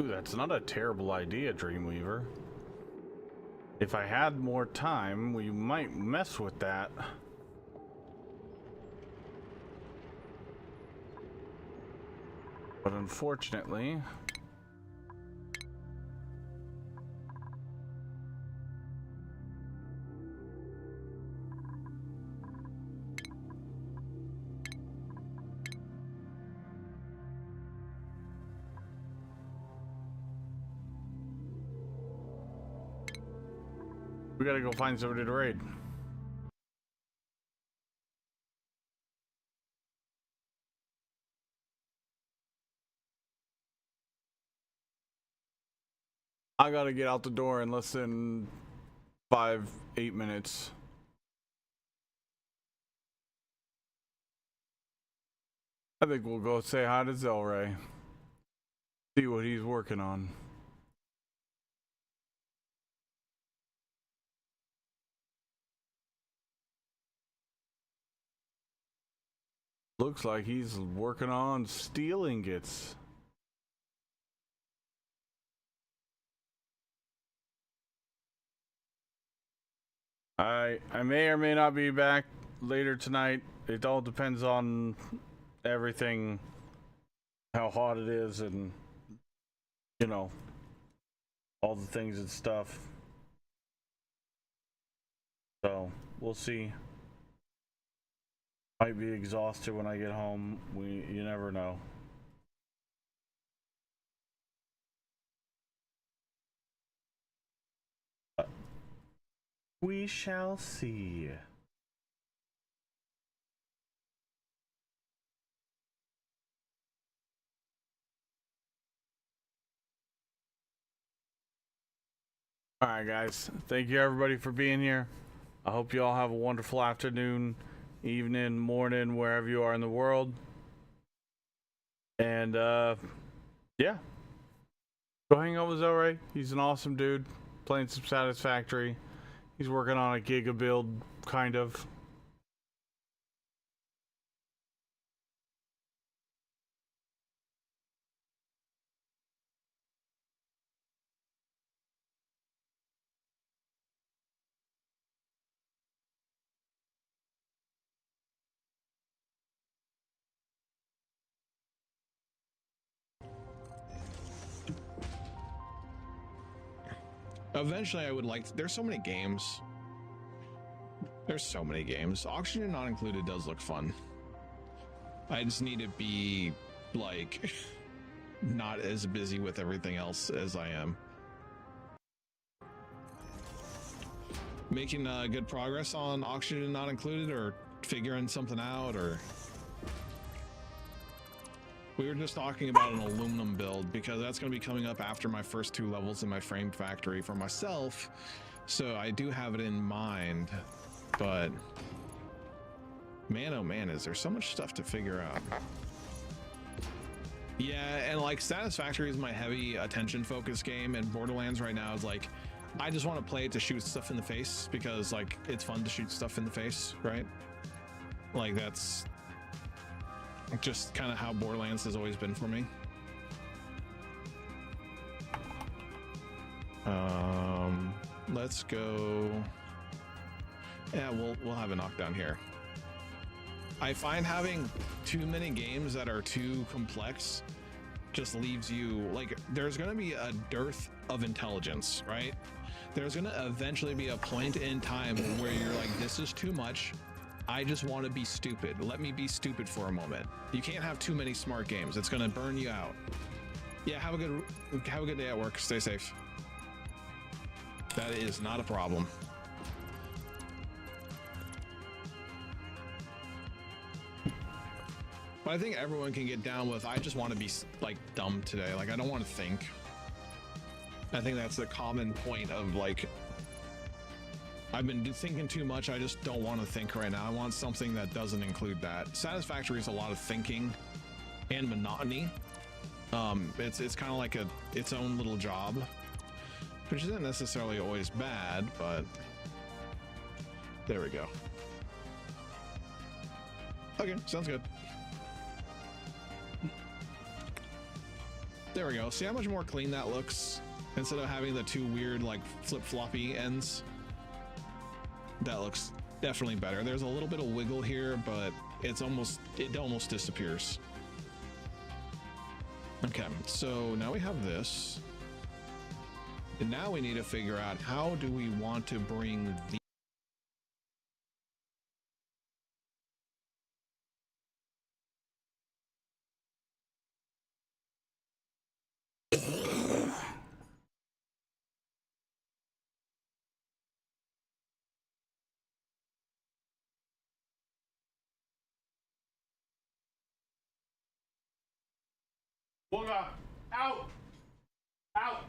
Ooh, that's not a terrible idea, Dreamweaver. If I had more time, we might mess with that. But unfortunately... we gotta go find somebody to raid. I gotta get out the door in less than 5-8 minutes. I think we'll go say hi to Zelray. See what he's working on. Looks like he's working on steel ingots. I may or may not be back later tonight. It all depends on everything, how hot it is, and you know, all the things and stuff. So we'll see. Might be exhausted when I get home. You never know. We shall see. Alright guys, thank you everybody for being here. I hope you all have a wonderful afternoon, evening, morning, wherever you are in the world. And yeah. Go hang out with Zoe. He's an awesome dude. Playing some Satisfactory. He's working on a Giga build, kind of. Eventually, I would like to, there's so many games. There's so many games. Oxygen Not Included does look fun. I just need to be, like, not as busy with everything else as I am. Making good progress on Oxygen Not Included, or figuring something out, or... We were just talking about an aluminum build because that's going to be coming up after my first 2 levels in my frame factory for myself. So I do have it in mind, but man, oh man, is there so much stuff to figure out. Yeah, and like Satisfactory is my heavy attention focus game, and Borderlands right now is like, I just want to play it to shoot stuff in the face because like it's fun to shoot stuff in the face, right? Like that's just kind of how Borderlands has always been for me. Let's go. Yeah, we'll have a knockdown here. I find having too many games that are too complex just leaves you like, there's going to be a dearth of intelligence, right? There's going to eventually be a point in time where you're like, this is too much. I just want to be stupid. Let me be stupid for a moment. You can't have too many smart games. It's going to burn you out. Yeah, have a good day at work. Stay safe. That is not a problem. But I think everyone can get down with, I just want to be like dumb today. Like I don't want to think. I think that's the common point of like, I've been thinking too much. I just don't want to think right now. I want something that doesn't include that. Satisfactory is a lot of thinking and monotony. It's kind of like its own little job, which isn't necessarily always bad, but there we go. Okay, sounds good. There we go. See how much more clean that looks instead of having the 2 weird like flip-floppy ends. That looks definitely better. There's a little bit of wiggle here, but it almost disappears. Okay, so now we have this. And now we need to figure out how do we want to bring the Booga! Out! Out!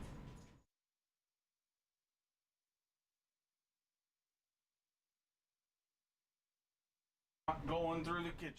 Not going through the kitchen.